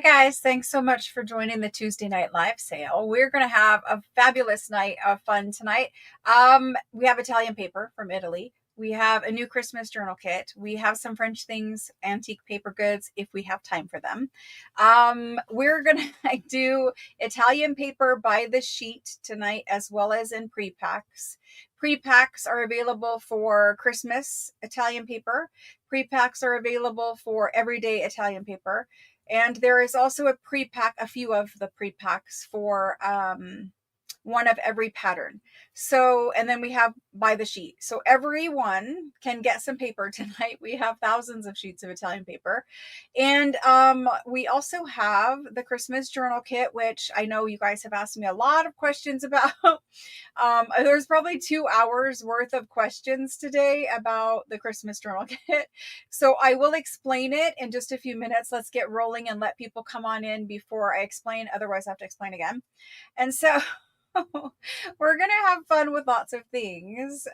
guys, thanks so much for joining the Tuesday Night Live sale. We're going to have a fabulous night of fun tonight. We have Italian paper from Italy. We have a new Christmas journal kit. We have some French things, antique paper goods, if we have time for them. We're going to do Italian paper by the sheet tonight, as well as in pre-packs. Pre-packs are available for Christmas Italian paper. Pre-packs are available for everyday Italian paper. And there is also a pre-pack, a few of the pre-packs for one of every pattern. So, and then we have by the sheet. So everyone can get some paper tonight. We have thousands of sheets of Italian paper. And we also have the Christmas journal kit, which I know you guys have asked me a lot of questions about. There's probably 2 hours worth of questions today about the Christmas journal kit. So I will explain it in just a few minutes. Let's get rolling and let people come on in before I explain. Otherwise I have to explain again. And so we're going to have fun with lots of things.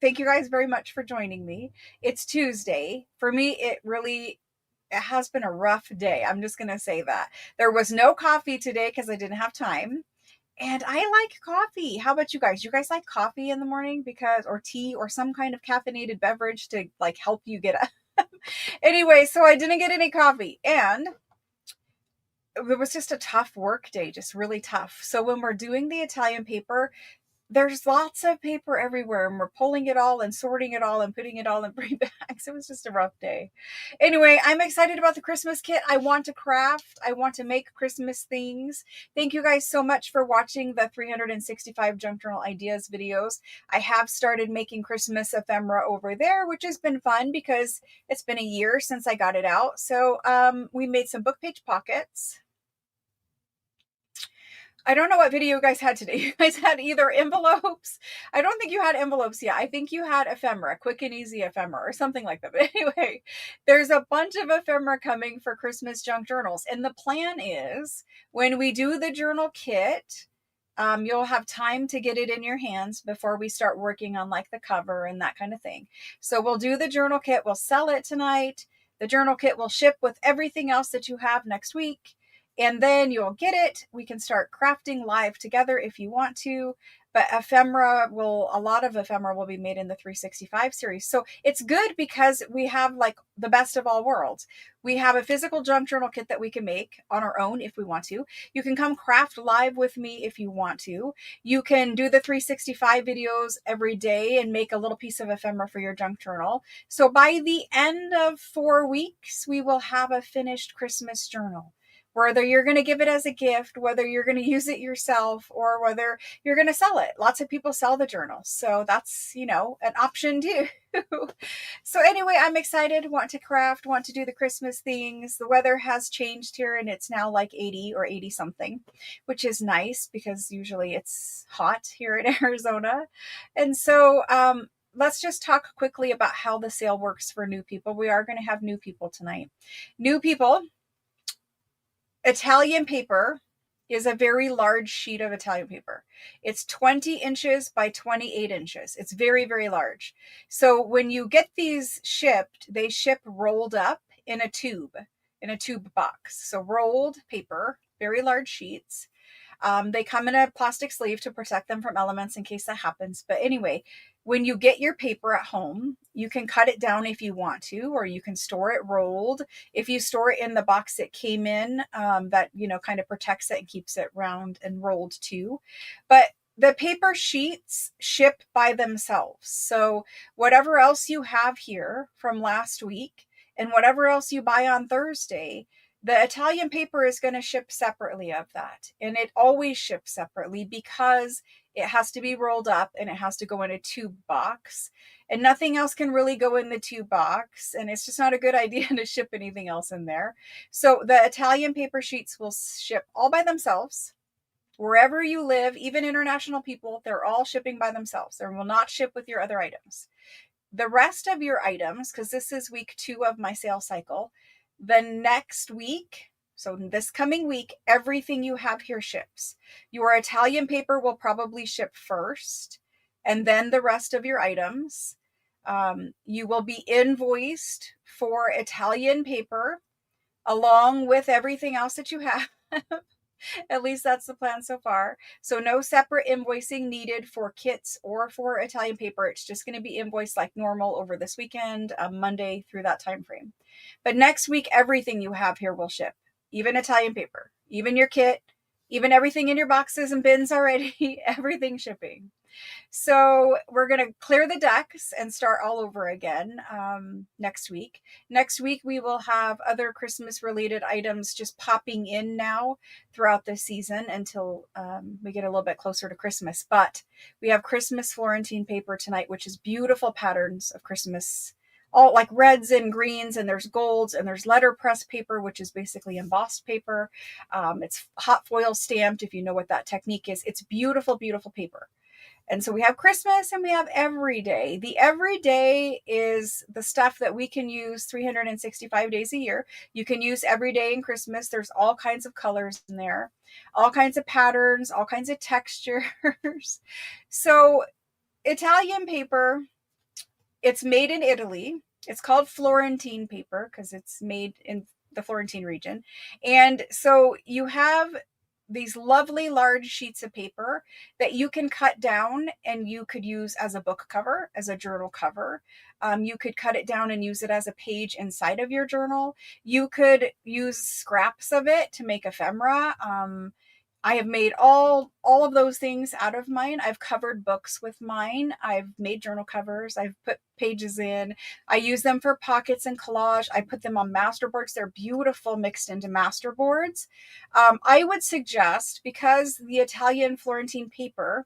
Thank you guys very much for joining me. It's Tuesday. For me, it has been a rough day. I'm just going to say that. There was no coffee today because I didn't have time. And I like coffee. How about you guys? You guys like coffee in the morning or tea or some kind of caffeinated beverage to like help you get up? Anyway, so I didn't get any coffee and it was just a tough work day, just really tough. So when we're doing the Italian paper, there's lots of paper everywhere and we're pulling it all and sorting it all and putting it all in pre-bags. It was just a rough day. Anyway, I'm excited about the Christmas kit. I want to craft. I want to make Christmas things. Thank you guys so much for watching the 365 Junk Journal Ideas videos. I have started making Christmas ephemera over there, which has been fun because it's been a year since I got it out. So we made some book page pockets. I don't know what video you guys had today. You guys had either envelopes. I don't think you had envelopes yet. I think you had ephemera, quick and easy ephemera or something like that. But anyway, there's a bunch of ephemera coming for Christmas junk journals. And the plan is when we do the journal kit, you'll have time to get it in your hands before we start working on like the cover and that kind of thing. So we'll do the journal kit. We'll sell it tonight. The journal kit will ship with everything else that you have next week. And then you'll get it. We can start crafting live together if you want to. But a lot of ephemera will be made in the 365 series. So it's good because we have like the best of all worlds. We have a physical junk journal kit that we can make on our own if we want to. You can come craft live with me if you want to. You can do the 365 videos every day and make a little piece of ephemera for your junk journal. So by the end of 4 weeks, we will have a finished Christmas journal. Whether you're going to give it as a gift, whether you're going to use it yourself, or whether you're going to sell it. Lots of people sell the journals. So that's, an option too. So anyway, I'm excited, want to craft, want to do the Christmas things. The weather has changed here and it's now like 80 or 80 something, which is nice because usually it's hot here in Arizona. And so, let's just talk quickly about how the sale works for new people. We are going to have new people tonight. New people. Italian paper is a very large sheet of Italian paper. It's 20 inches by 28 inches. It's very, very large. So when you get these shipped, they ship rolled up in a tube box. So rolled paper, very large sheets. They come in a plastic sleeve to protect them from elements in case that happens. But anyway, when you get your paper at home, you can cut it down if you want to, or you can store it rolled. If you store it in the box it came in, that, kind of protects it and keeps it round and rolled too. But the paper sheets ship by themselves. So whatever else you have here from last week and whatever else you buy on Thursday, the Italian paper is going to ship separately of that. And it always ships separately because it has to be rolled up and it has to go in a tube box. And nothing else can really go in the tube box. And it's just not a good idea to ship anything else in there. So the Italian paper sheets will ship all by themselves. Wherever you live, even international people, they're all shipping by themselves. They will not ship with your other items. The rest of your items, because this is week 2 of my sale cycle, the next week, so this coming week, everything you have here ships. Your Italian paper will probably ship first, and then the rest of your items. You will be invoiced for Italian paper along with everything else that you have. At least that's the plan so far. So no separate invoicing needed for kits or for Italian paper. It's just going to be invoiced like normal over this weekend, Monday through that time frame. But next week, everything you have here will ship, even Italian paper, even your kit, even everything in your boxes and bins already, everything shipping. So we're going to clear the decks and start all over again next week. Next week, we will have other Christmas related items just popping in now throughout the season until we get a little bit closer to Christmas. But we have Christmas Florentine paper tonight, which is beautiful patterns of Christmas, all like reds and greens, and there's golds, and there's letterpress paper, which is basically embossed paper. It's hot foil stamped, if you know what that technique is. It's beautiful, beautiful paper. And so we have Christmas and we have everyday. The everyday is the stuff that we can use 365 days a year. You can use every day in Christmas. There's all kinds of colors in there, all kinds of patterns, all kinds of textures. So Italian paper, it's made in Italy. It's called Florentine paper because it's made in the Florentine region. And so you have these lovely large sheets of paper that you can cut down and you could use as a book cover, as a journal cover. You could cut it down and use it as a page inside of your journal. You could use scraps of it to make ephemera. I have made all of those things out of mine. I've covered books with mine. I've made journal covers. I've put pages in. I use them for pockets and collage. I put them on masterboards. They're beautiful mixed into masterboards. I would suggest, because the Italian Florentine paper,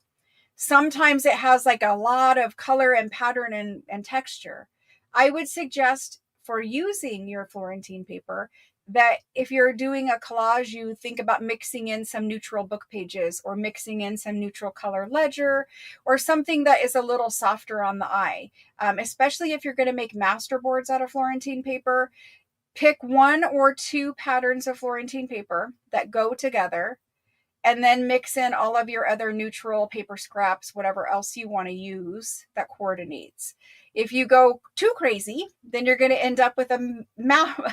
sometimes it has like a lot of color and pattern and texture. I would suggest for using your Florentine paper that if you're doing a collage, you think about mixing in some neutral book pages or mixing in some neutral color ledger or something that is a little softer on the eye. Especially if you're going to make masterboards out of Florentine paper, pick 1 or 2 patterns of Florentine paper that go together, and then mix in all of your other neutral paper scraps, whatever else you want to use that coordinates. If you go too crazy, then you're going to end up with a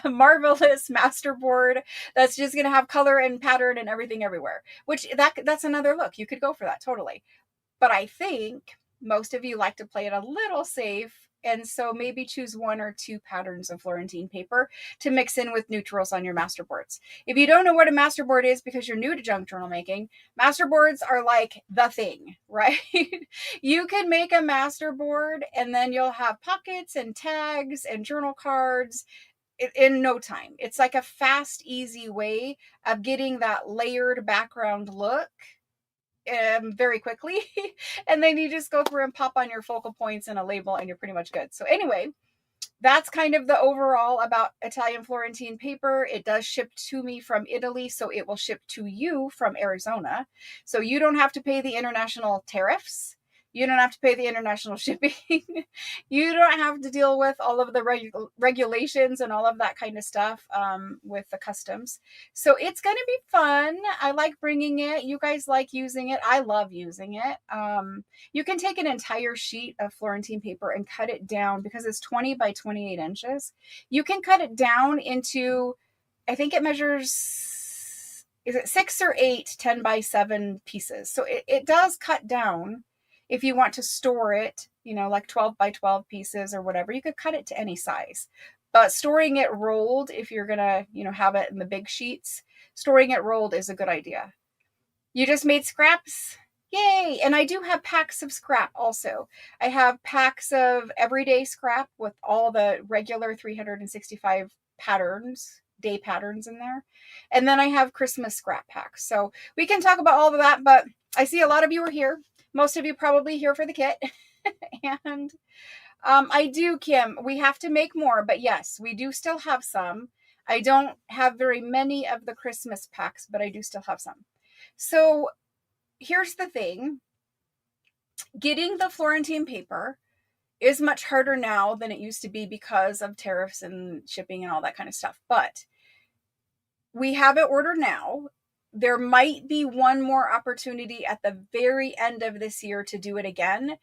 marvelous masterboard that's just going to have color and pattern and everything everywhere, which that's another look. You could go for that totally. But I think most of you like to play it a little safe. And so maybe choose 1 or 2 patterns of Florentine paper to mix in with neutrals on your masterboards. If you don't know what a masterboard is because you're new to junk journal making, masterboards are like the thing, right? You can make a masterboard and then you'll have pockets and tags and journal cards in no time. It's like a fast, easy way of getting that layered background look very quickly. And then you just go through and pop on your focal points and a label and you're pretty much good. So anyway, that's kind of the overall about Italian Florentine paper. It does ship to me from Italy, so it will ship to you from Arizona. So you don't have to pay the international tariffs. You don't have to pay the international shipping. You don't have to deal with all of the regulations and all of that kind of stuff with the customs. So it's going to be fun. I like bringing it. You guys like using it. I love using it. You can take an entire sheet of Florentine paper and cut it down because it's 20 by 28 inches. You can cut it down into, I think it measures, is it 6 or 8 10 by 7 pieces. So it does cut down. If you want to store it, like 12 by 12 pieces or whatever, you could cut it to any size. But storing it rolled, if you're going to, have it in the big sheets, storing it rolled is a good idea. You just made scraps? Yay! And I do have packs of scrap also. I have packs of everyday scrap with all the regular 365 patterns, day patterns in there. And then I have Christmas scrap packs. So we can talk about all of that, but I see a lot of you are here. Most of you probably here for the kit. And I do, Kim, we have to make more, but yes, we do still have some. I don't have very many of the Christmas packs, but I do still have some. So here's the thing. Getting the Florentine paper is much harder now than it used to be because of tariffs and shipping and all that kind of stuff. But we have it ordered now. There might be one more opportunity at the very end of this year to do it again,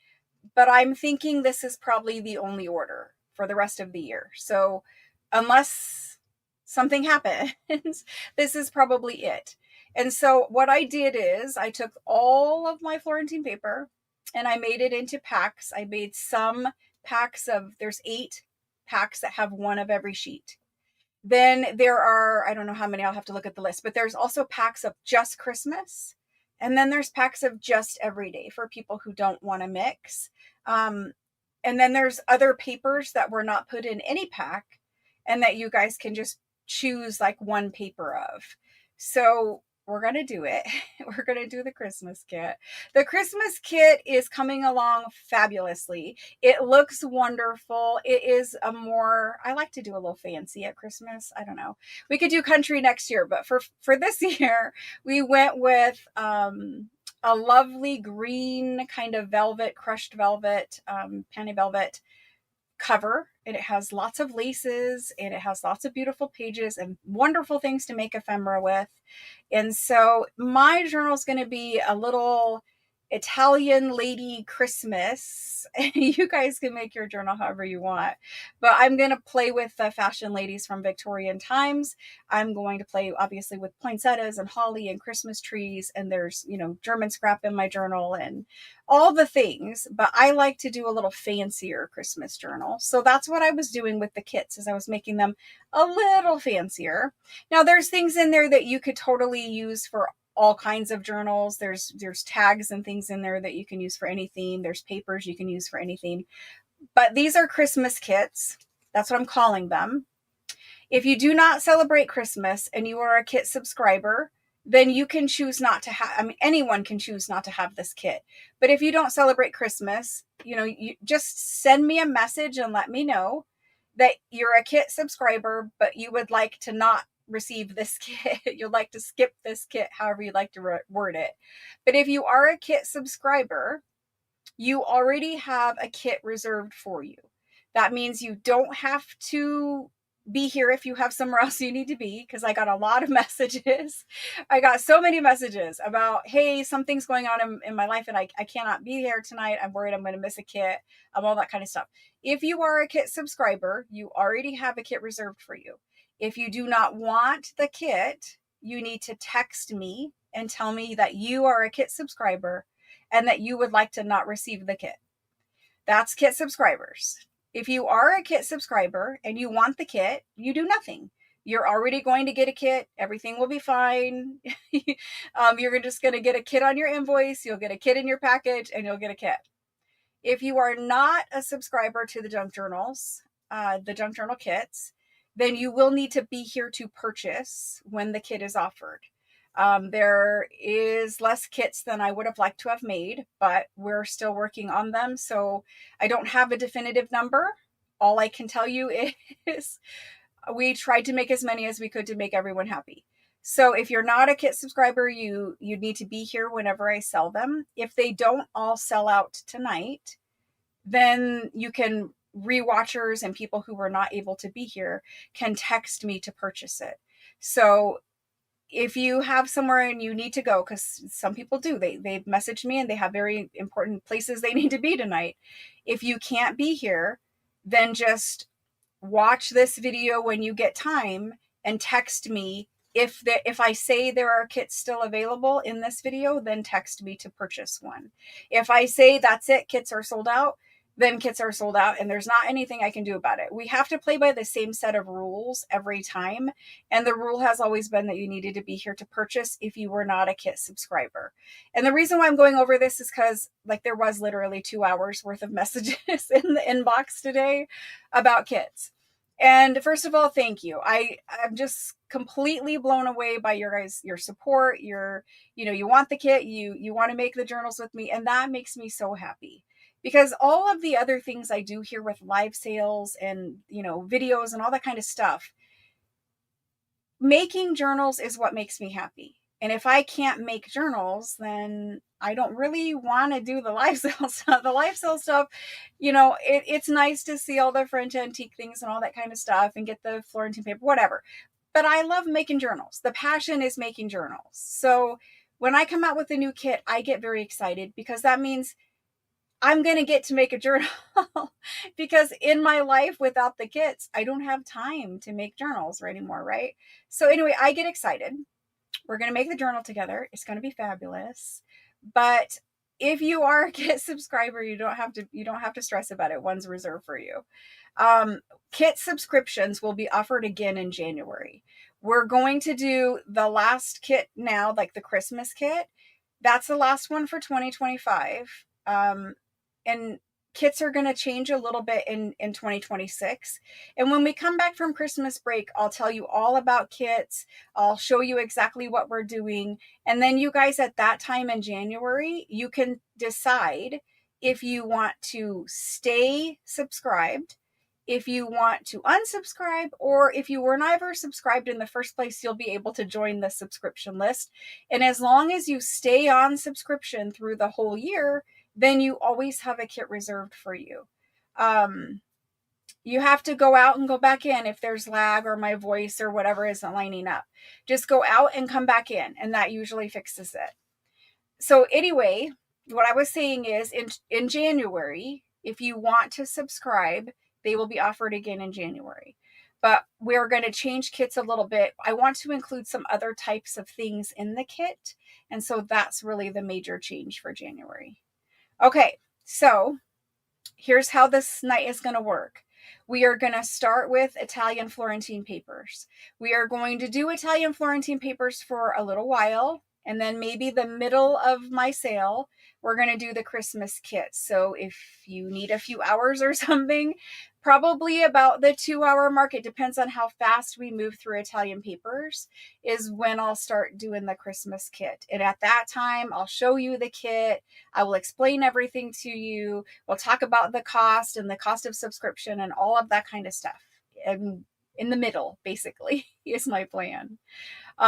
but I'm thinking this is probably the only order for the rest of the year. So unless something happens. This is probably it. And so what I did is I took all of my Florentine paper and I made it into packs. I made some packs of, there's 8 packs that have one of every sheet. Then there are, I don't know how many, I'll have to look at the list, but there's also packs of just Christmas. And then there's packs of just everyday for people who don't want to mix. Um, and then there's other papers that were not put in any pack and that you guys can just choose like one paper of. So we're going to do it. We're going to do the Christmas kit. The Christmas kit is coming along fabulously. It looks wonderful. It is a more, I like to do a little fancy at Christmas. I don't know. We could do country next year, but for this year, we went with a lovely green kind of velvet, crushed velvet, panty velvet cover, and it has lots of laces and it has lots of beautiful pages and wonderful things to make ephemera with. And so my journal is going to be a little Italian lady Christmas. You guys can make your journal however you want, but I'm going to play with the fashion ladies from Victorian times. I'm going to play obviously with poinsettias and holly and Christmas trees, and there's, you know, German scrap in my journal and all the things, but I like to do a little fancier Christmas journal. So that's what I was doing with the kits, is I was making them a little fancier. Now there's things in there that you could totally use for all kinds of journals. There's tags and things in there that you can use for any theme. There's papers you can use for anything. But these are Christmas kits. That's what I'm calling them. If you do not celebrate Christmas and you are a kit subscriber, then you can choose not to have, I mean, anyone can choose not to have this kit. But if you don't celebrate Christmas, you know, you just send me a message and let me know that you're a kit subscriber, but you would like to not receive this kit. You'd like to skip this kit, however you'd like to word it. But if you are a kit subscriber, you already have a kit reserved for you. That means you don't have to be here if you have somewhere else you need to be, because I got a lot of messages. I got so many messages about, hey, something's going on in my life and I cannot be here tonight. I'm worried I'm going to miss a kit, all that kind of stuff. If you are a kit subscriber, you already have a kit reserved for you. If you do not want the kit, you need to text me and tell me that you are a kit subscriber and that you would like to not receive the kit. That's kit subscribers. If you are a kit subscriber and you want the kit, you do nothing. You're already going to get a kit. Everything will be fine. You're just going to get a kit on your invoice. You'll get a kit in your package and you'll get a kit. If you are not a subscriber to the junk journals, the junk journal kits, then you will need to be here to purchase when the kit is offered. There is less kits than I would have liked to have made, but we're still working on them. So I don't have a definitive number. All I can tell you is we tried to make as many as we could to make everyone happy. So if you're not a kit subscriber, you need to be here whenever I sell them. If they don't all sell out tonight, then you can, rewatchers and people who were not able to be here can text me to purchase it. So if you have somewhere and you need to go, because some people do, they've messaged me and they have very important places they need to be tonight. If you can't be here, then just watch this video when you get time and text me. If I say there are kits still available in this video, then text me to purchase one. If I say that's it, kits are sold out, then kits are sold out and there's not anything I can do about it. We have to play by the same set of rules every time. And the rule has always been that you needed to be here to purchase if you were not a kit subscriber. And the reason why I'm going over this is because like there was literally 2 hours worth of messages in the inbox today about kits. And first of all, thank you. I'm just completely blown away by your support. You want the kit, you want to make the journals with me. And that makes me so happy. Because all of the other things I do here with live sales and, videos and all that kind of stuff, making journals is what makes me happy. And if I can't make journals, then I don't really want to do the live sale stuff. The live sale stuff, it's nice to see all the French antique things and all that kind of stuff and get the Florentine paper, whatever. But I love making journals. The passion is making journals. So when I come out with a new kit, I get very excited because that means I'm going to get to make a journal because in my life without the kits, I don't have time to make journals anymore, right? So anyway, I get excited. We're going to make the journal together. It's going to be fabulous. But if you are a kit subscriber, you don't have to stress about it. One's reserved for you. Um, Kit subscriptions will be offered again in January. We're going to do the last kit now, like the Christmas kit. That's the last one for 2025. And kits are going to change a little bit in 2026. And when we come back from Christmas break, I'll tell you all about kits. I'll show you exactly what we're doing. And then you guys at that time in January, you can decide if you want to stay subscribed, if you want to unsubscribe, or if you were never subscribed in the first place, you'll be able to join the subscription list. And as long as you stay on subscription through the whole year, then you always have a kit reserved for you. You have to go out and go back in if there's lag or my voice or whatever isn't lining up. Just go out and come back in, and that usually fixes it. So anyway, what I was saying is in January, if you want to subscribe, they will be offered again in January. But we're going to change kits a little bit. I want to include some other types of things in the kit. And so that's really the major change for January. Okay, so here's how this night is going to work. We are going to start with Italian Florentine papers. We are going to do Italian Florentine papers for a little while. And then maybe the middle of my sale, we're going to do the Christmas kits. So if you need a few hours or something, probably about the 2-hour mark, it depends on how fast we move through Italian papers, is when I'll start doing the Christmas kit. And at that time, I'll show you the kit. I will explain everything to you. We'll talk about the cost and the cost of subscription and all of that kind of stuff. And in the middle, basically, is my plan.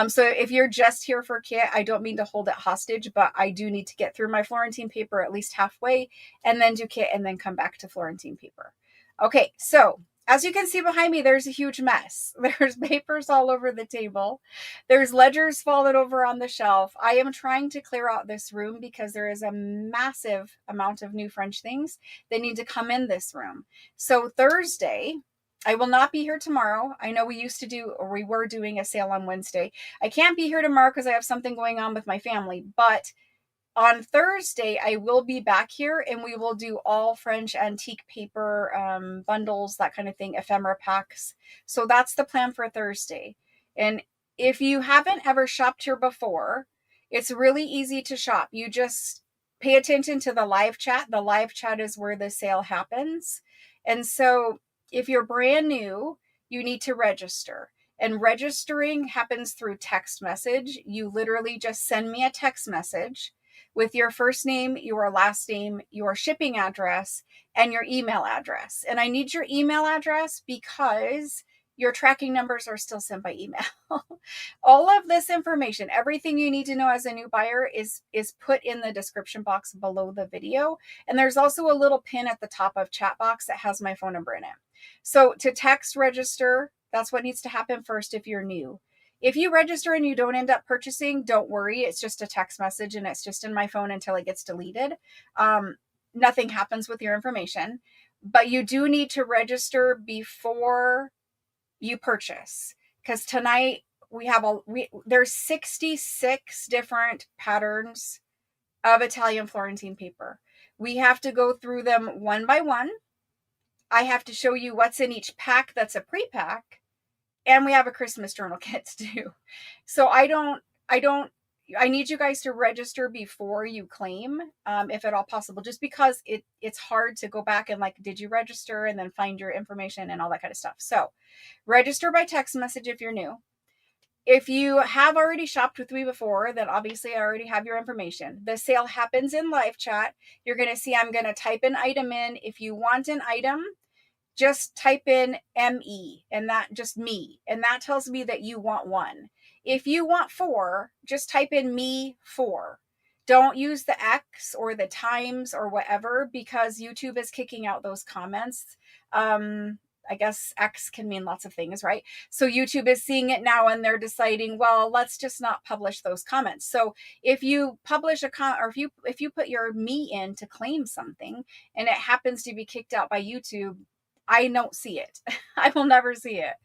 So if you're just here for kit, I don't mean to hold it hostage, but I do need to get through my Florentine paper at least halfway and then do kit and then come back to Florentine paper. Okay, so as you can see behind me, there's a huge mess. There's papers all over the table. There's ledgers falling over on the shelf. I am trying to clear out this room because there is a massive amount of new French things that need to come in this room. So Thursday, I will not be here tomorrow. I know we were doing a sale on Wednesday. I can't be here tomorrow because I have something going on with my family, but on Thursday, I will be back here and we will do all French antique paper bundles, that kind of thing, ephemera packs. So that's the plan for Thursday. And if you haven't ever shopped here before, it's really easy to shop. You just pay attention to the live chat. The live chat is where the sale happens. And so if you're brand new, you need to register. And registering happens through text message. You literally just send me a text message with your first name, your last name, your shipping address, and your email address. And I need your email address because your tracking numbers are still sent by email. All of this information, everything you need to know as a new buyer is put in the description box below the video. And there's also a little pin at the top of chat box that has my phone number in it. So to text register, that's what needs to happen first if you're new. If you register and you don't end up purchasing, don't worry. It's just a text message and it's just in my phone until it gets deleted. Nothing happens with your information, but you do need to register before you purchase, because tonight there's 66 different patterns of Italian Florentine paper. We have to go through them one by one. I have to show you what's in each pack that's a pre-pack. And we have a Christmas journal kit to do. So I need you guys to register before you claim, if at all possible, just because it's hard to go back and did you register and then find your information and all that kind of stuff. So register by text message if you're new. If you have already shopped with me before, then obviously I already have your information. The sale happens in live chat. You're going to see I'm going to type an item in. If you want an item, just type in ME and that just me. And that tells me that you want 1. If you want 4, just type in me 4. Don't use the X or the times or whatever because YouTube is kicking out those comments. I guess X can mean lots of things, right? So YouTube is seeing it now and they're deciding, well, let's just not publish those comments. So if you publish a comment, or if you put your me in to claim something and it happens to be kicked out by YouTube, I don't see it. I will never see it.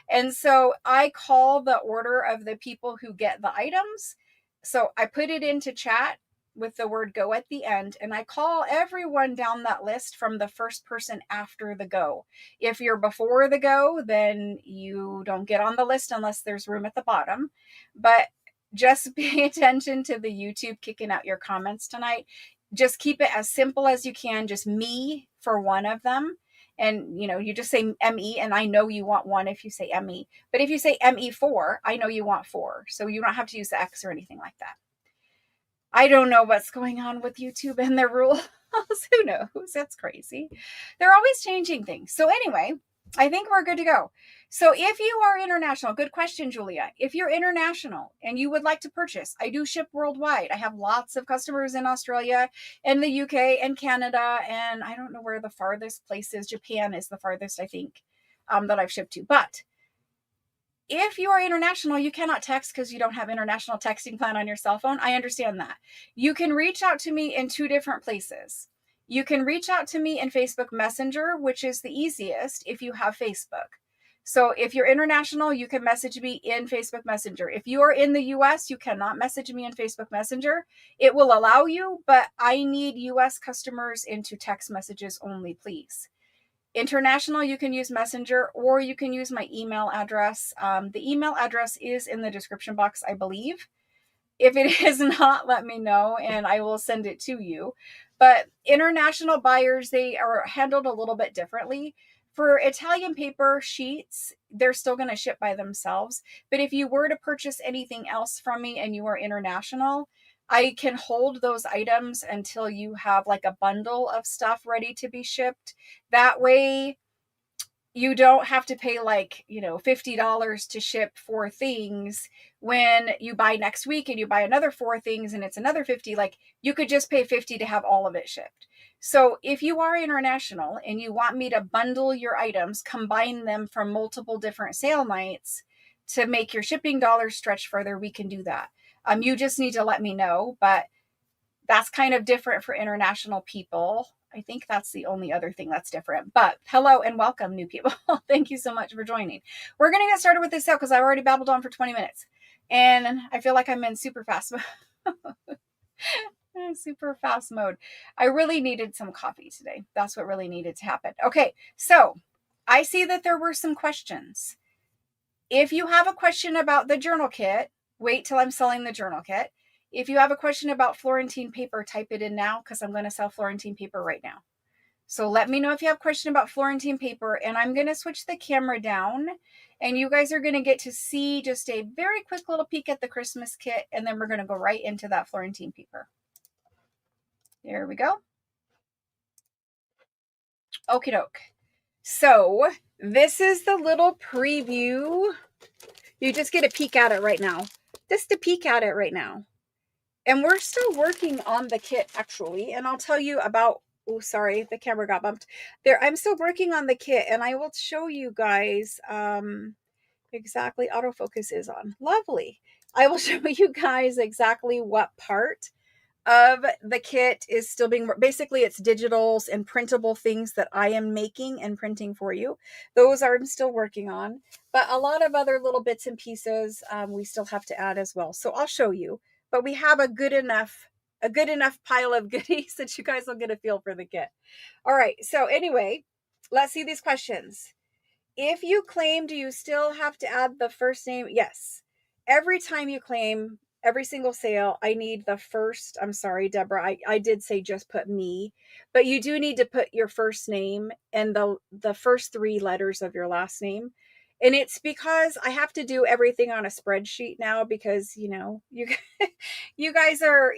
And so I call the order of the people who get the items. So I put it into chat with the word go at the end, and I call everyone down that list from the first person after the go. If you're before the go, then you don't get on the list unless there's room at the bottom. But just pay attention to the YouTube kicking out your comments tonight. Just keep it as simple as you can, just me for one of them. And you just say ME, and I know you want one if you say ME. But if you say ME4, I know you want 4. So you don't have to use the X or anything like that. I don't know what's going on with YouTube and their rules. Who knows? That's crazy. They're always changing things. So anyway, I think we're good to go. So if you are international, good question, Julia. If you're international and you would like to purchase, I do ship worldwide. I have lots of customers in Australia and the UK and Canada. And I don't know where the farthest place is. Japan is the farthest, I think, that I've shipped to. But if you are international, you cannot text because you don't have international texting plan on your cell phone. I understand that. You can reach out to me in 2 different places. You can reach out to me in Facebook Messenger, which is the easiest if you have Facebook. So if you're international, you can message me in Facebook Messenger. If you are in the US, you cannot message me in Facebook Messenger. It will allow you, but I need US customers into text messages only, please. International, you can use Messenger, or you can use my email address. The email address is in the description box, I believe. If it is not, let me know and I will send it to you. But international buyers, they are handled a little bit differently. For Italian paper sheets, they're still going to ship by themselves. But if you were to purchase anything else from me and you are international, I can hold those items until you have like a bundle of stuff ready to be shipped. That way you don't have to pay like, $50 to ship 4 things when you buy next week and you buy another 4 things and it's another 50. Like, you could just pay 50 to have all of it shipped. So if you are international and you want me to bundle your items, combine them from multiple different sale nights to make your shipping dollars stretch further, we can do that. You just need to let me know, but that's kind of different for international people. I think that's the only other thing that's different. But hello and welcome, new people. Thank you so much for joining. We're going to get started with this sale because I've already babbled on for 20 minutes. And I feel like I'm in super fast mode. Super fast mode. I really needed some coffee today. That's what really needed to happen. Okay, so I see that there were some questions. If you have a question about the journal kit, wait till I'm selling the journal kit. If you have a question about Florentine paper, type it in now because I'm going to sell Florentine paper right now. So let me know if you have a question about Florentine paper, and I'm going to switch the camera down and you guys are going to get to see just a very quick little peek at the Christmas kit, and then we're going to go right into that Florentine paper. There we go. Okie doke. So this is the little preview. You just get a peek at it right now. Just a peek at it right now. And we're still working on the kit, actually. And I'll tell you about, oh, sorry, the camera got bumped. There, I'm still working on the kit, and I will show you guys exactly, autofocus is on. Lovely. I will show you guys exactly what part of the kit is still being, basically it's digitals and printable things that I am making and printing for you. Those I'm still working on, but a lot of other little bits and pieces we still have to add as well. So I'll show you, but we have a good enough pile of goodies that you guys will get a feel for the kit. All right. So anyway, let's see these questions. If you claim, do you still have to add the first name? Yes. Every time you claim, every single sale, I need the first, I'm sorry, Deborah, I did say just put me, but you do need to put your first name and the first 3 letters of your last name. And it's because I have to do everything on a spreadsheet now because, you you guys are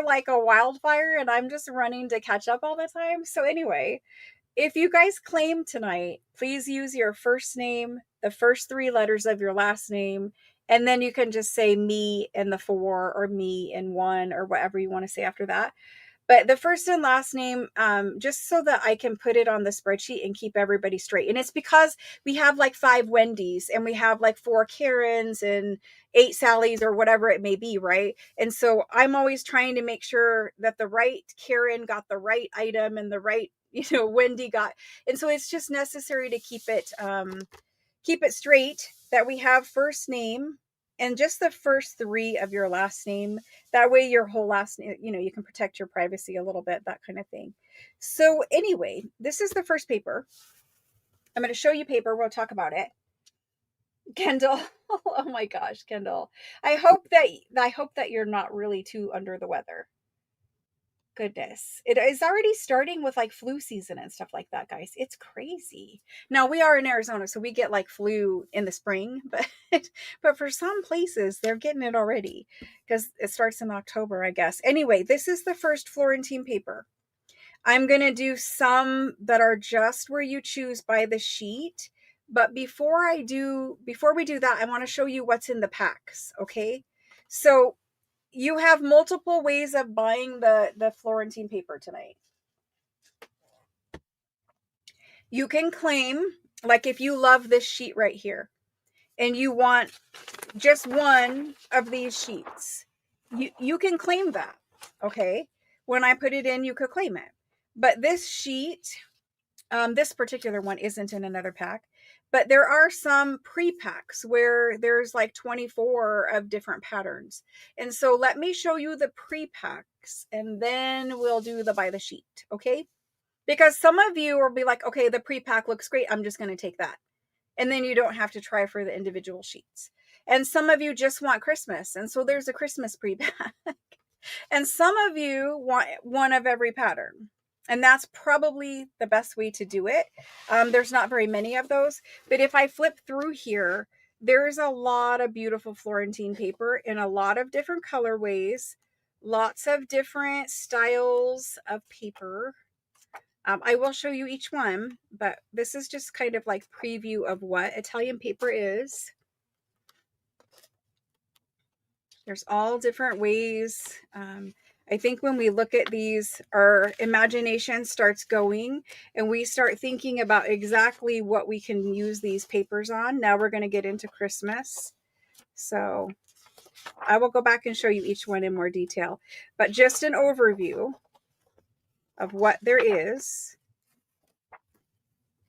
like a wildfire and I'm just running to catch up all the time. So anyway, if you guys claim tonight, please use your first name, the first 3 letters of your last name, and then you can just say me in the 4 or me in 1 or whatever you want to say after that. But the first and last name, just so that I can put it on the spreadsheet and keep everybody straight. And it's because we have like 5 Wendy's and we have like 4 Karens and 8 Sallys or whatever it may be, right? And so I'm always trying to make sure that the right Karen got the right item and the right, Wendy got. And so it's just necessary to keep it straight, that we have first name and just the first 3 of your last name. That way your whole last name, you can protect your privacy a little bit, that kind of thing. So anyway, this is the first paper. I'm going to show you paper. We'll talk about it. Kendall. Oh my gosh, Kendall. I hope that you're not really too under the weather. Goodness, it is already starting with like flu season and stuff like that, guys. It's crazy. Now we are in Arizona, so we get like flu in the spring, but for some places they're getting it already because it starts in October, I guess. Anyway, this is the first Florentine paper. I'm gonna do some that are just where you choose by the sheet, but before we do that, I want to show you what's in the packs. Okay, so you have multiple ways of buying the Florentine paper tonight. You can claim, like if you love this sheet right here and you want just one of these sheets, you can claim that. Okay, when I put it in, you could claim it. But this sheet, this particular one isn't in another pack, but there are some pre-packs where there's like 24 of different patterns. And so let me show you the pre-packs and then we'll do the by the sheet, okay? Because some of you will be like, okay, the pre-pack looks great, I'm just going to take that. And then you don't have to try for the individual sheets. And some of you just want Christmas, and so there's a Christmas pre-pack. And some of you want one of every pattern. And that's probably the best way to do it. There's not very many of those. But if I flip through here, there's a lot of beautiful Florentine paper in a lot of different colorways, lots of different styles of paper. I will show you each one, but this is just kind of like preview of what Italian paper is. There's all different ways. I think when we look at these, our imagination starts going and we start thinking about exactly what we can use these papers on. Now we're going to get into Christmas. So I will go back and show you each one in more detail, but just an overview of what there is.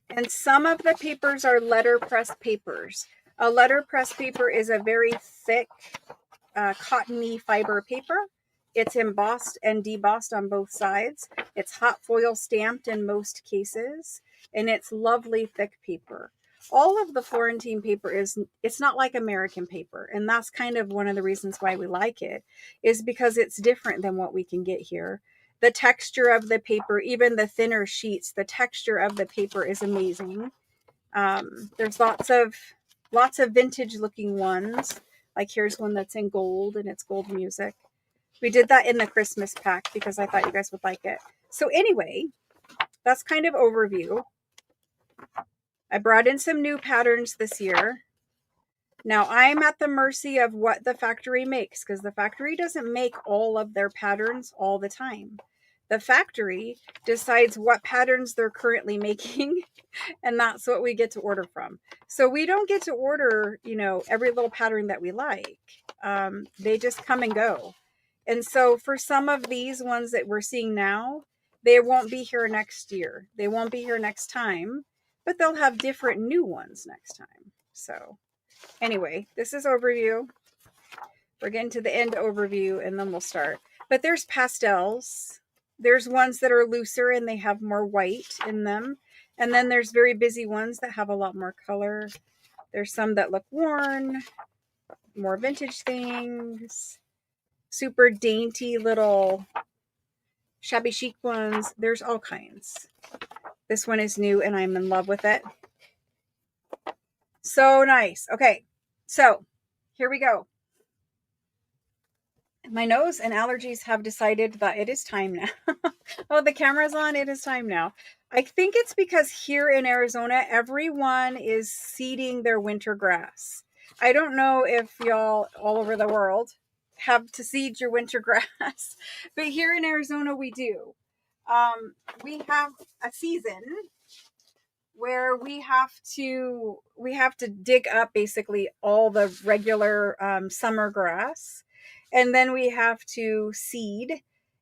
And some of the papers are letterpress papers. A letterpress paper is a very thick, cottony fiber paper. It's embossed and debossed on both sides. It's hot foil stamped in most cases, and it's lovely thick paper. All of the Florentine paper it's not like American paper, and that's kind of one of the reasons why we like it, is because it's different than what we can get here. The texture of the paper, even the thinner sheets, the texture of the paper is amazing. There's lots of vintage looking ones. Like here's one that's in gold and it's gold music. We did that in the Christmas pack because I thought you guys would like it. So anyway, that's kind of overview. I brought in some new patterns this year. Now I'm at the mercy of what the factory makes, because the factory doesn't make all of their patterns all the time. The factory decides what patterns they're currently making, and that's what we get to order from. So we don't get to order, every little pattern that we like. They just come and go. And so for some of these ones that we're seeing now, they won't be here next year. They won't be here next time, but they'll have different new ones next time. So anyway, this is overview. We're getting to the end overview and then we'll start. But there's pastels. There's ones that are looser and they have more white in them. And then there's very busy ones that have a lot more color. There's some that look worn, more vintage things, super dainty little shabby chic ones. There's all kinds. This one is new and I'm in love with it. So nice. Okay, so here we go. My nose and allergies have decided that it is time now. Oh, the camera's on. It is time now. I think it's because here in Arizona, everyone is seeding their winter grass. I don't know if y'all all over the world, have to seed your winter grass. But here in Arizona, we do. We have a season where we have to dig up basically all the regular summer grass, and then we have to seed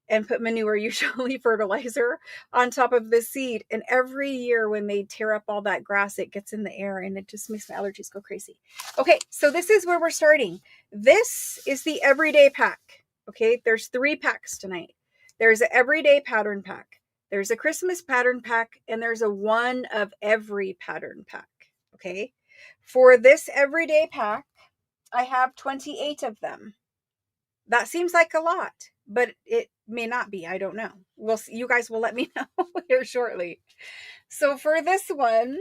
and put manure, usually fertilizer, on top of the seed. And every year when they tear up all that grass, it gets in the air and it just makes my allergies go crazy. Okay, so this is where we're starting. This is the everyday pack. Okay, there's 3 packs tonight. There's an everyday pattern pack, there's a Christmas pattern pack, and there's a one of every pattern pack. Okay. For this everyday pack, I have 28 of them. That seems like a lot, but it may not be. I don't know. Well, you guys will let me know here shortly. So for this one,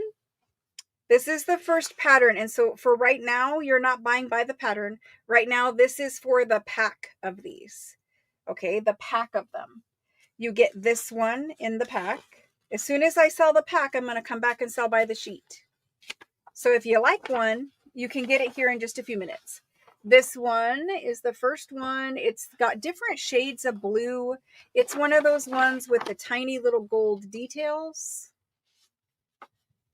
this is the first pattern. And so for right now, you're not buying by the pattern. Right now, this is for the pack of these. Okay. The pack of them. You get this one in the pack. As soon as I sell the pack, I'm going to come back and sell by the sheet. So if you like one, you can get it here in just a few minutes. This one is the first one. It's got different shades of blue. It's one of those ones with the tiny little gold details.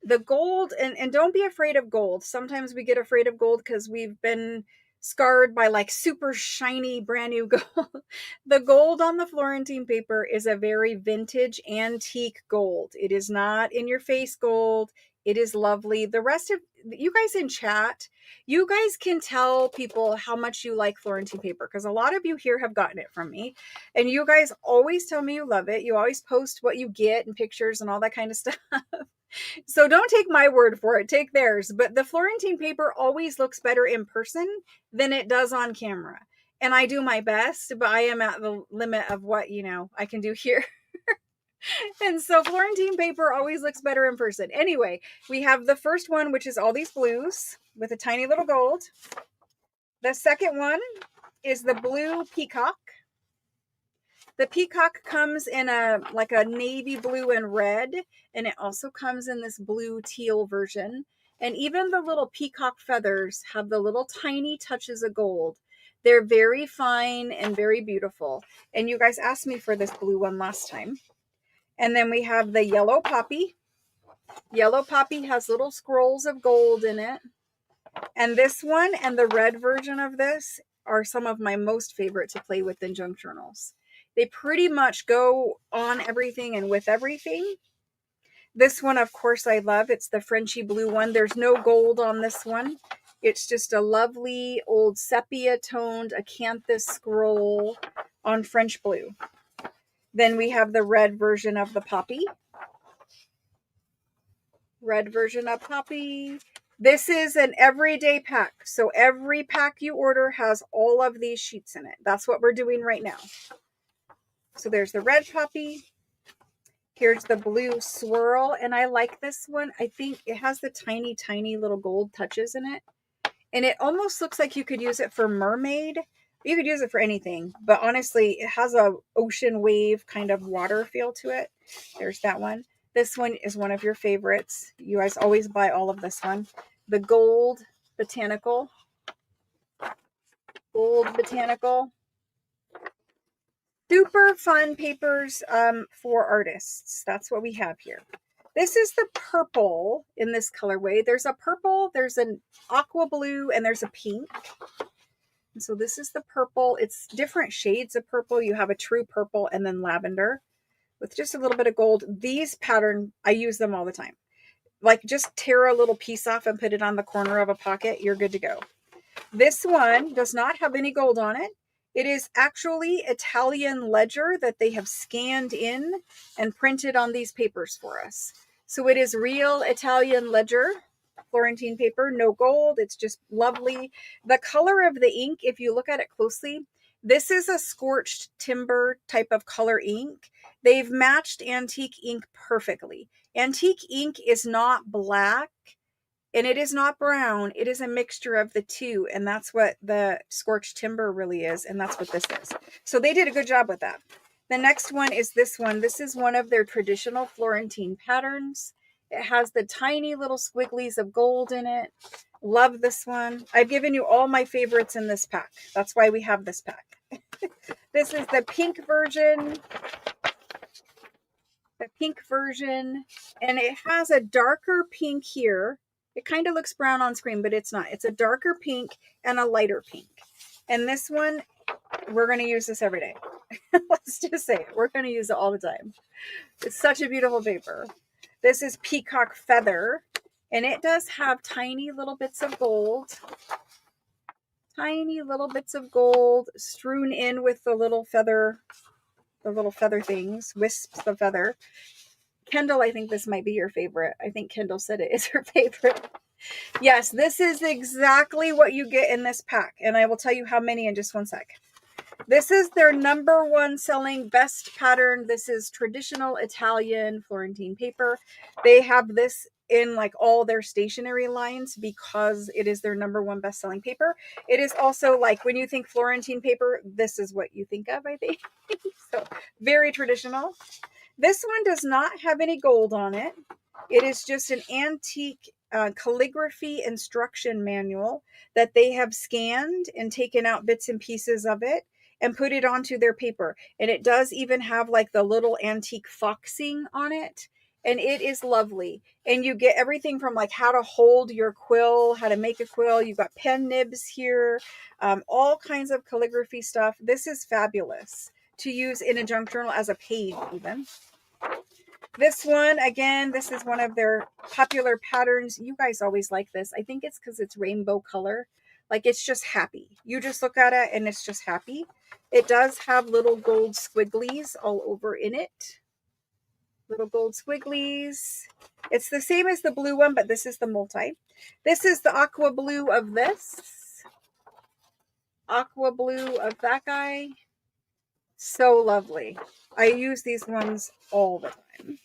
The gold, and don't be afraid of gold. Sometimes we get afraid of gold because we've been scarred by like super shiny brand new gold. The gold on the Florentine paper is a very vintage antique gold. It is not in your face gold. It is lovely. The rest of you guys in chat, you guys can tell people how much you like Florentine paper, because a lot of you here have gotten it from me, and you guys always tell me you love it. You always post what you get and pictures and all that kind of stuff. So don't take my word for it, take theirs. But the Florentine paper always looks better in person than it does on camera. And I do my best, but I am at the limit of what, I can do here. And so Florentine paper always looks better in person. Anyway, we have the first one, which is all these blues with a tiny little gold. The second one is the blue peacock. The peacock comes in a navy blue and red, and it also comes in this blue teal version. And even the little peacock feathers have the little tiny touches of gold. They're very fine and very beautiful. And you guys asked me for this blue one last time. And then we have the yellow poppy. Yellow poppy has little scrolls of gold in it. And this one and the red version of this are some of my most favorite to play with in junk journals. They pretty much go on everything and with everything. This one, of course, I love. It's the Frenchy blue one. There's no gold on this one. It's just a lovely old sepia toned acanthus scroll on French blue. Then we have the red version of the poppy. Red version of poppy. This is an everyday pack. So every pack you order has all of these sheets in it. That's what we're doing right now. So there's the red poppy. Here's the blue swirl. And I like this one. I think it has the tiny, tiny little gold touches in it. And it almost looks like you could use it for mermaid. You could use it for anything. But honestly, it has a ocean wave kind of water feel to it. There's that one. This one is one of your favorites. You guys always buy all of this one. The gold botanical. Gold botanical. Super fun papers for artists. That's what we have here. This is the purple in this colorway. There's a purple, there's an aqua blue, and there's a pink. And so this is the purple. It's different shades of purple. You have a true purple and then lavender with just a little bit of gold. These pattern, I use them all the time. Like just tear a little piece off and put it on the corner of a pocket. You're good to go. This one does not have any gold on it. It is actually Italian ledger that they have scanned in and printed on these papers for us. So it is real Italian ledger, Florentine paper, no gold. It's just lovely. The color of the ink, if you look at it closely, this is a scorched timber type of color ink. They've matched antique ink perfectly. Antique ink is not black. And it is not brown. It is a mixture of the two. And that's what the scorched timber really is. And that's what this is. So they did a good job with that. The next one is this one. This is one of their traditional Florentine patterns. It has the tiny little squigglies of gold in it. Love this one. I've given you all my favorites in this pack. That's why we have this pack. This is the pink version. The pink version. And it has a darker pink here. It kind of looks brown on screen, but it's not. It's a darker pink and a lighter pink. And this one, we're going to use this every day. Let's just say it. We're going to use it all the time. It's such a beautiful paper. This is Peacock Feather, and it does have tiny little bits of gold. Tiny little bits of gold strewn in with the little feather things, wisps of feather. Kendall, I think this might be your favorite. I think Kendall said it is her favorite. Yes, this is exactly what you get in this pack, and I will tell you how many in just one sec. This is their #1 selling best pattern. This is traditional Italian Florentine paper. They have this in like all their stationery lines because it is their #1 best selling paper. It is also like when you think Florentine paper, this is what you think of, I think. So very traditional. This one does not have any gold on it. It is just an antique calligraphy instruction manual that they have scanned and taken out bits and pieces of it and put it onto their paper. And it does even have like the little antique foxing on it. And it is lovely. And you get everything from like how to hold your quill, how to make a quill. You've got pen nibs here, all kinds of calligraphy stuff. This is fabulous to use in a junk journal as a page even. This one, again, this is one of their popular patterns. You guys always like this. I think it's because it's rainbow color. Like it's just happy. You just look at it and it's just happy. It does have little gold squigglies all over in it. Little gold squigglies. It's the same as the blue one, but this is the multi. This is the aqua blue of this. Aqua blue of that guy. So lovely. I use these ones all the time.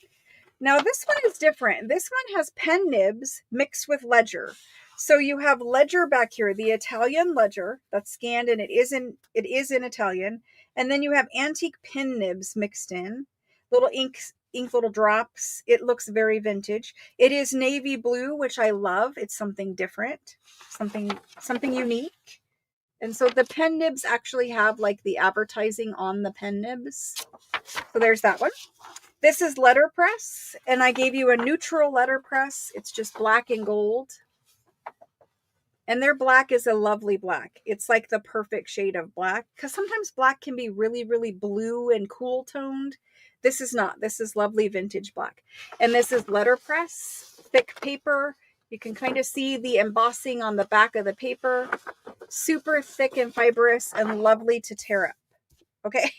Now this one is different. This one has pen nibs mixed with ledger. So you have ledger back here, the Italian ledger that's scanned, and it is in Italian. And then you have antique pen nibs mixed in, little ink little drops. It looks very vintage. It is navy blue, which I love. It's something different, something unique. And so the pen nibs actually have like the advertising on the pen nibs. So there's that one. This is letterpress, and I gave you a neutral letterpress. It's just black and gold. And their black is a lovely black. It's like the perfect shade of black, because sometimes black can be really, really blue and cool toned. This is not. This is lovely vintage black. And this is letterpress, thick paper. You can kind of see the embossing on the back of the paper. Super thick and fibrous and lovely to tear up. Okay,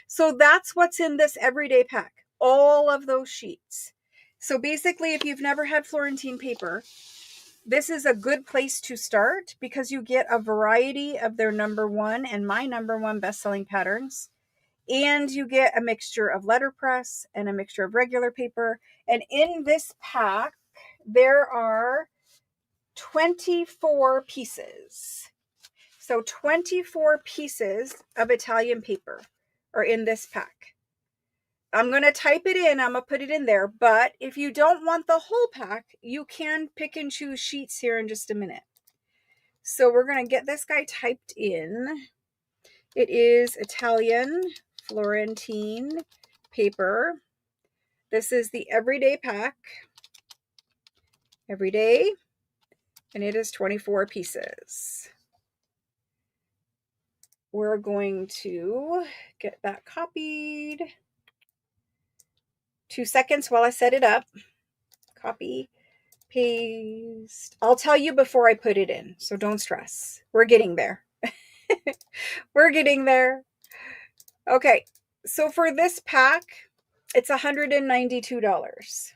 so that's what's in this everyday pack. All of those sheets. So basically, if you've never had Florentine paper, this is a good place to start because you get a variety of their #1 and my #1 best-selling patterns. And you get a mixture of letterpress and a mixture of regular paper. And in this pack, there are 24 pieces. So 24 pieces of Italian paper are in this pack. I'm going to type it in. I'm going to put it in there. But if you don't want the whole pack, you can pick and choose sheets here in just a minute. So we're going to get this guy typed in. It is Italian Florentine paper. This is the everyday pack. Everyday. And it is 24 pieces. We're going to get that copied. 2 seconds while I set it up. Copy, paste. I'll tell you before I put it in, so don't stress. We're getting there. We're getting there. Okay, so for this pack, it's $192.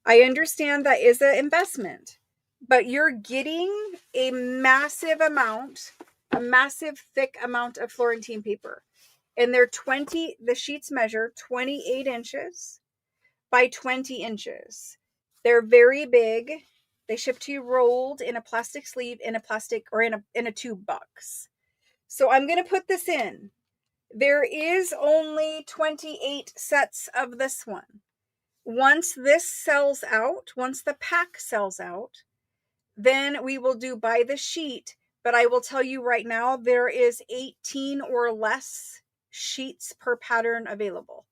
I understand that is an investment, but you're getting a massive amount, a massive thick amount of Florentine paper. And they're the sheets measure 28 inches by 20 inches. They're very big. They ship to you rolled in a plastic sleeve, in a plastic or in a tube box. So I'm going to put this in. There is only 28 sets of this one. Once this sells out, once the pack sells out, then we will do by the sheet. But I will tell you right now, there is 18 or less sheets per pattern available.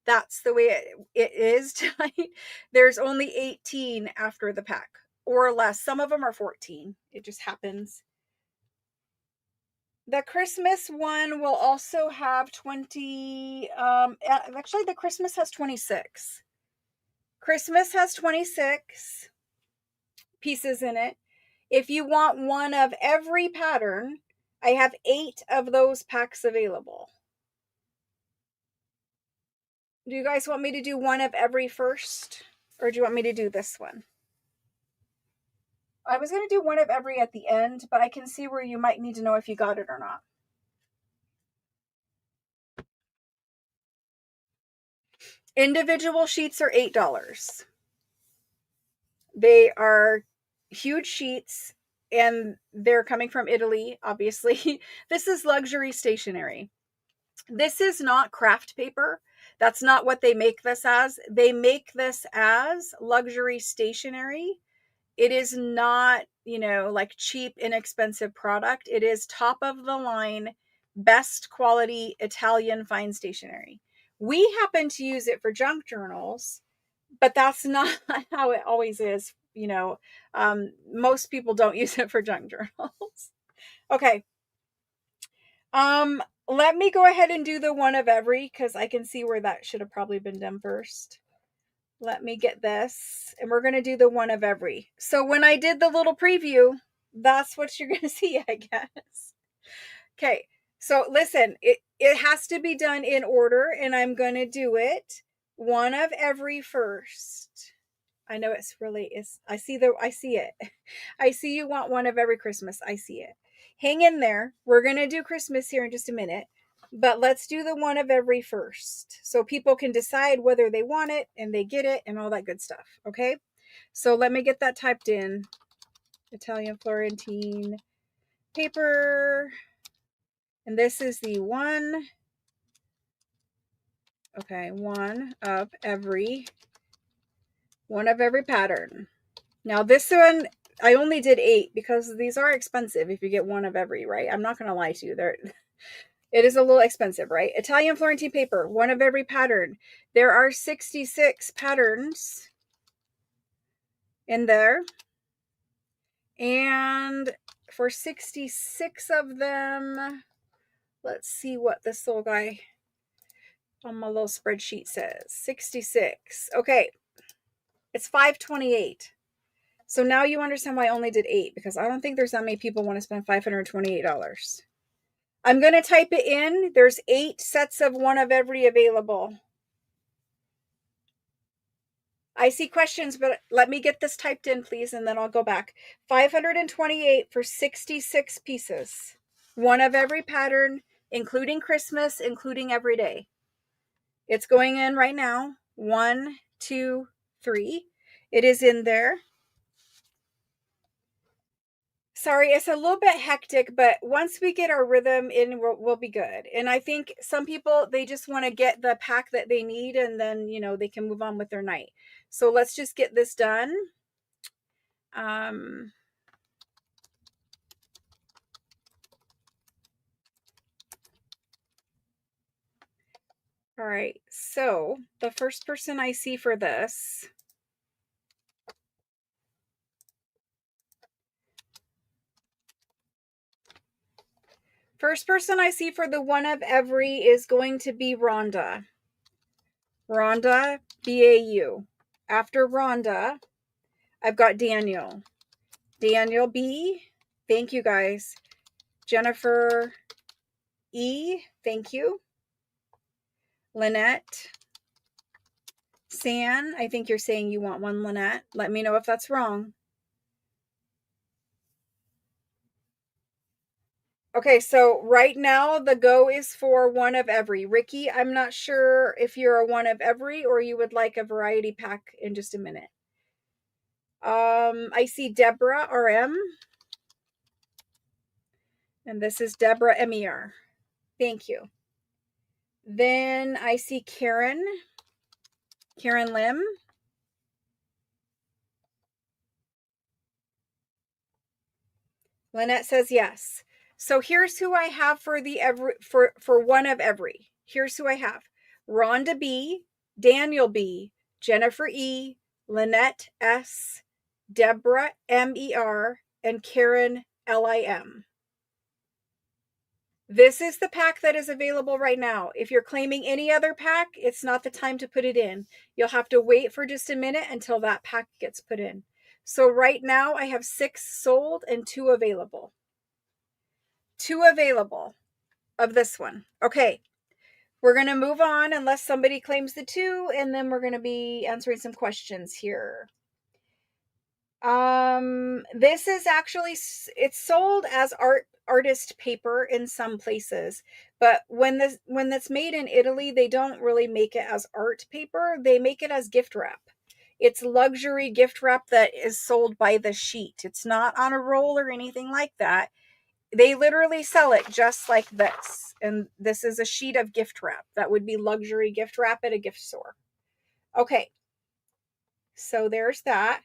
That's the way it is tonight. There's only 18 after the pack or less. Some of them are 14. It just happens. The Christmas one will also have 20. Actually, the Christmas has 26. Christmas has 26 pieces in it. If you want one of every pattern, I have 8 of those packs available. Do you guys want me to do one of every first? Or do you want me to do this one? I was going to do one of every at the end, but I can see where you might need to know if you got it or not. Individual sheets are $8. They are huge sheets and they're coming from Italy, obviously. This is luxury stationery. This is not craft paper. That's not what they make this as. They make this as luxury stationery. It is not, like cheap, inexpensive product. It is top of the line, best quality Italian fine stationery. We happen to use it for junk journals, but that's not how it always is. Most people don't use it for junk journals. Okay. Let me go ahead and do the one of every, because I can see where that should have probably been done first. Let me get this, and we're going to do the one of every. So when I did the little preview, that's what you're going to see, I guess. Okay, so listen, it has to be done in order, and I'm going to do it one of every first. I know I see it. I see you want one of every Christmas. I see it. Hang in there. We're going to do Christmas here in just a minute, but let's do the one of every first so people can decide whether they want it and they get it and all that good stuff. Okay. So let me get that typed in. Italian Florentine paper. And this is the one. Okay. One of every pattern. Now this one, I only did 8 because these are expensive if you get one of every, right? I'm not going to lie to you. It is a little expensive, right? Italian Florentine paper, one of every pattern. There are 66 patterns in there. And for 66 of them, let's see what this little guy on my little spreadsheet says. 66. Okay. It's $528. So now you understand why I only did 8, because I don't think there's that many people want to spend $528. I'm going to type it in. There's 8 sets of one of every available. I see questions, but let me get this typed in, please, and then I'll go back. 528 for 66 pieces. One of every pattern, including Christmas, including every day. It's going in right now. 1, 2, 3. It is in there. Sorry, it's a little bit hectic, but once we get our rhythm in, we'll be good. And I think some people, they just want to get the pack that they need, and then, they can move on with their night. So let's just get this done. All right, so the first person I see for this the one of every is going to be Rhonda. Rhonda, B-A-U. After Rhonda, I've got Daniel. Daniel B. Thank you, guys. Jennifer E. Thank you. Lynette. San, I think you're saying you want one, Lynette. Let me know if that's wrong. Okay, so right now the go is for one of every. Ricky, I'm not sure if you're a one of every or you would like a variety pack in just a minute. I see Deborah RM. And this is Deborah MER. Thank you. Then I see Karen. Karen Lim. Lynette says yes. So here's who I have for the for one of every. Here's who I have. Rhonda B, Daniel B, Jennifer E, Lynette S, Deborah MER, and Karen LIM. This is the pack that is available right now. If you're claiming any other pack, it's not the time to put it in. You'll have to wait for just a minute until that pack gets put in. So right now I have 6 sold and 2 available. 2 available of this one. Okay, we're going to move on unless somebody claims the 2, and then we're going to be answering some questions here. This is actually, it's sold as artist paper in some places, but when that's made in Italy, they don't really make it as art paper. They make it as gift wrap. It's luxury gift wrap that is sold by the sheet. It's not on a roll or anything like that. They literally sell it just like this. And this is a sheet of gift wrap. That would be luxury gift wrap at a gift store. Okay. So there's that.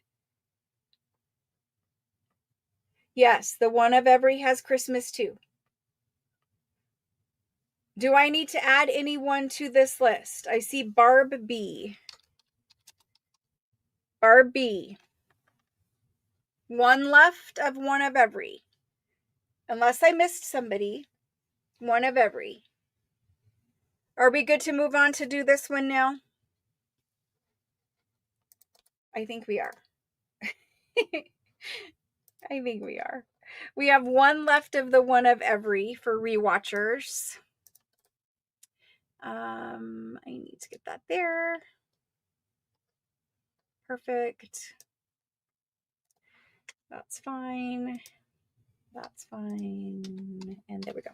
Yes, the one of every has Christmas too. Do I need to add anyone to this list? I see Barb B. Barb B. One left of one of every. Unless I missed somebody. One of every. Are we good to move on to do this one now? I think we are. I think we are. We have one left of the one of every for rewatchers. I need to get that there. Perfect. That's fine. That's fine. And there we go.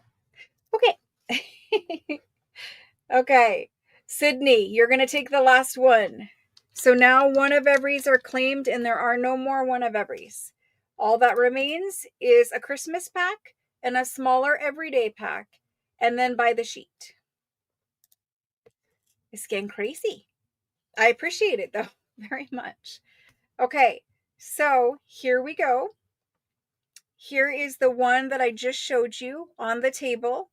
Okay. Okay. Sydney, you're going to take the last one. So now one of everys are claimed and there are no more one of everys. All that remains is a Christmas pack and a smaller everyday pack, and then buy the sheet. It's getting crazy. I appreciate it though very much. Okay, so here we go. Here is the one that I just showed you on the table.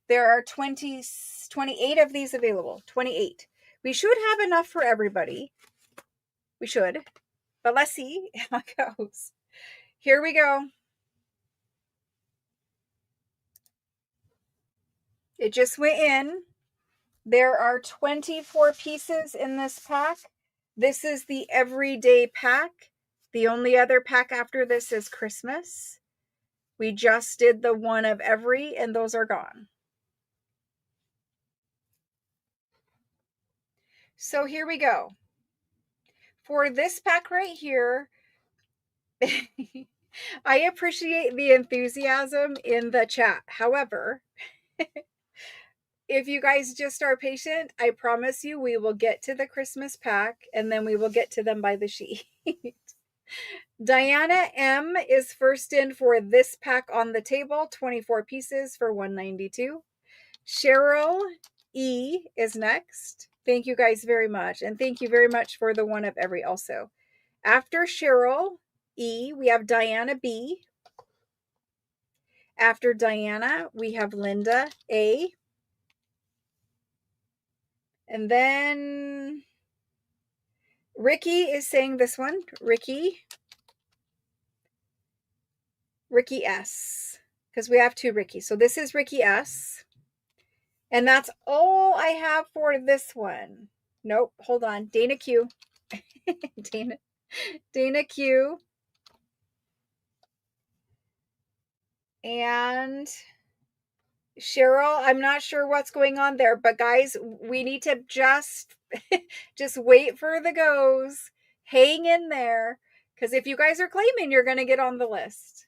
There are 28 of these available. 28. We should have enough for everybody. We should. But let's see how it goes. Here we go. It just went in. There are 24 pieces in this pack. This is the everyday pack. The only other pack after this is Christmas. We just did the one of every, and those are gone. So here we go. For this pack right here, I appreciate the enthusiasm in the chat. However, if you guys just are patient, I promise you we will get to the Christmas pack and then we will get to them by the sheet. Diana M is first in for this pack on the table, 24 pieces for $192. Cheryl E is next. Thank you guys very much. And thank you very much for the one of every also. After Cheryl E, we have Diana B. After Diana, we have Linda A. And then Ricky is saying this one. Ricky S. Because we have 2 Ricky. So this is Ricky S. And that's all I have for this one. Nope. Hold on. Dana Q. Dana Q. And Cheryl, I'm not sure what's going on there, but guys, we need to just wait for the goes. Hang in there, because if you guys are claiming, you're going to get on the list.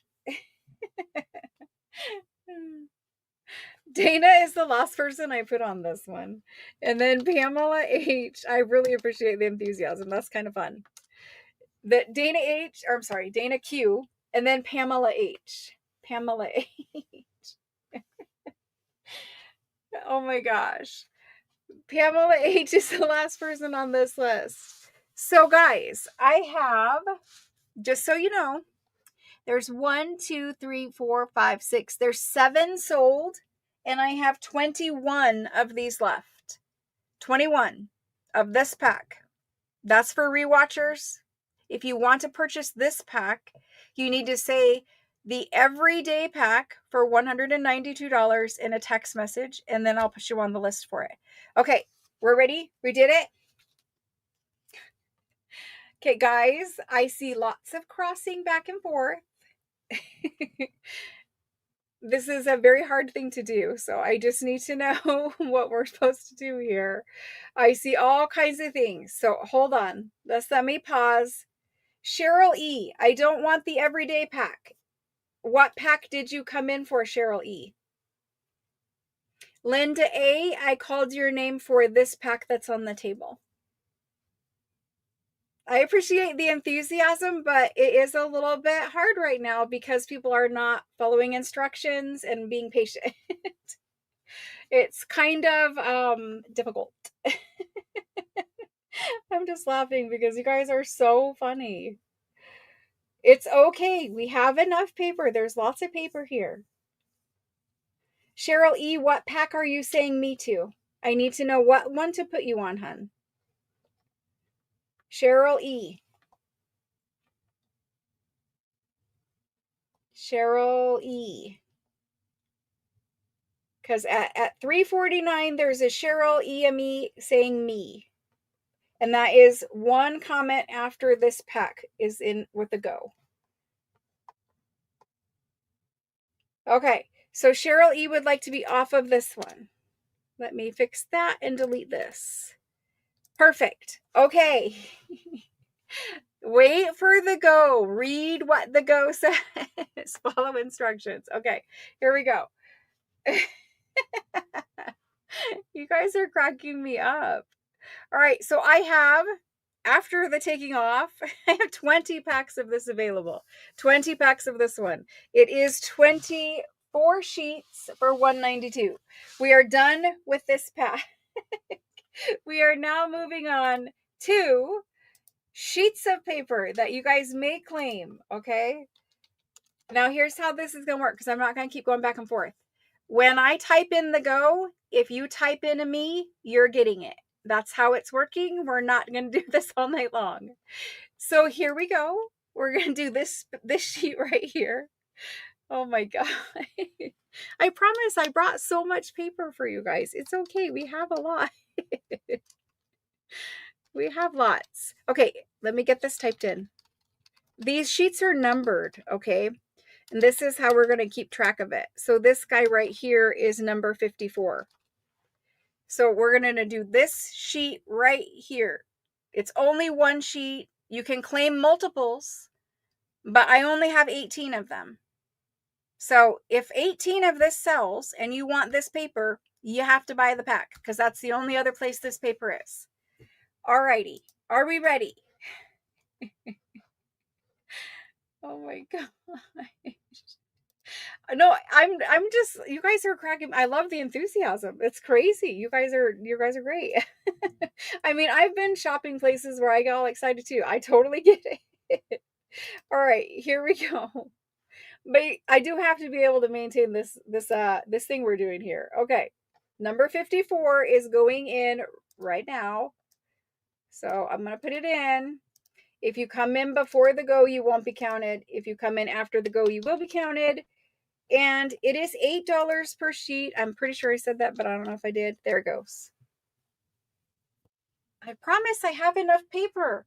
Dana is the last person I put on this one. And then Pamela H. I really appreciate the enthusiasm. That's kind of fun. Dana Q. And then Pamela H. Pamela H. Oh my gosh. Pamela H is the last person on this list. So, guys, I have, just so you know, there's 1, 2, 3, 4, 5, 6. There's 7 sold, and I have 21 of these left. 21 of this pack. That's for rewatchers. If you want to purchase this pack, you need to say the everyday pack for $192 in a text message, and then I'll put you on the list for it. Okay, we're ready? We did it? Okay, guys, I see lots of crossing back and forth. This is a very hard thing to do, so I just need to know what we're supposed to do here. I see all kinds of things, so hold on. Let me pause. Cheryl E, I don't want the everyday pack. What pack did you come in for, Cheryl E? Linda A, I called your name for this pack that's on the table. I appreciate the enthusiasm, but it is a little bit hard right now because people are not following instructions and being patient. It's kind of difficult. I'm just laughing because you guys are so funny. It's okay. We have enough paper. There's lots of paper here. Cheryl E, what pack are you saying me to? I need to know what one to put you on, hun. Cheryl E. Cheryl E. Because at 349, there's a Cheryl EME saying me. And that is one comment after this pack is in with a go. Okay, so Cheryl E would like to be off of this one. Let me fix that and delete this. Perfect. Okay. Wait for the go. Read what the go says. Follow instructions. Okay, here we go. You guys are cracking me up. All right, so I have, after the taking off, I have 20 packs of this available. 20 packs of this one. It is 24 sheets for $192. We are done with this pack. We are now moving on to sheets of paper that you guys may claim, okay? Now, here's how this is going to work because I'm not going to keep going back and forth. When I type in the go, if you type in a me, you're getting it. That's how it's working. We're not going to do this all night long. So here we go. We're going to do this sheet right here. Oh my God. I promise I brought so much paper for you guys. It's okay. We have a lot. We have lots. Okay, let me get this typed in. These sheets are numbered, okay? And this is how we're going to keep track of it. So this guy right here is number 54. So we're going to do this sheet right here. It's only one sheet. You can claim multiples, but I only have 18 of them. So if 18 of this sells and you want this paper, you have to buy the pack because that's the only other place this paper is. Alrighty. Are we ready? Oh my gosh. No, I'm just, you guys are cracking. I love the enthusiasm. It's crazy. You guys are great. I mean, I've been shopping places where I get all excited too. I totally get it. All right, here we go. But I do have to be able to maintain this thing we're doing here. Okay. Number 54 is going in right now. So I'm going to put it in. If you come in before the go, you won't be counted. If you come in after the go, you will be counted. And it is $8 per sheet. I'm pretty sure I said that, but I don't know if I did. There it goes. I promise I have enough paper.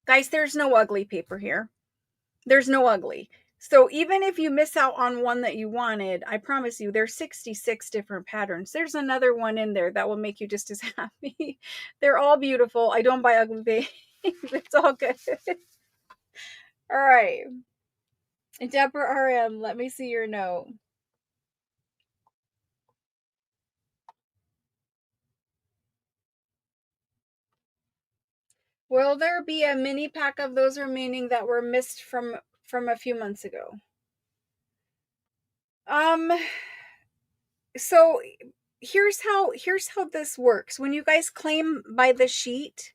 Guys, there's no ugly paper here. There's no ugly. So even if you miss out on one that you wanted, I promise you there's 66 different patterns. There's another one in there that will make you just as happy. They're all beautiful. I don't buy ugly things. It's all good. All right. Deborah RM, let me see your note. Will there be a mini pack of those remaining that were missed from a few months ago? So here's how this works. When you guys claim by the sheet,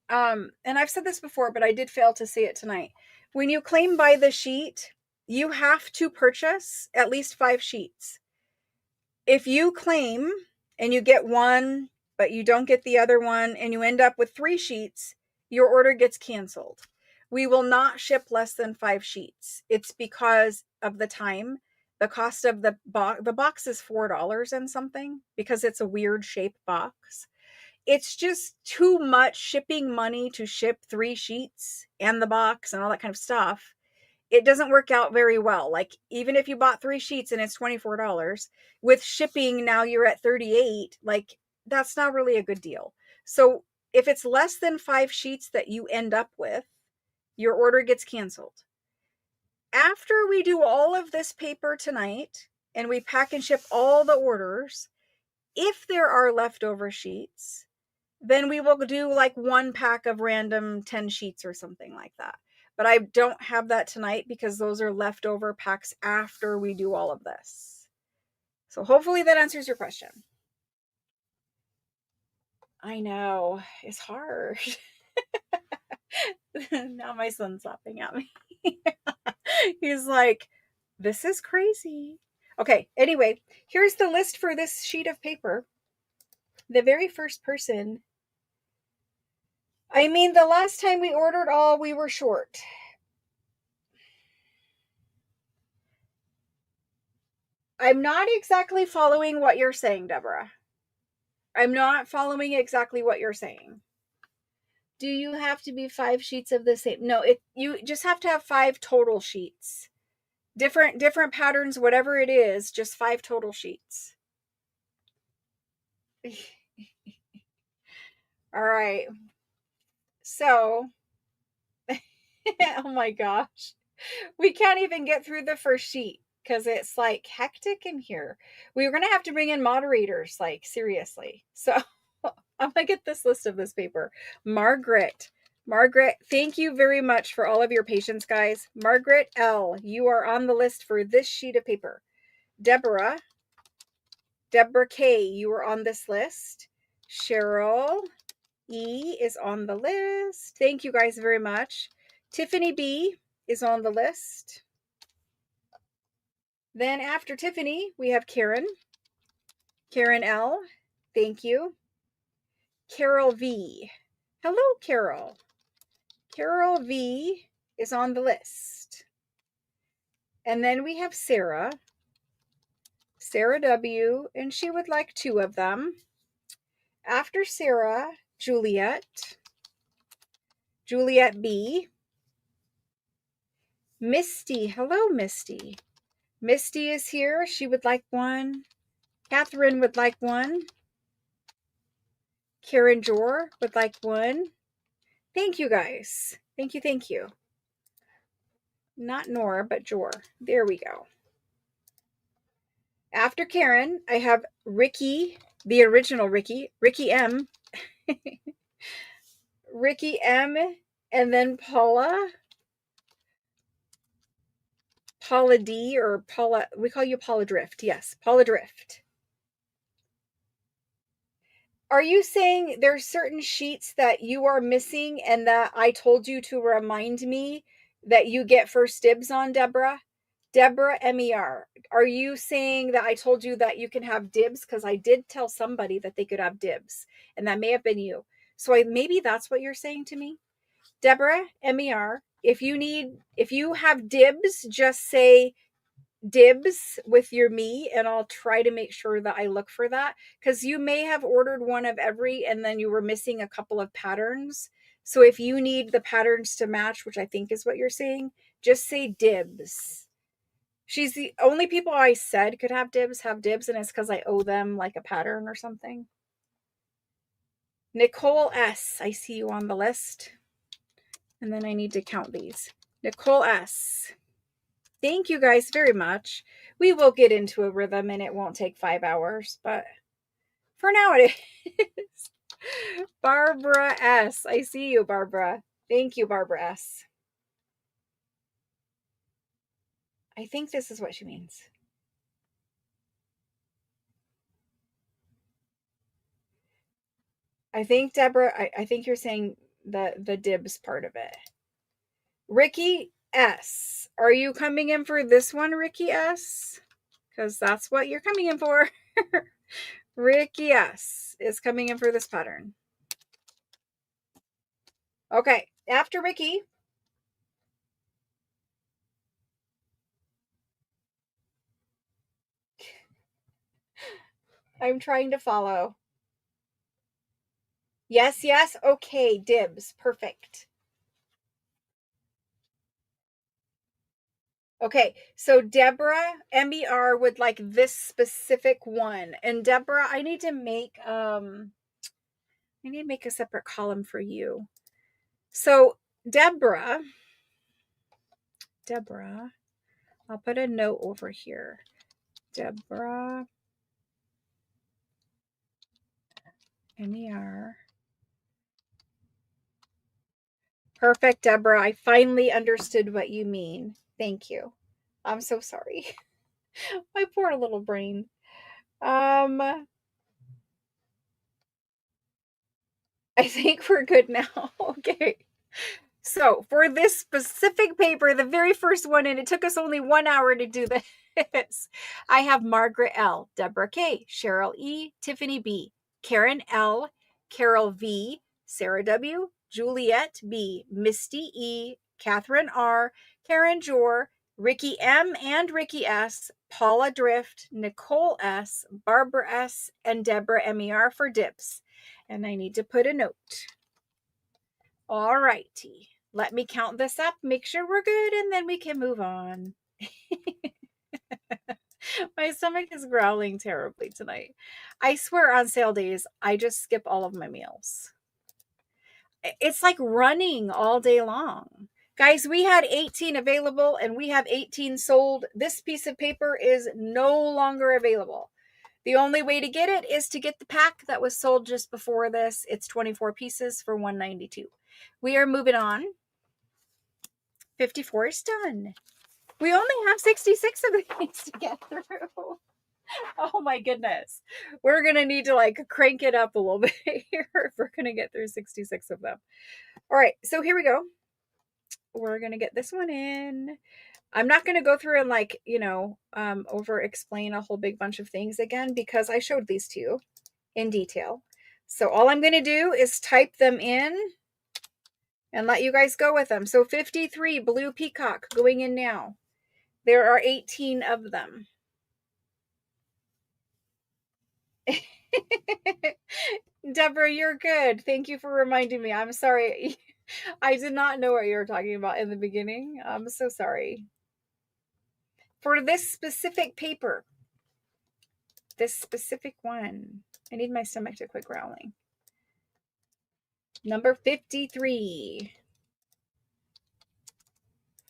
and I've said this before, but I did fail to say it tonight. When you claim by the sheet, you have to purchase at least 5 sheets. If you claim and you get one, but you don't get the other one, and you end up with 3 sheets, your order gets canceled. We will not ship less than 5 sheets. It's because of the time. The cost of the box is $4 and something because it's a weird shaped box. It's just too much shipping money to ship 3 sheets and the box and all that kind of stuff. It doesn't work out very well. Like, even if you bought 3 sheets and it's $24, with shipping now you're at 38, like, that's not really a good deal. So if it's less than 5 sheets that you end up with, your order gets canceled. After we do all of this paper tonight and we pack and ship all the orders, if there are leftover sheets, then we will do like 1 pack of random 10 sheets or something like that. But I don't have that tonight because those are leftover packs after we do all of this. So hopefully that answers your question. I know, it's hard. Now my son's laughing at me. He's like, this is crazy. Okay, anyway, here's the list for this sheet of paper. The very first person, I mean, the last time we ordered all, we were short. I'm not exactly following what you're saying, Deborah. I'm not following exactly what you're saying. Do you have to be 5 sheets of the same? No, you just have to have 5 total sheets. Different patterns, whatever it is, just 5 total sheets. All right. So, oh my gosh. We can't even get through the first sheet because it's like hectic in here. We were going to have to bring in moderators, like, seriously. So I'm going to get this list of this paper. Margaret, thank you very much for all of your patience, guys. Margaret L., you are on the list for this sheet of paper. Deborah K., you are on this list. Cheryl E. is on the list. Thank you guys very much. Tiffany B. is on the list. Then after Tiffany, we have Karen. Karen L. Thank you. Carol V. Hello, Carol. Carol V is on the list. And then we have Sarah. Sarah W. And she would like 2 of them. After Sarah, Juliet. Juliet B. Misty. Hello, Misty. Misty is here. She would like 1. Catherine would like 1. Karen Jor would like 1. Thank you, guys. Thank you, thank you. Not Nora, but Jor. There we go. After Karen, I have Ricky, the original Ricky M. Ricky M. And then Paula D, or Paula, we call you Paula Drift. Yes, Paula Drift. Are you saying there's certain sheets that you are missing and that I told you to remind me that you get first dibs on, Deborah? Deborah MER, are you saying that I told you that you can have dibs? Because I did tell somebody that they could have dibs, and that may have been you. So maybe that's what you're saying to me. Deborah MER, if you have dibs, just say dibs with your me, and I'll try to make sure that I look for that, because you may have ordered one of every and then you were missing a couple of patterns. So if you need the patterns to match, which I think is what you're saying, just say dibs. She's the only people I said could have dibs, and it's because I owe them like a pattern or something. Nicole S., I see you on the list. And then I need to count these. Nicole S., thank you guys very much. We will get into a rhythm and it won't take 5 hours, but for now it is. Barbara S., I see you, Barbara. Thank you, Barbara S. I think this is what she means. I think, Deborah, I think you're saying the dibs part of it. Ricky S. Are you coming in for this one, Ricky S? Because that's what you're coming in for. Ricky S. is coming in for this pattern. Okay, after Ricky, I'm trying to follow. Yes, yes. Okay, dibs. Perfect. Okay, so Deborah MER would like this specific one. And Deborah, I need to make a separate column for you. So Deborah, I'll put a note over here. Deborah MER. Perfect, Deborah. I finally understood what you mean. Thank you. I'm so sorry. My poor little brain. I think we're good now. Okay. So for this specific paper, the very first one, and it took us only 1 hour to do this, I have Margaret L, Deborah K, Cheryl E, Tiffany B, Karen L, Carol V, Sarah W, Juliet B, Misty E, Catherine R, Karen Jor, Ricky M and Ricky S, Paula Drift, Nicole S, Barbara S, and Deborah MER for dips. And I need to put a note. All righty. Let me count this up, make sure we're good, and then we can move on. My stomach is growling terribly tonight. I swear on sale days, I just skip all of my meals. It's like running all day long. Guys, we had 18 available and we have 18 sold. This piece of paper is no longer available. The only way to get it is to get the pack that was sold just before this. It's 24 pieces for $192. We are moving on. 54 is done. We only have 66 of these to get through. Oh my goodness. We're going to need to like crank it up a little bit here if we're going to get through 66 of them. All right, so here we go. We're going to get this one in. I'm not going to go through and like, over explain a whole big bunch of things again because I showed these to you in detail. So all I'm going to do is type them in and let you guys go with them. So 53 blue peacock going in now. There are 18 of them. Deborah, you're good. Thank you for reminding me. I'm sorry. I did not know what you were talking about in the beginning. I'm so sorry. For this specific paper, this specific one, I need my stomach to quit growling. Number 53.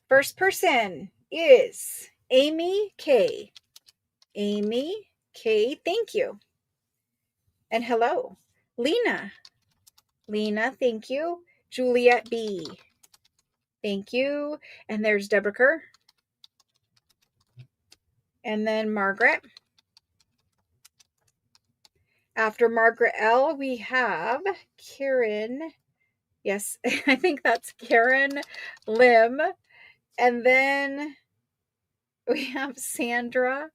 First person is Amy K. Amy K, thank you. And hello. Lena. Lena, thank you. Juliet B. Thank you. And there's Deborah Kerr. And then Margaret. After Margaret L, we have Karen. Yes, I think that's Karen Lim. And then we have Sandra.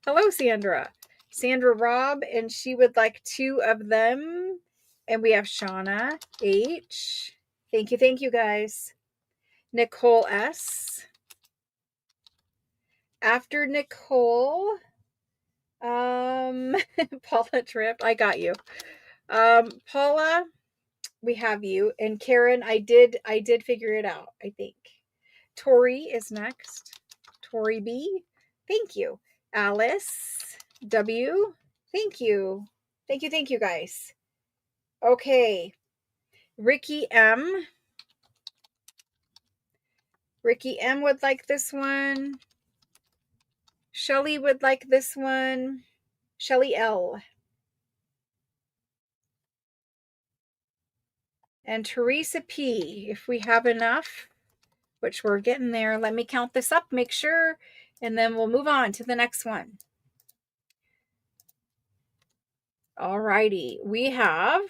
Hello, Sandra. Sandra Robb, and she would like 2 of them. And we have Shauna H. Thank you, guys. Nicole S. After Nicole, Paula Tripp, I got you. Paula, we have you, and Karen, I did figure it out, I think. Tori is next. Tori B, thank you. Alice W, thank you. Thank you, guys. Okay. Ricky M. Ricky M would like this one. Shelly would like this one. Shelly L. And Teresa P, if we have enough, which we're getting there. Let me count this up, make sure, and then we'll move on to the next one. All righty. We have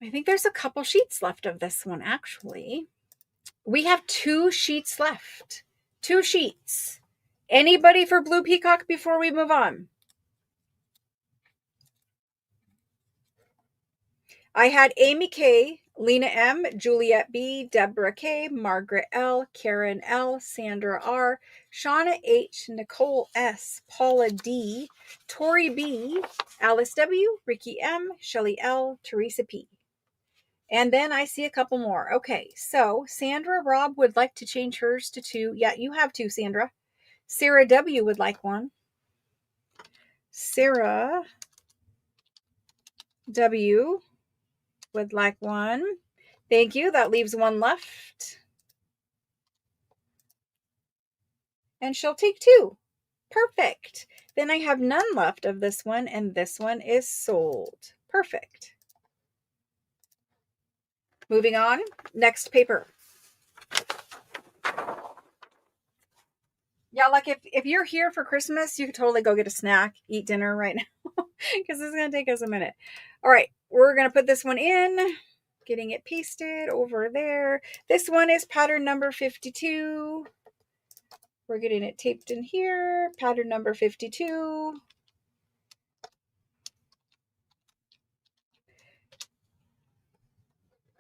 I think there's a couple sheets left of this one, actually. We have 2 sheets left. 2 sheets. Anybody for Blue Peacock before we move on? I had Amy K, Lena M, Juliet B, Deborah K, Margaret L, Karen L, Sandra R, Shauna H, Nicole S, Paula D, Tori B, Alice W, Ricky M, Shelly L, Teresa P. And then I see a couple more. Okay, so Sandra Robb would like to change hers to 2. Yeah, you have 2, Sandra. Sarah W would like 1. Sarah W would like 1. Thank you. That leaves 1 left. And she'll take 2. Perfect. Then I have none left of this one, and this one is sold. Perfect. Moving on. Next paper. Yeah, like if you're here for Christmas, you could totally go get a snack, eat dinner right now, because this is going to take us a minute. All right, we're going to put this one in, getting it pasted over there. This one is pattern number 52. We're getting it taped in here, pattern number 52.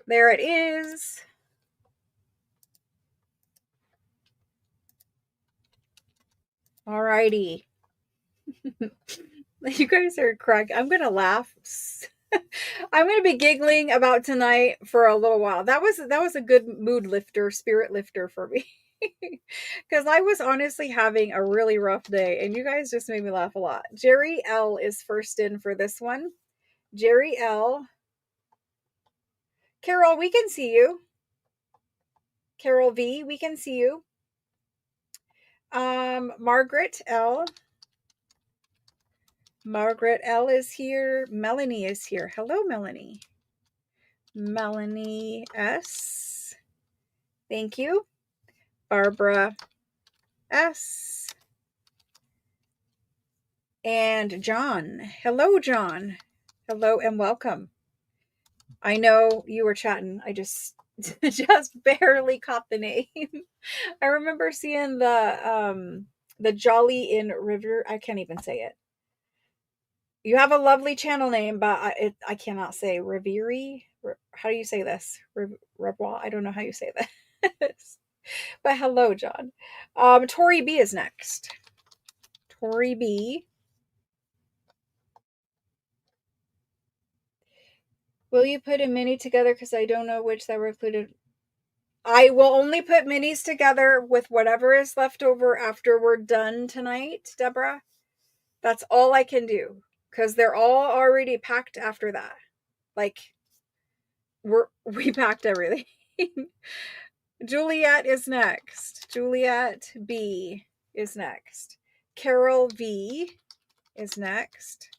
There it is. All righty. You guys are correct. I'm going to laugh. I'm going to be giggling about tonight for a little while. That was a good mood lifter, spirit lifter for me. Because I was honestly having a really rough day, and you guys just made me laugh a lot. Jerry L is first in for this one. Jerry L. Carol, we can see you. Carol V, we can see you. Margaret L. Margaret L is here. Melanie is here. Hello, Melanie. Melanie S. Thank you. Barbara S. And John. Hello, John. Hello and welcome. I know you were chatting. I just barely caught the name. I remember seeing the Jolly in River. I can't even say it. You have a lovely channel name, but I cannot say Reviri. How do you say this? Rebois? I don't know how you say this. But hello, John. Tori B is next. Tori B. Will you put a mini together? Because I don't know which that were included. I will only put minis together with whatever is left over after we're done tonight, Deborah. That's all I can do. Because they're all already packed after that. Like, we packed everything. Juliet is next. Juliet B is next. Carol V is next.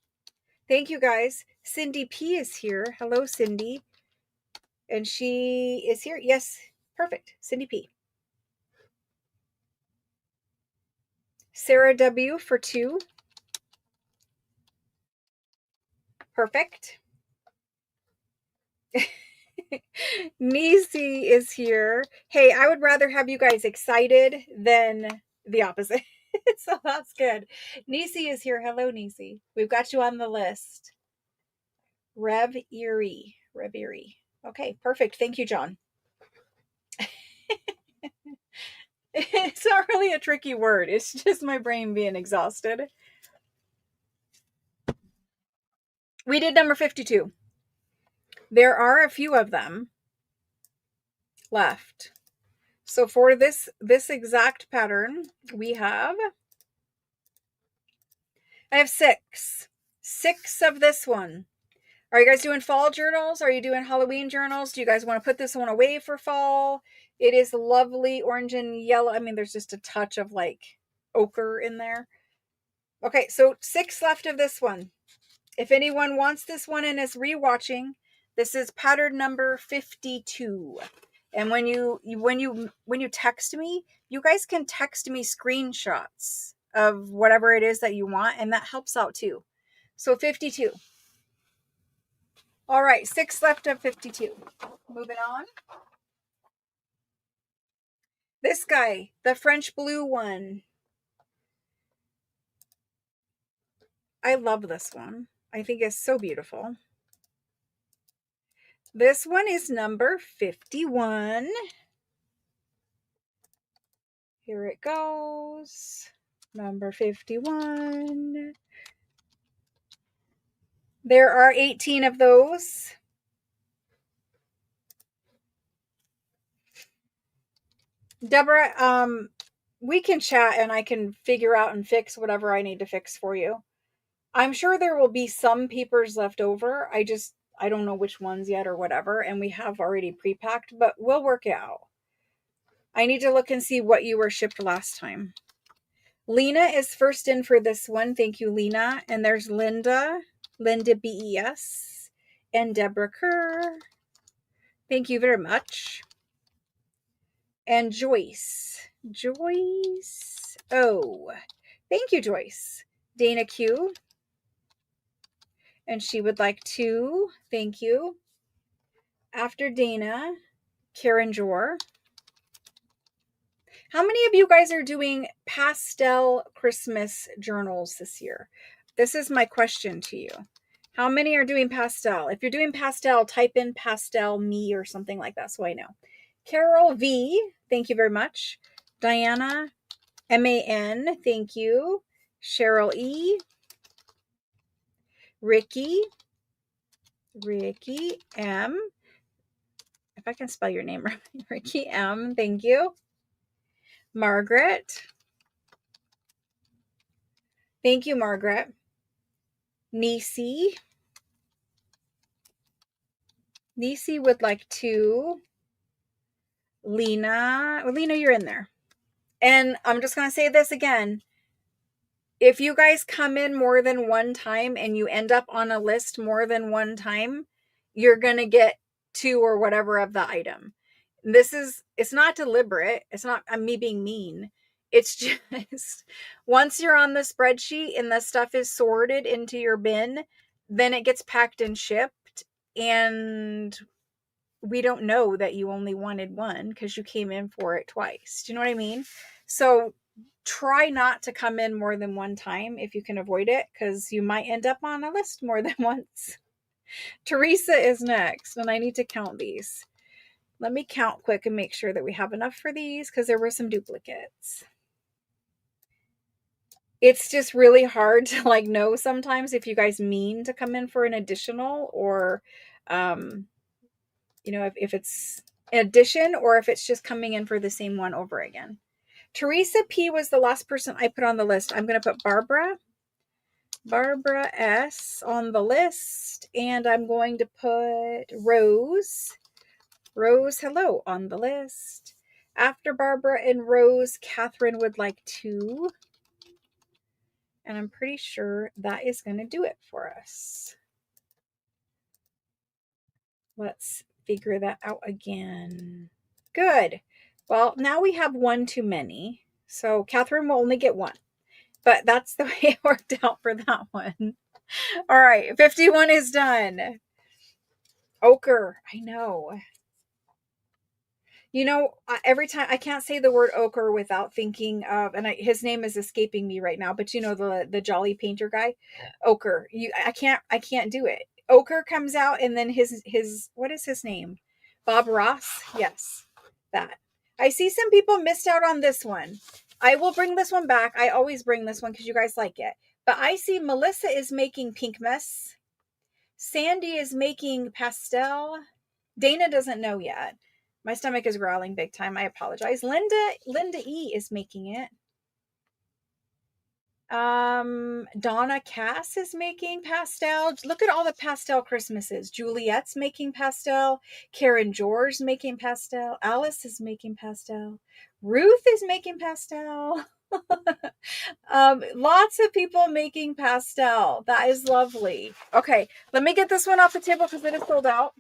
Thank you, guys. Cindy P is here. Hello, Cindy. And she is here. Yes, perfect. Cindy P. Sarah W for 2. Perfect. Nisi is here. Hey, I would rather have you guys excited than the opposite. So that's good. Nisi is here. Hello, Nisi. We've got you on the list. Rev Erie. Okay, perfect. Thank you, John. It's not really a tricky word. It's just my brain being exhausted. We did number 52. There are a few of them left. So for this exact pattern, I have 6. 6 of this one. Are you guys doing fall journals? Are you doing Halloween journals? Do you guys want to put this one away for fall? It is lovely orange and yellow. I mean, there's just a touch of like ochre in there. Okay, so 6 left of this one. If anyone wants this one and is rewatching, this is pattern number 52. And when you text me, you guys can text me screenshots of whatever it is that you want, and that helps out too. So 52. All right, 6 left of 52. Moving on. This guy, the French blue one. I love this one. I think it's so beautiful. This one is number 51. Here it goes. Number 51. There are 18 of those. Deborah, we can chat and I can figure out and fix whatever I need to fix for you. I'm sure there will be some papers left over. I don't know which ones yet or whatever, and we have already pre-packed, but we'll work it out. I need to look and see what you were shipped last time. Lena is first in for this one. Thank you, Lena. And there's Linda BES, and Deborah Kerr. Thank you very much. And Joyce. Oh, thank you, Joyce. Dana Q. And she would like to. Thank you. After Dana, Karen Jor. How many of you guys are doing pastel Christmas journals this year? This is my question to you. How many are doing pastel? If you're doing pastel, type in pastel me or something like that so I know. Carol V, thank you very much. Diana MAN, thank you. Cheryl E. Ricky M. If I can spell your name right. Ricky M, thank you. Margaret. Thank you, Margaret. Nisi. Nisi would like to. Lena. Well, Lena, you're in there. And I'm just going to say this again. If you guys come in more than one time and you end up on a list more than one time, you're going to get 2 or whatever of the item. It's not deliberate. It's not me being mean. It's just once you're on the spreadsheet and the stuff is sorted into your bin, then it gets packed and shipped. And we don't know that you only wanted one because you came in for it twice. Do you know what I mean? So try not to come in more than one time if you can avoid it, because you might end up on a list more than once. Teresa is next, and I need to count these. Let me count quick and make sure that we have enough for these because there were some duplicates. It's just really hard to know sometimes if you guys mean to come in for an additional or, if it's an addition or if it's just coming in for the same one over again. Teresa P was the last person I put on the list. I'm going to put Barbara S on the list, and I'm going to put Rose, hello, on the list. After Barbara and Rose, Catherine would like to, and I'm pretty sure that is going to do it for us. Let's figure that out again. Good. Well, now we have one too many. So Catherine will only get one. But that's the way it worked out for that one. All right. 51 is done. Ochre. I know. Every time I can't say the word ochre without thinking of, and his name is escaping me right now, but the Jolly Painter guy, ochre. I can't do it. Ochre comes out, and then his what is his name? Bob Ross. Yes, that. I see some people missed out on this one. I will bring this one back. I always bring this one because you guys like it. But I see Melissa is making Pink Mess. Sandy is making pastel. Dana doesn't know yet. My stomach is growling big time. I apologize. Linda E is making it. Donna Cass is making pastel. Look at all the pastel Christmases. Juliet's making pastel. Karen George's making pastel. Alice is making pastel. Ruth is making pastel. Lots of people making pastel. That is lovely. Okay, let me get this one off the table because it is sold out.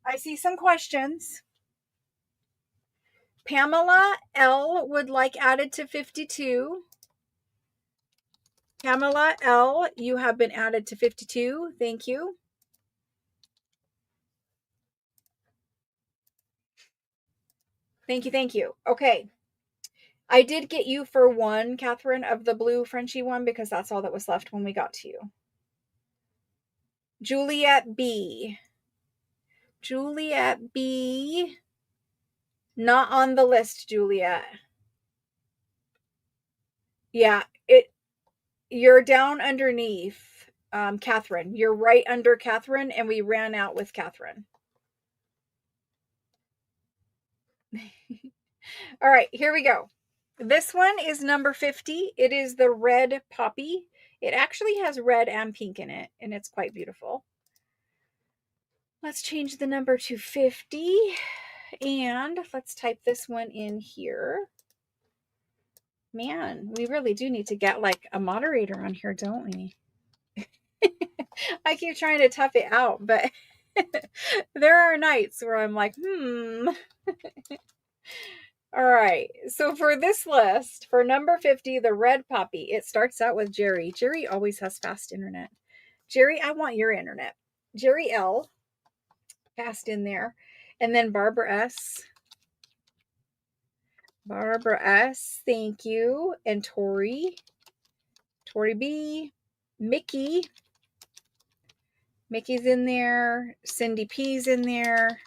I see some questions. Pamela L would like added to 52. Pamela L, you have been added to 52. Thank you. Thank you, thank you. Okay. I did get you for one, Catherine, of the blue Frenchie one because that's all that was left when we got to you. Juliet B. Juliet B. Not on the list, Juliet. Yeah, you're down underneath Catherine. You're right under Catherine, and we ran out with Catherine. All right, here we go. This one is number 50. It is the red poppy. It actually has red and pink in it, and it's quite beautiful. Let's change the number to 50, and let's type this one in here. Man, we really do need to get like a moderator on here, don't we? I keep trying to tough it out, but there are nights where I'm like, All right. So for this list, for number 50, the red poppy, it starts out with Jerry. Jerry always has fast internet. Jerry, I want your internet. Jerry L, fast in there. And then Barbara S. Barbara S, thank you. And Tori. Tori B. Mickey. Mickey's in there. Cindy P's in there.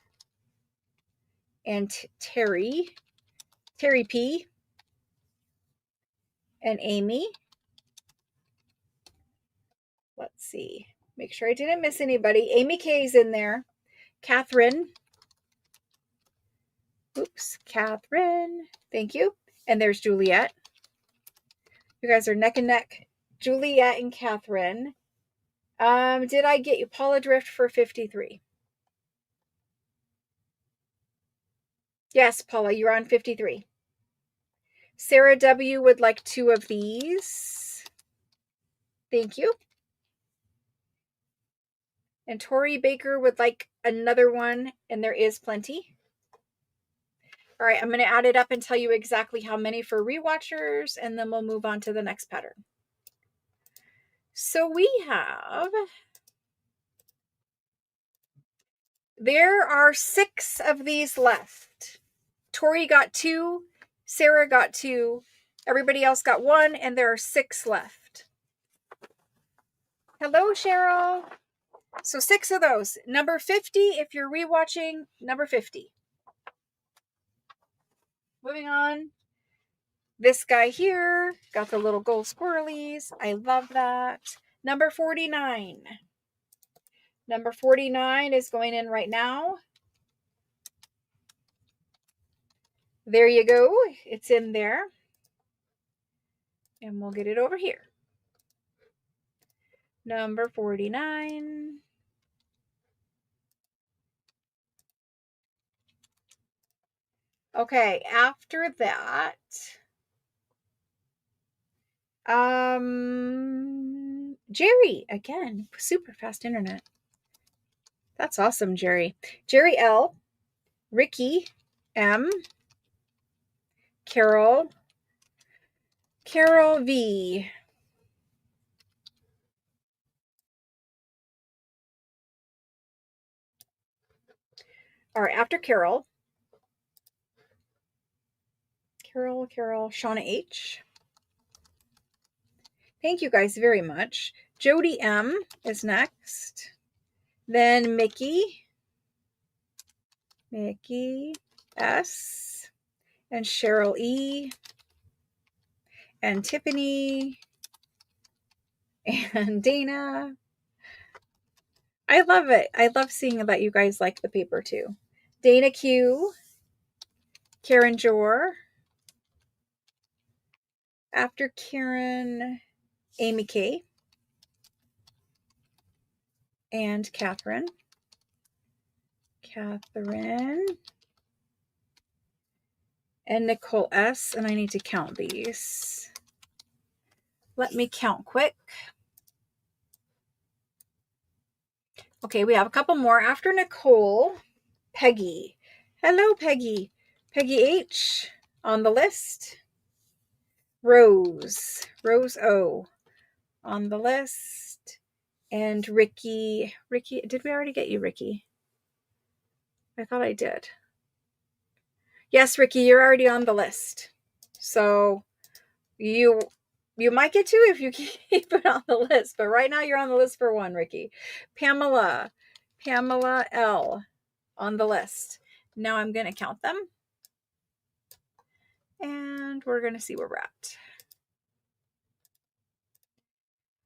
And Terry. Terry P. And Amy. Let's see. Make sure I didn't miss anybody. Amy K's in there. Catherine. Oops. Catherine. Thank you. And there's Juliet. You guys are neck and neck. Juliet and Catherine. Did I get you Paula Drift for 53? Yes, Paula, you're on 53. Sarah W would like 2 of these. Thank you. And Tori Baker would like another one, and there is plenty. All right, I'm going to add it up and tell you exactly how many for rewatchers, and then we'll move on to the next pattern. So there are 6 of these left. Tori got 2, Sarah got 2, everybody else got 1, and there are 6 left. Hello, Cheryl. So 6 of those. Number 50, if you're rewatching, number 50. Moving on. This guy here got the little gold squirrelies. I love that. Number 49. Number 49 is going in right now. There you go. It's in there. And we'll get it over here. Number 49. Okay, after that, Jerry, again, super fast internet. That's awesome, Jerry. Jerry L, Ricky M, Carol V. All right, after Carol, Shauna H. Thank you guys very much. Jody M is next. Then Mickey S, and Cheryl E, and Tiffany, and Dana. I love it. I love seeing that you guys like the paper too. Dana Q, Karen Jor. After Karen, Amy K, and Catherine. And Nicole S, and I need to count these. Let me count quick. Okay, we have a couple more. After Nicole, Peggy. Hello, Peggy. Peggy H on the list. Rose O on the list. And Ricky, did we already get you, Ricky? I thought I did. Yes, Ricky, you're already on the list. So you might get two if you keep it on the list, but right now you're on the list for one, Ricky. Pamela L on the list. Now I'm going to count them and we're going to see where we're at.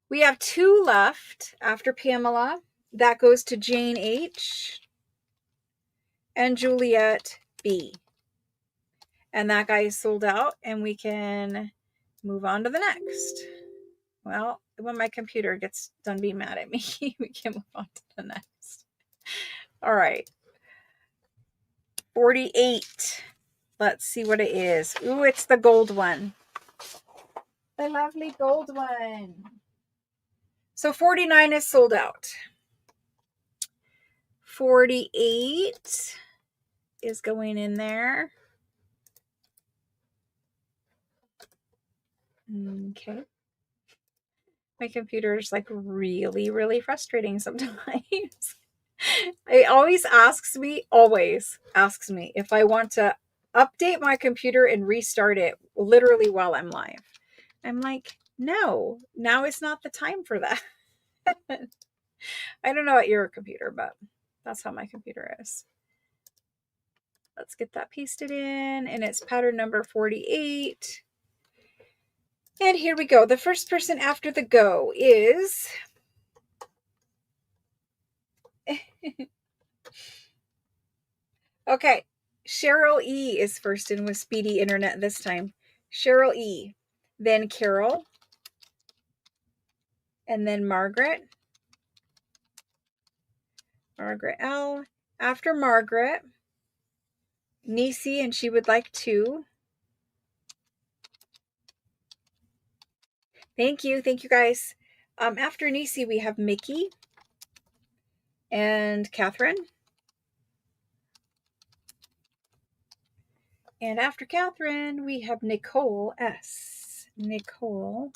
We have two left after Pamela. That goes to Jane H and Juliet B. And that guy is sold out and we can move on to the next. Well, when my computer gets done being mad at me, we can move on to the next. All right. 48. Let's see what it is. Ooh, it's the gold one. The lovely gold one. So 49 is sold out. 48 is going in there. Okay. My computer is like really, really frustrating sometimes. It always asks me if I want to update my computer and restart it literally while I'm live. I'm like, no, now is not the time for that. I don't know about your computer, but that's how my computer is. Let's get that pasted in, and it's pattern number 48. And here we go. The first person after the go is okay. Cheryl E is first in with speedy internet this time. Cheryl E, then Carol, and then Margaret L. After Margaret, Nisi, and she would like two. Thank you guys. After Nisi, we have Mickey and Catherine. And after Catherine, we have Nicole S. Nicole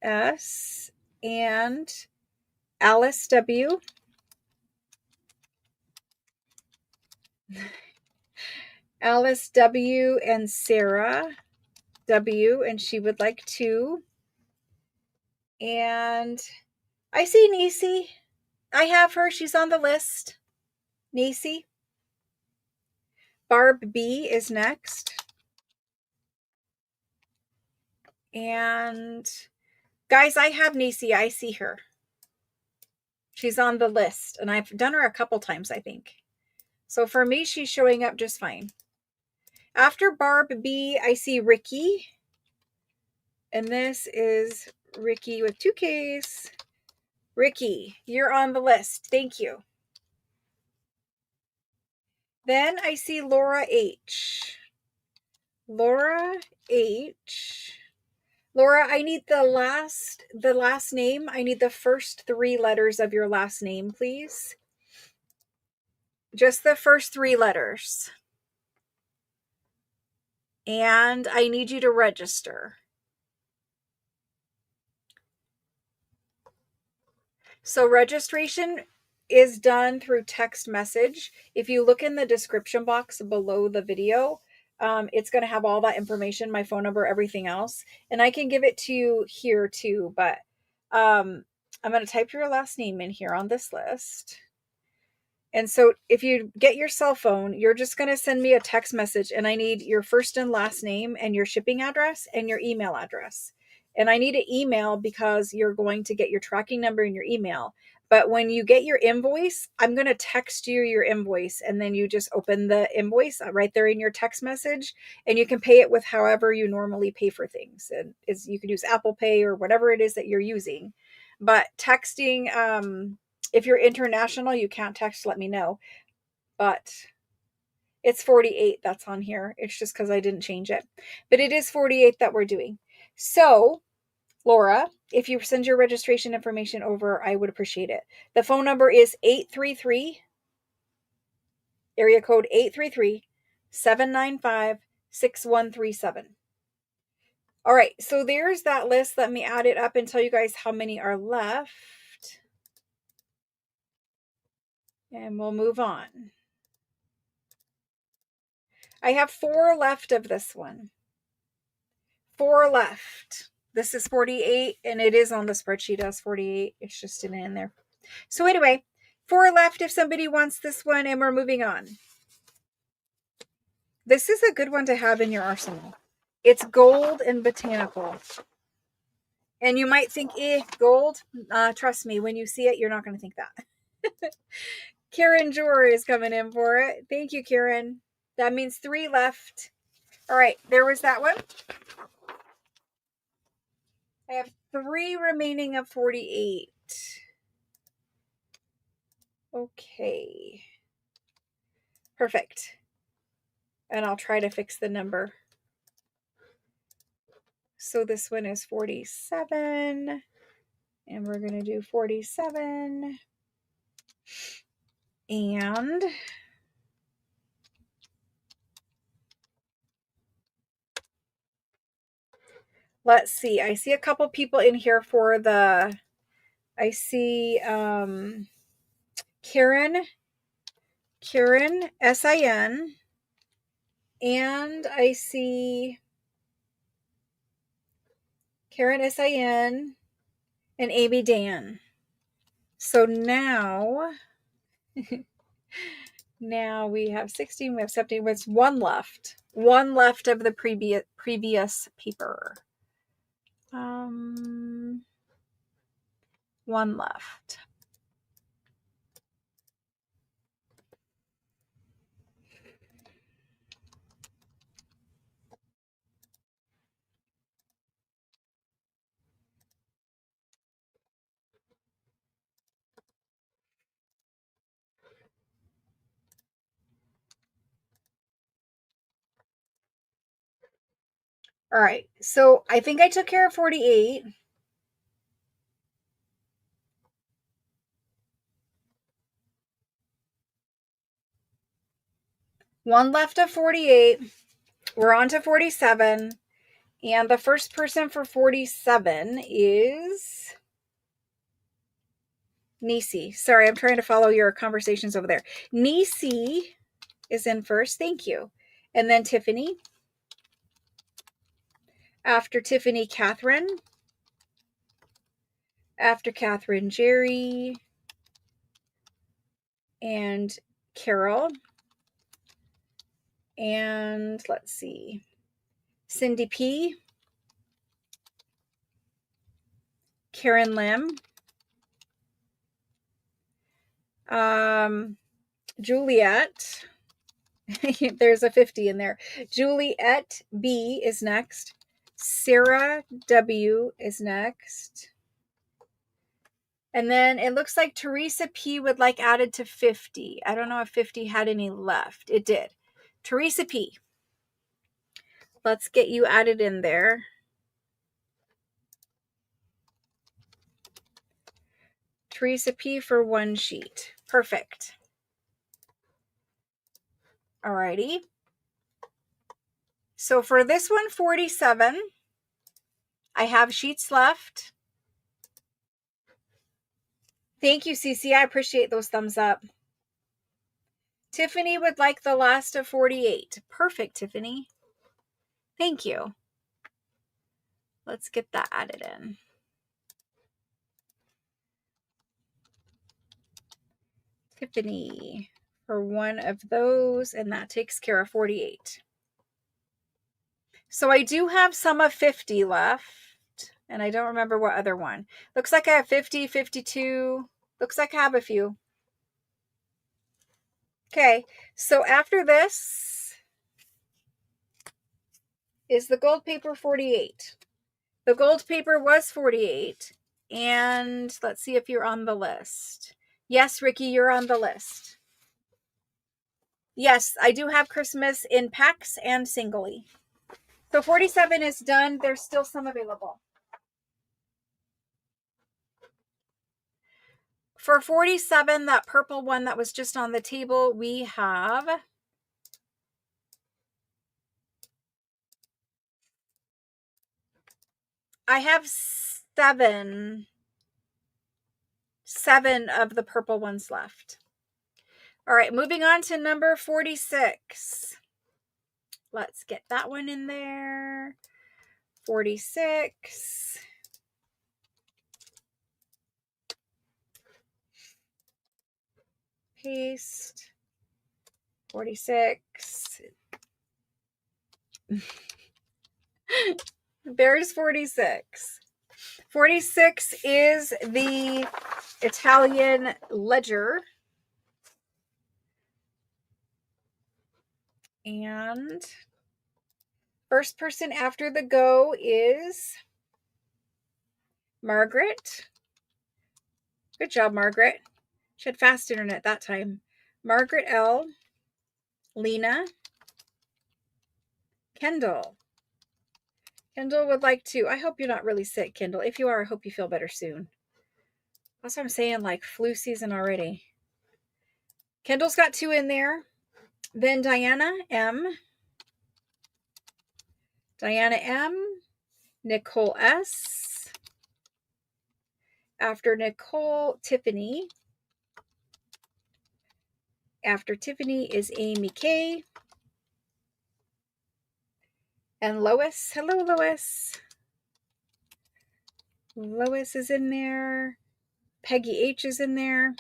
S. and Alice W. Alice W. and Sarah W. and she would like two. And I see Nisi. I have her. She's on the list. Nisi. Barb B is next. And guys, I have Nisi. I see her. She's on the list. And I've done her a couple times, I think. So for me, she's showing up just fine. After Barb B, I see Ricky. And this is Ricky with 2 Ks. Ricky, you're on the list. Thank you. Then I see Laura H. Laura H. Laura, I need the last name. I need the first 3 letters of your last name, please. Just the first 3 letters. And I need you to register. So registration is done through text message. If you look in the description box below the video, it's going to have all that information, my phone number, everything else. And I can give it to you here too, but I'm going to type your last name in here on this list. And so if you get your cell phone, you're just going to send me a text message, and I need your first and last name and your shipping address and your email address. And I need an email because you're going to get your tracking number in your email. But when you get your invoice, I'm going to text you your invoice, and then you just open the invoice right there in your text message, and you can pay it with however you normally pay for things. And you can use Apple Pay or whatever it is that you're using. But texting, if you're international, you can't text, let me know. But it's 48 that's on here. It's just because I didn't change it. But it is 48 that we're doing. So, Laura, if you send your registration information over, I would appreciate it. The phone number is 833, area code 833-795-6137. All right, so there's that list. Let me add it up and tell you guys how many are left. And we'll move on. I have 4 left of this one. 4 left. This is 48, and it is on the spreadsheet as 48. It's just in there. So anyway, 4 left if somebody wants this one, and we're moving on. This is a good one to have in your arsenal. It's gold and botanical. And you might think, gold? Trust me, when you see it, you're not going to think that. Karen Jor is coming in for it. Thank you, Karen. That means 3 left. All right, there was that one. I have 3 remaining of 48. Okay. Perfect. And I'll try to fix the number. So this one is 47. And we're going to do 47. And let's see. I see a couple people in here for the, I see Karen, S-I-N, and I see Karen, S-I-N, and Amy Dan. So now, now we have 16, we have 17, there's 1 left. 1 left of the previous paper. 1 left. All right, so I think I took care of 48. One left of 48. We're on to 47. And the first person for 47 is Nisi. Sorry, I'm trying to follow your conversations over there. Nisi is in first. Thank you. And then Tiffany. After Tiffany, Catherine. After Catherine, Jerry. And Carol. And let's see. Cindy P. Karen Lim. Juliet. There's a 50 in there. Juliet B is next. Sarah W is next. And then it looks like Teresa P would like added to 50. I don't know if 50 had any left. It did. Teresa P. Let's get you added in there. Teresa P for 1 sheet. Perfect. Alrighty. So for this one, 47, I have sheets left. Thank you, Cece. I appreciate those thumbs up. Tiffany would like the last of 48. Perfect, Tiffany. Thank you. Let's get that added in. Tiffany for 1 of those, and that takes care of 48. So I do have some of 50 left, and I don't remember what other one. Looks like I have 50, 52. Looks like I have a few. Okay, so after this is the gold paper 48. The gold paper was 48, and let's see if you're on the list. Yes, Ricky, you're on the list. Yes, I do have Christmas in packs and singly. So 47 is done. There's still some available. For 47, that purple one that was just on the table, we have I have 7 of the purple ones left. All right, moving on to number 46. Let's get that one in there. 46. Paste. 46. There's 46. 46 is the Italian ledger. And first person after the go is Margaret. Good job, Margaret. She had fast internet that time. Margaret L. Lena. Kendall. Kendall would like to. I hope you're not really sick, Kendall. If you are, I hope you feel better soon. That's what I'm saying, like flu season already. Kendall's got 2 in there. Then Diana M. Diana M. Nicole S. After Nicole, Tiffany. After Tiffany is Amy K. And Lois. Hello, Lois. Lois is in there. Peggy H is in there.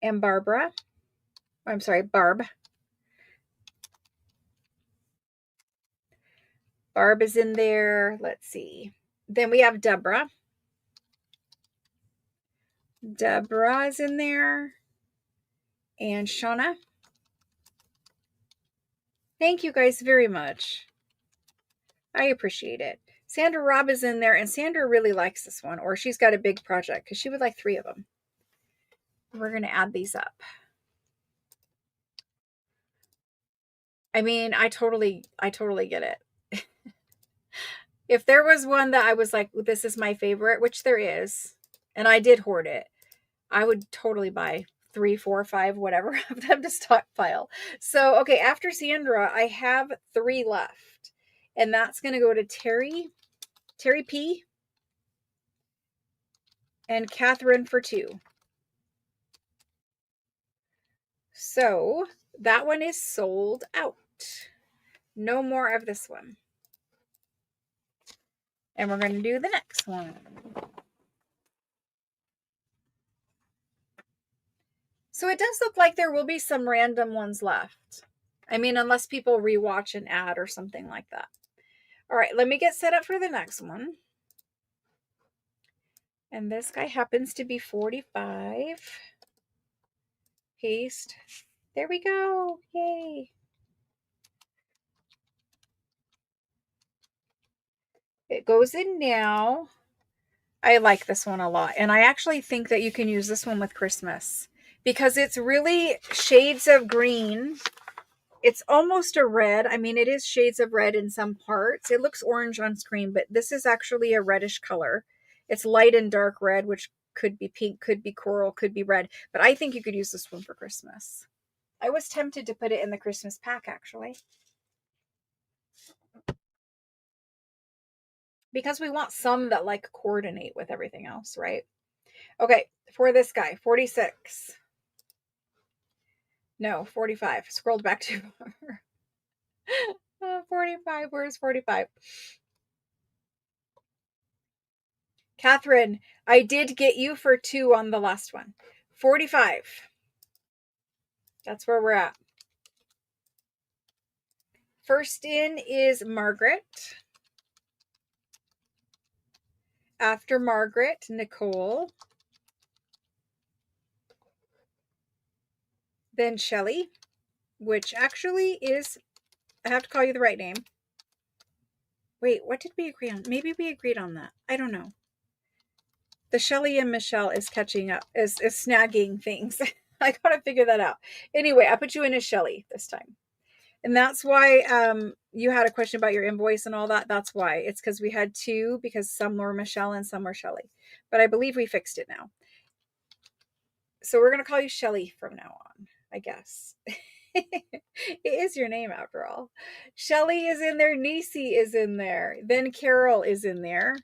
And Barbara. I'm sorry, Barb. Barb is in there. Let's see. Then we have Deborah. Deborah is in there. And Shauna. Thank you guys very much. I appreciate it. Sandra Robb is in there, and Sandra really likes this one, or she's got a big project because she would like 3 of them. We're going to add these up. I mean, I totally get it. If there was one that I was like, this is my favorite, which there is, and I did hoard it, I would totally buy 3, 4, 5, whatever of them to stockpile. So, okay, after Sandra, I have 3 left, and that's going to go to Terry P, and Catherine for 2. So that one is sold out. No more of this one. And we're going to do the next one. So it does look like there will be some random ones left. I mean, unless people rewatch an ad or something like that. All right, let me get set up for the next one. And this guy happens to be 45. Paste. There we go. Yay. It goes in now. I like this one a lot. And I actually think that you can use this one with Christmas because it's really shades of green. It's almost a red. I mean, it is shades of red in some parts. It looks orange on screen, but this is actually a reddish color. It's light and dark red, which could be pink, could be coral, could be red. But I think you could use this one for Christmas. I was tempted to put it in the Christmas pack, actually. Because we want some that like coordinate with everything else, right? Okay, for this guy, 46. No, 45. Scrolled back too far. 45. Where's 45? Catherine, I did get you for 2 on the last one. 45. That's where we're at. First in is Margaret. After Margaret, Nicole. Then Shelley, which actually is, I have to call you the right name. Wait, what did we agree on? Maybe we agreed on that. I don't know. The Shelley and Michelle is catching up, is snagging things. I gotta figure that out. Anyway, I put you in as Shelley this time. And that's why you had a question about your invoice and all that. That's why. It's because we had 2, because some were Michelle and some were Shelley. But I believe we fixed it now. So we're going to call you Shelley from now on, I guess. It is your name after all. Shelley is in there. Nisi is in there. Then Carol is in there.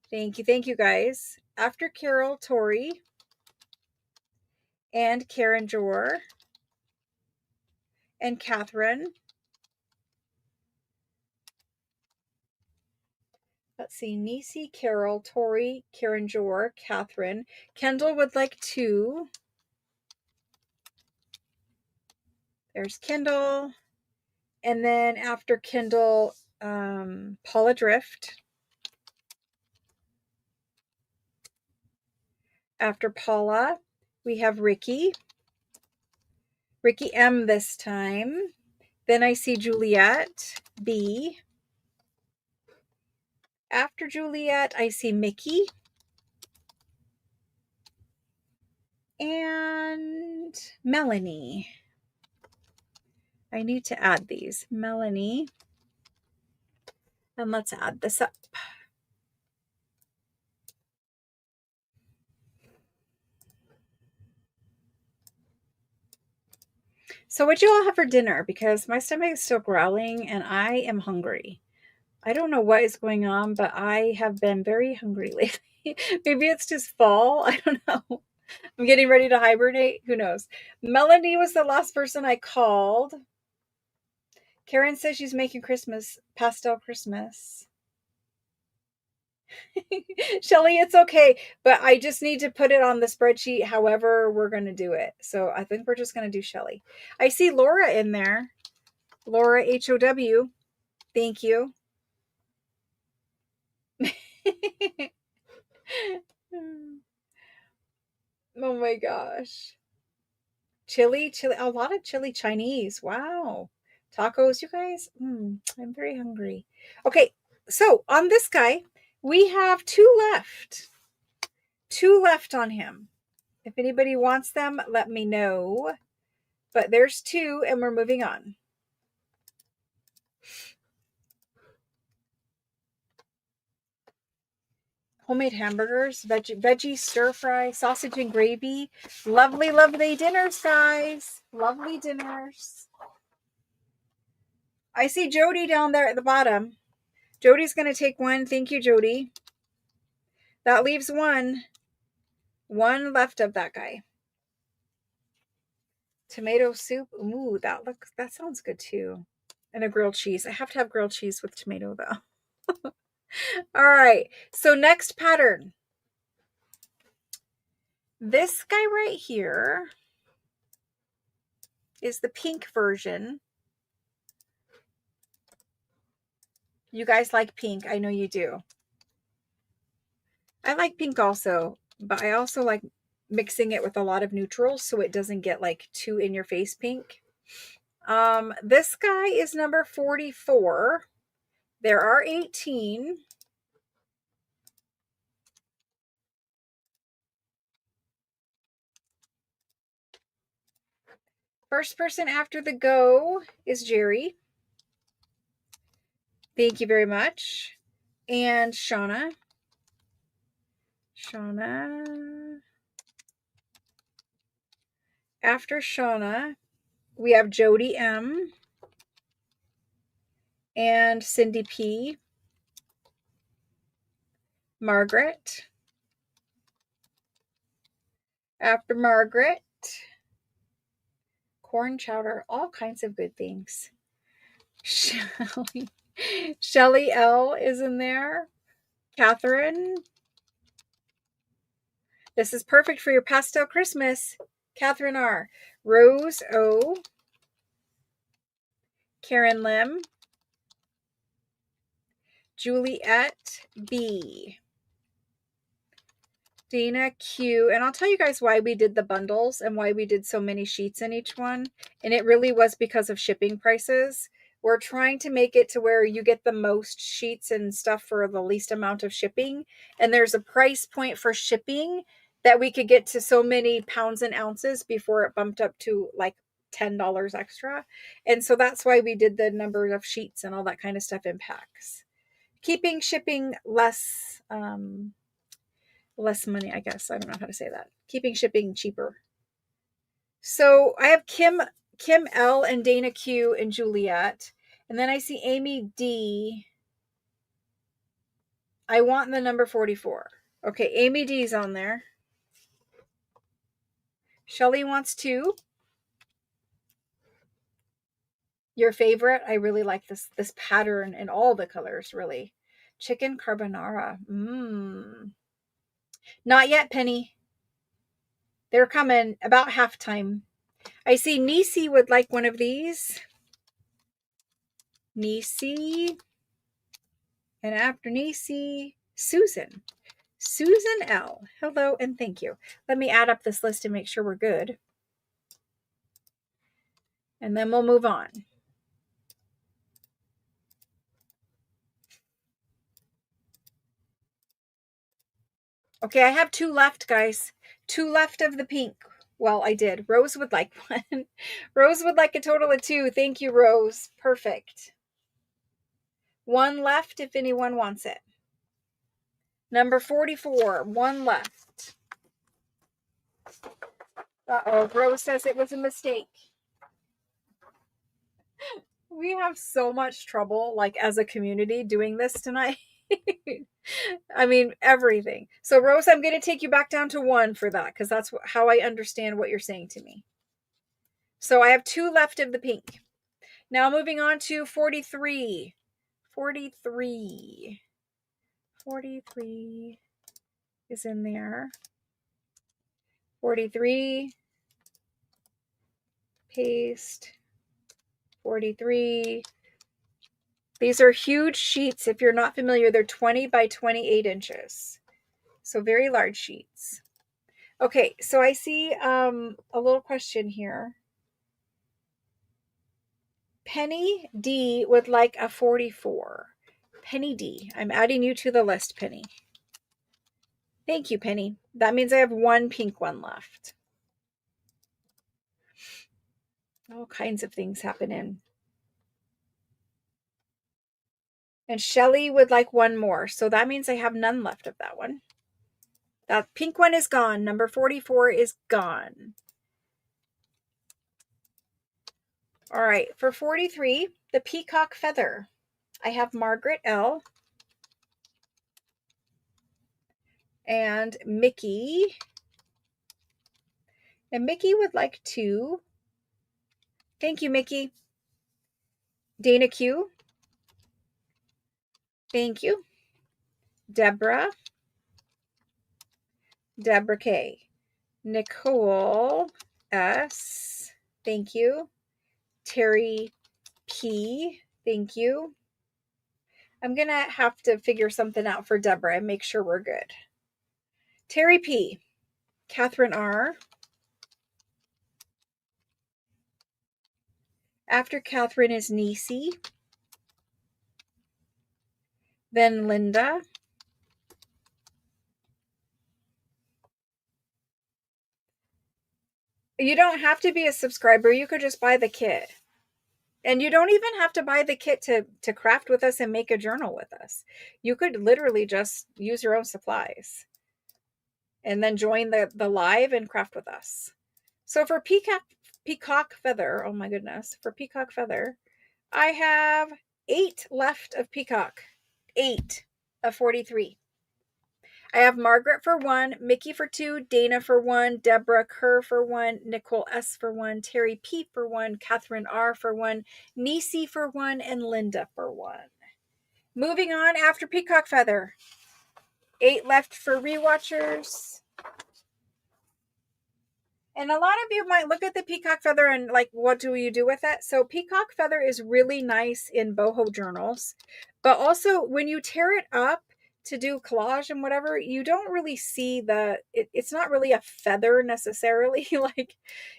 Thank you. Thank you, guys. After Carol, Tori and Karen Jor. and Catherine. Let's see, Nisi, Carol, Tori, Karen Jor, Catherine. Kendall would like 2. There's Kendall. And then after Kendall, Paula Drift. After Paula, we have Ricky. Ricky M this time. Then I see Juliet B. After Juliet, I see Mickey. And Melanie. I need to add these. Melanie. And let's add this up. So what'd you all have for dinner? Because my stomach is still growling and I am hungry. I don't know what is going on, but I have been very hungry lately. Maybe it's just fall. I don't know. I'm getting ready to hibernate. Who knows? Melanie was the last person I called. Karen says she's making Christmas, pastel Christmas. Shelly, it's okay, but I just need to put it on the spreadsheet however we're going to do it. So I think we're just going to do Shelly. I see Laura in there. Laura HOW. Thank you. Oh my gosh. Chili, a lot of chili Chinese. Wow. Tacos, you guys. I'm very hungry. Okay, so on this guy, we have 2 left. 2 left on him. If anybody wants them, let me know. But there's 2 and we're moving on. Homemade hamburgers, veggie stir fry, sausage and gravy. Lovely, lovely dinners, guys. Lovely dinners. I see Jody down there at the bottom. Jody's going to take 1. Thank you, Jody. That leaves 1. 1 left of that guy. Tomato soup. Ooh, that sounds good too. And a grilled cheese. I have to have grilled cheese with tomato though. All right. So next pattern. This guy right here is the pink version. You guys like pink. I know you do. I like pink also, but I also like mixing it with a lot of neutrals so it doesn't get like too in your face pink. This guy is number 44. There are 18. First person after the go is Jerry. Thank you very much. And Shauna. After Shauna, we have Jody M. And Cindy P. Margaret. After Margaret, corn chowder, all kinds of good things. Shelly L is in there. Catherine. This is perfect for your pastel Christmas. Catherine R. Rose O. Karen Lim. Juliet B. Dana Q. And I'll tell you guys why we did the bundles and why we did so many sheets in each one. And it really was because of shipping prices. We're trying to make it to where you get the most sheets and stuff for the least amount of shipping. And there's a price point for shipping that we could get to so many pounds and ounces before it bumped up to like $10 extra. And so that's why we did the number of sheets and all that kind of stuff in packs. Keeping shipping less money, I guess. I don't know how to say that. Keeping shipping cheaper. So I have Kim L and Dana Q and Juliet. And then I see Amy D. I want the number 44. Okay, Amy D's on there. Shelly wants 2. Your favorite? I really like this pattern in all the colors, really. Chicken carbonara. Not yet, Penny. They're coming about halftime. I see Nisi would like one of these. Nisi. And after Nisi, Susan. Susan L. Hello and thank you. Let me add up this list and make sure we're good. And then we'll move on. Okay, I have 2 left, guys. 2 left of the pink. Well, I did. Rose would like one. Rose would like a total of 2. Thank you, Rose. Perfect. 1 left if anyone wants it. Number 44, 1 left. Uh-oh, Rose says it was a mistake. We have so much trouble, like, as a community doing this tonight. I mean, everything. So, Rose, I'm going to take you back down to 1 for that, because that's how I understand what you're saying to me. So, I have 2 left of the pink. Now, moving on to 43. 43. 43 is in there. 43. Paste. 43. These are huge sheets. If you're not familiar, they're 20 by 28 inches. So very large sheets. Okay, so I see a little question here. Penny D would like a 44. Penny D. I'm adding you to the list, Penny. Thank you, Penny. That means I have 1 pink one left. All kinds of things happening. And Shelly would like 1 more. So that means I have none left of that one. That pink one is gone. Number 44 is gone. All right, for 43, the peacock feather. I have Margaret L. and Mickey. And Mickey would like 2. Thank you, Mickey. Dana Q. Thank you. Deborah. Deborah K. Nicole S. Thank you. Terry P. Thank you. I'm going to have to figure something out for Deborah and make sure we're good. Terry P. Catherine R. After Catherine is Nisi. Then Linda. You don't have to be a subscriber. You could just buy the kit. And you don't even have to buy the kit to craft with us and make a journal with us. You could literally just use your own supplies and then join the live and craft with us. So for peacock feather, oh my goodness, for peacock feather, I have 8 left of peacock. 8 of 43. I have Margaret for 1, Mickey for 2, Dana for 1, Deborah Kerr for 1, Nicole S for 1, Terry P for 1, Catherine R for 1, Nisi for 1, and Linda for 1. Moving on after peacock feather. 8 left for rewatchers. And a lot of you might look at the peacock feather and like, what do you do with it? So peacock feather is really nice in boho journals, but also when you tear it up to do collage and whatever, you don't really see it's not really a feather necessarily. Like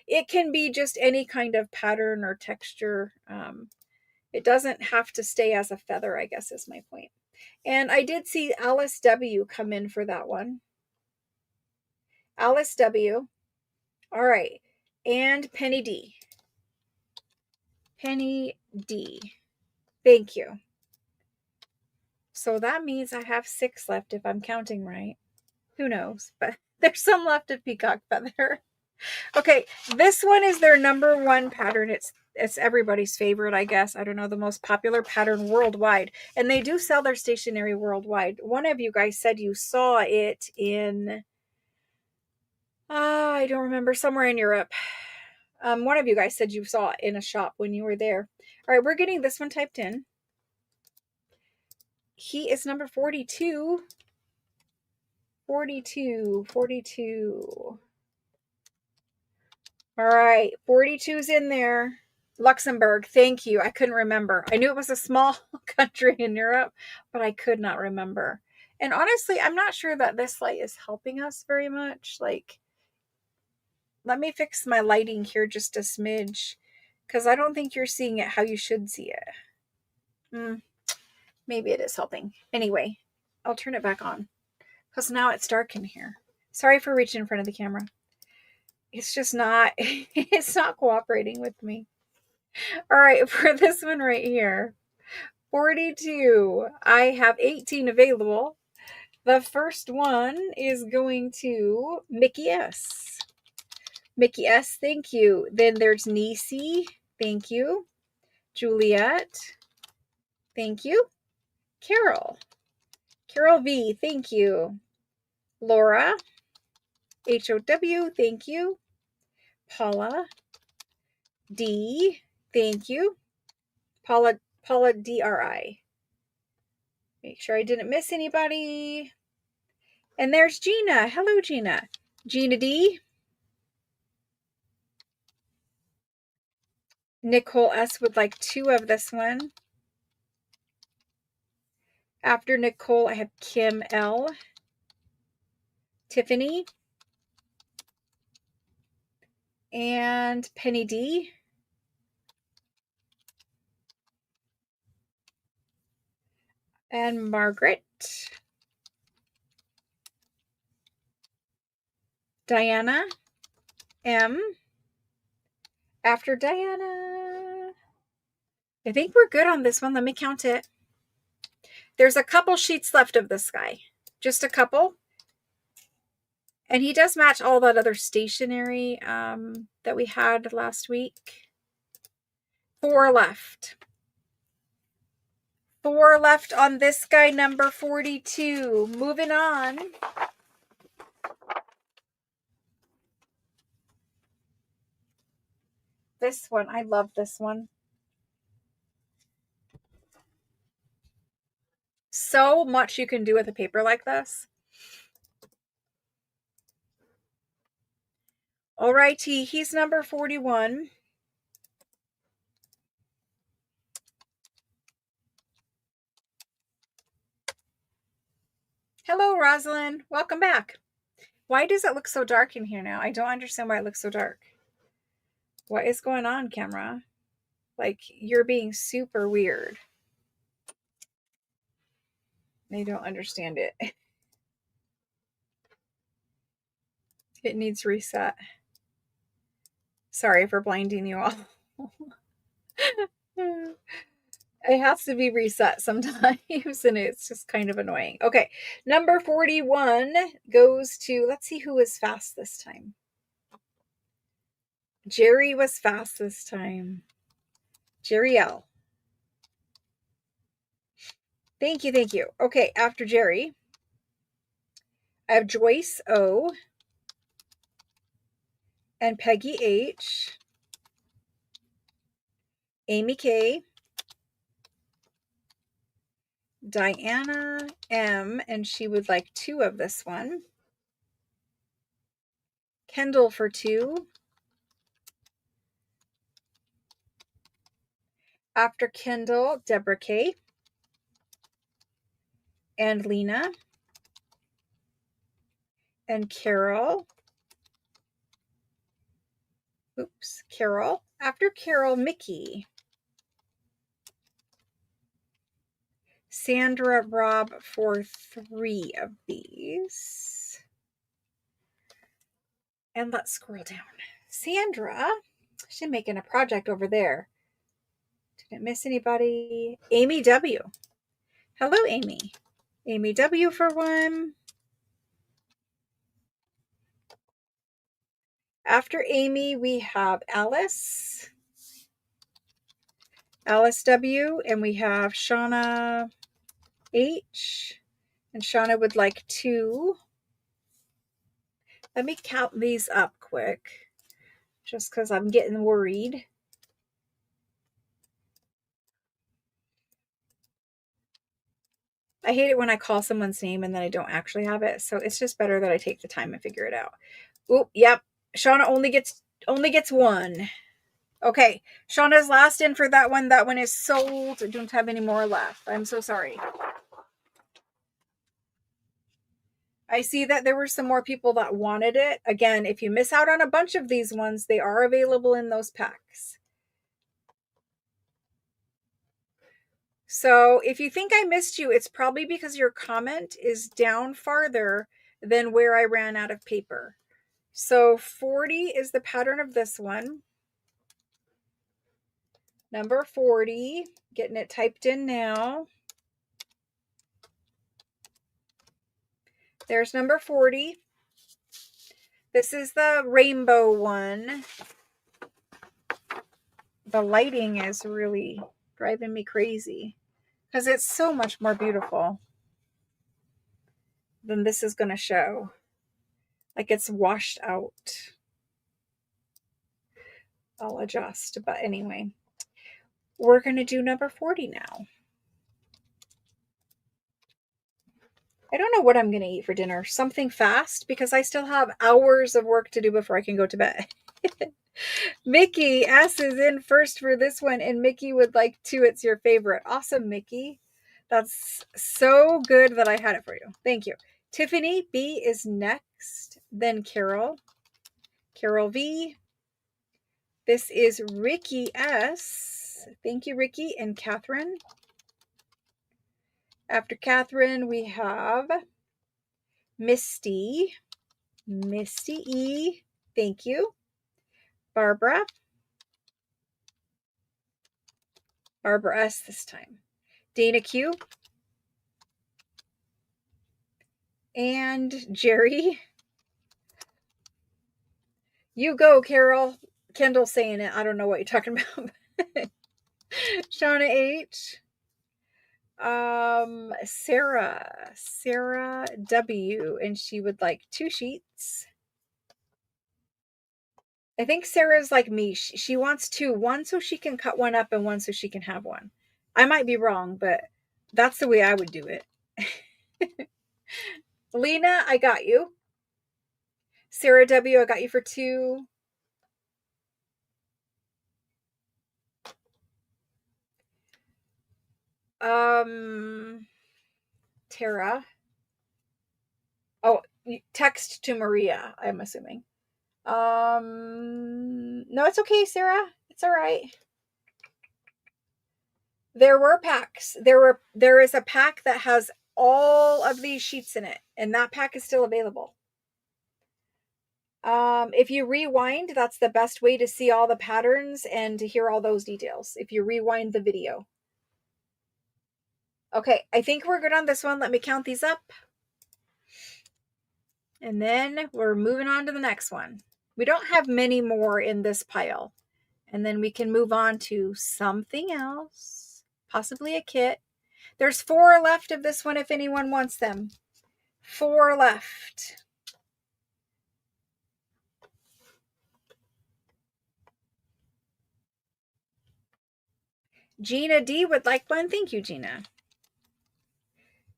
it can be just any kind of pattern or texture. It doesn't have to stay as a feather, I guess is my point. And I did see Alice W come in for that one. Alice W. All right. And Penny D. Penny D. Thank you. So that means I have 6 left if I'm counting right. Who knows? But there's some left of peacock feather. Okay, this one is their number 1 pattern. It's everybody's favorite, I guess. I don't know, the most popular pattern worldwide. And they do sell their stationery worldwide. One of you guys said you saw it in I don't remember, somewhere in Europe. One of you guys said you saw it in a shop when you were there. All right, we're getting this one typed in. He is number 42. 42. 42. All right, 42's in there. Luxembourg, thank you. I couldn't remember. I knew it was a small country in Europe, but I could not remember. And honestly, I'm not sure that this light is helping us very much. Like, let me fix my lighting here just a smidge, because I don't think you're seeing it how you should see it. Maybe it is helping. Anyway, I'll turn it back on, because now it's dark in here. Sorry for reaching in front of the camera. It's just not, it's not cooperating with me. All right, for this one right here, 42. I have 18 available. The first one is going to Mickey S. Mickey S, thank you. Then there's Nisi, thank you. Juliet, thank you. Carol. Carol V, thank you. Laura, HOW, thank you. Paula D, thank you. Paula DRI. Make sure I didn't miss anybody. And there's Gina. Hello, Gina. Gina D. Nicole S would like 2 of this one. After Nicole, I have Kim L. Tiffany. And Penny D. And Margaret. Diana M. After Diana. I think we're good on this one. Let me count it. There's a couple sheets left of this guy. Just a couple. And he does match all that other stationery that we had last week. 4 left. 4 left on this guy, number 42. Moving on. This one, I love this one. So much you can do with a paper like this. Alrighty, he's number 41. Hello, Rosalind. Welcome back. Why does it look so dark in here now? I don't understand why it looks so dark. What is going on, camera? Like, you're being super weird. I don't understand it. It needs reset. Sorry for blinding you all. It has to be reset sometimes, and it's just kind of annoying. Okay, number 41 goes to, let's see who was fast this time. Jerry was fast this time. Jerry L. Thank you, thank you. Okay, after Jerry, I have Joyce O. and Peggy H. Amy K. Diana M. and she would like 2 of this one. Kendall for 2. After Kendall, Deborah K. and Lena. And Carol. Oops, Carol. After Carol, Mickey. Sandra Rob for 3 of these. And let's scroll down. Sandra, she's making a project over there. Didn't miss anybody. Amy W. Hello, Amy. Amy W for 1. After Amy, we have Alice. Alice W. And we have Shauna H. And Shauna would like 2. Let me count these up quick, just because I'm getting worried. I hate it when I call someone's name and then I don't actually have it. So it's just better that I take the time and figure it out. Oop, yep. Shauna only gets one. Okay, Shauna's last in for that one. That one is sold. I don't have any more left. I'm so sorry. I see that there were some more people that wanted it. Again, if you miss out on a bunch of these ones, they are available in those packs. So if you think I missed you, it's probably because your comment is down farther than where I ran out of paper. So 40 is the pattern of this one. Number 40, getting it typed in now. There's number 40. This is the rainbow one. The lighting is really driving me crazy because it's so much more beautiful than this is going to show. Like it's washed out. I'll adjust, but anyway, we're going to do number 40 now. I don't know what I'm going to eat for dinner. Something fast because I still have hours of work to do before I can go to bed. Mickey S is in first for this one, and Mickey would like to. It's your favorite. Awesome, Mickey. That's so good that I had it for you. Thank you. Tiffany B is next, then Carol. Carol V. This is Ricky S. Thank you, Ricky, and Catherine. After Catherine, we have Misty. Misty E. Thank you. Barbara. Barbara S this time. Dana Q. And Jerry. You go, Carol. Kendall's saying it. I don't know what you're talking about. Shauna H. Sarah W. And she would like 2 sheets. I think Sarah's like me. She wants 2. One so she can cut one up and one so she can have one. I might be wrong, but that's the way I would do it. Lena, I got you. Sarah W, I got you for 2. Tara. Oh, text to Maria, I'm assuming. No, it's okay, Sarah. It's all right. There were packs. There is a pack that has all of these sheets in it, and that pack is still available. If you rewind, that's the best way to see all the patterns and to hear all those details. If you rewind the video. Okay, I think we're good on this one. Let me count these up. And then we're moving on to the next one. We don't have many more in this pile. And then we can move on to something else, possibly a kit. There's 4 left of this one if anyone wants them. 4 left. Gina D would like one. Thank you, Gina.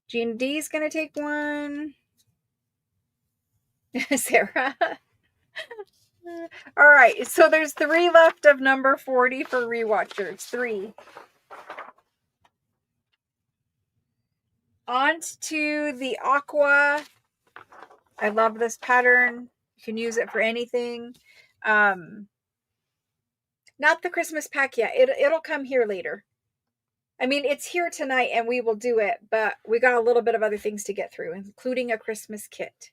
Gina D is going to take one. Sarah. All right, so there's 3 left of number 40 for rewatchers. 3. On to the aqua. I love this pattern. You can use it for anything. Not the Christmas pack yet. It'll come here later. I mean, it's here tonight and we will do it, but we got a little bit of other things to get through, including a Christmas kit.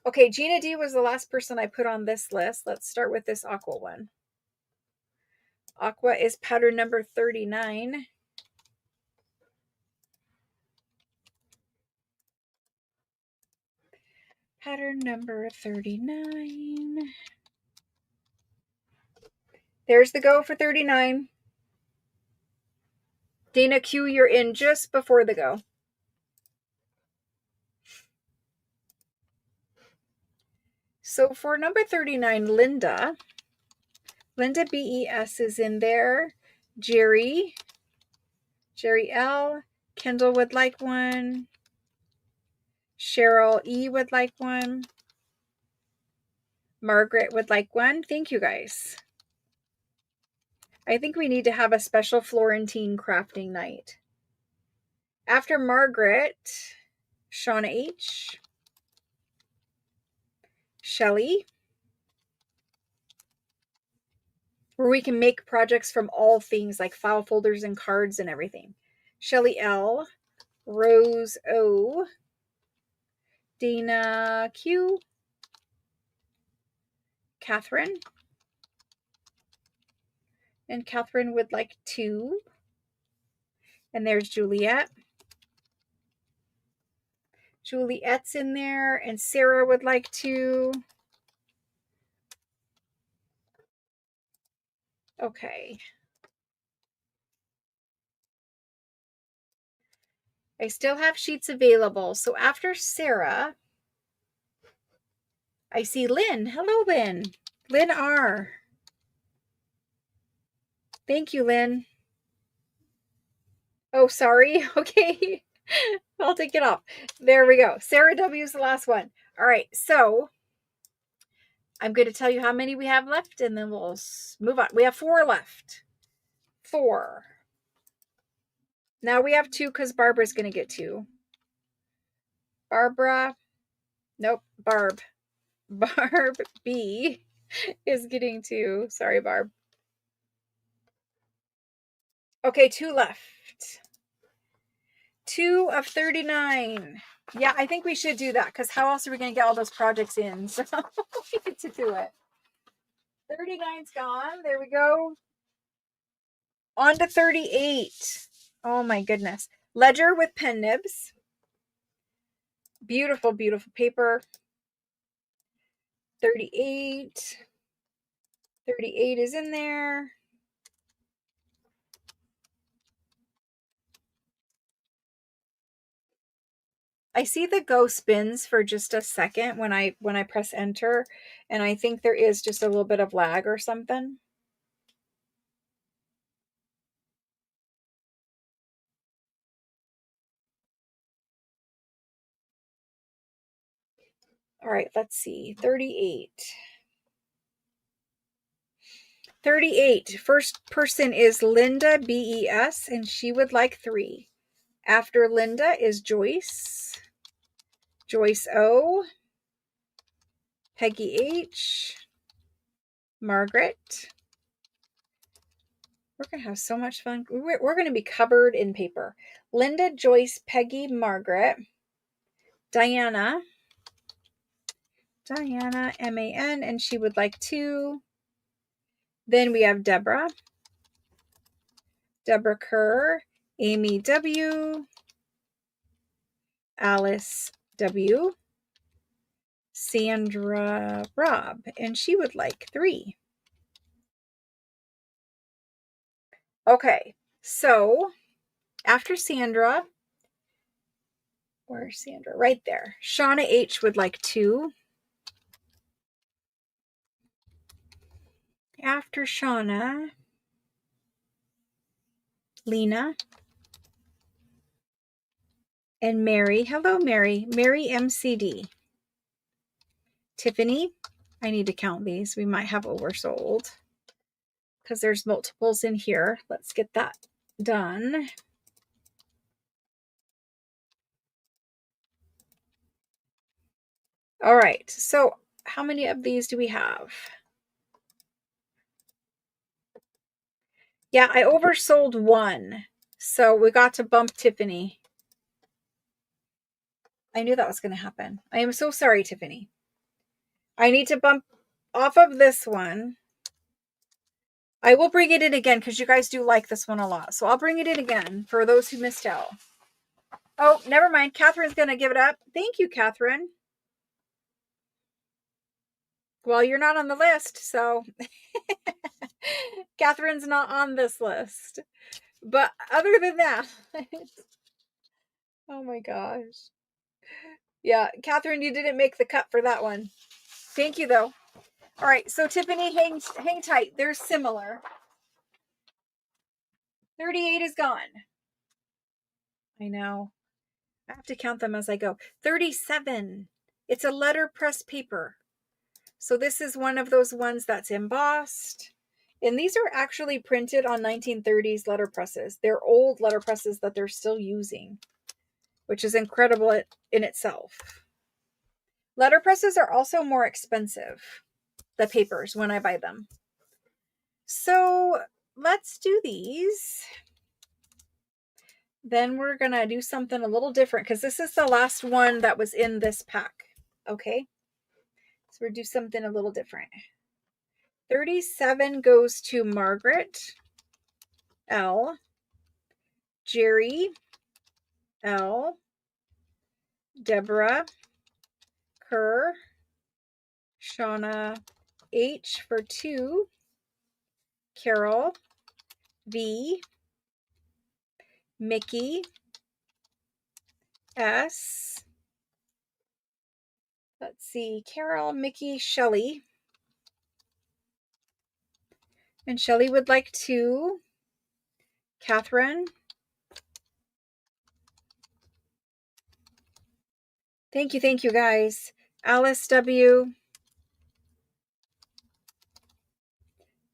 Okay, Gina D was the last person I put on this list. Let's start with this aqua one. Aqua is pattern number 39. Pattern number 39. There's the go for 39. Dana Q, you're in just before the go. So for number 39, Linda BES is in there. Jerry L, Kendall would like one. Cheryl E would like one. Margaret would like one. Thank you guys. I think we need to have a special Florentine crafting night. After Margaret, Shauna H. Shelly. Where we can make projects from all things like file folders and cards and everything. Shelly L. Rose O. Dana Q. Catherine. And Catherine would like 2. And there's Juliet. Juliet's in there. And Sarah would like 2. Okay. I still have sheets available. So after Sarah, I see Lynn. Hello, Lynn. Lynn R. Thank you, Lynn. Oh, sorry. Okay. I'll take it off. There we go. Sarah W is the last one. All right. So I'm going to tell you how many we have left, and then we'll move on. We have 4 left. 4. Now we have 2 because Barbara's going to get 2. Barbara. Nope. Barb B is getting 2. Sorry, Barb. Okay, 2 left. 2 of 39. Yeah, I think we should do that because how else are we going to get all those projects in? So we get to do it. 39's gone. There we go. On to 38. Oh my goodness. Ledger with pen nibs. Beautiful, beautiful paper. 38. 38 is in there. I see the go spins for just a second when I press enter, and I think there is just a little bit of lag or something. All right, let's see. 38. 38. First person is Linda BES, and she would like 3. After Linda is Joyce. Joyce O. Peggy H. Margaret. We're going to have so much fun. We're going to be covered in paper. Linda, Joyce, Peggy, Margaret. Diana. Diana, M-A-N, and she would like 2. Then we have Deborah. Deborah Kerr. Amy W. Alice W. Sandra Robb, and she would like 3. Okay, so after Sandra, where's Sandra? Right there. Shauna H would like 2. After Shauna, Lena and Mary. Hello, Mary. Mary MCD. Tiffany. I need to count these. We might have oversold because there's multiples in here. Let's get that done. All right. So how many of these do we have? Yeah, I oversold 1. So we got to bump Tiffany. I knew that was going to happen. I am so sorry, Tiffany. I need to bump off of this one. I will bring it in again because you guys do like this one a lot. So I'll bring it in again for those who missed out. Oh, never mind. Catherine's going to give it up. Thank you, Catherine. Well, you're not on the list, so Catherine's not on this list. But other than that, oh my gosh. Yeah, Catherine, you didn't make the cut for that one. Thank you, though. All right, so Tiffany, hang tight. They're similar. 38 is gone. I know. I have to count them as I go. 37. It's a letterpress paper. So this is one of those ones that's embossed. And these are actually printed on 1930s letterpresses. They're old letterpresses that they're still using, which is incredible in itself. Letterpresses are also more expensive, the papers, when I buy them. So let's do these. Then we're going to do something a little different because this is the last one that was in this pack. Okay. So we'll do something a little different. 37 goes to Margaret L, Jerry L, Deborah Kerr, Shauna H for 2, Carol V, Mickey S, let's see, Carol, Mickey, Shelley, and Shelley would like 2, Catherine, thank you guys, Alice W,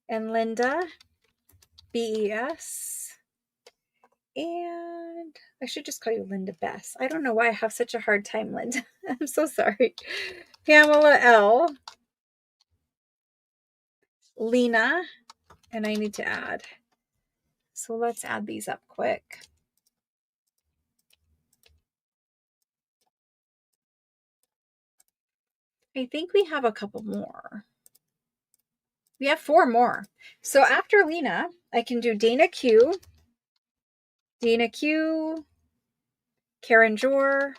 and Linda BES, and I should just call you Linda Bess. I don't know why I have such a hard time, Linda. I'm so sorry. Pamela L, Lena, and I need to add. So let's add these up quick. I think we have a couple more. We have 4 more. So after Lena, I can do Dana Q, Karen Jor,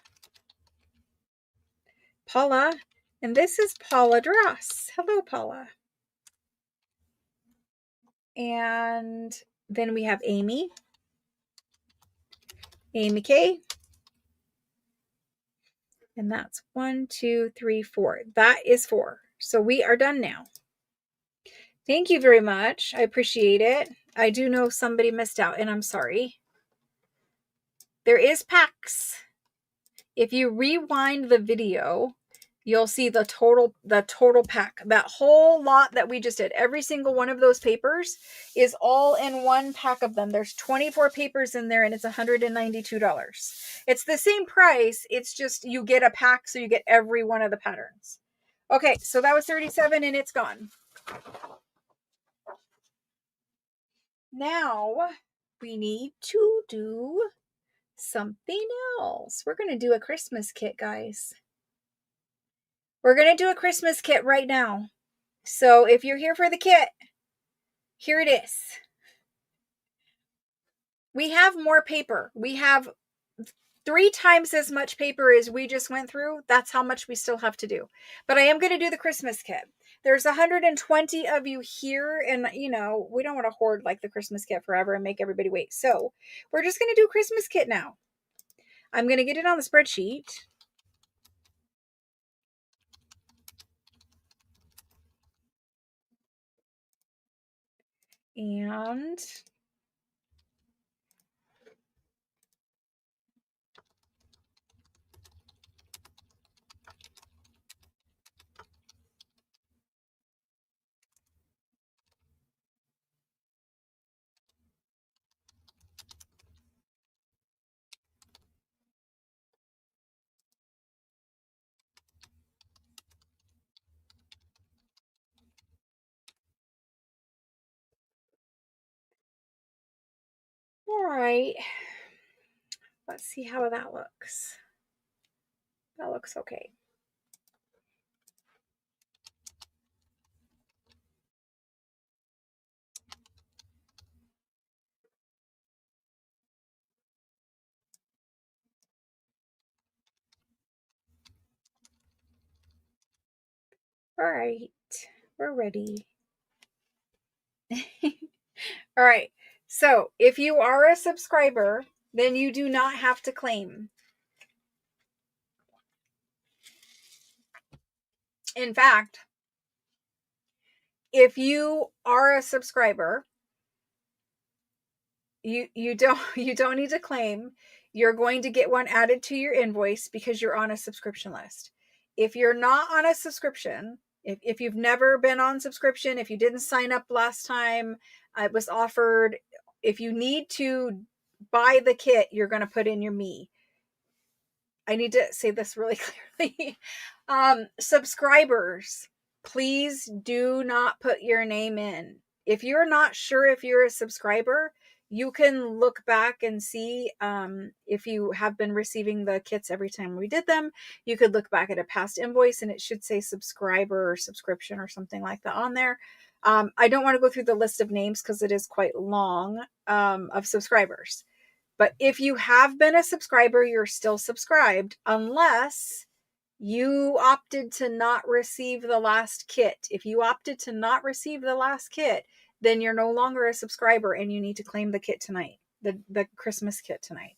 Paula, and this is Paula Dross. Hello, Paula. And then we have Amy K. And that's 1, 2, 3, 4. That is 4. So we are done now. Thank you very much. I appreciate it. I do know somebody missed out, and I'm sorry. There is packs. If you rewind the video, you'll see the total pack. That whole lot that we just did, every single one of those papers is all in one pack of them. There's 24 papers in there, and it's $192. It's the same price. It's just you get a pack, so you get every one of the patterns. Okay, so that was 37, and it's gone. Now we need to do something else. We're going to do a Christmas kit, guys. We're going to do a Christmas kit right now. So if you're here for the kit, here it is. We have more paper. We have 3 times as much paper as we just went through. That's how much we still have to do. But I am going to do the Christmas kit. There's 120 of you here, and you know, we don't want to hoard like the Christmas kit forever and make everybody wait. So we're just going to do a Christmas kit now. I'm going to get it on the spreadsheet. And all right, let's see how that looks. That looks okay. All right, we're ready. All right, so if you are a subscriber, then you do not have to claim. In fact, if you are a subscriber you don't you don't need to claim. You're going to get one added to your invoice because you're on a subscription list. If you're not on a subscription, if you've never been on subscription, if you didn't sign up last time it was offered, if you need to buy the kit, you're going to put in your me. I need to say this really clearly. Subscribers, please do not put your name in. If you're not sure if you're a subscriber, you can look back and see if you have been receiving the kits every time we did them. You could look back at a past invoice and it should say subscriber or subscription or something like that on there. I don't want to go through the list of names because it is quite long of subscribers. But if you have been a subscriber, you're still subscribed unless you opted to not receive the last kit. If you opted to not receive the last kit, then you're no longer a subscriber and you need to claim the kit tonight, the Christmas kit tonight.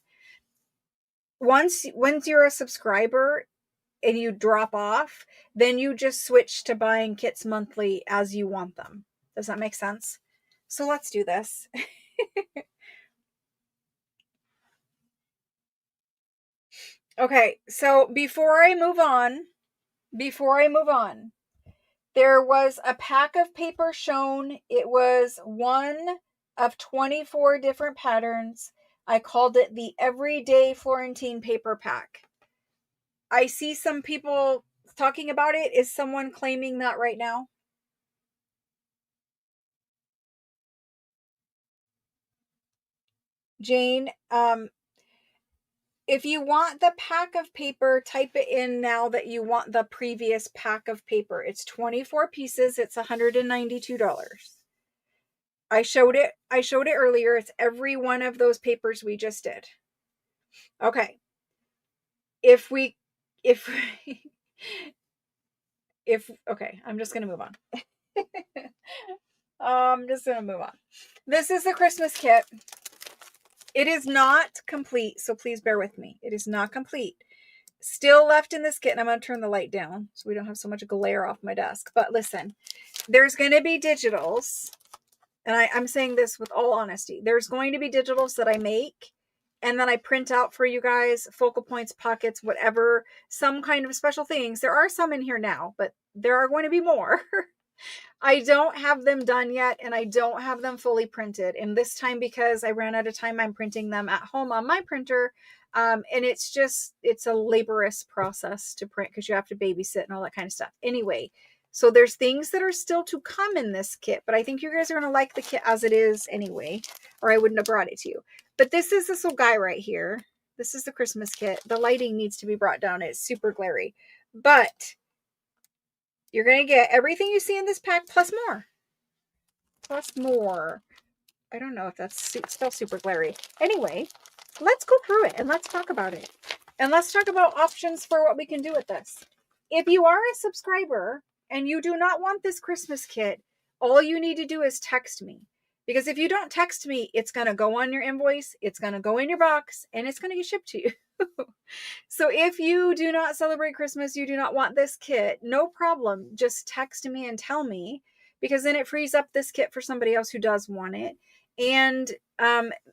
Once you're a subscriber and you drop off, then you just switch to buying kits monthly as you want them. Does that make sense? So let's do this. Okay, so before I move on, there was a pack of paper shown. It was one of 24 different patterns. I called it the Everyday Florentine Paper Pack. I see some people talking about it. Is someone claiming that right now? Jane, if you want the pack of paper, type it in now that you want the previous pack of paper. It's 24 pieces. It's $192. I showed it earlier. It's every one of those papers we just did. Okay. If okay, I'm just going to move on. I'm just going to move on. This is the Christmas kit. It is not complete, so please bear with me. It is not complete. Still left in this kit, and I'm going to turn the light down so we don't have so much glare off my desk. But listen, there's going to be digitals, and I'm saying this with all honesty. There's going to be digitals that I make, and then I print out for you guys, focal points, pockets, whatever, some kind of special things. There are some in here now, but there are going to be more. I don't have them done yet, and I don't have them fully printed. And this time, because I ran out of time, I'm printing them at home on my printer. And it's a laborious process to print because you have to babysit and all that kind of stuff. Anyway, so there's things that are still to come in this kit, but I think you guys are going to like the kit as it is anyway, or I wouldn't have brought it to you. But this is this little guy right here. This is the Christmas kit. The lighting needs to be brought down. It's super glary. But you're going to get everything you see in this pack plus more. Plus more. I don't know if that's still super glary. Anyway, let's go through it and let's talk about it. And let's talk about options for what we can do with this. If you are a subscriber and you do not want this Christmas kit, all you need to do is text me. Because if you don't text me, it's going to go on your invoice, it's going to go in your box, and it's going to get shipped to you. So if you do not celebrate Christmas, you do not want this kit, no problem. Just text me and tell me, because then it frees up this kit for somebody else who does want it. And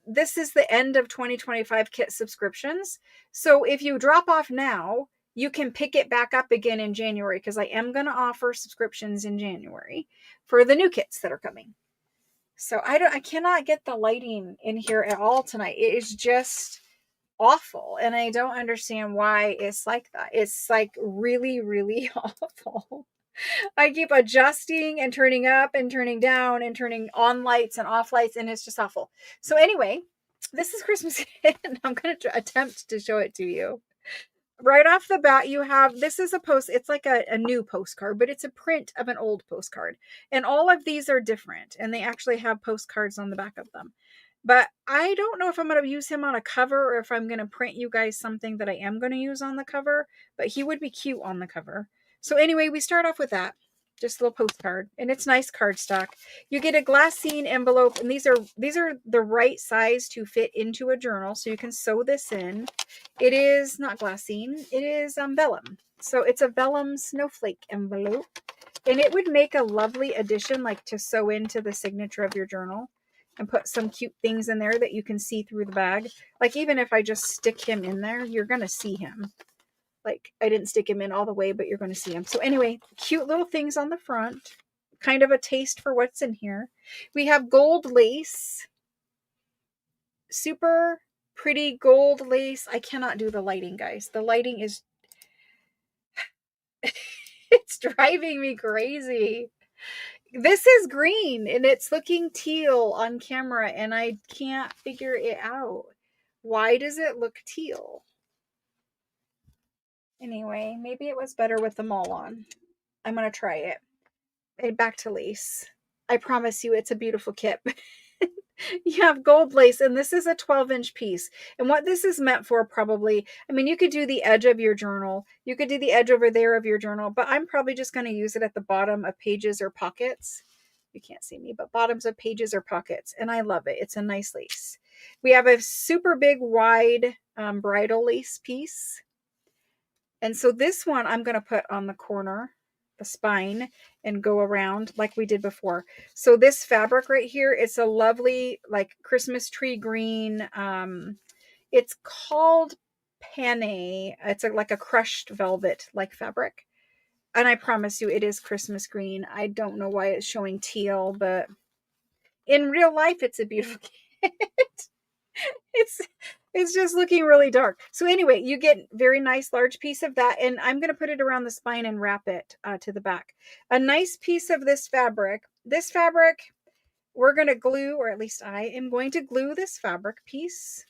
this is the end of 2025 kit subscriptions. So if you drop off now, you can pick it back up again in January, because I am going to offer subscriptions in January for the new kits that are coming. So I cannot get the lighting in here at all tonight. It is just awful, and I don't understand why it's like that. It's like really, really awful. I keep adjusting and turning up and turning down and turning on lights and off lights, and it's just awful. So anyway, this is Christmas and I'm going to attempt to show it to you. Right off the bat, you have, this is a post, it's like a new postcard, but it's a print of an old postcard. And all of these are different, and they actually have postcards on the back of them. But I don't know if I'm going to use him on a cover or if I'm going to print you guys something that I am going to use on the cover, but he would be cute on the cover. So anyway, we start off with that. Just a little postcard, and it's nice cardstock. You get a glassine envelope, and these are the right size to fit into a journal, so you can sew this in. It is not glassine, it is vellum. So it's a vellum snowflake envelope, and it would make a lovely addition, like to sew into the signature of your journal. and put some cute things in there that you can see through the bag. Like even if I just stick him in there, you're going to see him. Like I didn't stick him in all the way, but you're going to see him. So anyway, cute little things on the front. Kind of a taste for what's in here. We have gold lace. Super pretty gold lace. I cannot do the lighting, guys. The lighting is it's driving me crazy. This is green and it's looking teal on camera and I can't figure it out. Why does it look teal? Anyway, maybe it was better with them all on. I'm going to try it. And back to lace. I promise you it's a beautiful kit. You have gold lace, and this is a 12-inch piece. And what this is meant for, probably, I mean, you could do the edge of your journal. You could do the edge over there of your journal, but I'm probably just going to use it at the bottom of pages or pockets. You can't see me, but bottoms of pages or pockets. And I love it. It's a nice lace. We have a super big, wide bridal lace piece. And so this one I'm going to put on the corner, the spine, and go around like we did before. So this fabric right here, it's a lovely like Christmas tree green. It's called Panay. It's like a crushed velvet like fabric. And I promise you it is Christmas green. I don't know why it's showing teal, but in real life it's a beautiful kit. It's just looking really dark. So anyway, you get very nice large piece of that, and I'm going to put it around the spine and wrap it to the back. A nice piece of this fabric. This fabric, we're going to glue, or at least I am going to glue this fabric piece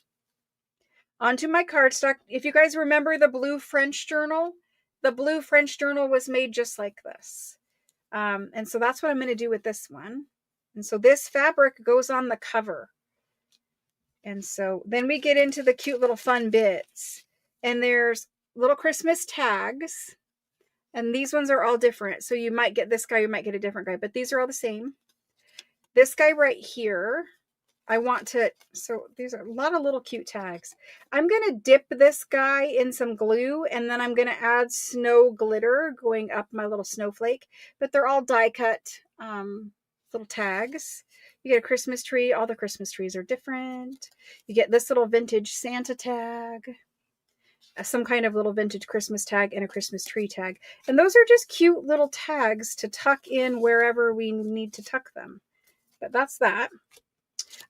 onto my cardstock. If you guys remember the blue French journal, the blue French journal was made just like this. And so that's what I'm going to do with this one. And so this fabric goes on the cover. And so then we get into the cute little fun bits. And there's little Christmas tags. And these ones are all different. So you might get this guy, you might get a different guy, but these are all the same. This guy right here, I want to, so these are a lot of little cute tags. I'm going to dip this guy in some glue, and then I'm going to add snow glitter going up my little snowflake. But they're all die cut little tags. You get a Christmas tree. All the Christmas trees are different. You get this little vintage Santa tag, some kind of little vintage Christmas tag, and a Christmas tree tag. And those are just cute little tags to tuck in wherever we need to tuck them. But that's that.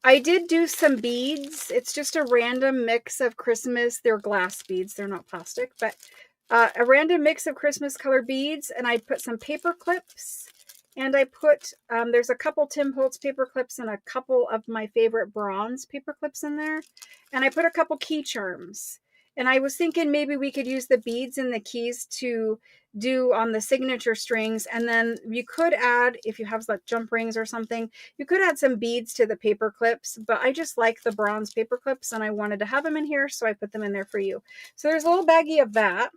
I did do some beads. It's just a random mix of Christmas. They're glass beads. They're not plastic, but a random mix of Christmas color beads. And I put some paper clips. And I put, there's a couple Tim Holtz paper clips and a couple of my favorite bronze paper clips in there. And I put a couple key charms. And I was thinking maybe we could use the beads and the keys to do on the signature strings. And then you could add, if you have like jump rings or something, you could add some beads to the paper clips. But I just like the bronze paper clips and I wanted to have them in here. So I put them in there for you. So there's a little baggie of that.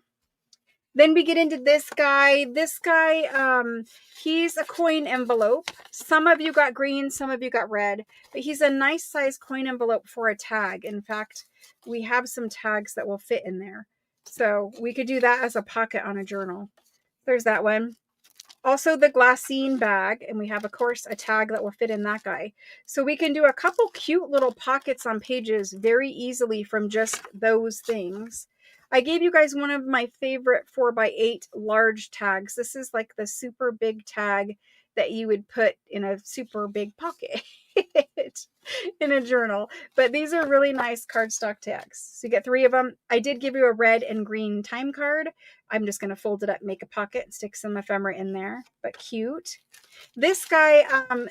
Then we get into this guy. This guy, he's a coin envelope. Some of you got green, some of you got red, but he's a nice size coin envelope for a tag. In fact, we have some tags that will fit in there. So we could do that as a pocket on a journal. There's that one. Also the glassine bag, and we have, of course, a tag that will fit in that guy. So we can do a couple cute little pockets on pages very easily from just those things. I gave you guys one of my favorite 4x8 large tags. This is like the super big tag that you would put in a super big pocket in a journal. But these are really nice cardstock tags. So you get 3 of them. I did give you a red and green time card. I'm just going to fold it up, make a pocket, and stick some ephemera in there. But cute. This guy,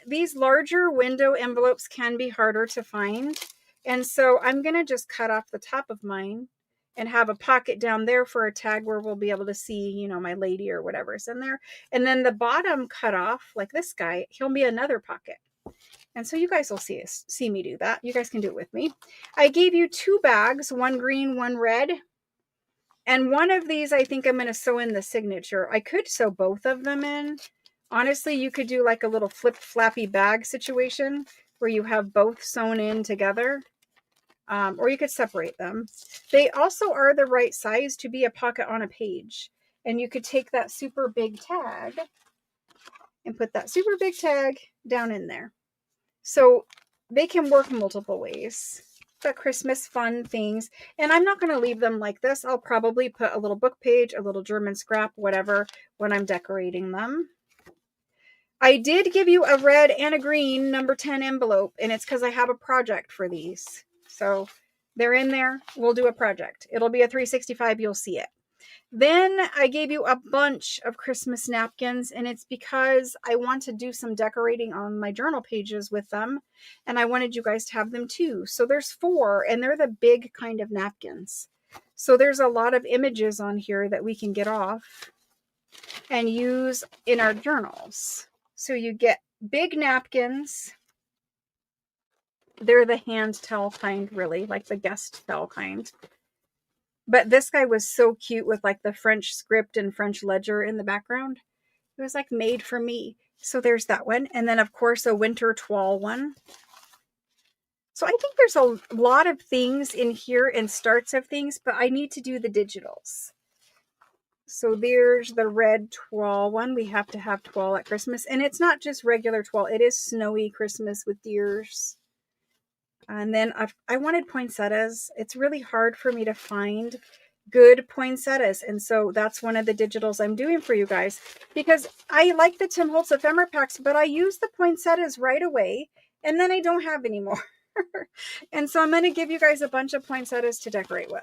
these larger window envelopes can be harder to find. And so I'm going to just cut off the top of mine and have a pocket down there for a tag where we'll be able to see, you know, my lady or whatever is in there. And then the bottom cut off, like this guy, he'll be another pocket. And so you guys will see me do that. You guys can do it with me. I gave you 2 bags, one green, one red. And one of these, I think I'm going to sew in the signature. I could sew both of them in. Honestly, you could do like a little flip flappy bag situation where you have both sewn in together. Or you could separate them. They also are the right size to be a pocket on a page. And you could take that super big tag and put that super big tag down in there. So they can work multiple ways. The Christmas fun things. And I'm not going to leave them like this. I'll probably put a little book page, a little German scrap, whatever, when I'm decorating them. I did give you a red and a green number 10 envelope, and it's because I have a project for these. So they're in there. We'll do a project. It'll be a 365. You'll see it. Then I gave you a bunch of Christmas napkins, and it's because I want to do some decorating on my journal pages with them, and I wanted you guys to have them too. So there's 4, and they're the big kind of napkins. So there's a lot of images on here that we can get off and use in our journals. So you get big napkins. They're the hand towel kind, really, like the guest towel kind. But this guy was so cute with like the French script and French ledger in the background. It was like made for me. So there's that one. And then, of course, a winter toile one. So I think there's a lot of things in here and starts of things, but I need to do the digitals. So there's the red toile one. We have to have toile at Christmas. And it's not just regular toile. It is snowy Christmas with deers. And then I wanted poinsettias. It's really hard for me to find good poinsettias. And so that's one of the digitals I'm doing for you guys. Because I like the Tim Holtz ephemera packs, but I use the poinsettias right away. And then I don't have any more. And so I'm going to give you guys a bunch of poinsettias to decorate with.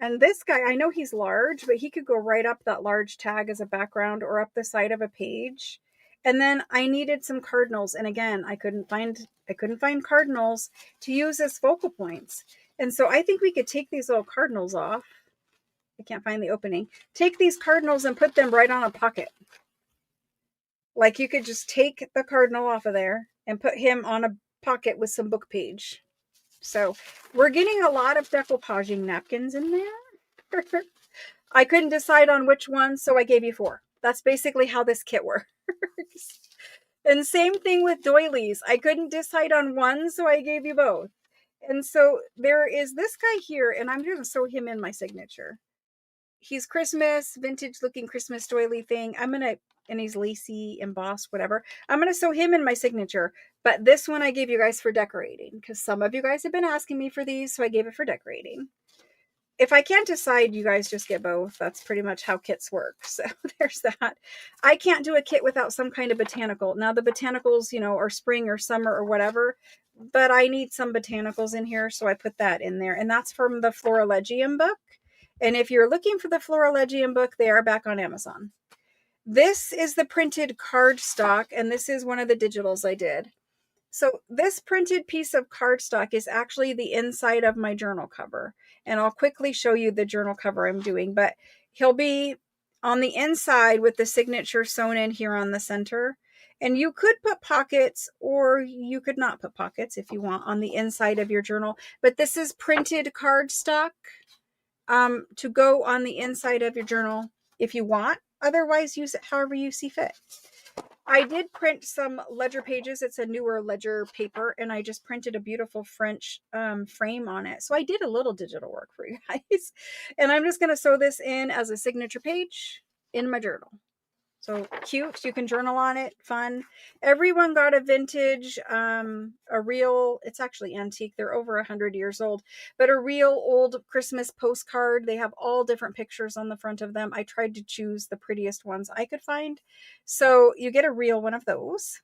And this guy, I know he's large, but he could go right up that large tag as a background or up the side of a page. And then I needed some cardinals. And again, I couldn't find cardinals to use as focal points. And so I think we could take these little cardinals off. I can't find the opening. Take these cardinals and put them right on a pocket. Like you could just take the cardinal off of there and put him on a pocket with some book page. So we're getting a lot of decoupaging napkins in there. I couldn't decide on which one, so I gave you 4. That's basically how this kit works. And same thing with doilies. I couldn't decide on one, so I gave you both. And so there is this guy here, and I'm going to sew him in my signature. He's Christmas, vintage looking Christmas doily thing. And he's lacy, embossed, whatever. I'm going to sew him in my signature. But this one I gave you guys for decorating because some of you guys have been asking me for these, so I gave it for decorating. If I can't decide, you guys just get both. That's pretty much how kits work. So there's that. I can't do a kit without some kind of botanical. Now the botanicals, are spring or summer or whatever, but I need some botanicals in here, so I put that in there. And that's from the Florilegium book. And if you're looking for the Florilegium book, they are back on Amazon. This is the printed cardstock, and this is one of the digitals I did. So this printed piece of cardstock is actually the inside of my journal cover. And I'll quickly show you the journal cover I'm doing, but he'll be on the inside with the signature sewn in here on the center. And you could put pockets or you could not put pockets if you want on the inside of your journal. But this is printed cardstock to go on the inside of your journal if you want. Otherwise, use it however you see fit. I did print some ledger pages. It's a newer ledger paper, and I just printed a beautiful French frame on it. So I did a little digital work for you guys. And I'm just going to sew this in as a signature page in my journal. So cute. You can journal on it. Fun. Everyone got a vintage, a real, it's actually antique. They're over 100 years old, but a real old Christmas postcard. They have all different pictures on the front of them. I tried to choose the prettiest ones I could find. So you get a real one of those.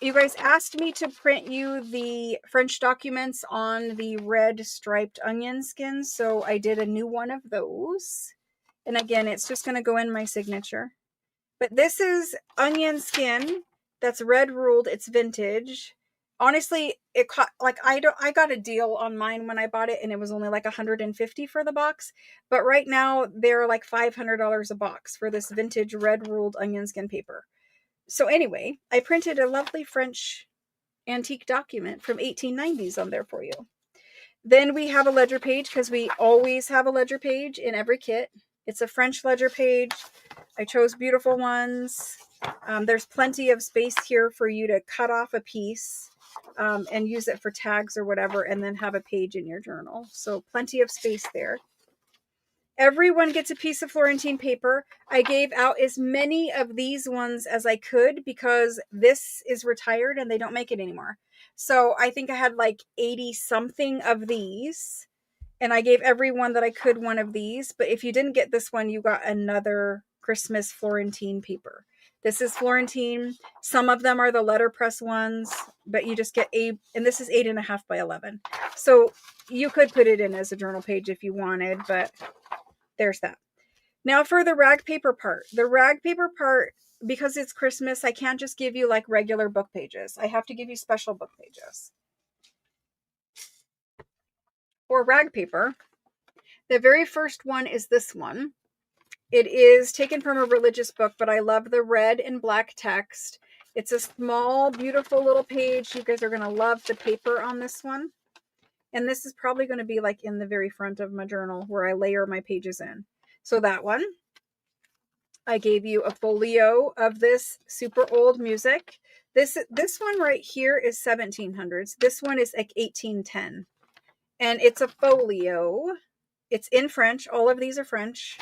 You guys asked me to print you the French documents on the red striped onion skins. So I did a new one of those. And again, it's just going to go in my signature. But this is onion skin that's red ruled. It's vintage. Honestly, it caught I got a deal on mine when I bought it, and it was only like $150 for the box. But right now they're like $500 a box for this vintage red ruled onion skin paper. So anyway, I printed a lovely French antique document from 1890s on there for you. Then we have a ledger page because we always have a ledger page in every kit. It's a French ledger page. I chose beautiful ones. There's plenty of space here for you to cut off a piece and use it for tags or whatever, and then have a page in your journal. So plenty of space there. Everyone gets a piece of Florentine paper. I gave out as many of these ones as I could because this is retired and they don't make it anymore. So I think I had like 80 something of these, and I gave everyone that I could one of these. But if you didn't get this one, you got another Christmas Florentine paper. This is Florentine. Some of them are the letterpress ones, but you just get and this is 8.5 by 11. So you could put it in as a journal page if you wanted, but there's that. Now for the rag paper part. The rag paper part, because it's Christmas, I can't just give you like regular book pages. I have to give you special book pages. For rag paper, the very first one is this one. It is taken from a religious book, but I love the red and black text. It's a small, beautiful little page. You guys are going to love the paper on this one. And this is probably going to be like in the very front of my journal where I layer my pages in. So that one. I gave you a folio of this super old music. This one right here is 1700s. This one is like 1810. And it's a folio. It's in French. All of these are French.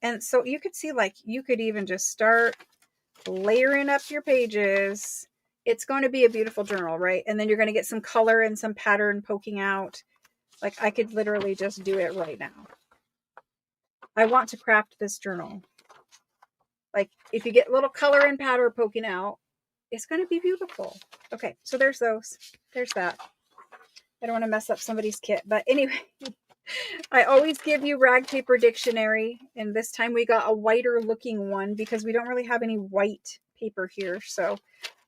And so you could see, like, you could even just start layering up your pages. It's going to be a beautiful journal, right? And then you're going to get some color and some pattern poking out. Like, I could literally just do it right now. I want to craft this journal. Like, if you get little color and pattern poking out, it's going to be beautiful. Okay, so there's those. There's that. I don't want to mess up somebody's kit. But anyway, I always give you rag paper dictionary. And this time we got a whiter looking one because we don't really have any white paper here. So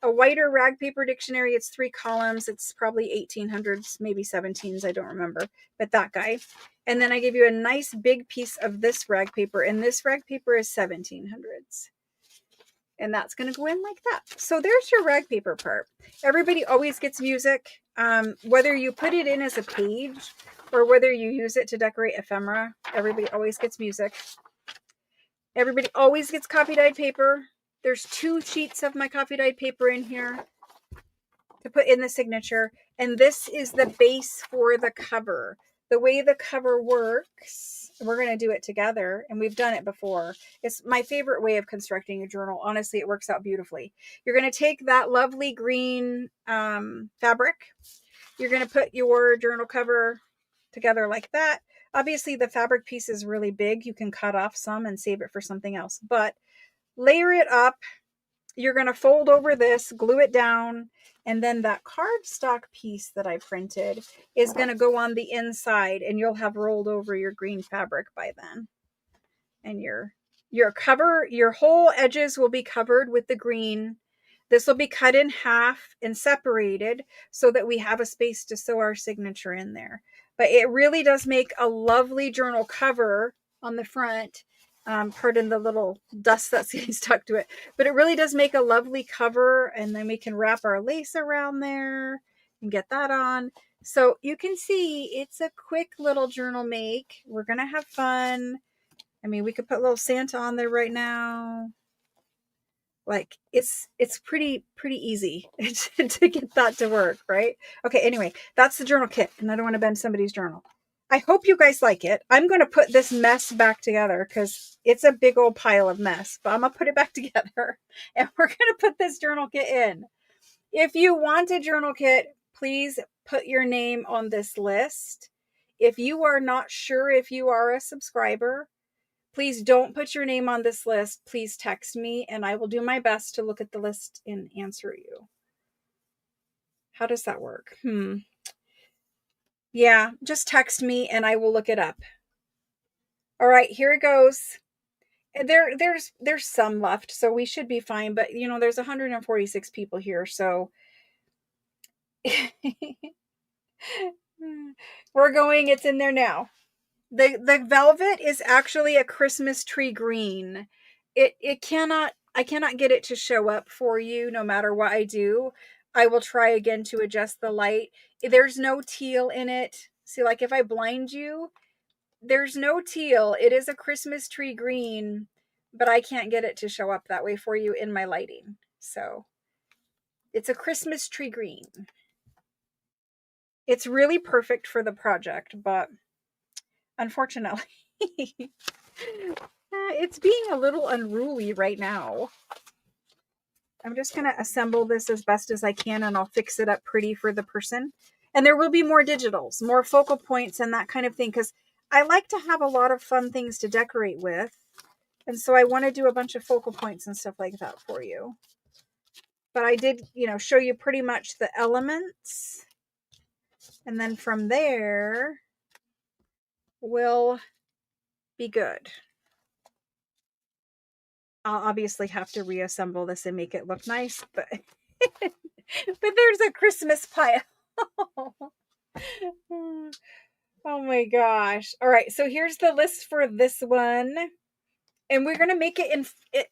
a whiter rag paper dictionary. It's 3 columns. It's probably 1800s, maybe 17s. I don't remember. But that guy. And then I give you a nice big piece of this rag paper. And this rag paper is 1700s. And that's going to go in like that. So there's your rag paper part. Everybody always gets music. Whether you put it in as a page or whether you use it to decorate ephemera, everybody always gets music. Everybody always gets coffee dyed paper. There's 2 sheets of my coffee dyed paper in here to put in the signature. And this is the base for the cover. The way the cover works, we're going to do it together, and we've done it before. It's my favorite way of constructing a journal. Honestly, it works out beautifully. You're going to take that lovely green fabric. You're going to put your journal cover together like that. Obviously, the fabric piece is really big. You can cut off some and save it for something else, but layer it up. You're going to fold over this, glue it down, and then that cardstock piece that I printed is going to go on the inside, and you'll have rolled over your green fabric by then. And your whole edges will be covered with the green. This will be cut in half and separated so that we have a space to sew our signature in there. But it really does make a lovely journal cover on the front. Pardon the little dust that's getting stuck to it, but it really does make a lovely cover. And then we can wrap our lace around there and get that on. So you can see it's a quick little journal make. We're going to have fun. I mean, we could put a little Santa on there right now. Like it's pretty easy to get that to work, right? Okay, anyway, that's the journal kit, and I don't want to bend somebody's journal. I hope you guys like it. I'm going to put this mess back together because it's a big old pile of mess, but I'm going to put it back together, and we're going to put this journal kit in. If you want a journal kit, please put your name on this list. If you are not sure if you are a subscriber, please don't put your name on this list. Please text me, and I will do my best to look at the list and answer you. How does that work? Yeah, just text me and I will look it up. All right, here it goes. There's some left, so we should be fine. But you know, there's 146 people here, so we're going. It's in there now. The velvet is actually a Christmas tree green. I cannot get it to show up for you no matter what I do. I will try again to adjust the light. There's no teal in it. See, like if I blind you, there's no teal. It is a Christmas tree green, but I can't get it to show up that way for you in my lighting. So it's a Christmas tree green. It's really perfect for the project, but unfortunately, It's being a little unruly right now. I'm just going to assemble this as best as I can, and I'll fix it up pretty for the person. And there will be more digitals, more focal points and that kind of thing, because I like to have a lot of fun things to decorate with. And so I want to do a bunch of focal points and stuff like that for you. But I did, show you pretty much the elements. And then from there, we'll be good. I'll obviously have to reassemble this and make it look nice, but there's a Christmas pile. Oh my gosh. All right, so here's the list for this one. And we're going to make it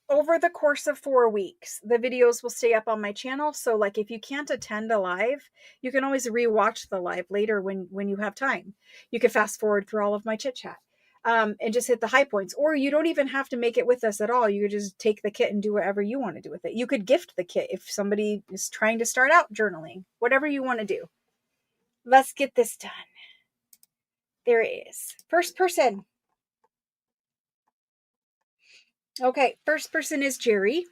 over the course of 4 weeks. The videos will stay up on my channel. So like if you can't attend a live, you can always rewatch the live later when you have time. You can fast forward through all of my chit chat and just hit the high points. Or you don't even have to make it with us at all. You could just take the kit and do whatever you want to do with it. You could gift the kit if somebody is trying to start out journaling, whatever you want to do. Let's get this done. There it is. First person. Okay, first person is Jerry.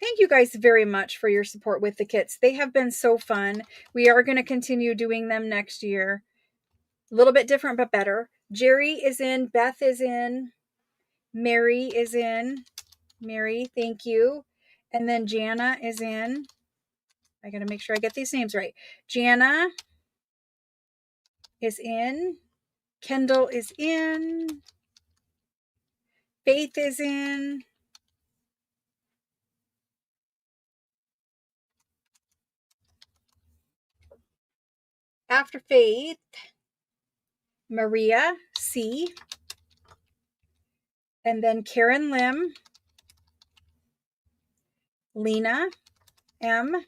Thank you guys very much for your support with the kits. They have been so fun. We are going to continue doing them next year. A little bit different, but better. Jerry is in. Beth is in. Mary is in. Mary, thank you. And then Jana is in. I got to make sure I get these names right. Jana is in. Kendall is in. Faith is in. After Faith, Maria C. And then Karen Lim, Lena M,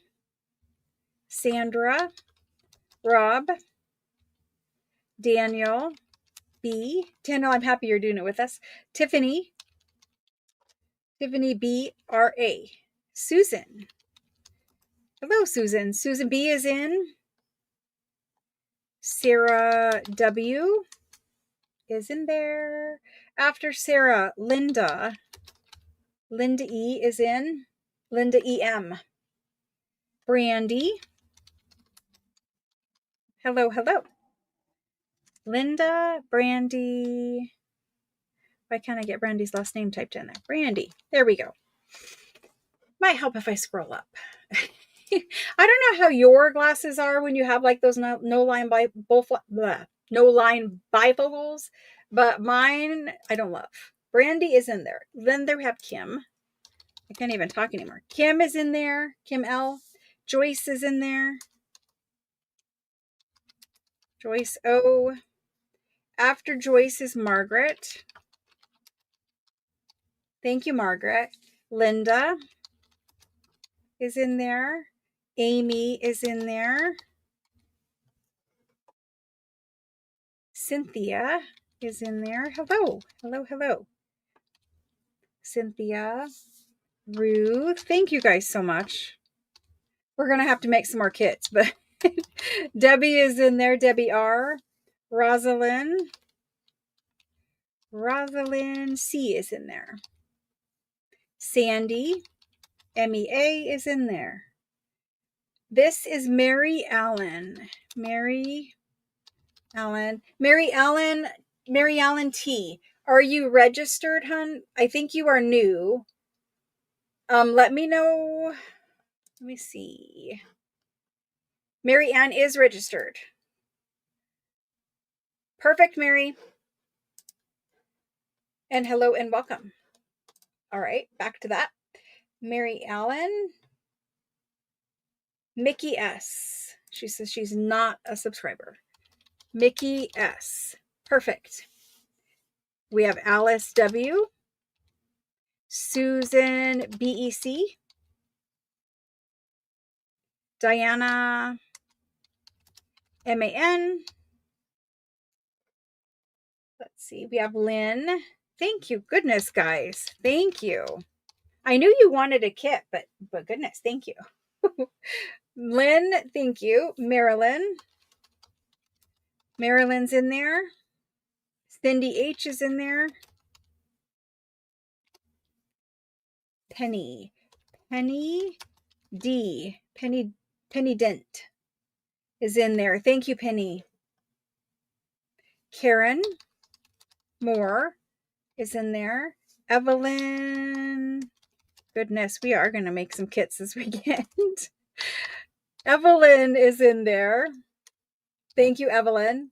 Sandra, Rob, Daniel B. Daniel, I'm happy you're doing it with us. Tiffany B R A. Susan. Hello, Susan. Susan B is in. Sarah W is in there. After Sarah, Linda. Linda E is in. Linda E.M. Brandy. Hello, hello. Linda, Brandy. Why can't I get Brandy's last name typed in there? Brandy. There we go. Might help if I scroll up. I don't know how your glasses are when you have like those no line bifocals, but mine I don't love. Brandy is in there. Then there we have Kim. I can't even talk anymore. Kim is in there. Kim L. Joyce is in there. Joyce O. After Joyce is Margaret. Thank you, Margaret. Linda is in there. Amy is in there. Cynthia is in there. Hello, hello, hello. Cynthia, Ruth. Thank you guys so much. We're going to have to make some more kits, but Debbie is in there. Debbie R. Rosalind C is in there. Sandy, MEA is in there. This is Mary Allen. Mary Allen T. Are you registered, hun? I think you are new. Let me know. Let me see. Mary Ann is registered. Perfect, Mary. And hello and welcome. All right, back to that. Mary Allen. Mickey S. She says she's not a subscriber. Mickey S. Perfect. We have Alice W. Susan BEC. Diana MAN. Let's see. We have Lynn. Thank you. Goodness, guys. Thank you. I knew you wanted a kit, but goodness, thank you. Lynn, thank you. Marilyn. Marilyn's in there. Cindy H is in there. Penny D. Penny Dent is in there. Thank you, Penny. Karen Moore is in there. Evelyn. Goodness, we are going to make some kits this weekend. Evelyn is in there. Thank you, Evelyn.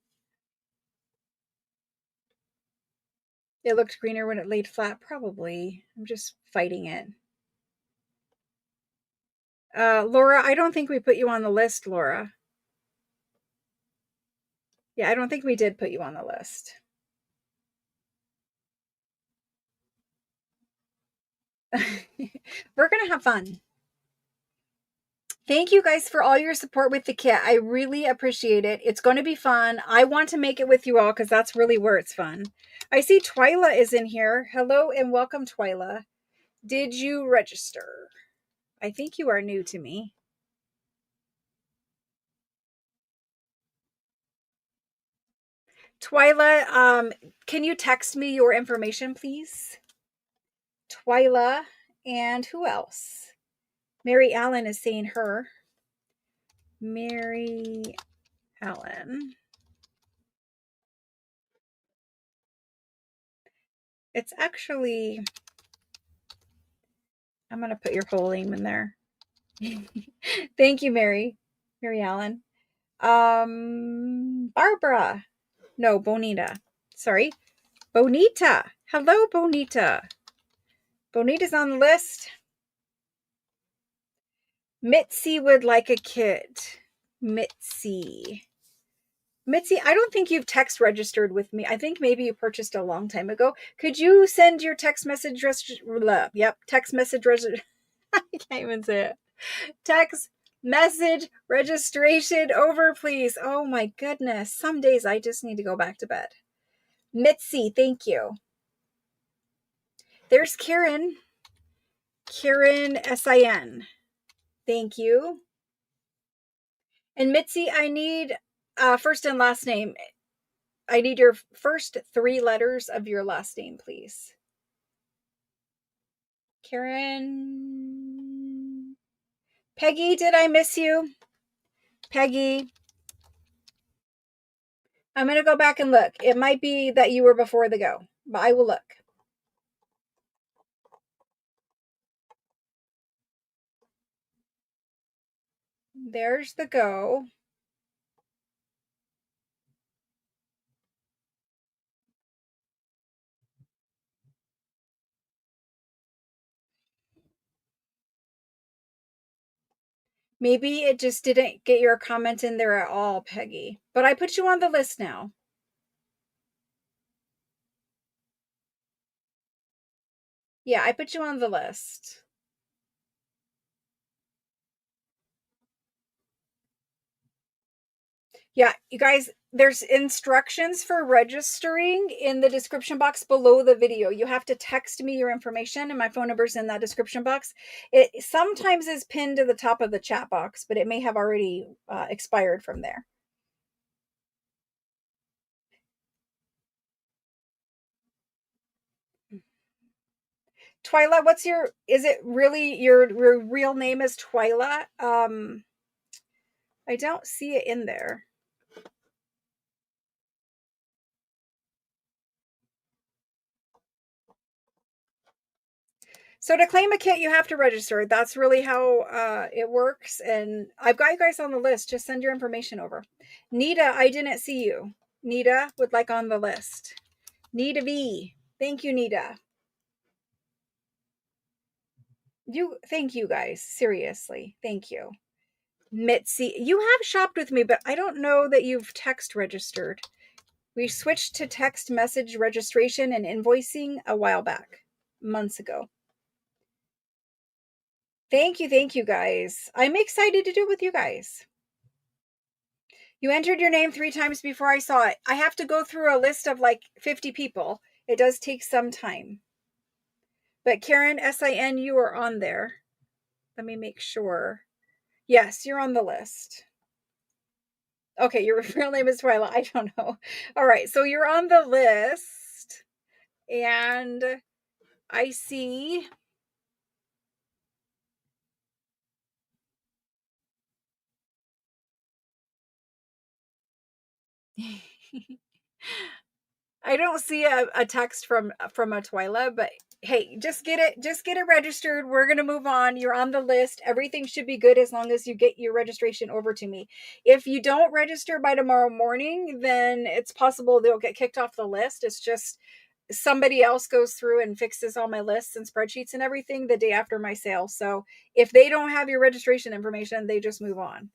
It looked greener when it laid flat. Probably. I'm just fighting it. Laura, I don't think we put you on the list, Laura. Yeah, I don't think we did put you on the list. We're going to have fun. Thank you guys for all your support with the kit. I really appreciate it. It's going to be fun. I want to make it with you all because that's really where it's fun. I see Twyla is in here. Hello and welcome, Twyla. Did you register? I think you are new to me. Twyla, can you text me your information, please? Twyla, and who else? Mary Allen is saying her. Mary Allen. It's actually, I'm going to put your whole name in there. Thank you, Mary Allen. Barbara. No, Bonita. Sorry. Bonita. Hello, Bonita. Bonita's on the list. Mitzi would like a kit. Mitzi, I don't think you've text registered with me. I think maybe you purchased a long time ago. Could you send your text message text message I can't even say it. Text message registration over, please. Oh my goodness. Some days I just need to go back to bed. Mitzi, thank you. There's Karen. Karen SIN. Thank you. And Mitzi, I need first and last name. I need your first 3 letters of your last name, please. Karen. Peggy, did I miss you? Peggy. I'm going to go back and look. It might be that you were before the go, but I will look. There's the go. Maybe it just didn't get your comment in there at all, Peggy. But I put you on the list now. Yeah, I put you on the list. Yeah, you guys, there's instructions for registering in the description box below the video. You have to text me your information, and my phone number's in that description box. It sometimes is pinned to the top of the chat box, but it may have already expired from there. Twyla, is it really your real name is Twyla? I don't see it in there. So to claim a kit, you have to register. That's really how it works. And I've got you guys on the list. Just send your information over. Nita, I didn't see you. Nita would like on the list. Nita V. Thank you, Nita. Thank you guys. Seriously. Thank you. Mitzi, you have shopped with me, but I don't know that you've text registered. We switched to text message registration and invoicing a while back, months ago. Thank you guys. I'm excited to do it with you guys. You entered your name 3 times before I saw it. I have to go through a list of like 50 people. It does take some time. But Karen SIN, you are on there. Let me make sure. Yes, you're on the list. Okay, your real name is Twyla. I don't know. All right, so you're on the list, and I see. I don't see a text from a Twyla, but hey, just get it registered. We're gonna move on. You're on the list. Everything should be good as long as you get your registration over to me. If you don't register by tomorrow morning, then it's possible they'll get kicked off the list. It's just somebody else goes through and fixes all my lists and spreadsheets and everything the day after my sale. So if they don't have your registration information, they just move on.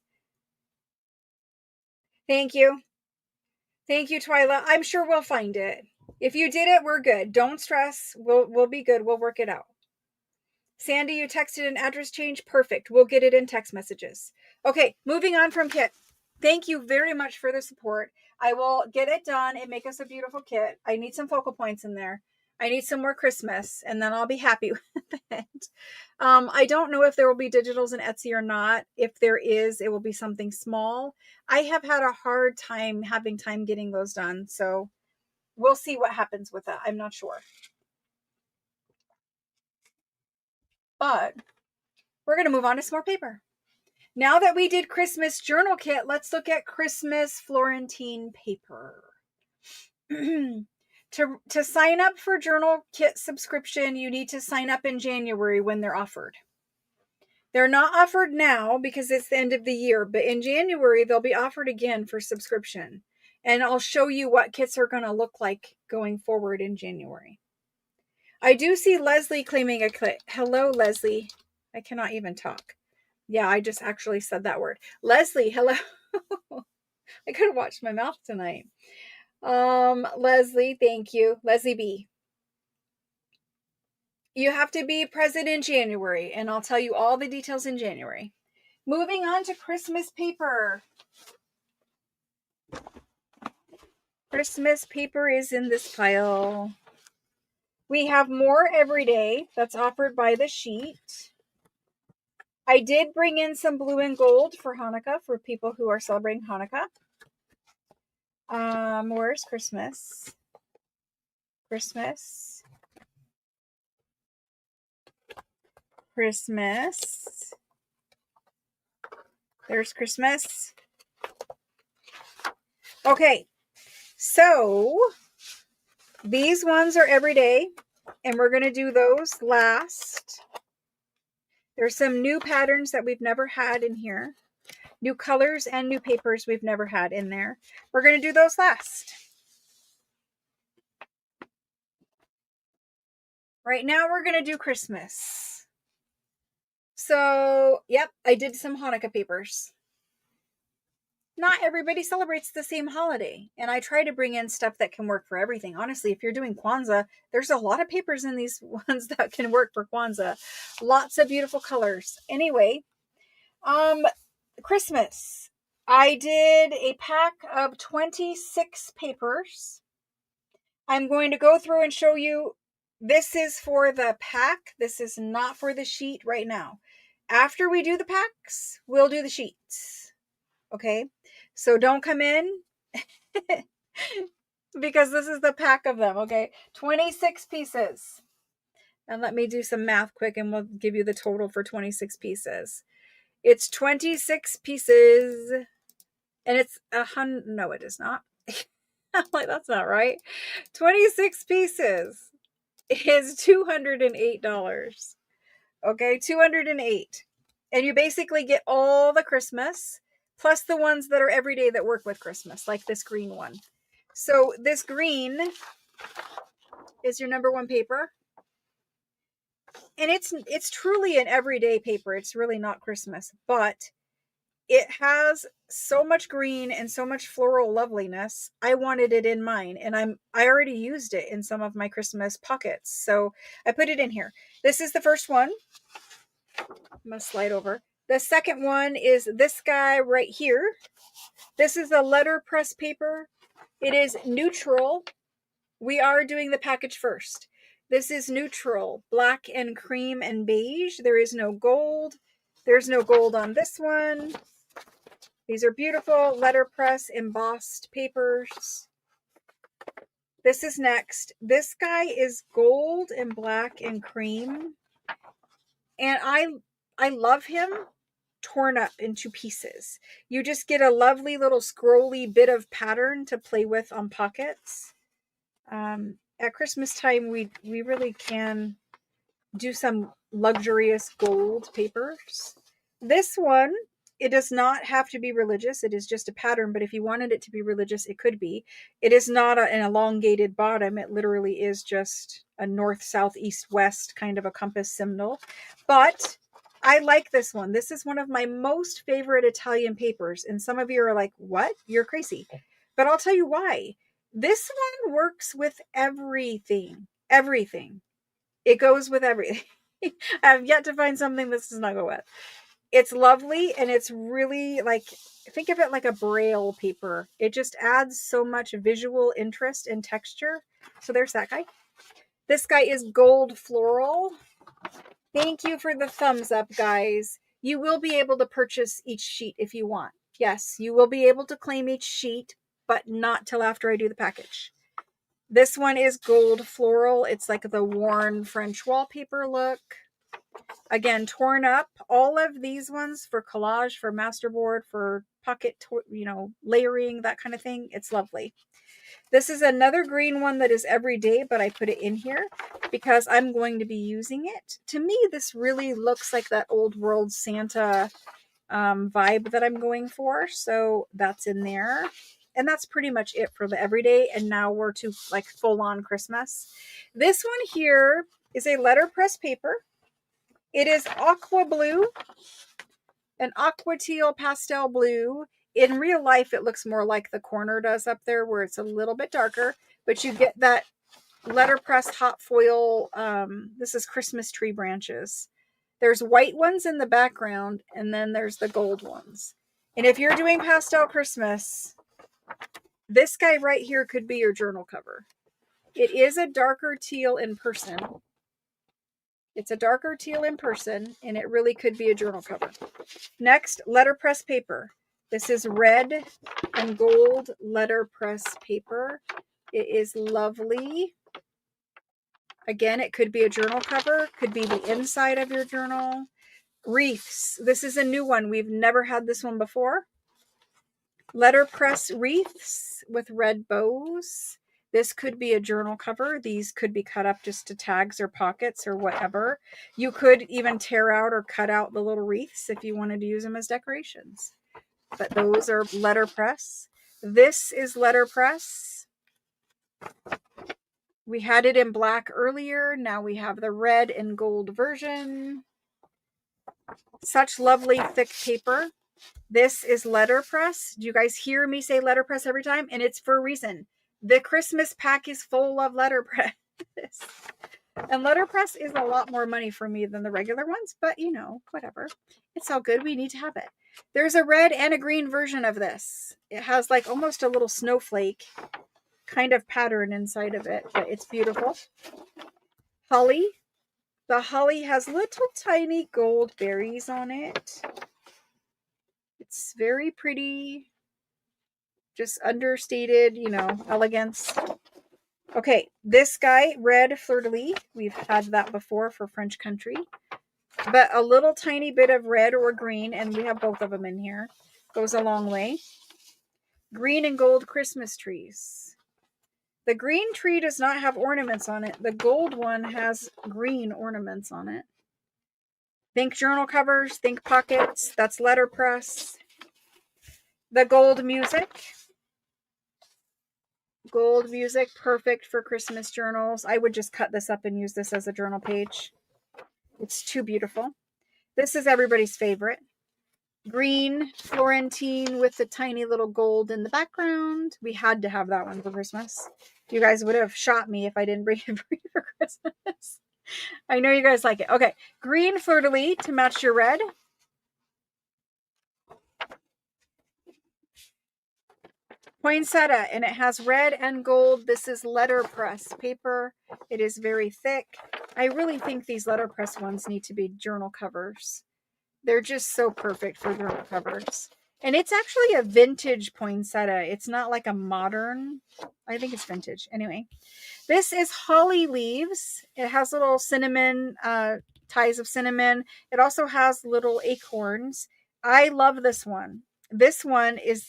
Thank you. Thank you, Twyla. I'm sure we'll find it. If you did it, we're good. Don't stress. We'll be good. We'll work it out. Sandy, you texted an address change. Perfect. We'll get it in text messages. Okay, moving on from kit. Thank you very much for the support. I will get it done and make us a beautiful kit. I need some focal points in there. I need some more Christmas, and then I'll be happy with it. I don't know if there will be digitals in Etsy or not. If there is, it will be something small. I have had a hard time having time getting those done, so we'll see what happens with that. I'm not sure. But we're going to move on to some more paper. Now that we did Christmas journal kit, let's look at Christmas Florentine paper. To sign up for journal kit subscription, you need to sign up in January when they're offered. They're not offered now because it's the end of the year, but in January they'll be offered again for subscription. And I'll show you what kits are going to look like going forward in January. I do see Leslie claiming a kit. Hello, Leslie. I cannot even talk. Yeah, I just actually said that word. Leslie, hello. I could have watched my mouth tonight. Leslie, thank you. Leslie B. You have to be present in January, and I'll tell you all the details in January. Moving on to Christmas paper. Christmas paper is in this pile. We have more everyday that's offered by the sheet. I did bring in some blue and gold for Hanukkah for people who are celebrating Hanukkah. Where's Christmas? Christmas. Christmas. There's Christmas. Okay, so these ones are everyday, and we're going to do those last. There's some new patterns that we've never had in here. New colors and new papers we've never had in there. We're going to do those last. Right now we're going to do Christmas. So, yep, I did some Hanukkah papers. Not everybody celebrates the same holiday, and I try to bring in stuff that can work for everything. Honestly, if you're doing Kwanzaa, there's a lot of papers in these ones that can work for Kwanzaa. Lots of beautiful colors. Anyway, Christmas. I did a pack of 26 papers. I'm going to go through and show you. This is for the pack. This is not for the sheet right now. After we do the packs, we'll do the sheets. Okay? So don't come in because this is the pack of them, okay? 26 pieces. And let me do some math quick and we'll give you the total for 26 pieces. It's 26 pieces and it's no, it is not. I'm like, that's not right. 26 pieces is $208. Okay, $208. And you basically get all the Christmas plus the ones that are everyday that work with Christmas, like this green one. So this green is your number one paper. And it's truly an everyday paper. It's really not Christmas, but it has so much green and so much floral loveliness. I wanted it in mine, and I already used it in some of my Christmas pockets. So I put it in here. This is the first one. I'm going to slide over. The second one is this guy right here. This is a letterpress paper. It is neutral. We are doing the package first. This is neutral, black and cream and beige. There is no gold. There's no gold on this one. These are beautiful letterpress embossed papers. This is next. This guy is gold and black and cream. And I love him torn up into pieces. You just get a lovely little scrolly bit of pattern to play with on pockets. At Christmas time, we really can do some luxurious gold papers. This one, it does not have to be religious. It is just a pattern, but if you wanted it to be religious, it could be. It is not an elongated bottom. It literally is just a north, south, east, west kind of a compass symbol. But I like this one. This is one of my most favorite Italian papers. And some of you are like, what? You're crazy. But I'll tell you why. This one works with everything. Everything. It goes with everything. I have yet to find something this does not go with. It's lovely, and it's really like, think of it like a braille paper. It just adds so much visual interest and texture. So there's that guy. This guy is gold floral. Thank you for the thumbs up, guys. You will be able to purchase each sheet if you want. Yes, you will be able to claim each sheet, but not till after I do the package. This one is gold floral. It's like the worn French wallpaper look. Again, torn up. All of these ones for collage, for masterboard, for pocket, layering, that kind of thing. It's lovely. This is another green one that is everyday, but I put it in here because I'm going to be using it. To me, this really looks like that old world Santa vibe that I'm going for. So that's in there. And that's pretty much it for the everyday. And now we're to like full on Christmas. This one here is a letterpress paper. It is aqua blue, an aqua teal pastel blue. In real life, it looks more like the corner does up there where it's a little bit darker, but you get that letterpress hot foil. This is Christmas tree branches. There's white ones in the background, and then there's the gold ones. And if you're doing pastel Christmas, this guy right here could be your journal cover. It is a darker teal in person. It's a darker teal in person, and it really could be a journal cover. Next, letterpress paper. This is red and gold letterpress paper. It is lovely. Again, it could be a journal cover, could be the inside of your journal. Wreaths. This is a new one. We've never had this one before. Letterpress wreaths with red bows. This could be a journal cover. These could be cut up just to tags or pockets or whatever. You could even tear out or cut out the little wreaths if you wanted to use them as decorations. But those are letterpress. This is letterpress. We had it in black earlier. Now we have the red and gold version. Such lovely thick paper. This is letterpress. Do you guys hear me say letterpress every time? And it's for a reason. The Christmas pack is full of letterpress. And letterpress is a lot more money for me than the regular ones, but whatever. It's all good. We need to have it. There's a red and a green version of this. It has like almost a little snowflake kind of pattern inside of it, but it's beautiful. Holly. The holly has little tiny gold berries on it. It's very pretty. Just understated, elegance. Okay, this guy, red fleur-de-lis. We've had that before for French country. But a little tiny bit of red or green, and we have both of them in here, goes a long way. Green and gold Christmas trees. The green tree does not have ornaments on it. The gold one has green ornaments on it. Think journal covers, think pockets. That's letterpress. The gold music. Gold music, perfect for Christmas journals. I would just cut this up and use this as a journal page. It's too beautiful. This is everybody's favorite. Green Florentine with the tiny little gold in the background. We had to have that one for Christmas. You guys would have shot me if I didn't bring it for Christmas. I know you guys like it. Okay, green fleur-de-lis to match your red. Poinsettia, and it has red and gold. This is letterpress paper. It is very thick. I really think these letterpress ones need to be journal covers. They're just so perfect for journal covers. And it's actually a vintage poinsettia. It's not like a modern. I think it's vintage. Anyway, this is holly leaves. It has little cinnamon ties of cinnamon. It also has little acorns. I love this one. This one is,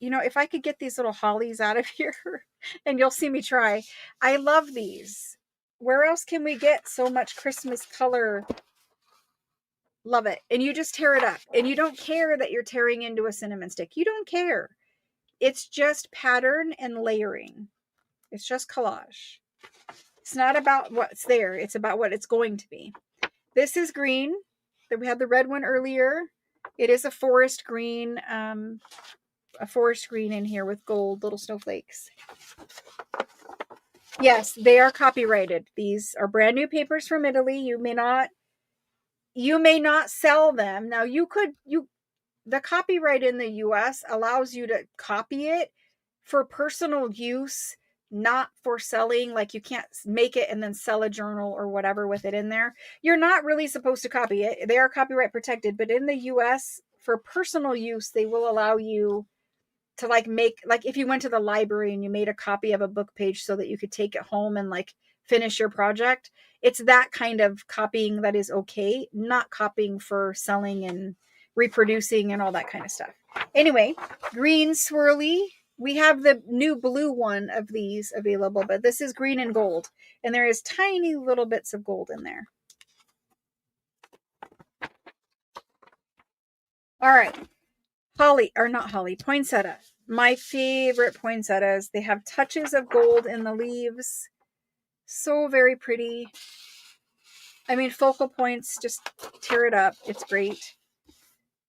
you know, if I could get these little hollies out of here, and you'll see me try. I love these. Where else can we get so much Christmas color? Love it. And you just tear it up. And you don't care that you're tearing into a cinnamon stick. You don't care. It's just pattern and layering. It's just collage. It's not about what's there. It's about what it's going to be. This is green. We had the red one earlier. It is a forest green in here with gold little snowflakes. Yes, they are copyrighted. These are brand new papers from Italy. You may not sell them. Now the copyright in the US allows you to copy it for personal use, not for selling. Like you can't make it and then sell a journal or whatever with it in there. You're not really supposed to copy it. They are copyright protected, but in the US for personal use, they will allow you to make, if you went to the library and you made a copy of a book page so that you could take it home and finish your project. It's that kind of copying that is okay, not copying for selling and reproducing and all that kind of stuff. Anyway, green swirly. We have the new blue one of these available, but this is green and gold, and there is tiny little bits of gold in there. All right. Poinsettia. My favorite poinsettias. They have touches of gold in the leaves. So very pretty. I mean, focal points, just tear it up. It's great.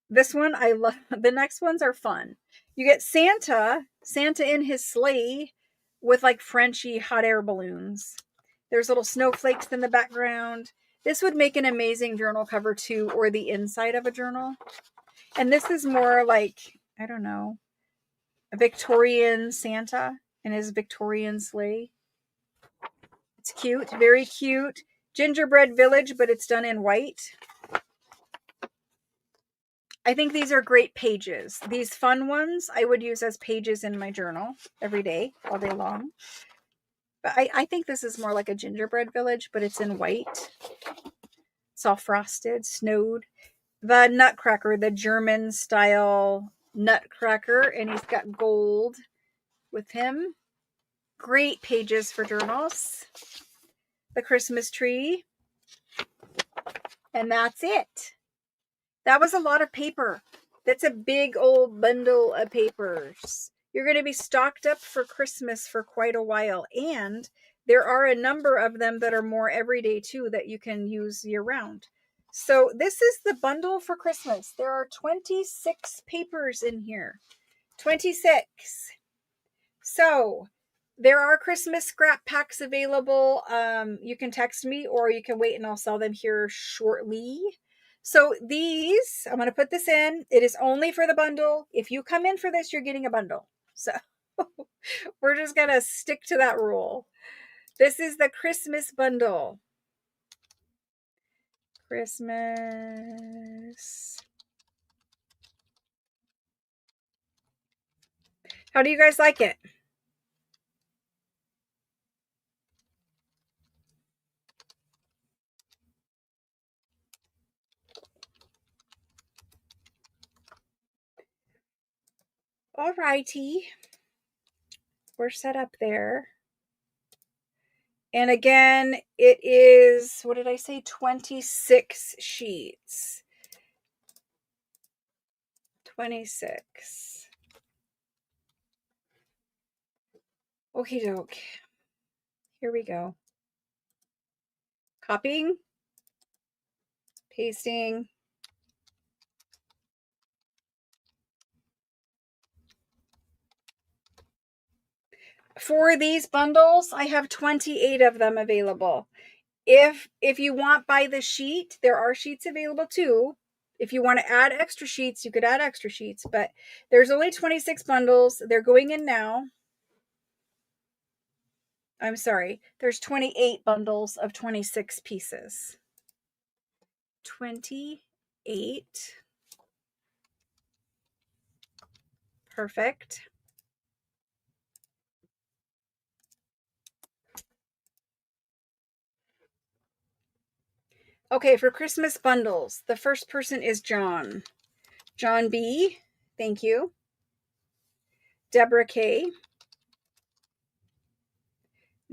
This one, I love. The next ones are fun. You get Santa in his sleigh with Frenchy hot air balloons. There's little snowflakes in the background. This would make an amazing journal cover too, or the inside of a journal. And this is more I don't know, a Victorian Santa in his Victorian sleigh. It's cute, very cute. Gingerbread village, but it's done in white. I think these are great pages. These fun ones I would use as pages in my journal every day, all day long. But I think this is more like a gingerbread village, but it's in white. It's all frosted, snowed. The Nutcracker, the German style Nutcracker, and he's got gold with him. Great pages for journals. The Christmas tree. And that's it. That was a lot of paper. That's a big old bundle of papers. You're going to be stocked up for Christmas for quite a while. And there are a number of them that are more everyday too that you can use year round. So this is the bundle for Christmas. There are 26 papers in here. 26. So there are Christmas scrap packs available. You can text me or you can wait and I'll sell them here shortly. So these, I'm going to put this in. It is only for the bundle. If you come in for this, you're getting a bundle. So we're just going to stick to that rule. This is the Christmas bundle. Christmas. How do you guys like it? All righty. We're set up there. And again, it is, what did I say? 26 sheets. 26. Okie doke. Here we go. Copying. Pasting. For these bundles, I have 28 of them available. If you want by the sheet, there are sheets available too. If you want to add extra sheets, you could add extra sheets, but there's only 26 bundles. They're going in now. I'm sorry. There's 28 bundles of 26 pieces. 28 Perfect. Okay, for Christmas bundles, the first person is John. John B, thank you. Deborah K.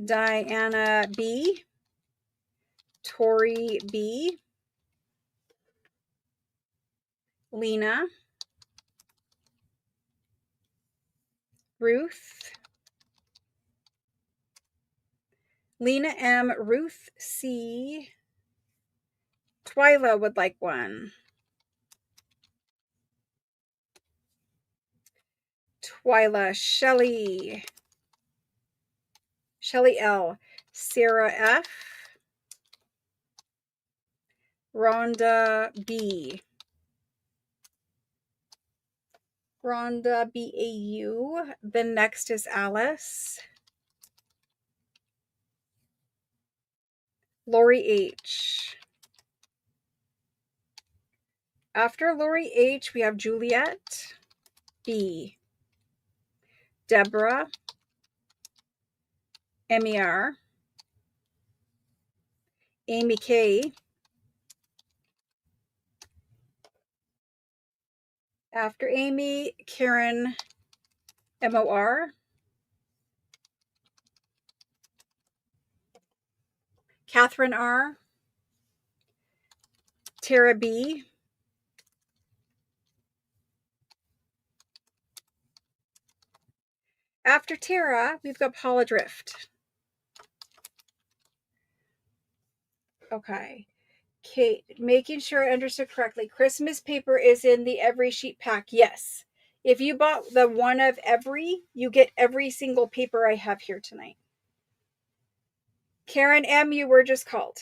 Diana B. Tori B. Lena. Ruth. Lena M. Ruth C. Twyla would like one. Twyla. Shelly. Shelly L. Sarah F. Rhonda B. Rhonda BAU. Then next is Alice. Lori H. After Lori H, we have Juliet B. Deborah MER. Amy K. After Amy, Karen MOR. Catherine R. Tara B. After Tara, we've got Paula Drift. Okay. Kate, making sure I understood correctly. Christmas paper is in the every sheet pack. Yes. If you bought the one of every, you get every single paper I have here tonight. Karen M, you were just called.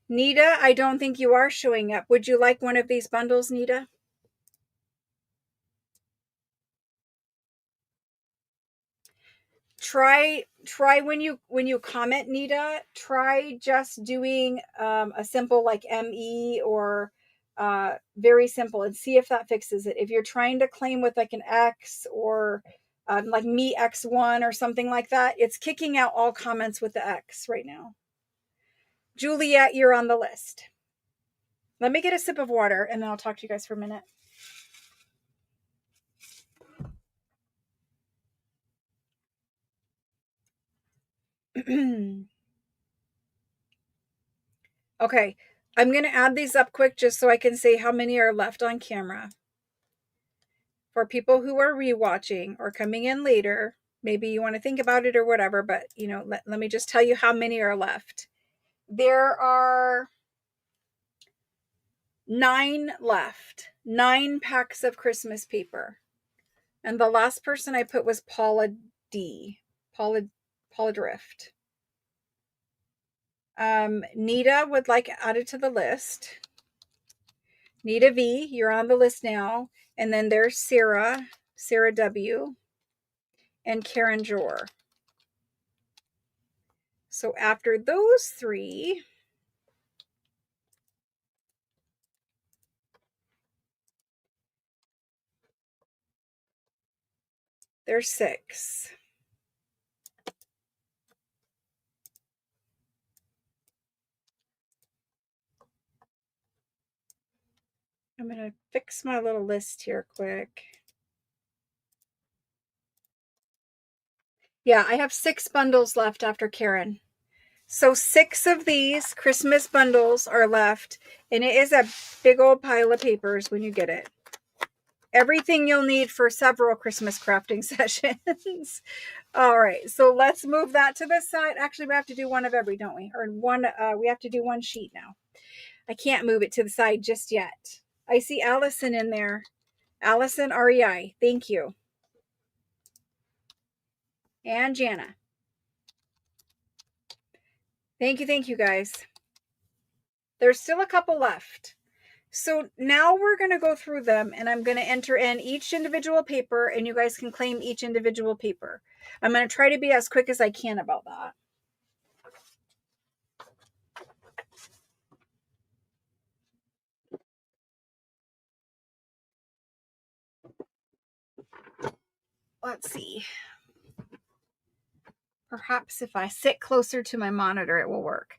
Nita, I don't think you are showing up. Would you like one of these bundles, Nita? Try when you comment, Nita, try just doing a simple like ME or very simple and see if that fixes it. If you're trying to claim with like an X or like me X1 or something like that, it's kicking out all comments with the X right now. Juliet, you're on the list. Let me get a sip of water and then I'll talk to you guys for a minute. Okay, I'm going to add these up quick just so I can say how many are left on camera. For people who are rewatching or coming in later, maybe you want to think about it or whatever, but you know, let me just tell you how many are left. There are 9 left, 9 packs of Christmas paper. And the last person I put was Paula D. Paula Drift. Nita would like added to the list. Nita V, you're on the list now. And then there's Sarah W, and Karen Jor. So after those 3, there's 6. I'm going to fix my little list here quick. Yeah, I have 6 bundles left after Karen. So 6 of these Christmas bundles are left, and it is a big old pile of papers when you get it. Everything you'll need for several Christmas crafting sessions. All right, so let's move that to the side. Actually, we have to do one of every, don't we? Or one, we have to do one sheet now. I can't move it to the side just yet. I see Allison in there. Allison REI, thank you. And Jana. Thank you guys. There's still a couple left. So now we're going to go through them and I'm going to enter in each individual paper and you guys can claim each individual paper. I'm going to try to be as quick as I can about that. let's see. Perhaps if I sit closer to my monitor, it will work.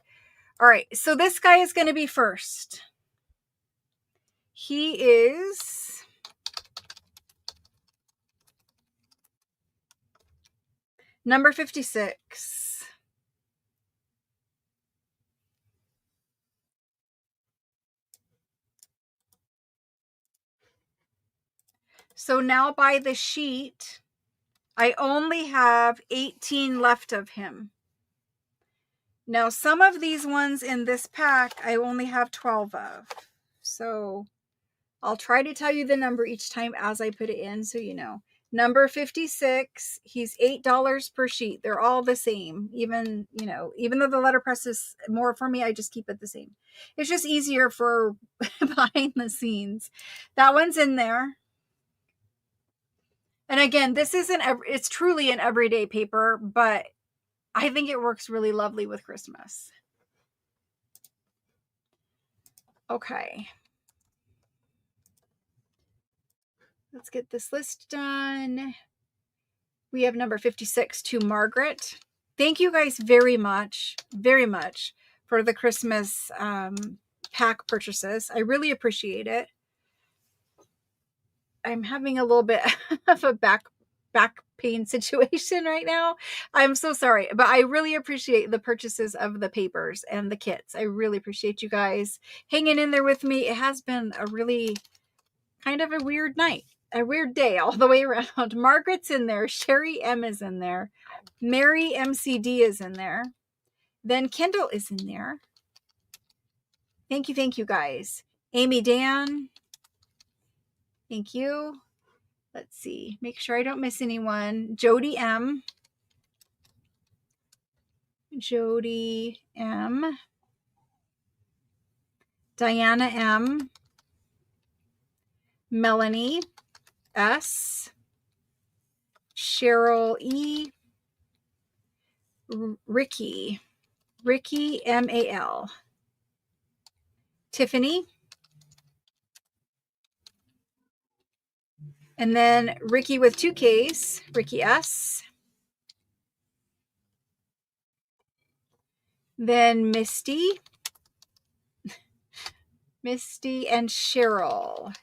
All right, so this guy is going to be first. He is number 56. So now by the sheet, I only have 18 left of him. Now, some of these ones in this pack, I only have 12 of. So I'll try to tell you the number each time as I put it in so you know. Number 56, he's $8 per sheet. They're all the same. Even, you know, even though the letterpress is more for me, I just keep it the same. It's just easier for behind the scenes. That one's in there. And again, this isn't, it's truly an everyday paper, but I think it works really lovely with Christmas. Okay. Let's get this list done. We have number 56 to Margaret. Thank you guys very much for the Christmas pack purchases. I really appreciate it. I'm having a little bit of a back pain situation right now. I'm so sorry, but I really appreciate the purchases of the papers and the kits. I really appreciate you guys hanging in there with me. It has been a really kind of a weird night, a weird day all the way around. Margaret's in there. Sherry M is in there. Mary MCD is in there. Then Kendall is in there. Thank you guys. Amy Dan. Thank you. Let's see. Make sure I don't miss anyone. Jody M. Jody M. Diana M. Melanie S. Cheryl E. Ricky MAL. Tiffany. And then Ricky with 2 Ks, Ricky S. Then Misty and Cheryl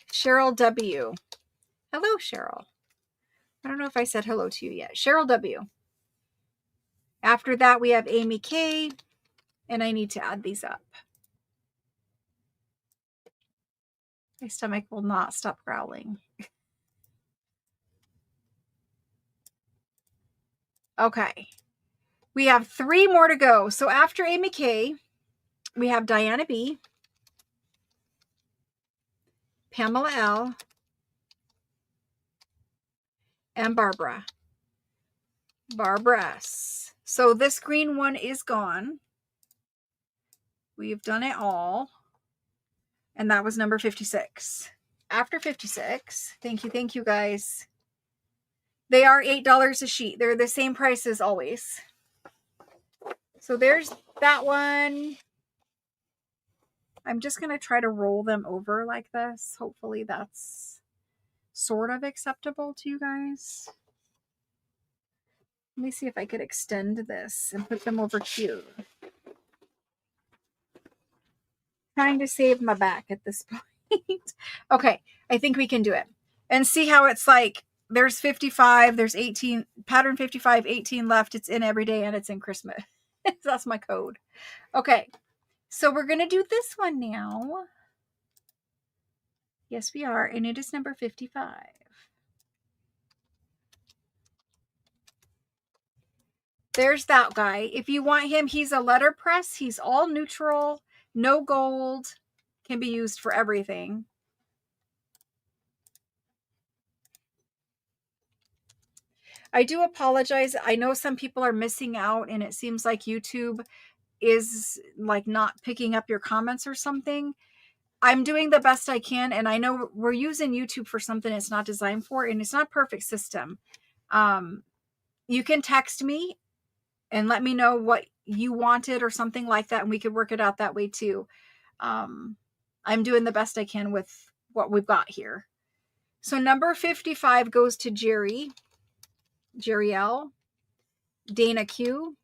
W. Hello, Cheryl. I don't know if I said hello to you yet. Cheryl W. After that, we have Amy K. And I need to add these up. My stomach will not stop growling. Okay. We have 3 more to go. So after Amy K, we have Diana B, Pamela L, and Barbara S. So this green one is gone. We've done it all. And that was number 56. After 56, thank you guys. They are $8 a sheet. They're the same price as always. So there's that one. I'm just going to try to roll them over like this. Hopefully that's sort of acceptable to you guys. Let me see if I could extend this and put them over cute. Trying to save my back at this point. Okay, I think we can do it. And see how it's like, there's 55, there's 18, pattern 55, 18 left. It's in every day and it's in Christmas. That's my code. Okay, so we're going to do this one now. Yes, we are. And it is number 55. There's that guy. If you want him, he's a letterpress. He's all neutral, no gold, can be used for everything. I do apologize. I know some people are missing out and it seems like YouTube is like not picking up your comments or something. I'm doing the best I can, and I know we're using YouTube for something it's not designed for, and it's not a perfect system. You can text me and let me know what you wanted or something like that, and we could work it out that way too. I'm doing the best I can with what we've got here. So number 55 goes to Jerry. Jerry L, Dana Q,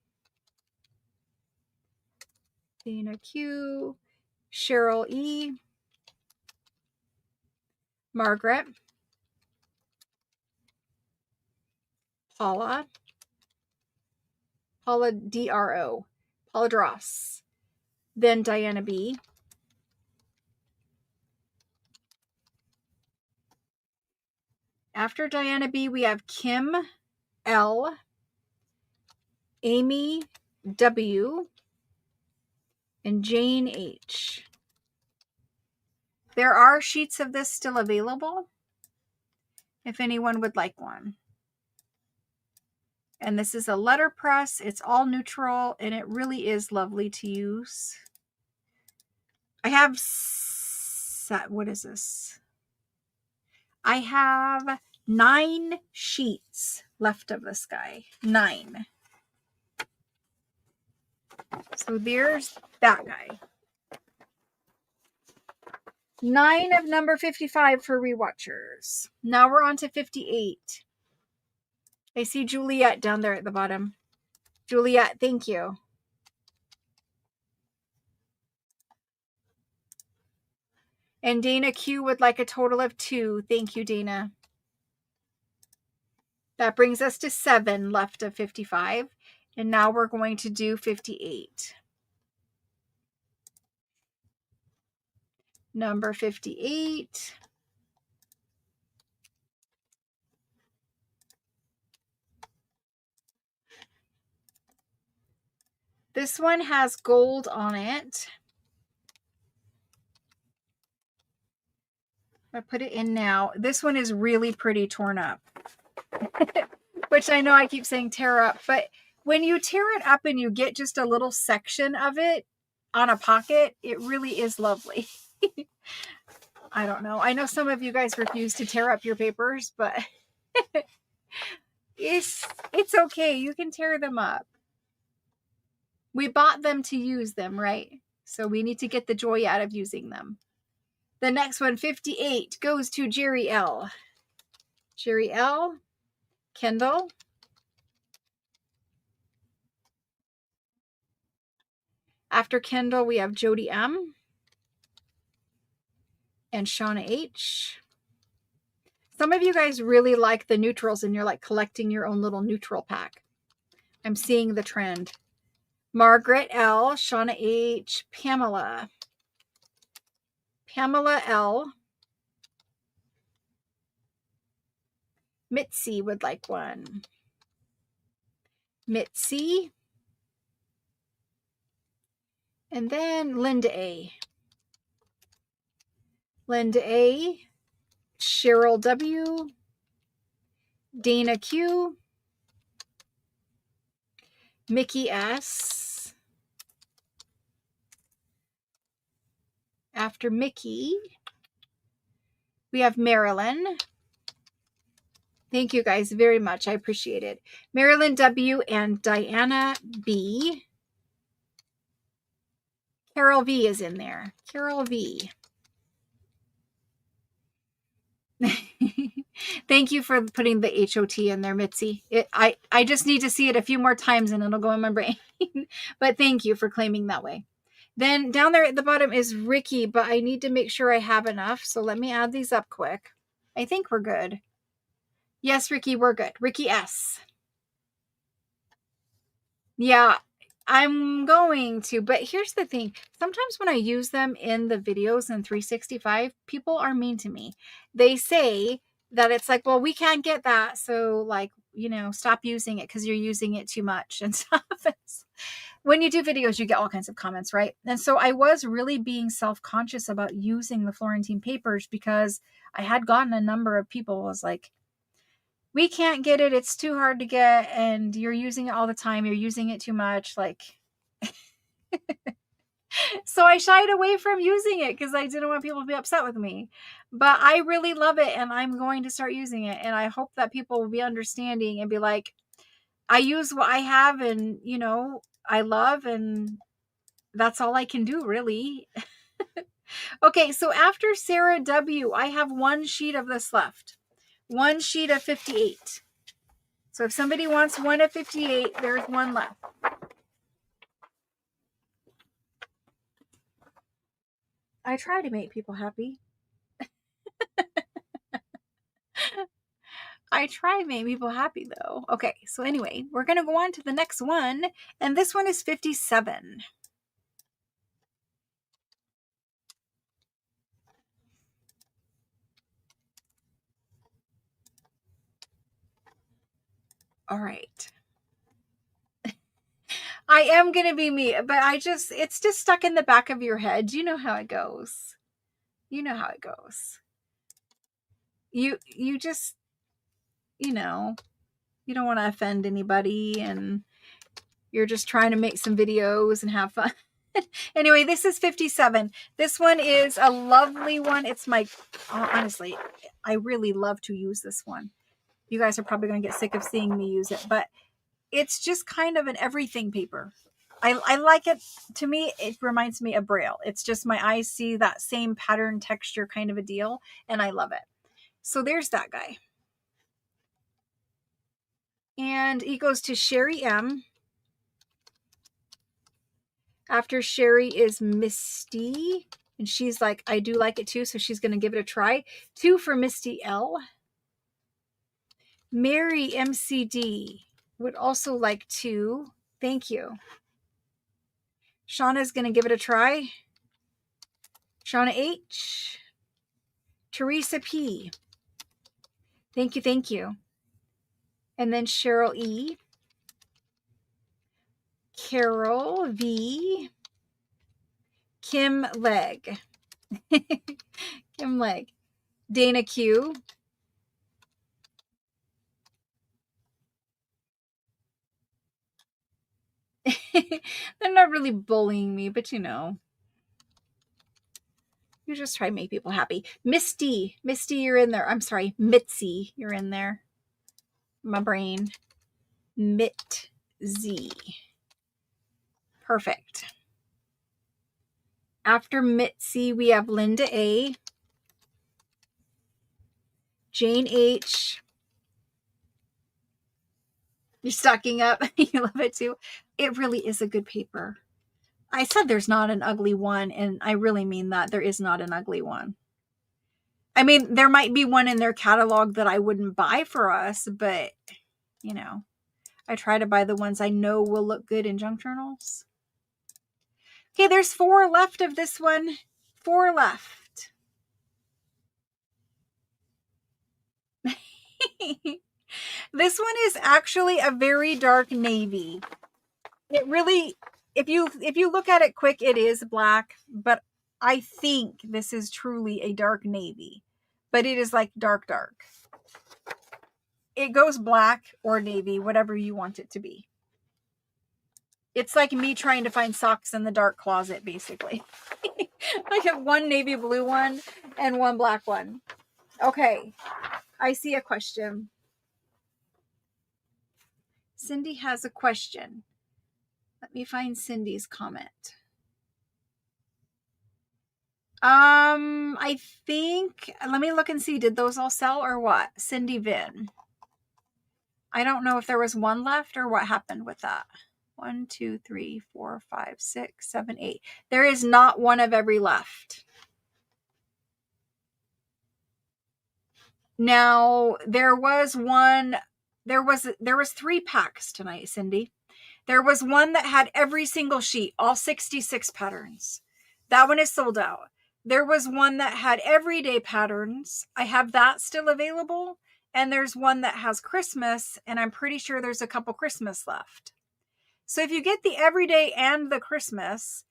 Cheryl E, Margaret, Paula DRO, Paula Dross, then Diana B. After Diana B, we have Kim L, Amy W, and Jane H. There are sheets of this still available if anyone would like one. And this is a letterpress. It's all neutral, and it really is lovely to use. I have, what is this? I have 9 sheets left of this guy. 9. So there's that guy. 9 of number 55 for rewatchers. Now we're on to 58. I see Juliet down there at the bottom. Juliet, thank you. And Dana Q would like a total of 2. Thank you, Dana. That brings us to 7 left of 55. And now we're going to do 58. Number 58. This one has gold on it. I put it in now. This one is really pretty torn up. Which I know I keep saying tear up, but when you tear it up and you get just a little section of it on a pocket, it really is lovely. I don't know. I know some of you guys refuse to tear up your papers, but it's okay. You can tear them up. We bought them to use them, right? So we need to get the joy out of using them. The next one, 58, goes to Jerry L. Jerry L, Kendall, after Kendall, we have Jody M and Shauna H. Some of you guys really like the neutrals and you're like collecting your own little neutral pack. I'm seeing the trend. Margaret L, Shauna H, Pamela L, Mitzi would like one. Mitzi. And then Linda A. Linda A, Cheryl W, Dana Q, Mickey S. After Mickey, we have Marilyn. Thank you guys very much. I appreciate it. Marilyn W and Diana B. Carol V is in there. Carol V. Thank you for putting the HOT in there, Mitzi. I just need to see it a few more times and it'll go in my brain. But thank you for claiming that way. Then down there at the bottom is Ricky, but I need to make sure I have enough. So let me add these up quick. I think we're good. Yes, Ricky, we're good. Ricky S. Yeah, I'm going to. But here's the thing. Sometimes when I use them in the videos in 365, people are mean to me. They say that it's like, well, we can't get that. So like, stop using it because you're using it too much and stuff. When you do videos, you get all kinds of comments, right? And so I was really being self-conscious about using the Florentine papers because I had gotten a number of people was like, we can't get it. It's too hard to get. And you're using it all the time. You're using it too much. Like, so I shied away from using it because I didn't want people to be upset with me. But I really love it and I'm going to start using it. And I hope that people will be understanding and be like, I use what I have and, I love, and that's all I can do, really. Okay, so after Sarah W, I have 1 sheet of this left. 1 sheet of 58. So if somebody wants one of 58, there's one left. I try to make people happy. I try to make people happy though. Okay, so anyway, we're going to go on to the next one. And this one is 57. All right. I am going to be me, but it's just stuck in the back of your head. You know how it goes. You know how it goes. You just, you know, you don't want to offend anybody and you're just trying to make some videos and have fun. Anyway, this is 57. This one is a lovely one. It's my, honestly, I really love to use this one. You guys are probably going to get sick of seeing me use it, but it's just kind of an everything paper. I like it. To me, it reminds me of Braille. It's just my eyes see that same pattern texture kind of a deal, and I love it. So there's that guy. And he goes to Sherry M. After Sherry is Misty. And she's like, I do like it too, so she's going to give it a try. 2 for Misty L. Mary MCD would also like 2. Thank you. Shauna's going to give it a try. Shauna H. Teresa P. Thank you, thank you. And then Cheryl E. Carol V. Kim Leg. Kim Leg. Dana Q. They're not really bullying me, but you know. You just try to make people happy. Misty. Misty, you're in there. I'm sorry. Mitzi, you're in there. My brain. Mitzi. Perfect. After Mitzi, we have Linda A. Jane H. You're stocking up. You love it too. It really is a good paper. I said there's not an ugly one, and I really mean that. There is not an ugly one. I mean, there might be one in their catalog that I wouldn't buy for us, but, you know, I try to buy the ones I know will look good in junk journals. Okay, there's 4 left of this one. 4 left. This one is actually a very dark navy. It really, if you look at it quick, it is black, but I think this is truly a dark navy. But it is like dark. It goes black or navy, whatever you want it to be. It's like me trying to find socks in the dark closet, basically. I have one navy blue one and one black one. Okay, I see a question. Cindy has a question. Let me find Cindy's comment. I think, let me look and see, did those all sell or what? Cindy Vin. I don't know if there was one left or what happened with that. 1, 2, 3, 4, 5, 6, 7, 8. There is not one of every left. Now, there was 3 packs tonight, Cindy. There was one that had every single sheet, all 66 patterns. That one is sold out. There was one that had everyday patterns. I have that still available. And there's one that has Christmas, and I'm pretty sure there's a couple Christmas left. So if you get the everyday and the Christmas,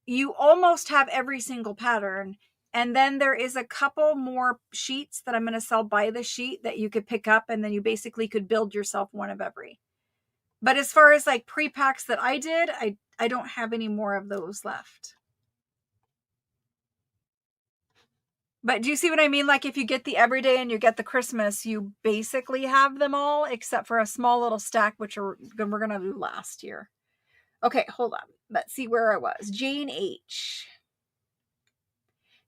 you almost have every single pattern. And then there is a couple more sheets that I'm going to sell by the sheet that you could pick up, and then you basically could build yourself one of every. But as far as like pre-packs that I did, I don't have any more of those left. But do you see what I mean? Like if you get the everyday and you get the Christmas, you basically have them all except for a small little stack, which we're going to do last year. Okay, hold on. Let's see where I was. Jane H.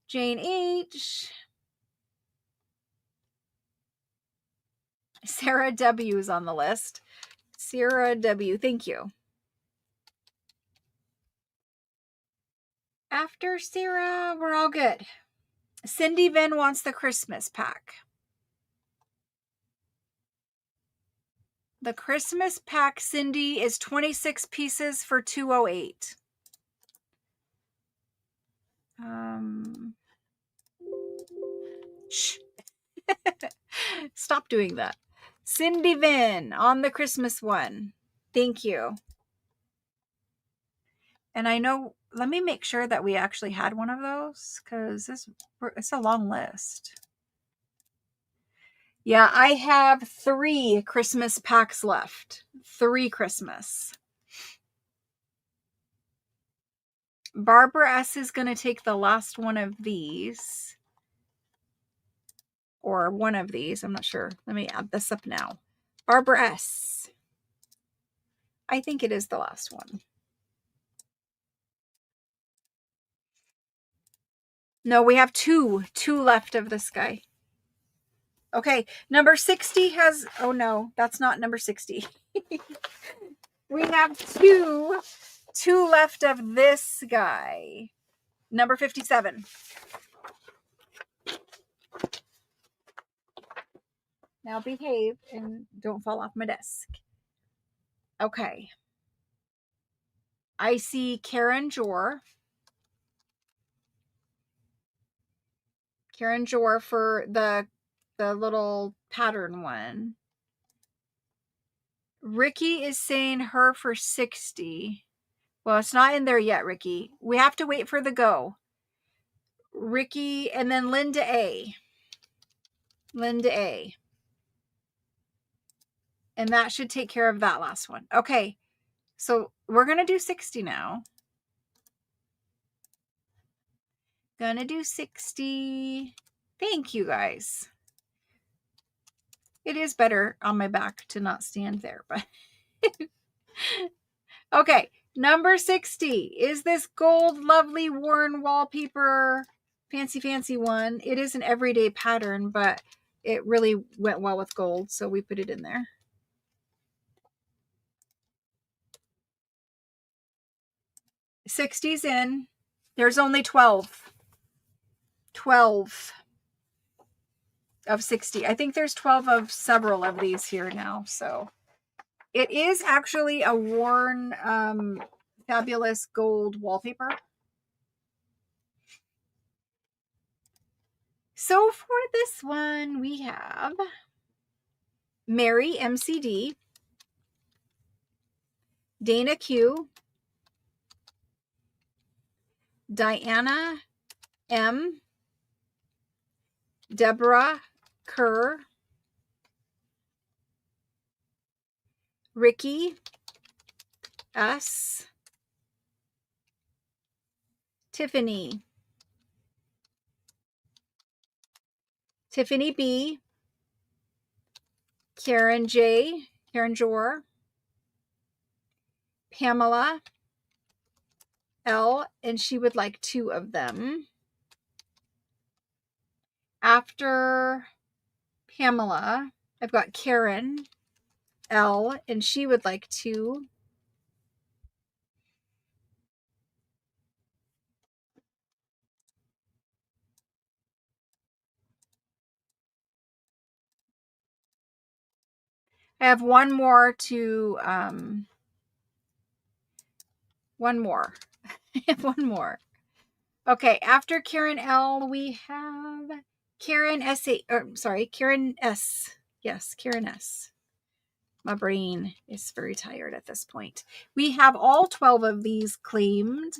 Jane H. Sarah W is on the list. Sarah W, thank you. After Sarah, we're all good. Cindy Vin wants the Christmas pack. The Christmas pack, Cindy, is 26 pieces for $208. Shh. Stop doing that. Cindy Vin on the Christmas one. Thank you. And I know, let me make sure that we actually had one of those, because it's a long list. Yeah, I have 3 Christmas packs left. 3 Christmas. Barbara S is going to take the last one of these. Or one of these. I'm not sure. Let me add this up now. Barbara S. I think it is the last one. No, we have two left of this guy. Okay, number 60 has, oh no, that's not number 60. We have two left of this guy. Number 57. Now behave and don't fall off my desk. Okay. I see Karen Jor. Karen Jor for the little pattern one. Ricky is saying her for 60. Well, it's not in there yet, Ricky. We have to wait for the go. Ricky, and then Linda A. Linda A. And that should take care of that last one. Okay. So we're going to do 60 now. Gonna do 60. Thank you, guys. It is better on my back to not stand there, but okay. Number 60 is this gold, lovely worn wallpaper, fancy one. It is an everyday pattern, but it really went well with gold, so we put it in there. 60's in. There's only 12 of 60. I think there's 12 of several of these here now, so it is actually a worn fabulous gold wallpaper. So for this one, we have Mary MCD, Dana Q, Diana M, Deborah Kerr, Ricky S, Tiffany B, Karen J, Karen Jor, Pamela L, and she would like 2 of them. After Pamela, I've got Karen L, and she would like 2. I have one more to, one more. I have one more. Okay, after Karen L, we have Karen S. Karen S. Yes, Karen S. My brain is very tired at this point. We have all 12 of these claimed.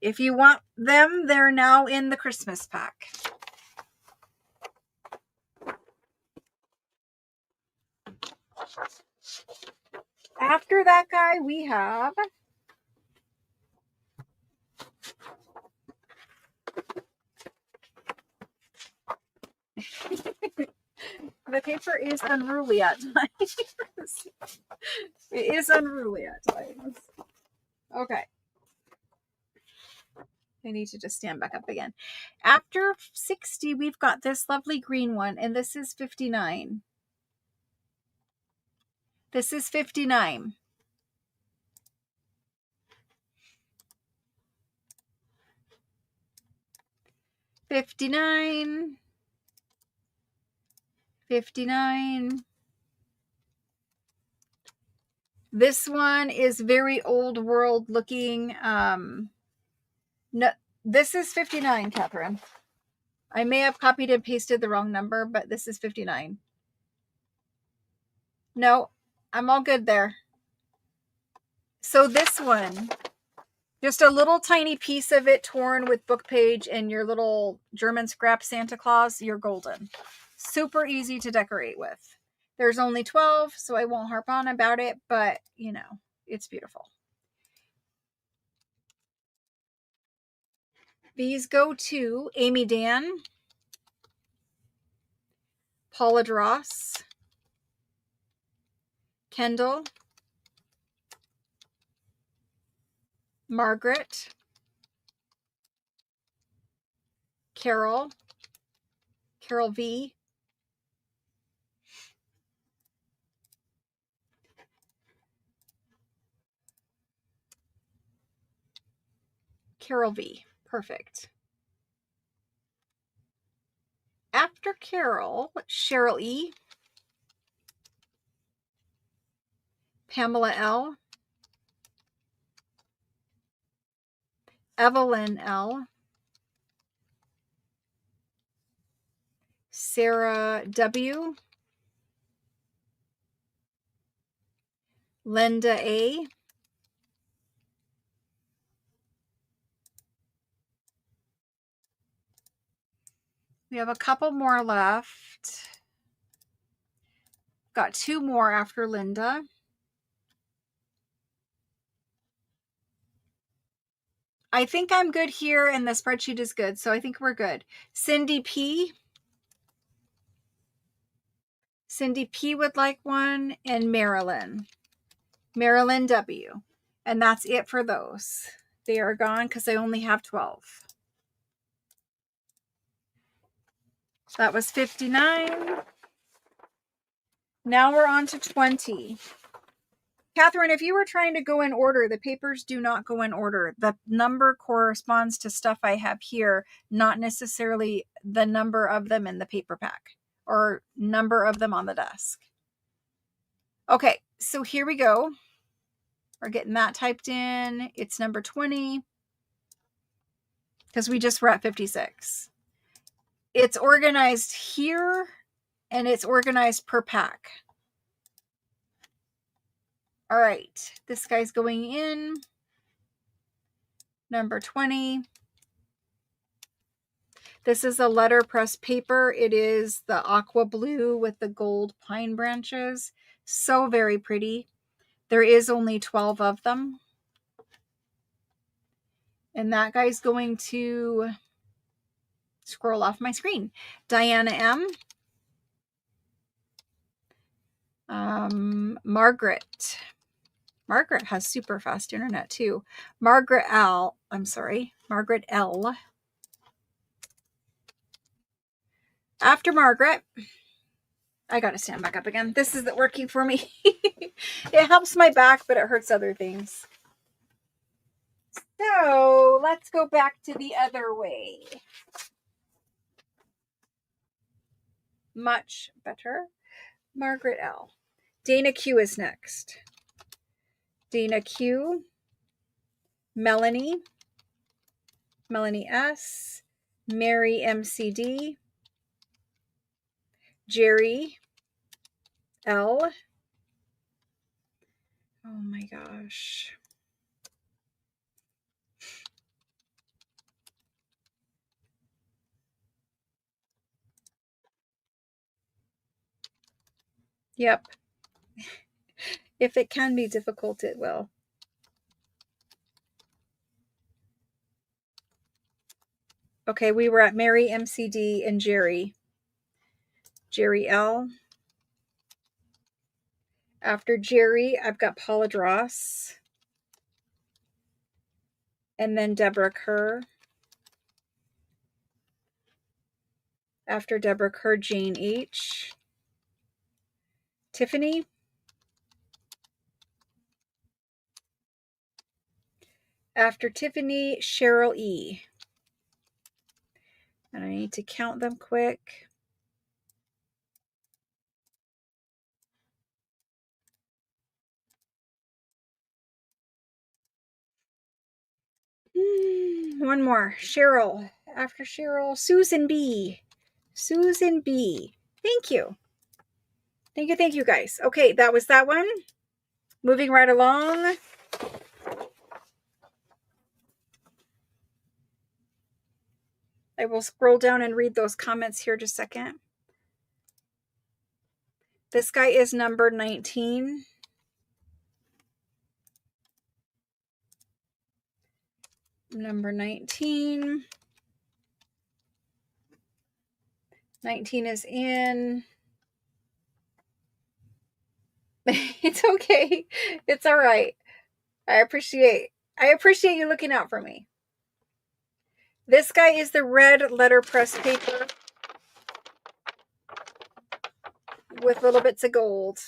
If you want them, they're now in the Christmas pack. After that guy, we have the paper is unruly at times. It is unruly at times. Okay. I need to just stand back up again. After 60, we've got this lovely green one, and this is 59. This is 59. $59. $59. This one is very old world looking. No, this is 59, Catherine. I may have copied and pasted the wrong number, but this is 59. No, I'm all good there. So this one, just a little tiny piece of it torn with book page and your little German scrap Santa Claus, you're golden. Super easy to decorate with. There's only 12, so I won't harp on about it, but you know, it's beautiful. These go to Amy Dan, Paula Dross, Kendall, Margaret, Carol V, Carol V. Perfect. After Carol, Cheryl E, Pamela L, Evelyn L, Sarah W, Linda A, we have a couple more left. Got 2 more after Linda. I think I'm good here and the spreadsheet is good, so I think we're good. Cindy P. Cindy P would like one, and Marilyn W. And that's it for those. They are gone because I only have 12. That was 59. Now we're on to 20. Catherine, if you were trying to go in order, the papers do not go in order. The number corresponds to stuff I have here, not necessarily the number of them in the paper pack or number of them on the desk. Okay, so here we go. We're getting that typed in. It's number 20 because we just were at 56. It's organized here and it's organized per pack. All right, this guy's going in. Number 20. This is a letterpress paper. It is the aqua blue with the gold pine branches. So very pretty. There is only 12 of them. And that guy's going to scroll off my screen. Diana M. Margaret. Margaret has super fast internet too. Margaret L. After Margaret, I got to stand back up again. This isn't working for me. It helps my back, but it hurts other things. So let's go back to the other way. Much better. Margaret L. Dana Q is next. Dana Q. Melanie S. Mary MCD. Jerry L. Oh my gosh. Yep. If it can be difficult, it will. Okay, we were at Mary MCD and Jerry. Jerry L. After Jerry, I've got Paula Dross. And then Deborah Kerr. After Deborah Kerr, Jane H. Tiffany. After Tiffany, Cheryl E. And I need to count them quick. One more. Cheryl. After Cheryl, Susan B. Susan B. Thank you. Thank you, guys. Okay, that was that one. Moving right along. I will scroll down and read those comments here just a second. This guy is number 19. Number 19. 19 is in. It's okay. It's all right. I appreciate you looking out for me. This guy is the red letterpress paper with little bits of gold.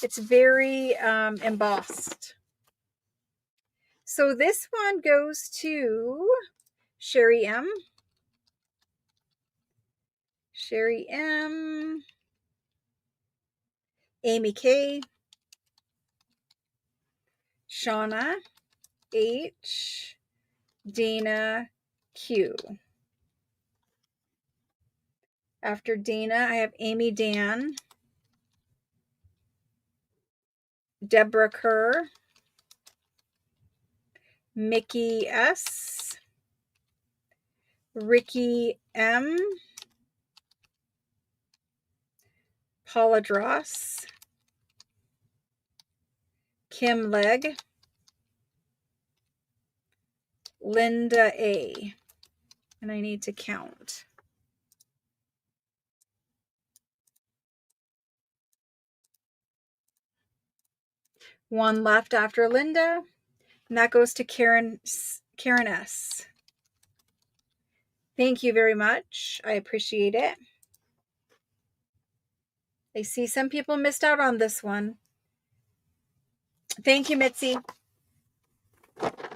It's very embossed. So this one goes to Sherry M. Sherry M. Amy K. Shauna H. Dana Q. After Dana, I have Amy Dan. Deborah Kerr. Mickey S. Ricky M. Paula Dross. Kim Legg. Linda A. And I need to count. One left after Linda, and that goes to Karen S. Thank you very much. I appreciate it. I see some people missed out on this one. Thank you, Mitzi.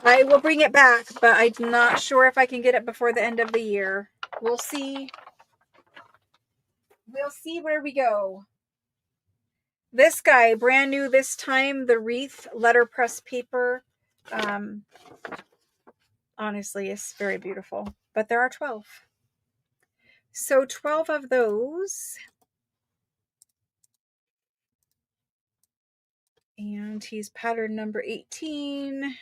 I will bring it back, but I'm not sure if I can get it before the end of the year. We'll see. We'll see where we go. This guy, brand new this time, the wreath letterpress paper. Honestly, it's very beautiful, but there are 12. So 12 of those. And he's pattern number 18.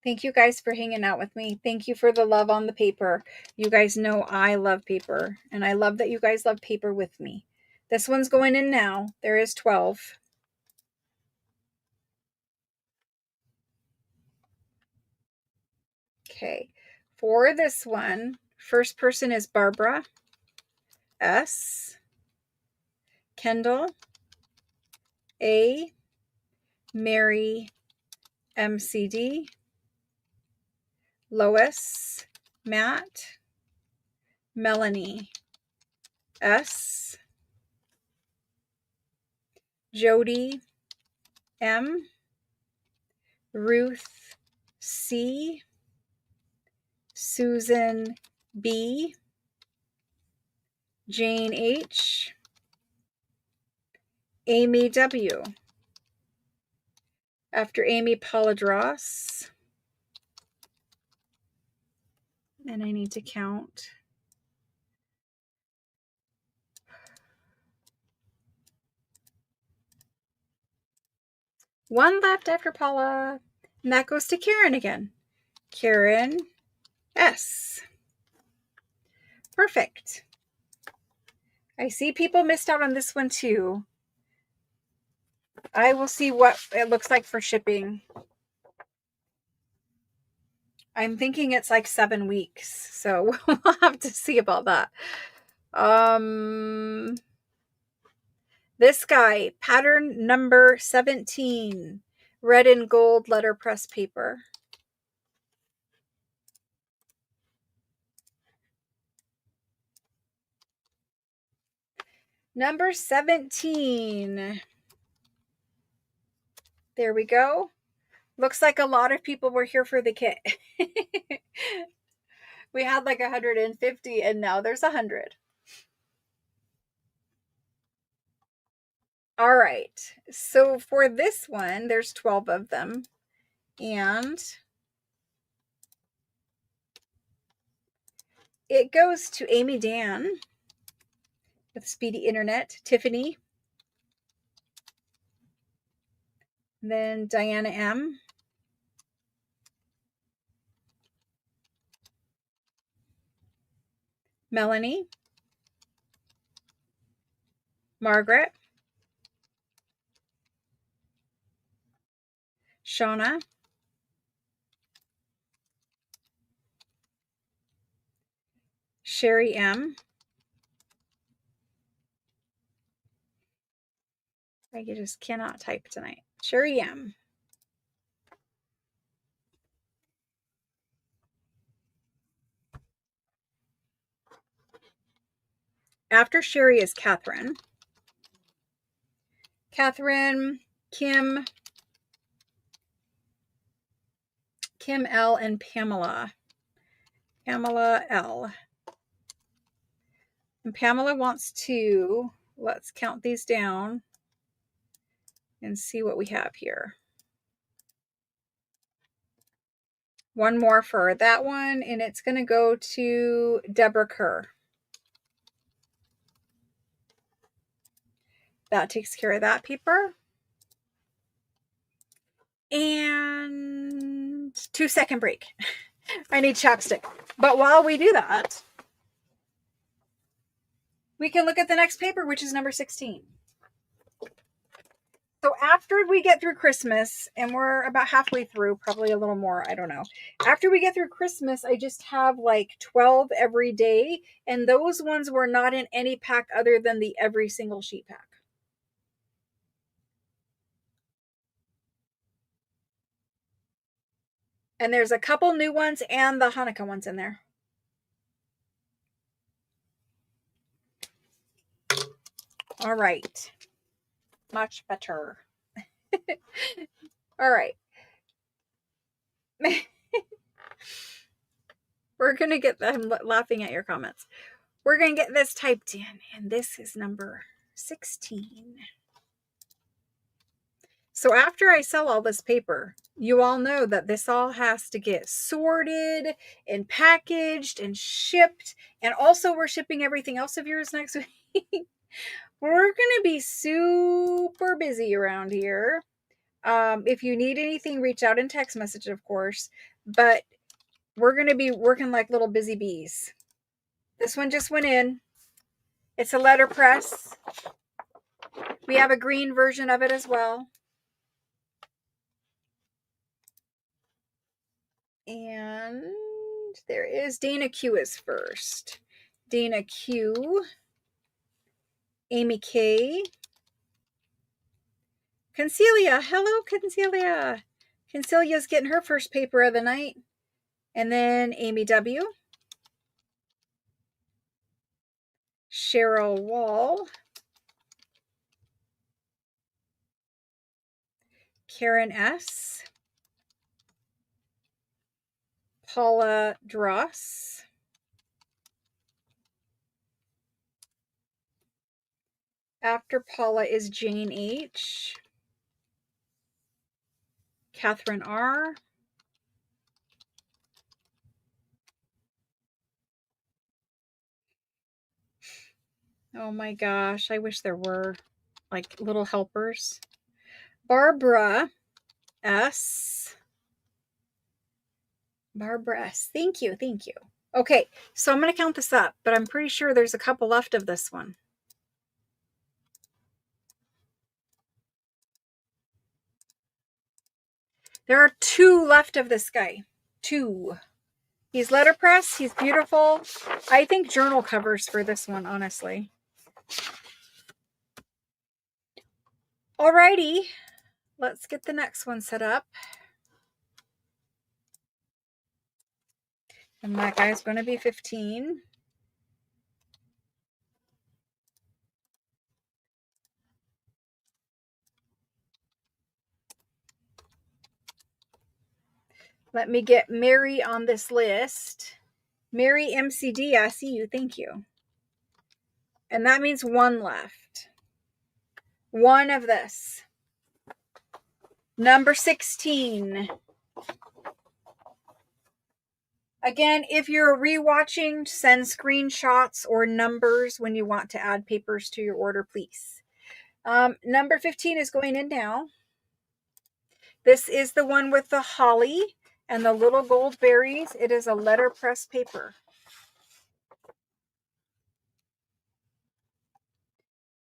Thank you guys for hanging out with me. Thank you for the love on the paper. You guys know I love paper, and I love that you guys love paper with me. This one's going in now. There is 12. Okay. For this one, first person is Barbara S. Kendall A. Mary MCD. Lois, Matt, Melanie S. Jody M. Ruth C. Susan B. Jane H. Amy W. After Amy, Paula Dross. And I need to count. One left after Paula. And that goes to Karen again. Karen S. Perfect. I see people missed out on this one too. I will see what it looks like for shipping. I'm thinking it's like 7 weeks, so we'll have to see about that. This guy, pattern number 17, red and gold letterpress paper. Number 17. There we go. Looks like a lot of people were here for the kit. We had like 150 and now there's 100. All right. So for this one, there's 12 of them. And it goes to Amy Dan with Speedy Internet, Tiffany, then Diana M, Melanie, Margaret, Shauna, Sherry M. I just cannot type tonight. Sherry M. After Sherry is Catherine. Catherine, Kim L, and Pamela. Pamela L. And Pamela wants to, let's count these down and see what we have here. One more for that one, and it's going to go to Deborah Kerr. That takes care of that paper. And 2-second break. I need chapstick. But while we do that, we can look at the next paper, which is number 16. So after we get through Christmas, and we're about halfway through, probably a little more, I don't know. After we get through Christmas, I just have like 12 every day, and those ones were not in any pack other than the every single sheet pack. And there's a couple new ones and the Hanukkah ones in there. All right. Much better. All right. We're going to get them laughing at your comments. We're going to get this typed in, and this is number 16. So after I sell all this paper, you all know that this all has to get sorted and packaged and shipped. And also we're shipping everything else of yours next week. We're going to be super busy around here. If you need anything, reach out in text message, of course. But we're going to be working like little busy bees. This one just went in. It's a letterpress. We have a green version of it as well. And there is Dana Q is first. Dana Q, Amy K, Concelia. Hello, Concelia. Concilia's getting her first paper of the night. And then Amy W, Cheryl Wall, Karen S, Paula Dross, after Paula is Jane H, Catherine R, oh my gosh, I wish there were like little helpers. Barbara S. Barbara S. Thank you. Thank you. Okay, so I'm going to count this up, but I'm pretty sure there's a couple left of this one. There are 2 left of this guy. 2. He's letterpress. He's beautiful. I think journal covers for this one, honestly. Alrighty. Let's get the next one set up. And that guy's going to be 15. Let me get Mary on this list. Mary MCD, I see you. Thank you. And that means one left. One of this. Number 16. Again, if you're rewatching, send screenshots or numbers when you want to add papers to your order, please. Number 15 is going in now. This is the one with the holly and the little gold berries. It is a letterpress paper.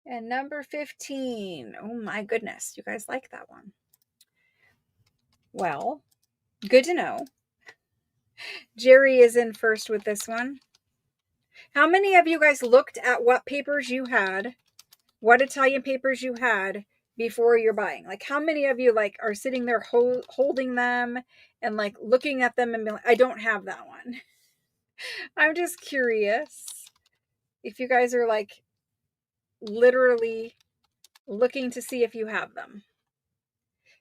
And number 15. Oh my goodness, you guys like that one. Well, good to know. Jerry is in first with this one. How many of you guys looked at what papers you had, what Italian papers you had before you're buying? Like, how many of you like are sitting there holding them and like looking at them and being like, I don't have that one. I'm just curious if you guys are like literally looking to see if you have them.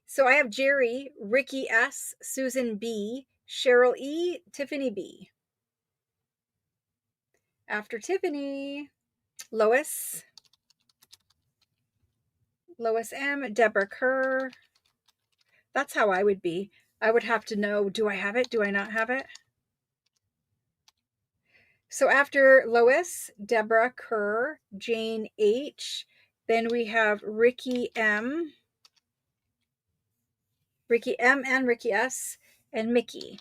So I have Jerry, Ricky S, Susan B, Cheryl E, Tiffany B. After Tiffany, Lois M, Deborah Kerr. That's how I would be. I would have to know, do I have it? Do I not have it? So after Lois, Deborah Kerr, Jane H, then we have Ricky M and Ricky S, and Mickey.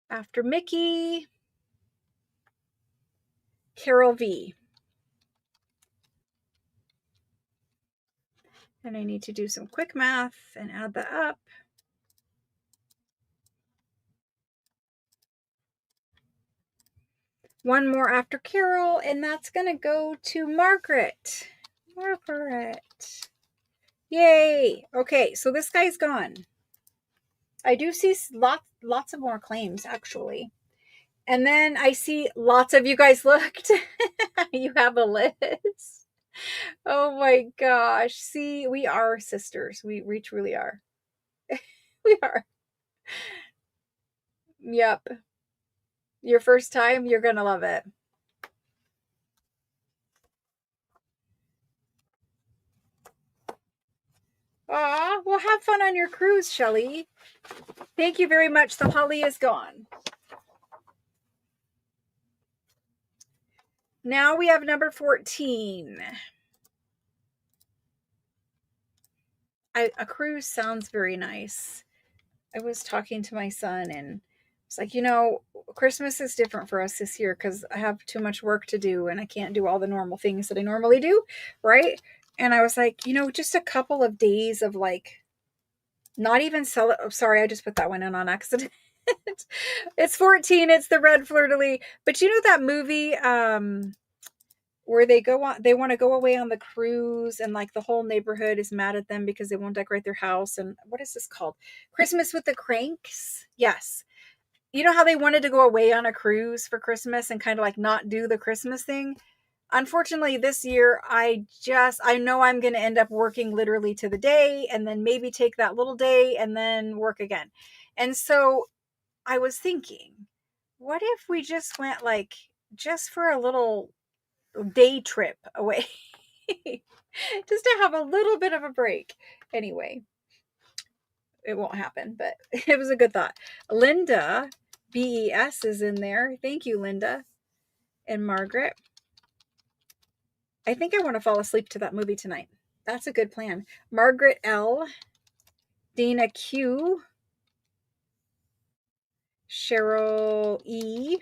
After Mickey, Carol V. And I need to do some quick math and add that up. One more after Carol, and that's going to go to Margaret. Margaret. Yay. Okay, so this guy's gone. I do see lots of more claims, actually. And then I see lots of you guys looked. You have a list. Oh my gosh. See, we are sisters. We truly are. We are. Yep. Your first time, you're going to love it. Aw, well, have fun on your cruise, Shelly. Thank you very much. The holly is gone. Now we have number 14. A cruise sounds very nice. I was talking to my son and it's like, Christmas is different for us this year because I have too much work to do and I can't do all the normal things that I normally do, right? And I was like, just a couple of days of like, not even sorry, I just put that one in on accident. It's 14. It's the red fleur-de-lis. But that movie where they want to go away on the cruise and like the whole neighborhood is mad at them because they won't decorate their house. And what is this called? Christmas with the Cranks? Yes. You know how they wanted to go away on a cruise for Christmas and kind of like not do the Christmas thing? Unfortunately, this year, I know I'm going to end up working literally to the day and then maybe take that little day and then work again. And so I was thinking, what if we just went like just for a little day trip away? Just to have a little bit of a break. Anyway, it won't happen, but it was a good thought. Linda, BES, is in there. Thank you, Linda. And Margaret. I think I want to fall asleep to that movie tonight. That's a good plan. Margaret L, Dana Q, Cheryl E.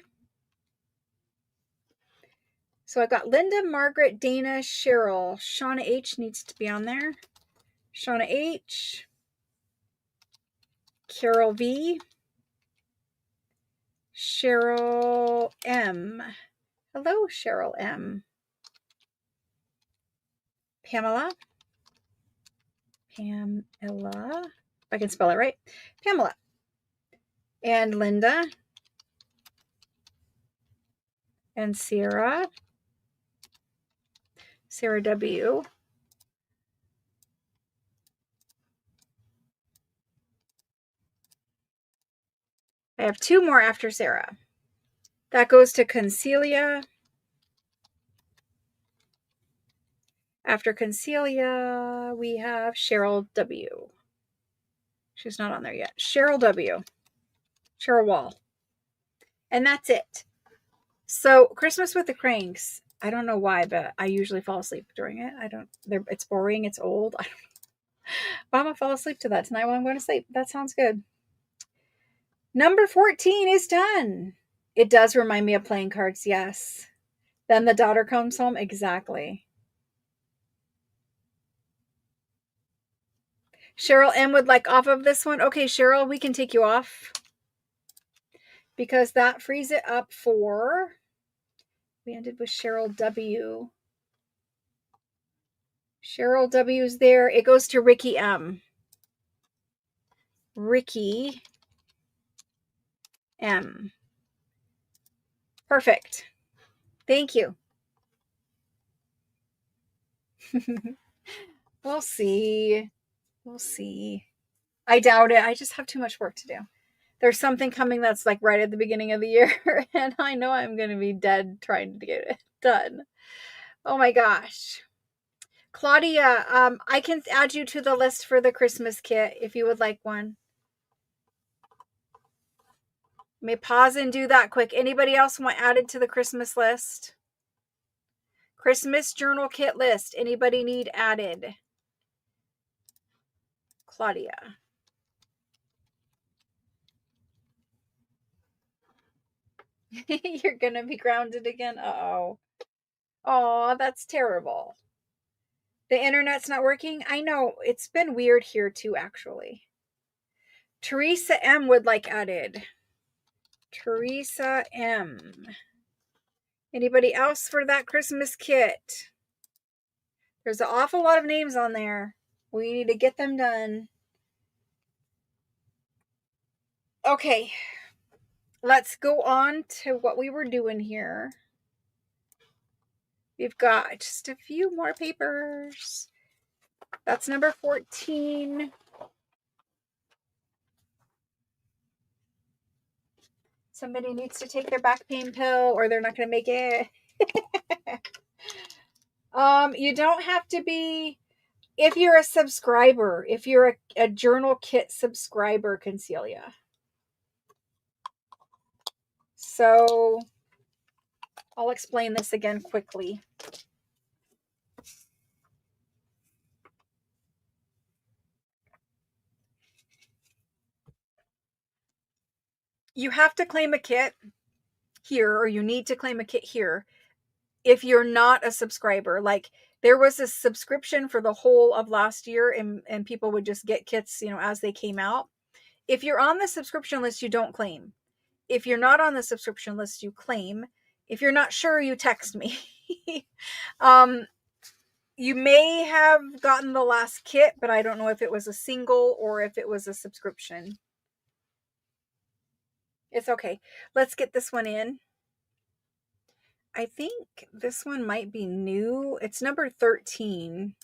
So I've got Linda, Margaret, Dana, Cheryl. Shauna H needs to be on there. Shauna H, Carol V, Cheryl M. Hello, Cheryl M. Pamela. If I can spell it right. Pamela. And Linda. And Sarah. Sarah W. I have 2 more after Sarah. That goes to Concealia. After Concealia, we have Cheryl W. She's not on there yet. Cheryl W. Cheryl Wall. And that's it. So Christmas with the Cranks. I don't know why, but I usually fall asleep during it. It's boring. It's old. But I'm going to fall asleep to that tonight while I'm going to sleep. That sounds good. Number 14 is done. It does remind me of playing cards. Yes. Then the daughter comes home. Exactly. Cheryl M would like off of this one. Okay, Cheryl, we can take you off because that frees it up for, we ended with Cheryl W. Cheryl W's there. It goes to Ricky M. Ricky M. Perfect. Thank you. We'll see. We'll see. I doubt it. I just have too much work to do. There's something coming that's like right at the beginning of the year, and I know I'm going to be dead trying to get it done. Oh my gosh. Claudia, I can add you to the list for the Christmas kit if you would like one. May pause and do that quick. Anybody else want added to the Christmas list? Christmas journal kit list. Anybody need added? Claudia. You're going to be grounded again? Uh-oh. Oh, that's terrible. The internet's not working? I know. It's been weird here too, actually. Teresa M would like added. Teresa M. Anybody else for that Christmas kit? There's an awful lot of names on there. We need to get them done. Okay. Let's go on to what we were doing here. We've got just a few more papers. That's number 14. Somebody needs to take their back pain pill or they're not going to make it. You don't have to be, if you're a subscriber, if you're a journal kit subscriber, Concealia. So I'll explain this again quickly. You have to claim a kit here, or you need to claim a kit here if you're not a subscriber. Like, there was a subscription for the whole of last year, and people would just get kits, as they came out. If you're on the subscription list, you don't claim. If you're not on the subscription list, you claim. If you're not sure, you text me. You may have gotten the last kit, but I don't know if it was a single or if it was a subscription. It's okay. Let's get this one in. I think this one might be new. It's number 13.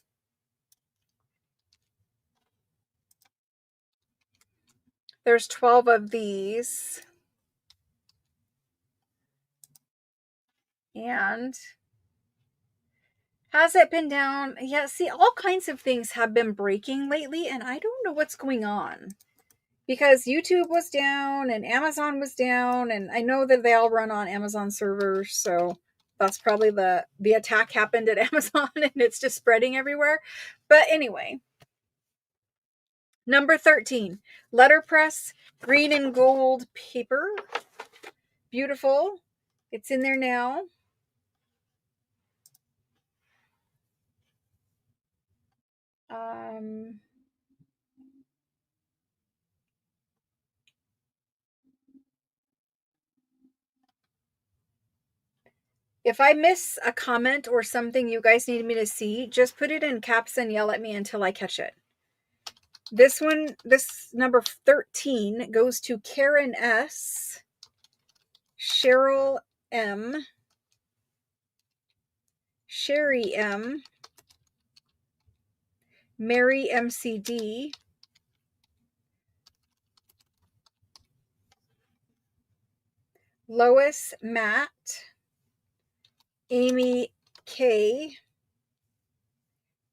There's 12 of these. And has it been down? Yeah, see, all kinds of things have been breaking lately, and I don't know what's going on. Because YouTube was down and Amazon was down, and I know that they all run on Amazon servers, so that's probably the attack happened at Amazon and it's just spreading everywhere. But anyway, number 13, letterpress, green and gold paper. Beautiful. It's in there now. If I miss a comment or something you guys need me to see, just put it in caps and yell at me until I catch it. This one, this number 13 goes to Karen S, Cheryl M, Sherry M, Mary MCD, Lois Matt, Amy K,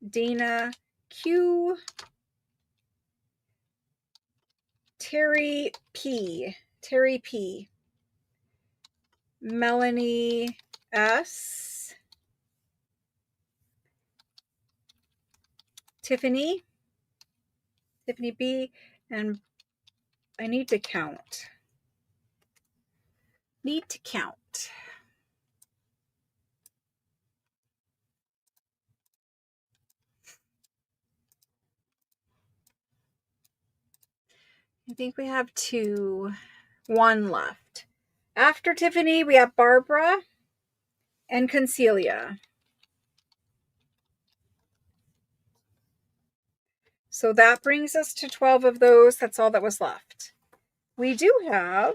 Dana Q, Terry P, Melanie S, Tiffany B, and I need to count. I think we have one left. After Tiffany, we have Barbara and Concelia. So that brings us to 12 of those. That's all that was left. We do have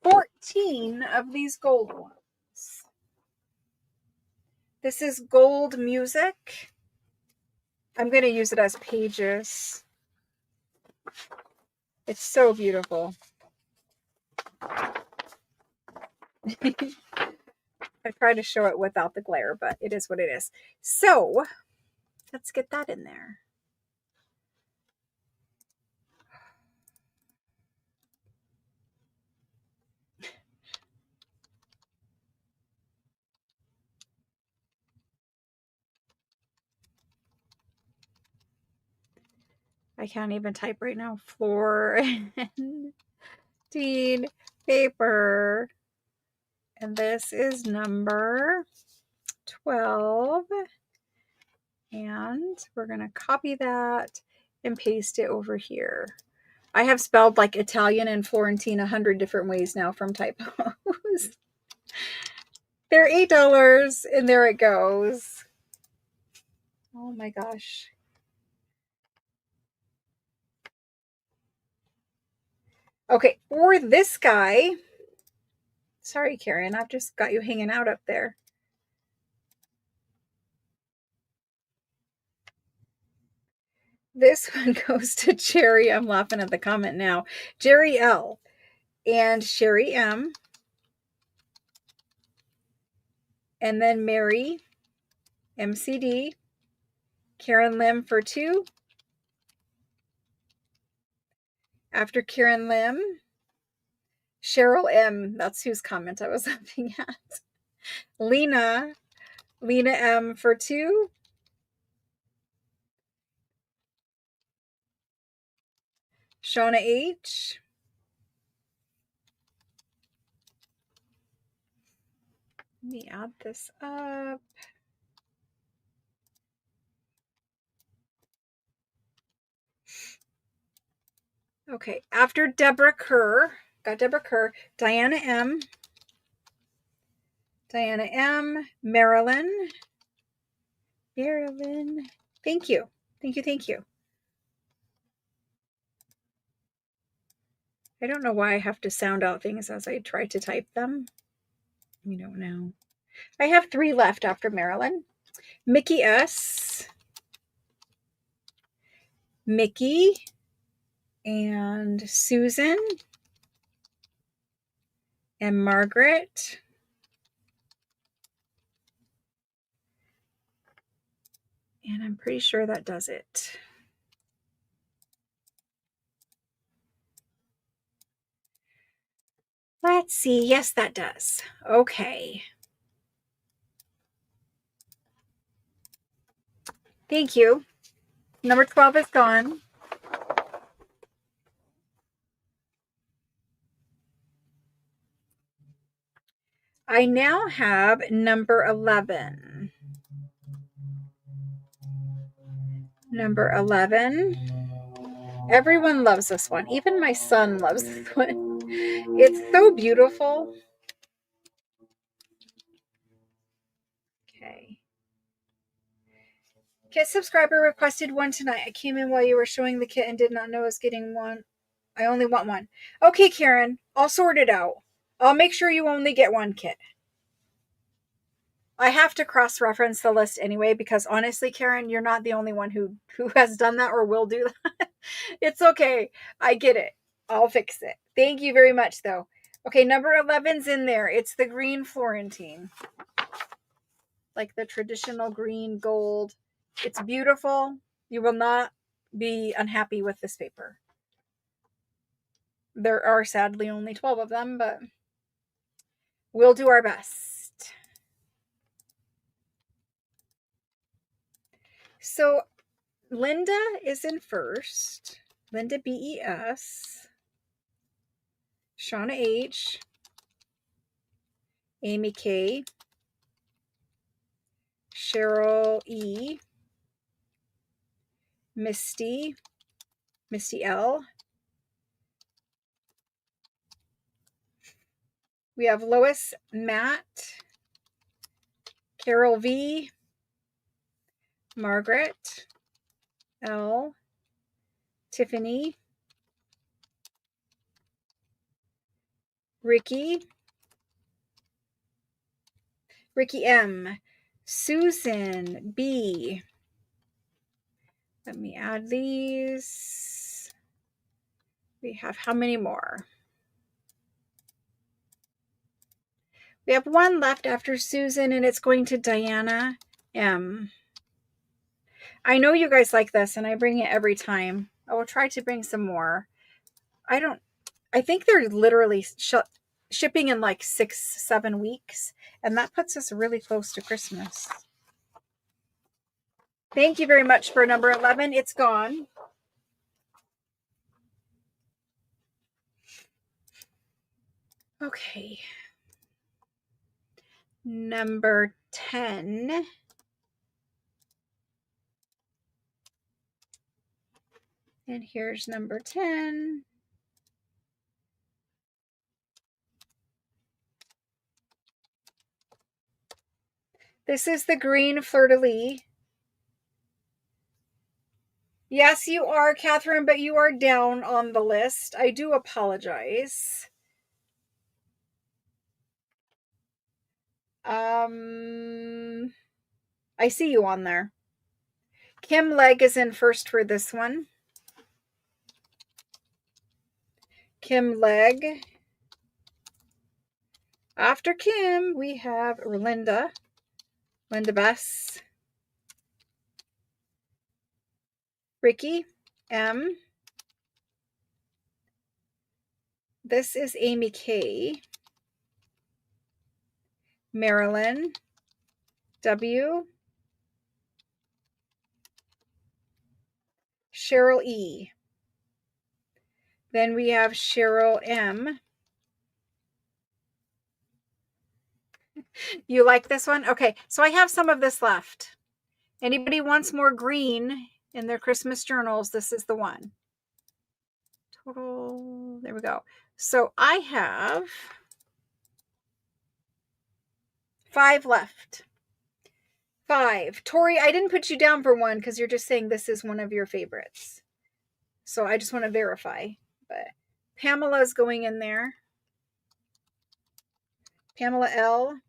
14 of these gold ones. This is gold music. I'm going to use it as pages. It's so beautiful. I try to show it without the glare, but it is what it is. So let's get that in there. I can't even type right now. Florentine paper. And this is number 12. And we're going to copy that and paste it over here. I have spelled like Italian and Florentine 100 different ways now from typos. They're $8 and there it goes. Oh my gosh. Okay, for this guy, sorry, Karen, I've just got you hanging out up there. This one goes to Jerry. I'm laughing at the comment now. Jerry L. and Sherry M. And then Mary MCD. Karen Lim for 2. After Karen Lim, Cheryl M. That's whose comment I was laughing at. Lena M for 2. Shauna H. Let me add this up. Okay, after Deborah Kerr, got Deborah Kerr, Diana M. Marilyn. Thank you. I don't know why I have to sound out things as I try to type them. We don't know. I have 3 left after Marilyn. Mickey S. Mickey and Susan and Margaret. And I'm pretty sure that does it. Let's see. Yes, that does. Okay. Thank you. Number 12 is gone. I now have number 11. Number 11. Everyone loves this one. Even my son loves this one. It's so beautiful. Okay. Kit subscriber requested one tonight. I came in while you were showing the kit and did not know I was getting one. I only want one. Okay, Karen, I'll sort it out. I'll make sure you only get one kit. I have to cross-reference the list anyway, because honestly, Karen, you're not the only one who has done that or will do that. It's okay. I get it. I'll fix it. Thank you very much, though. Okay, number 11's in there. It's the green Florentine. Like the traditional green gold. It's beautiful. You will not be unhappy with this paper. There are sadly only 12 of them, but we'll do our best. So Linda is in first. Linda BES. Shauna H. Amy K. Cheryl E. Misty L. We have Lois Matt. Carol V. Margaret L. Tiffany. Ricky M. Susan B. Let me add these. We have how many more? We have one left after Susan, and it's going to Diana M. I know you guys like this, and I bring it every time. I will try to bring some more. I think they're literally shipping in like 6-7 weeks, and that puts us really close to Christmas. Thank you very much for number 11. It's gone. Okay. Number 10. And here's number 10. This is the green fleur-de-lis. Yes, you are, Catherine, but you are down on the list. I do apologize. I see you on there. Kim Legg is in first for this one. Kim Legg. After Kim, we have Linda Bess. Ricky M. This is Amy K. Marilyn W. Cheryl E. Then we have Cheryl M. You like this one? Okay, so I have some of this left. Anybody wants more green in their Christmas journals, this is the one. Total, there we go. So I have 5 left. 5. Tori, I didn't put you down for one because you're just saying this is one of your favorites. So I just want to verify. But Pamela's going in there. Pamela L.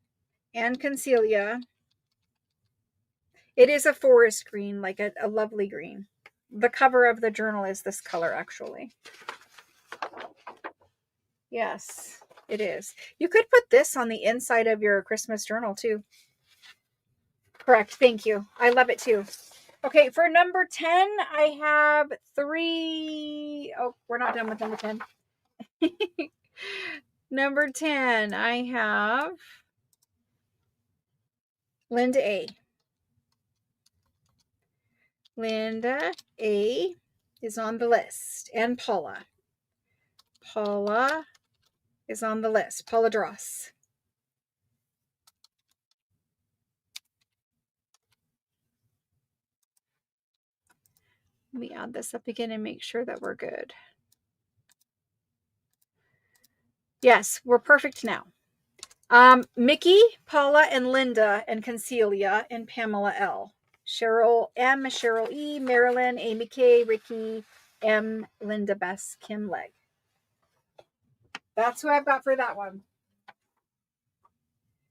and Concealia. It is a forest green, like a lovely green. The cover of the journal is this color, actually. Yes, it is. You could put this on the inside of your Christmas journal, too. Correct. Thank you. I love it, too. Okay, for number 10, I have 3. Oh, we're not done with number 10. Number 10, I have Linda A. Linda A. is on the list. And Paula. Paula is on the list. Paula Dross. Let me add this up again and make sure that we're good. Yes, we're perfect now. Mickey, Paula, and Linda, and Concealia, and Pamela L. Cheryl M, Cheryl E, Marilyn, Amy K, Ricky M, Linda Bess, Kim Legg. That's who I've got for that one.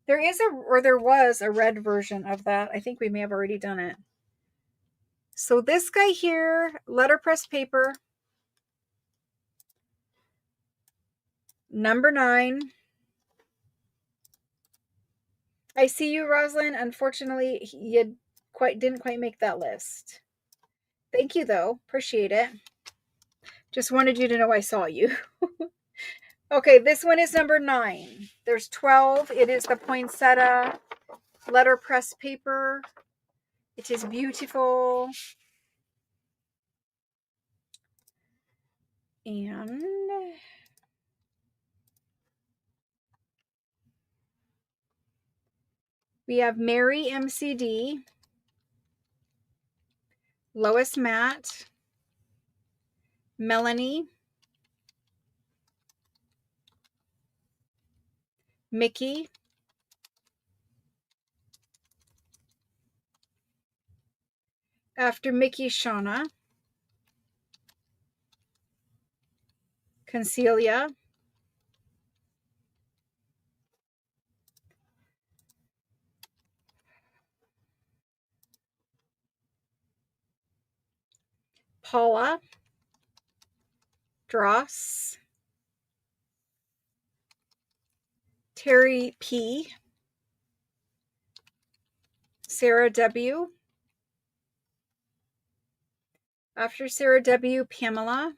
There was a red version of that. I think we may have already done it. So this guy here, letterpress paper. Number 9. I see you, Rosalind. Unfortunately, you didn't quite make that list. Thank you, though. Appreciate it. Just wanted you to know I saw you. Okay, this one is number 9. There's 12. It is the poinsettia letterpress paper. It is beautiful. And we have Mary MCD, Lois Matt, Melanie, Mickey, after Mickey, Shauna, Concelia, Paula, Dross, Terry P, Sarah W, after Sarah W, Pamela,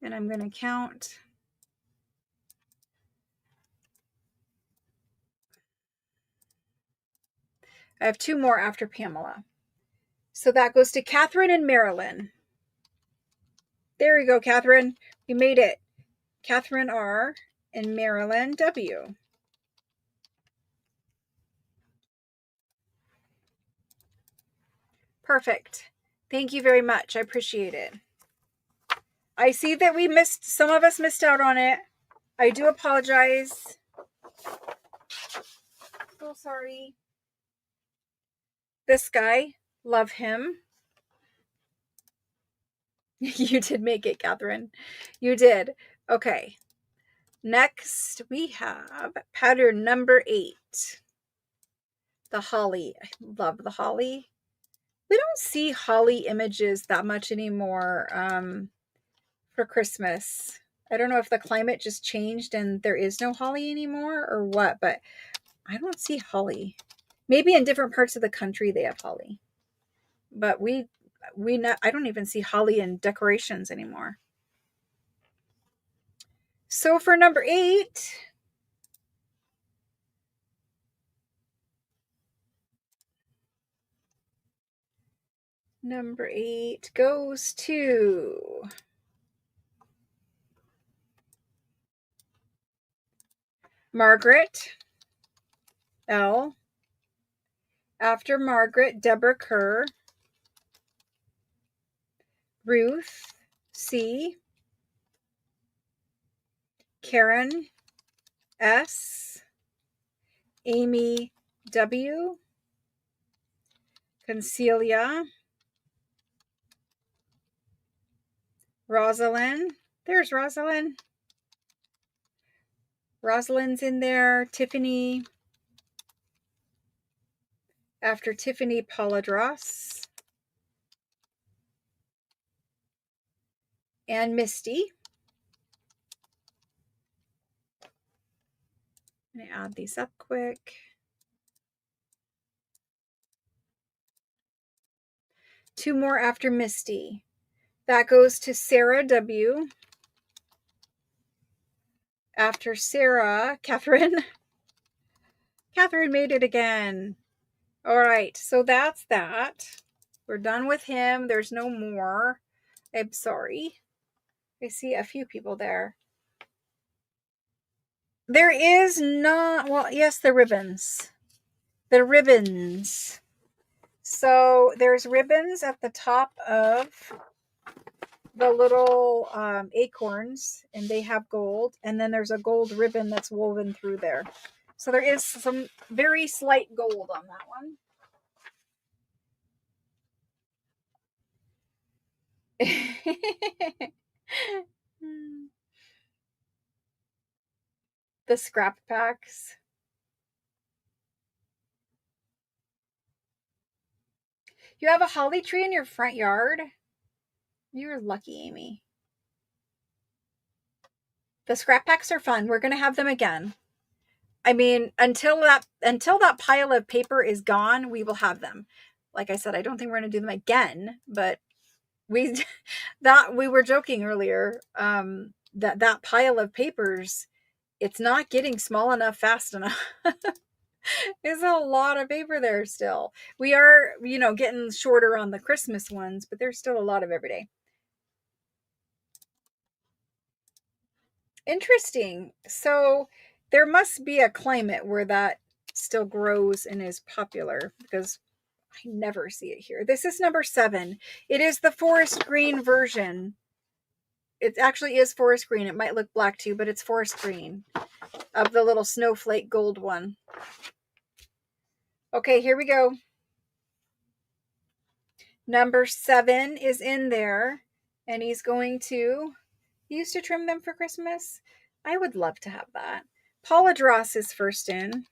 and I'm going to count. I have 2 more after Pamela. So that goes to Catherine and Marilyn. There we go, Catherine. We made it. Catherine R and Marilyn W. Perfect. Thank you very much. I appreciate it. I see that some of us missed out on it. I do apologize. So sorry. This guy, love him. You did make it, Catherine. You did. Okay. Next, we have pattern number 8. The holly. I love the holly. We don't see holly images that much anymore for Christmas. I don't know if the climate just changed and there is no holly anymore or what, but I don't see holly. Maybe in different parts of the country they have holly. But I don't even see holly in decorations anymore. So for number 8, number 8 goes to Margaret L. After Margaret, Deborah Kerr, Ruth C, Karen S, Amy W, Concelia, Rosalind. There's Rosalind. Rosalind's in there. Tiffany. After Tiffany, Paula Dross. And Misty. I'm going to add these up quick. 2 more after Misty. That goes to Sarah W. After Sarah, Catherine. Catherine made it again. All right, so that's that. We're done with him. There's no more. I'm sorry. I see a few people there. There is not, well, yes, the ribbons. The ribbons. So there's ribbons at the top of the little acorns, and they have gold. And then there's a gold ribbon that's woven through there. So there is some very slight gold on that one. The scrap packs. You have a holly tree in your front yard? You're lucky, Amy. The scrap packs are fun. We're going to have them again. I mean, until that pile of paper is gone, we will have them. Like I said, I don't think we're going to do them again, but we we were joking earlier, that pile of papers, it's not getting small enough fast enough. There's a lot of paper there still. We are, getting shorter on the Christmas ones, but there's still a lot of everyday. Interesting. So there must be a climate where that still grows and is popular, because I never see it here. This is number 7. It is the forest green version. It actually is forest green. It might look black too, but it's forest green of the little snowflake gold one. Okay, here we go. Number 7 is in there, and he used to trim them for Christmas. I would love to have that. Paula Dross is first in,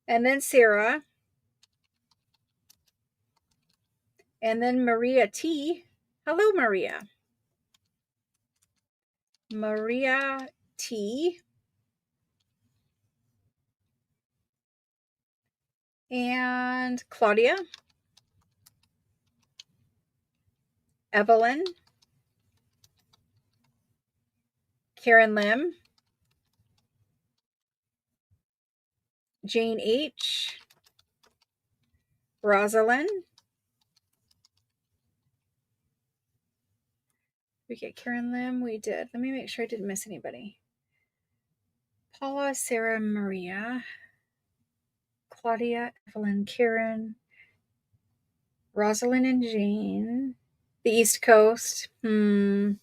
and then Sarah, and then Maria T. Hello, Maria. Maria T. And Claudia. Evelyn. Karen Lim. Jane H. Rosalind. We get Karen Lim. We did. Let me make sure I didn't miss anybody. Paula, Sarah, Maria, Claudia, Evelyn, Karen, Rosalind, and Jane. The East Coast. One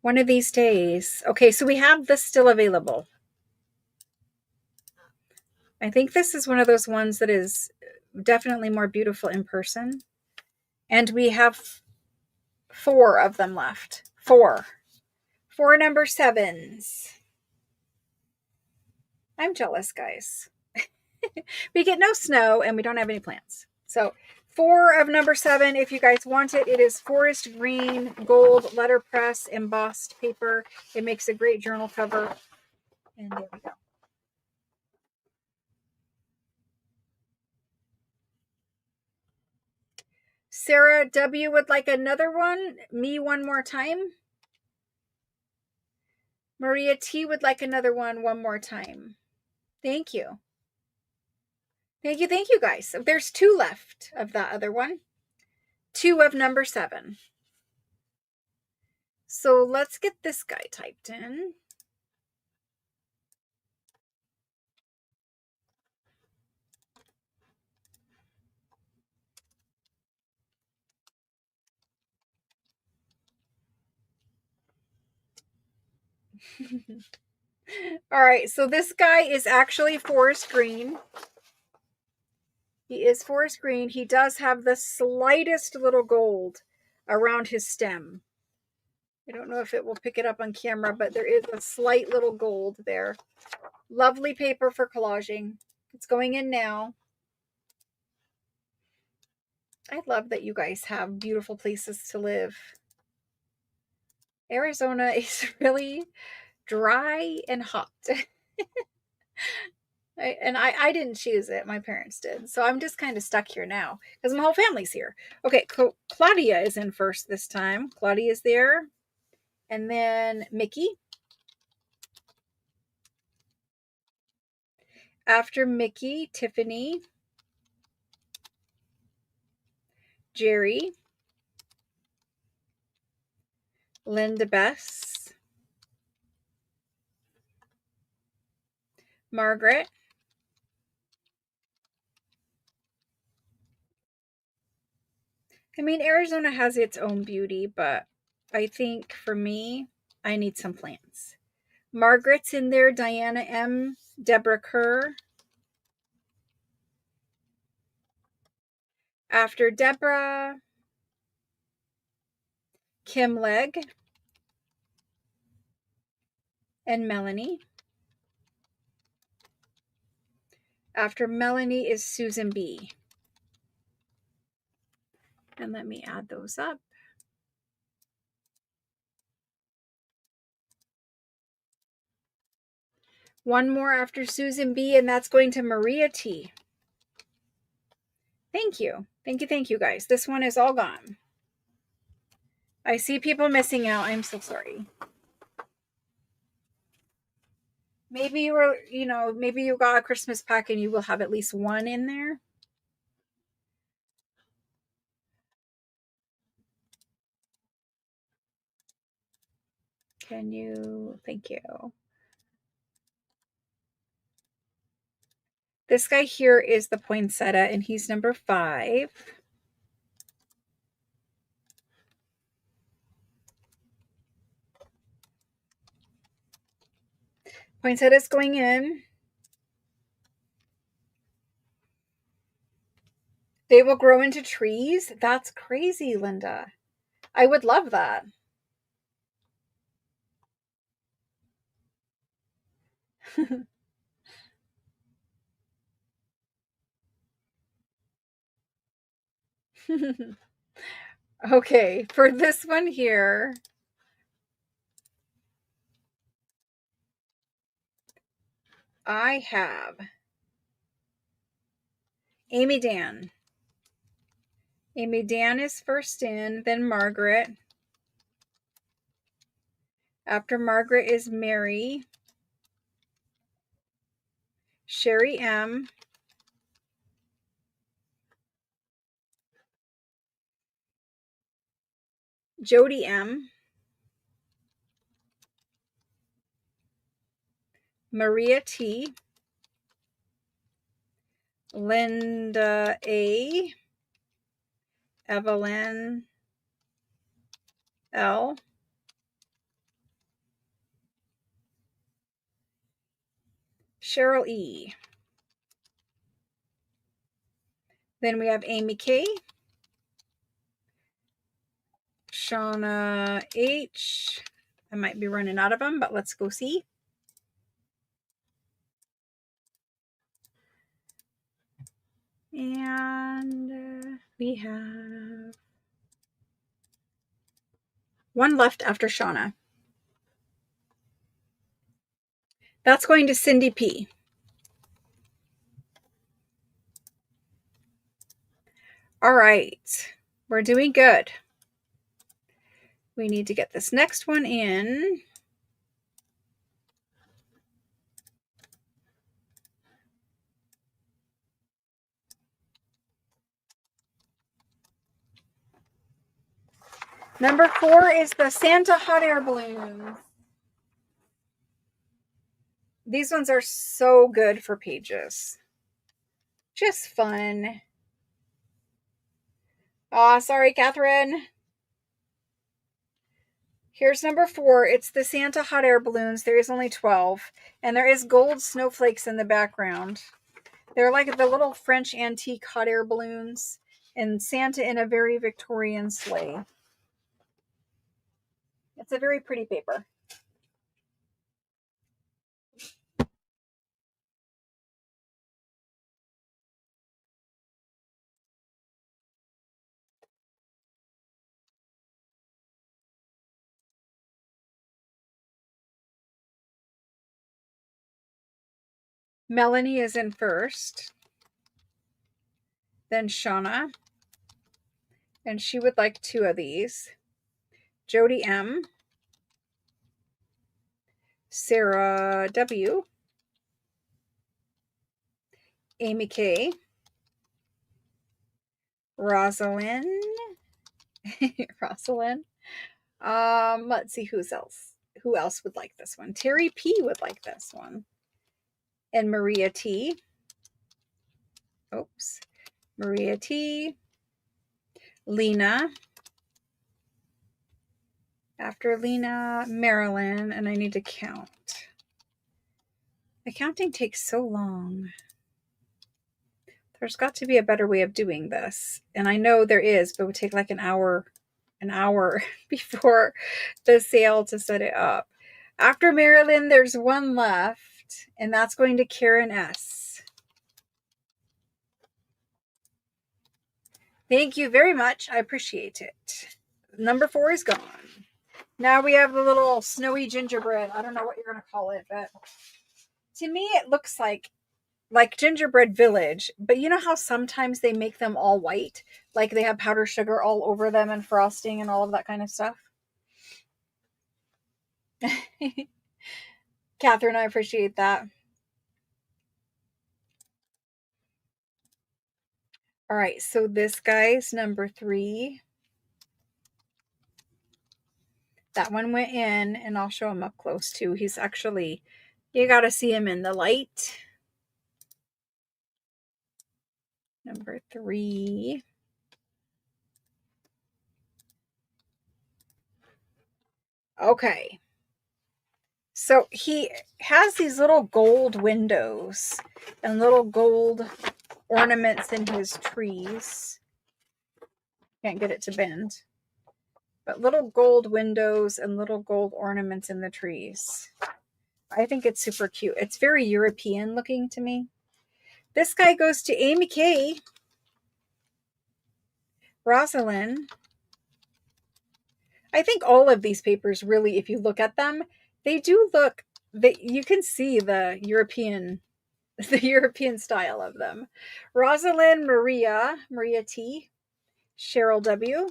of these days. Okay, so we have this still available. I think this is one of those ones that is definitely more beautiful in person. And we have 4 of them left. 4 number 7s. I'm jealous, guys. We get no snow and we don't have any plants. So 4 of number 7, if you guys want it, it is forest green, gold, letterpress, embossed paper. It makes a great journal cover. And there we go. Sarah W. would like another one. Me one more time. Maria T. would like another one more time. Thank you. Thank you, guys. There's 2 left of that other one. 2 of number 7. So let's get this guy typed in. All right, so this guy is actually forest green. He is forest green. He does have the slightest little gold around his stem. I don't know if it will pick it up on camera, but there is a slight little gold there. Lovely paper for collaging. It's going in now. I love that you guys have beautiful places to live. Arizona is really dry and hot. I didn't choose it. My parents did. So I'm just kind of stuck here now because my whole family's here. Okay, Claudia is in first this time. Claudia is there. And then Mickey. After Mickey, Tiffany. Jerry. Linda Bess. Margaret. I mean, Arizona has its own beauty, but I think for me, I need some plants. Margaret's in there. Diana M. Deborah Kerr. After Deborah, Kim Legg. And Melanie. After Melanie is Susan B. And let me add those up. One more after Susan B, and that's going to Maria T. Thank you. Thank you, guys. This one is all gone. I see people missing out. I'm so sorry. Maybe you were, maybe you got a Christmas pack and you will have at least one in there. Can you? Thank you. This guy here is the poinsettia, and he's number 5. Poinsettia's going in. They will grow into trees? That's crazy, Linda. I would love that. Okay, for this one here, I have Amy Dan. Amy Dan is first in, then Margaret. After Margaret is Mary, Sherry M, Jody M, Maria T, Linda A, Evelyn L, Cheryl E. Then we have Amy K, Shauna H. I might be running out of them, but let's go see. And we have one left after Shauna. That's going to Cindy P. All right, we're doing good. We need to get this next one in. Number 4 is the Santa hot air balloons. These ones are so good for pages. Just fun. Oh, sorry, Catherine. Here's number 4. It's the Santa hot air balloons. There is only 12. And there is gold snowflakes in the background. They're like the little French antique hot air balloons. And Santa in a very Victorian sleigh. It's a very pretty paper. Melanie is in first. Then Shauna. And she would like 2 of these. Jody M. Sarah W. Amy K. Rosalind. Rosalind. Let's see who else would like this one. Terry P would like this one. And Maria T. Oops. Maria T. Lena. After Lena, Marilyn, and I need to count. Accounting takes so long. There's got to be a better way of doing this. And I know there is, but it would take like an hour before the sale to set it up. After Marilyn, there's one left, and that's going to Karen S. Thank you very much. I appreciate it. Number 4 is gone. Now we have the little snowy gingerbread. I don't know what you're going to call it, but To me, it looks like Gingerbread Village, but you know how sometimes they make them all white? Like they have powdered sugar all over them and frosting and all of that kind of stuff. Catherine, I appreciate that. All right, so this guy's number 3. That one went in, and I'll show him up close too. He's actually, you got to see him in the light. Number 3. Okay. So he has these little gold windows and little gold ornaments in his trees. Can't get it to bend. But little gold windows and little gold ornaments in the trees. I think it's super cute. It's very European looking to me. This guy goes to Amy K, Rosalind. I think all of these papers really, if you look at them, they do look, you can see the European style of them. Rosalind Maria T, Cheryl W,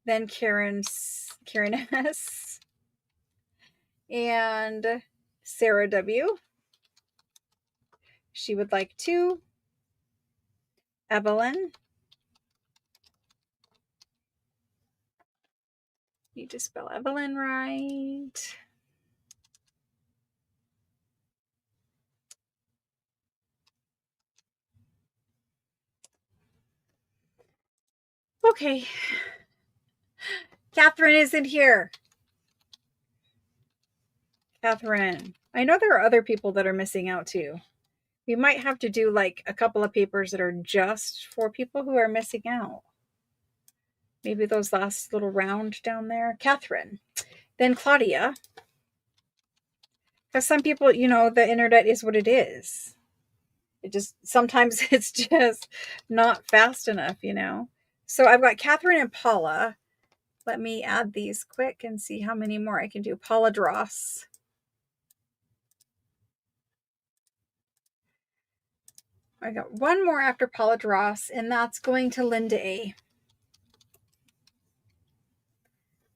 then Karen S, and Sarah W. She would like to. Evelyn. Need to spell Evelyn right. Okay. Catherine isn't here. Catherine. I know there are other people that are missing out too. We might have to do like a couple of papers that are just for people who are missing out. Maybe those last little round down there. Catherine. Then Claudia. Because some people, you know, the internet is what it is. It just, sometimes it's just not fast enough, you know. So I've got Catherine and Paula. Let me add these quick and see how many more I can do. Paula Dross. I got one more after Paula Dross, and that's going to Linda A.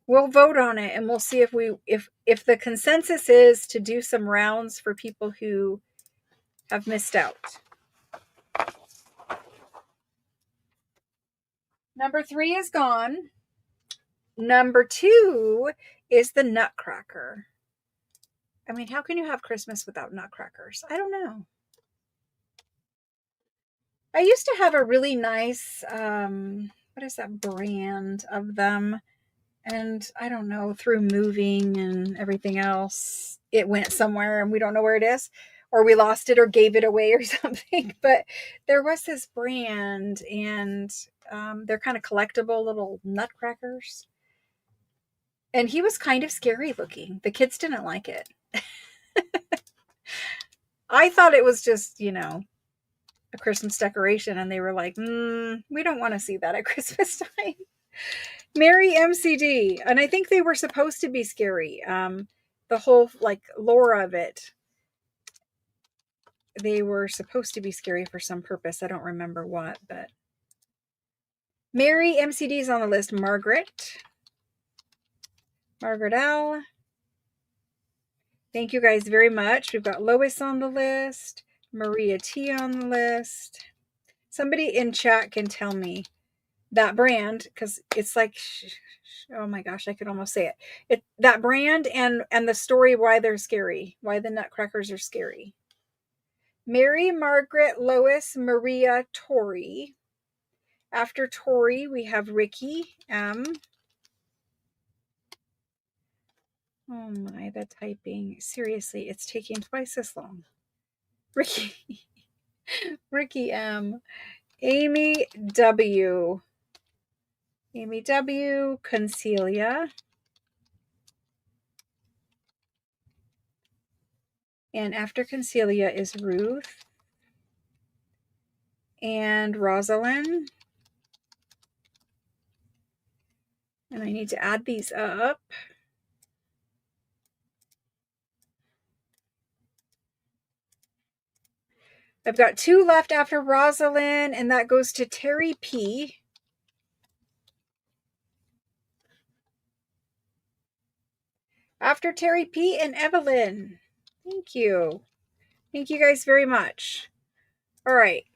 We'll vote on it, and we'll see if the consensus is to do some rounds for people who have missed out. Number 3 is gone. Number 2 is the Nutcracker. I mean, how can you have Christmas without nutcrackers? I don't know. I used to have a really nice, what is that brand of them? And I don't know, through moving and everything else, it went somewhere and we don't know where it is, or we lost it or gave it away or something. But there was this brand, and they're kind of collectible little nutcrackers. And he was kind of scary looking. The kids didn't like it. I thought it was just, you know, a Christmas decoration, and they were like, we don't want to see that at Christmas time. Mary MCD, and I think they were supposed to be scary. The whole like lore of it, they were supposed to be scary for some purpose. I don't remember what, but Mary MCD is on the list. Margaret L. Thank you guys very much. We've got Lois on the list, Maria T on the list. Somebody in chat can tell me that brand, because it's like, oh my gosh, I could almost say it. That brand and the story why they're scary, why the nutcrackers are scary. Mary, Margaret, Lois, Maria, Tori. After Tori, we have Ricky M. Oh my, the typing. Seriously, it's taking twice as long. Ricky. Ricky M. Amy W. Amy W. Concelia. And after Concelia is Ruth. And Rosalind. And I need to add these up. I've got 2 left after Rosalind, and that goes to Terry P. After Terry P. and Evelyn. Thank you. Thank you guys very much. All right.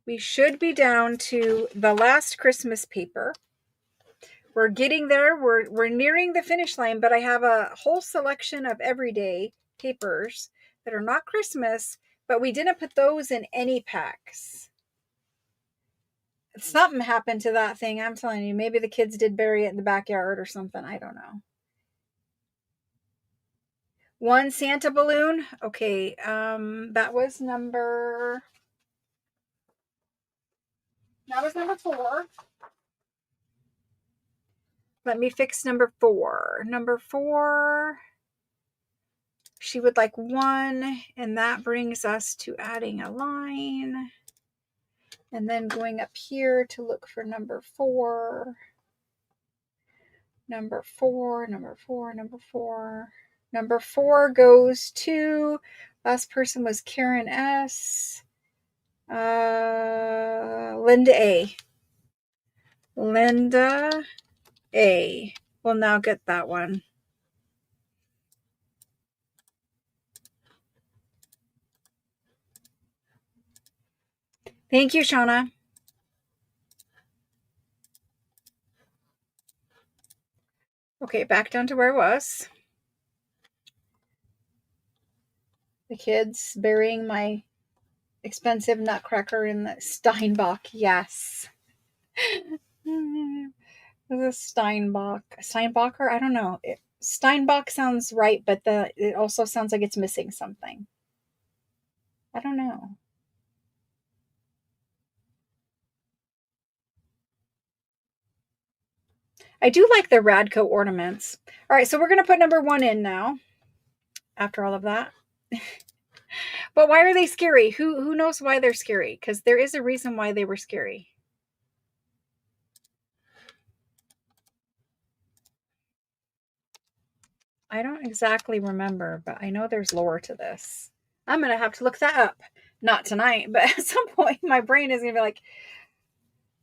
We should be down to the last Christmas paper. We're getting there. We're nearing the finish line, but I have a whole selection of everyday papers that are not Christmas, but we didn't put those in any packs. Something happened to that thing. I'm telling you, maybe the kids did bury it in the backyard or something. I don't know. 1 Santa balloon. Okay. That was number 4. Let me fix number 4. Number 4, she would like 1, and that brings us to adding a line. And then going up here to look for number 4. Number 4, number 4, number 4. Number 4 goes to, last person was Karen S. Linda A. Linda A. We'll now get that one. Thank you, Shauna. Okay, back down to where I was. The kids burying my expensive nutcracker in the Steinbach. Yes. The Steinbacher? I don't know. Steinbach sounds right, but it also sounds like it's missing something. I don't know. I do like the Radco ornaments. All right, so we're going to put number 1 in now after all of that. But why are they scary? Who knows why they're scary? Because there is a reason why they were scary. I don't exactly remember, but I know there's lore to this. I'm going to have to look that up. Not tonight, but at some point my brain is going to be like,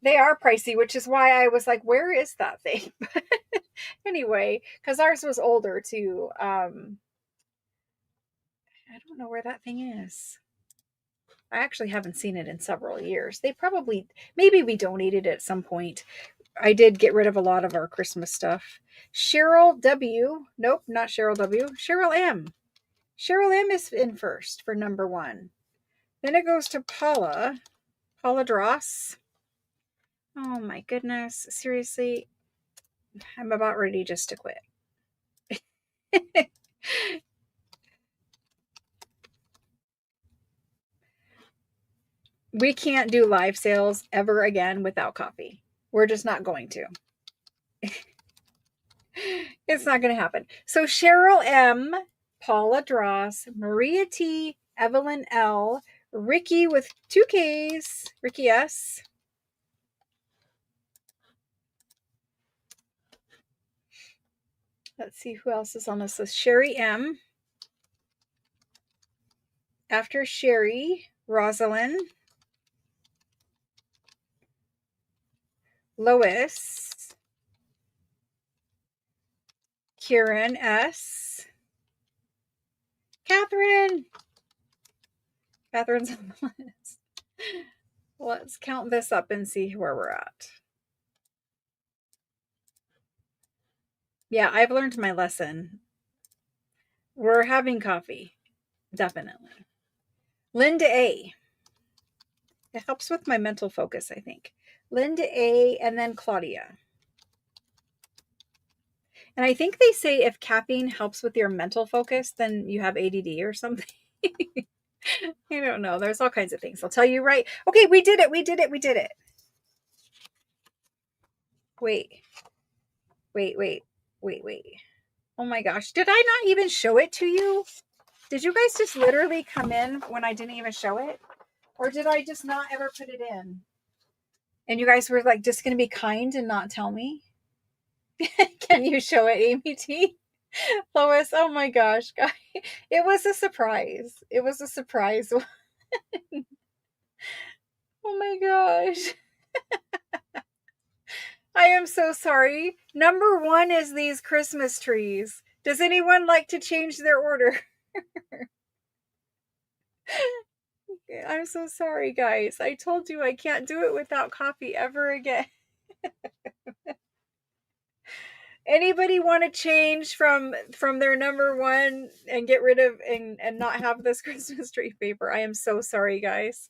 they are pricey, which is why I was like, where is that thing? Anyway, because ours was older too. I don't know where that thing is. I actually haven't seen it in several years. Maybe we donated it at some point. I did get rid of a lot of our Christmas stuff. Cheryl W. Nope, not Cheryl W. Cheryl M. Cheryl M is in first for number 1. Then it goes to Paula Dross. Oh my goodness. Seriously, I'm about ready just to quit. We can't do live sales ever again without coffee. We're just not going to. It's not going to happen. So Cheryl M, Paula Dross, Maria T, Evelyn L, Ricky with 2 Ks, Ricky S. Let's see who else is on this list. Sherry M. After Sherry, Rosalind, Lois, Kieran S, Catherine's on the list. Let's count this up and see where we're at. Yeah, I've learned my lesson. We're having coffee. Definitely. Linda A. It helps with my mental focus, I think. Linda A. and then Claudia. And I think they say if caffeine helps with your mental focus, then you have ADD or something. I don't know. There's all kinds of things. I'll tell you right. Okay, we did it. Wait. Oh my gosh. Did I not even show it to you? Did you guys just literally come in when I didn't even show it? Or did I just not ever put it in? And you guys were like just going to be kind and not tell me. Can you show it, Amy T? Lois, oh my gosh, guys. It was a surprise. It was a surprise. Oh my gosh. I am so sorry. Number one is these Christmas trees. Does anyone like to change their order? I'm so sorry, guys. I told you I can't do it without coffee ever again. Anybody want to change from their number one and get rid of and not have this Christmas tree paper? I am so sorry, guys.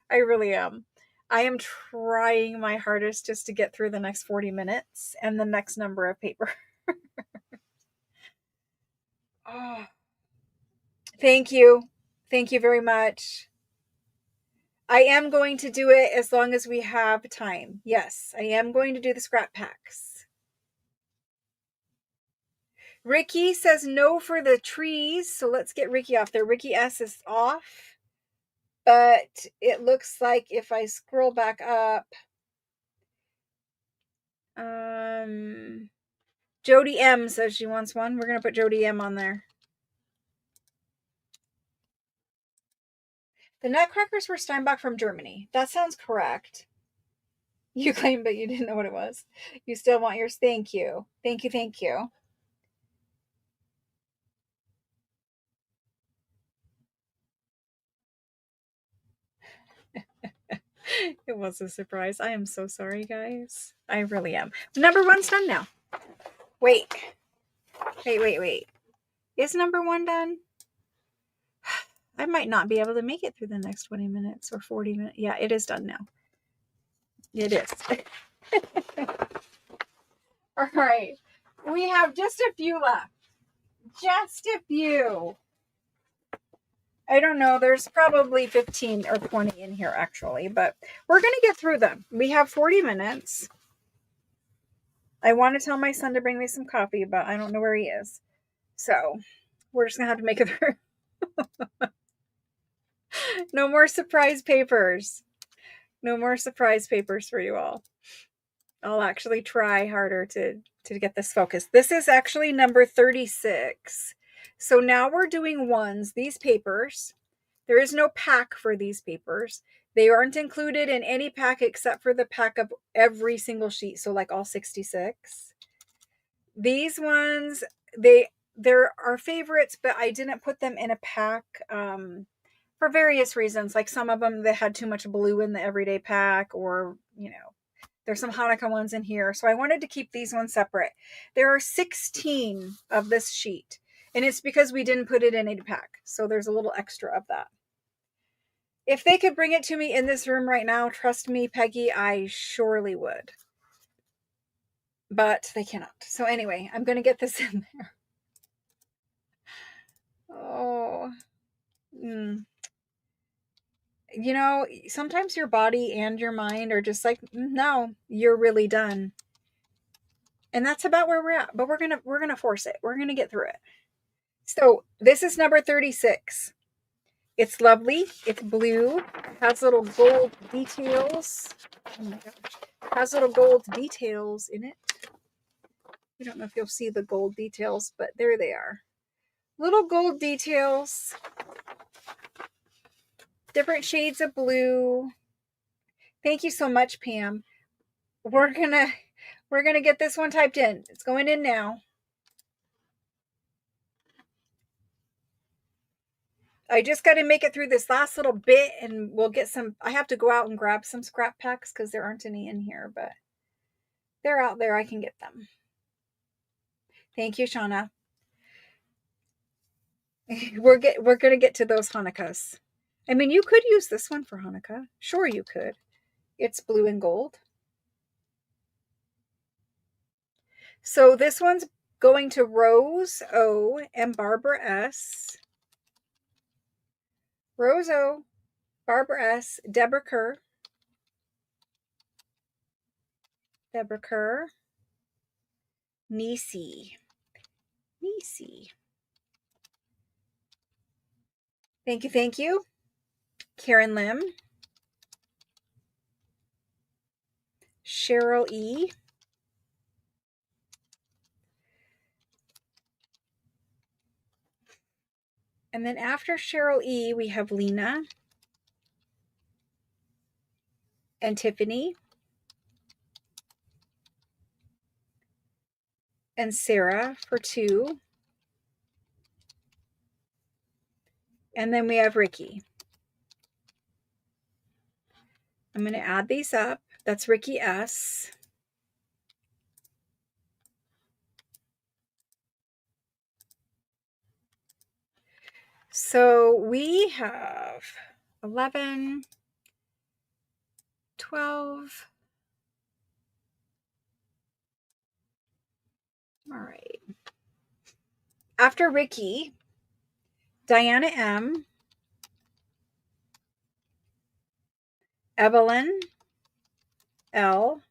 I really am. I am trying my hardest just to get through the next 40 minutes and the next number of paper. Oh, thank you. Thank you very much. I am going to do it as long as we have time. Yes, I am going to do the scrap packs. Ricky says no for the trees, so let's get Ricky off there. Ricky S is off, but it looks like if I scroll back up, Jody M says she wants one. We're going to put Jody M on there. The Nutcrackers were Steinbach from Germany. That sounds correct. You claimed, but you didn't know what it was. You still want yours. Thank you. Thank you. Thank you. It was a surprise. I am so sorry, guys. I really am. Number one's done now. Wait. Is number one done? I might not be able to make it through the next 20 minutes or 40 minutes. Yeah, it is done now. It is. All right. We have just a few left. Just a few. I don't know. There's probably 15 or 20 in here, actually, but we're going to get through them. We have 40 minutes. I want to tell my son to bring me some coffee, but I don't know where he is. So we're just going to have to make it through. No more surprise papers. No more surprise papers for you all. I'll actually try harder to get this focused. This is actually number 36. So now we're doing ones. These papers, there is no pack for these papers. They aren't included in any pack except for the pack of every single sheet. So like all 66. These ones, they're our favorites, but I didn't put them in a pack for various reasons. Like some of them, they had too much blue in the everyday pack, or, you know, there's some Hanukkah ones in here. So I wanted to keep these ones separate. There are 16 of this sheet, and it's because we didn't put it in a pack. So there's a little extra of that. If they could bring it to me in this room right now, trust me, Peggy, I surely would. But they cannot. So anyway, I'm going to get this in there. Oh. You know, sometimes your body and your mind are just like, no, you're really done. And that's about where we're at. But we're gonna force it. We're gonna get through it. So this is number 36. It's lovely. It's blue. Has little gold details. Oh my gosh. Has little gold details in it. I don't know if you'll see the gold details, but there they are. Little gold details. Different shades of blue. Thank you so much, Pam. We're gonna get this one typed in. It's going in now. I just got to make it through this last little bit, and we'll get some. I have to go out and grab some scrap packs because there aren't any in here, but they're out there. I can get them. Thank you, Shauna. We're gonna get to those Hanukkahs. I mean, you could use this one for Hanukkah. Sure, you could. It's blue and gold. So this one's going to Rose O and Barbara S. Rose O, Barbara S, Deborah Kerr. Deborah Kerr. Nisi. Thank you, thank you. Karen Lim. Cheryl E. And then after Cheryl E, we have Lena and Tiffany and Sarah for 2. And then we have Ricky. I'm going to add these up. That's Ricky S. So we have 11, 12. All right. After Ricky, Diana M, Evelyn L,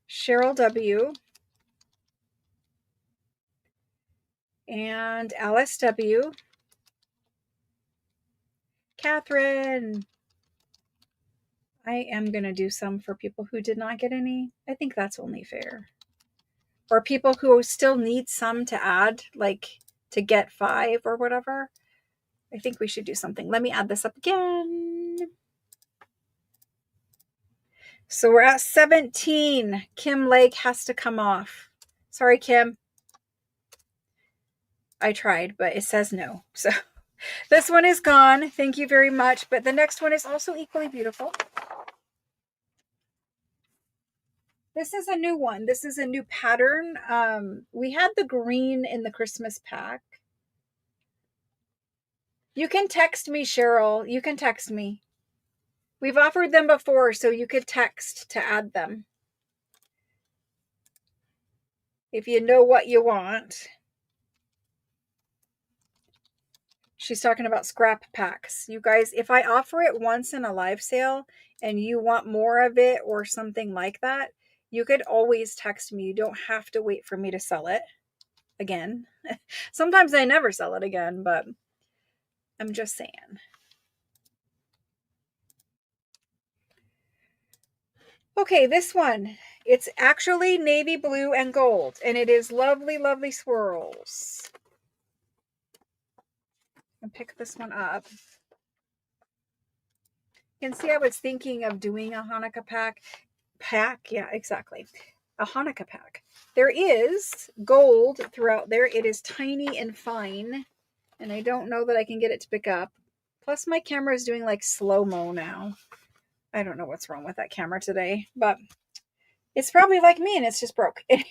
Cheryl W, and Alice W, Catherine. I am going to do some for people who did not get any. I think that's only fair. Or people who still need some to add, like to get 5 or whatever. I think we should do something. Let me add this up again. So we're at 17. Kim Lake has to come off. Sorry, Kim. I tried, but it says no. So this one is gone. Thank you very much. But the next one is also equally beautiful. This is a new one. This is a new pattern. We had the green in the Christmas pack. You can text me, Cheryl. You can text me. We've offered them before, so you could text to add them. If you know what you want. She's talking about scrap packs. You guys, if I offer it once in a live sale and you want more of it or something like that, you could always text me. You don't have to wait for me to sell it again. Sometimes I never sell it again, but I'm just saying. Okay, this one. It's actually navy blue and gold, and it is lovely, lovely swirls. I'll pick this one up. You can see I was thinking of doing a Hanukkah pack. Yeah, exactly. A Hanukkah pack. There is gold throughout there. It is tiny and fine, and I don't know that I can get it to pick up. Plus, my camera is doing like slow-mo now. I don't know what's wrong with that camera today, but it's probably like me and it's just broke. Anyway,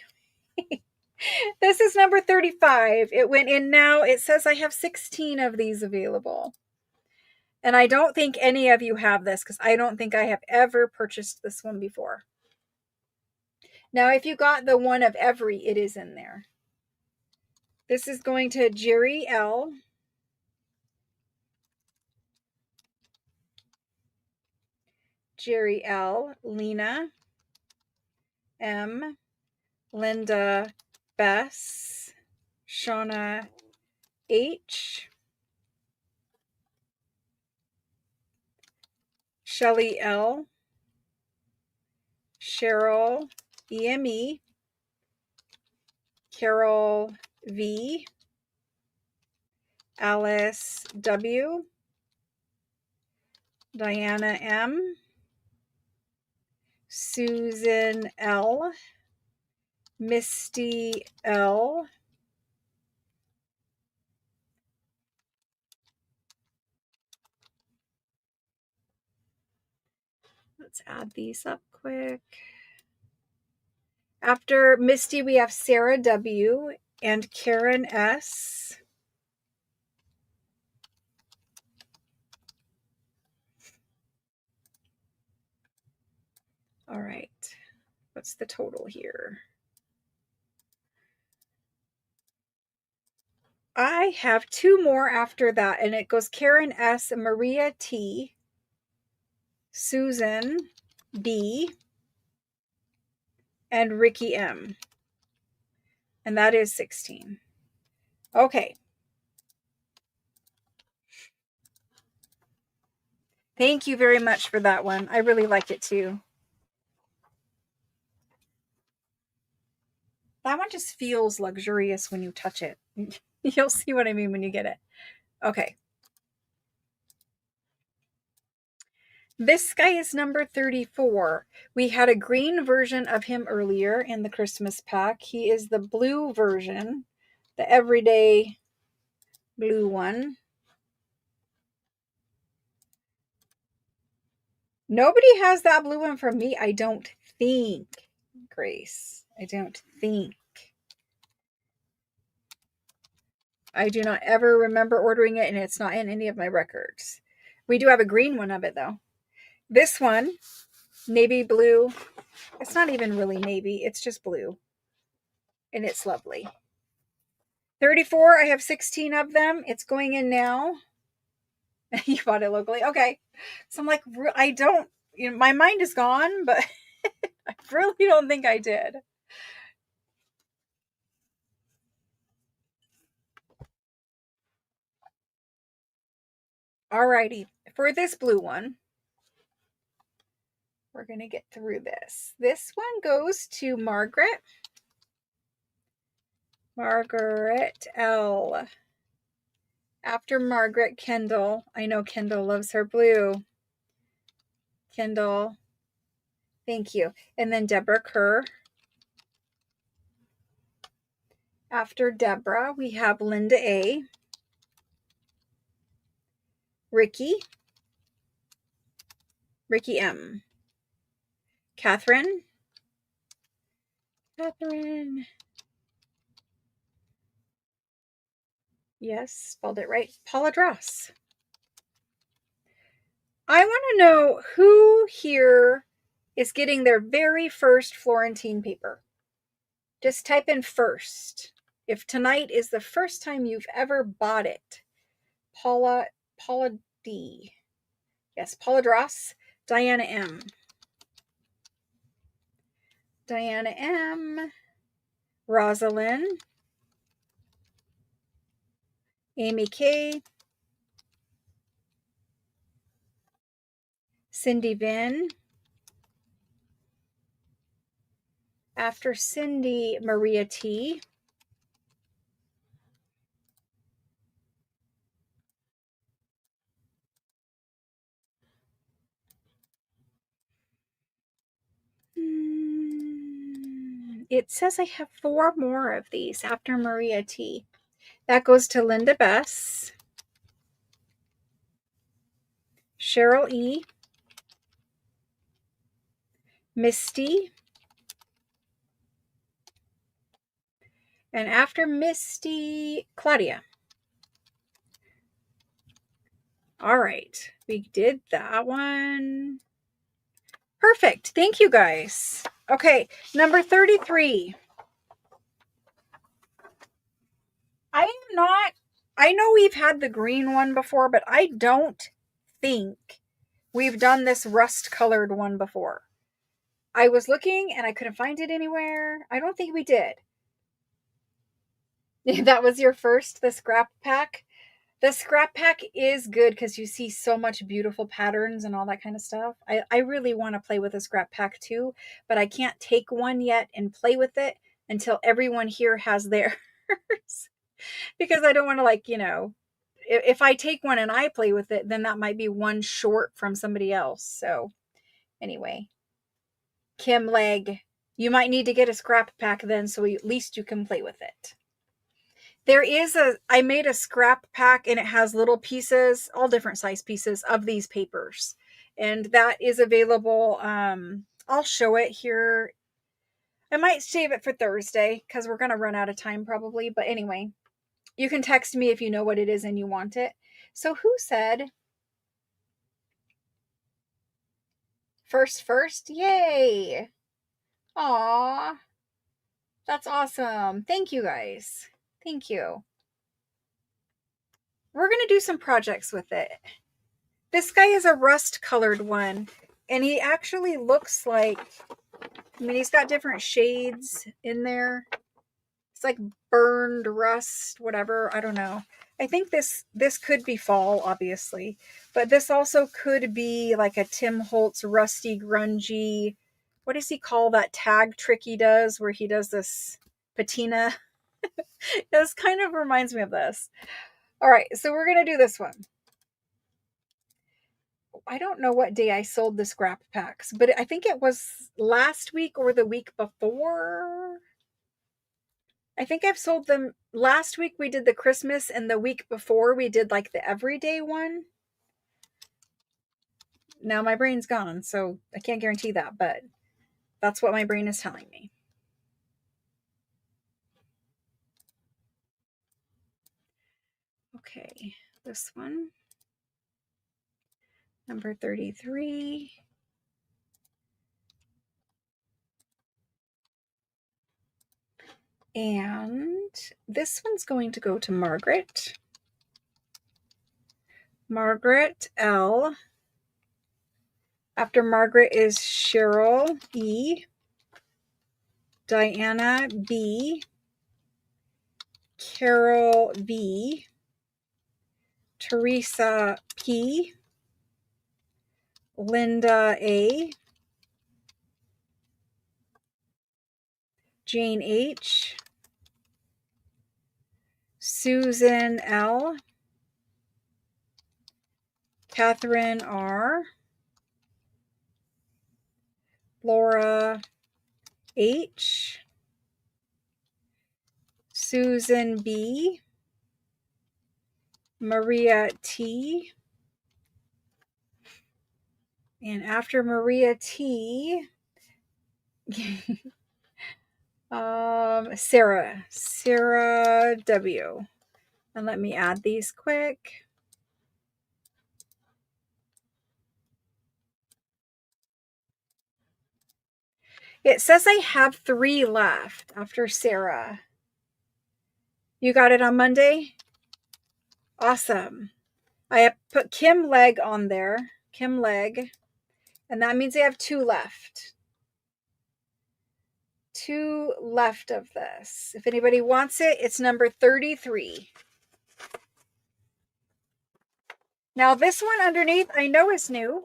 this is number 35. It went in now. It says I have 16 of these available. And I don't think any of you have this because I don't think I have ever purchased this one before. Now, if you got the one of every, it is in there. This is going to Jerry L. Jerry L. Lena M. Linda Bess. Shauna H. Shelly L. Cheryl EME. Carol V. Alice W. Diana M. Susan L. Misty L. Let's add these up quick. After Misty, we have Sarah W. and Karen S. All right. What's the total here? I have 2 more after that, and it goes Karen S., Maria T., Susan B., and Ricky M. And that is 16. Okay. Thank you very much for that one. I really like it too. That one just feels luxurious when you touch it. You'll see what I mean when you get it. Okay. This guy is number 34. We had a green version of him earlier in the Christmas pack. He is the blue version, the everyday blue one. Nobody has that blue one from me, I don't think, Grace. I don't think. I do not ever remember ordering it, and it's not in any of my records. We do have a green one of it, though. This one, navy blue. It's not even really navy. It's just blue. And it's lovely. 34. I have 16 of them. It's going in now. You bought it locally? Okay. So I'm like, I don't, my mind is gone, but I really don't think I did. Alrighty. For this blue one, we're going to get through this. This one goes to Margaret. Margaret L. After Margaret, Kendall. I know Kendall loves her blue. Kendall. Thank you. And then Deborah Kerr. After Deborah, we have Linda A. Ricky. Ricky M. Catherine. Catherine. Yes, spelled it right. Paula Dross. I want to know who here is getting their very first Florentine paper. Just type in first. If tonight is the first time you've ever bought it. Paula D. Yes, Paula Dross. Diana M. Diana M. Rosalind. Amy K. Cindy Vin. After Cindy, Maria T. It says I have 4 more of these after Maria T. That goes to Linda Bess. Cheryl E. Misty. And after Misty, Claudia. All right. We did that one. Perfect. Thank you, guys. Okay. Number 33. I know we've had the green one before, but I don't think we've done this rust-colored one before. I was looking and I couldn't find it anywhere. I don't think we did. That was your first, the scrap pack? The scrap pack is good because you see so much beautiful patterns and all that kind of stuff. I really want to play with a scrap pack too, but I can't take one yet and play with it until everyone here has theirs. Because I don't want to, if I take one and I play with it, then that might be one short from somebody else. So anyway, Kim Legg, you might need to get a scrap pack then so at least you can play with it. I made a scrap pack and it has little pieces, all different size pieces of these papers. And that is available. I'll show it here. I might save it for Thursday because we're going to run out of time probably. But anyway, you can text me if you know what it is and you want it. So who said first? Yay. Aw. That's awesome. Thank you guys. Thank you. We're going to do some projects with it. This guy is a rust-colored one, and he actually looks like, he's got different shades in there. It's like burned rust, whatever. I don't know. I think this could be fall, obviously, but this also could be like a Tim Holtz rusty, grungy, what does he call that tag trick he does where he does this patina. This kind of reminds me of this. All right, so we're going to do this one. I don't know what day I sold the scrap packs, but I think it was last week or the week before. I think I've sold them last week. We did the Christmas, and the week before we did like the everyday one. Now my brain's gone, so I can't guarantee that, but that's what my brain is telling me. Okay, this one, number 33. And this one's going to go to Margaret. Margaret L. After Margaret is Cheryl E. Diana B. Carol V. Teresa P. Linda A. Jane H. Susan L. Catherine R. Laura H. Susan B. Maria T. And after Maria T, Sarah W. And let me add these quick. It says I have 3 left after Sarah. You got it on Monday? Awesome. I put Kim Leg on there. Kim Leg. And that means I have 2 left. 2 left of this. If anybody wants it, it's number 33. Now this one underneath I know is new.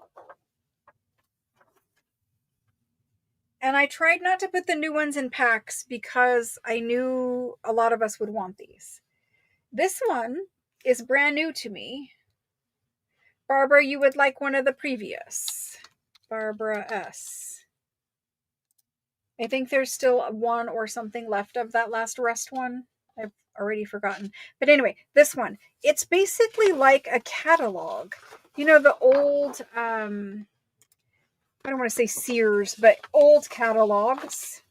And I tried not to put the new ones in packs because I knew a lot of us would want these. This one is brand new to me. Barbara, you would like one of the previous. Barbara S. I think there's still 1 or something left of that last rust one. I've already forgotten. But anyway, this one. It's basically like a catalog. You know, the old, I don't want to say Sears, but old catalogs.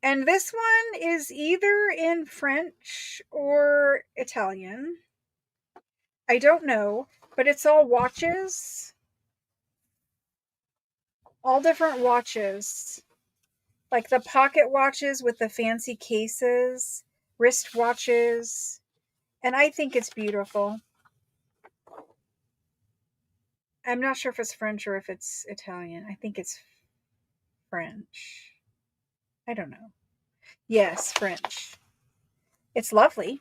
And this one is either in French or Italian. I don't know, but it's all watches. All different watches. Like the pocket watches with the fancy cases, wrist watches. And I think it's beautiful. I'm not sure if it's French or if it's Italian. I think it's French. I don't know. Yes, French. It's lovely.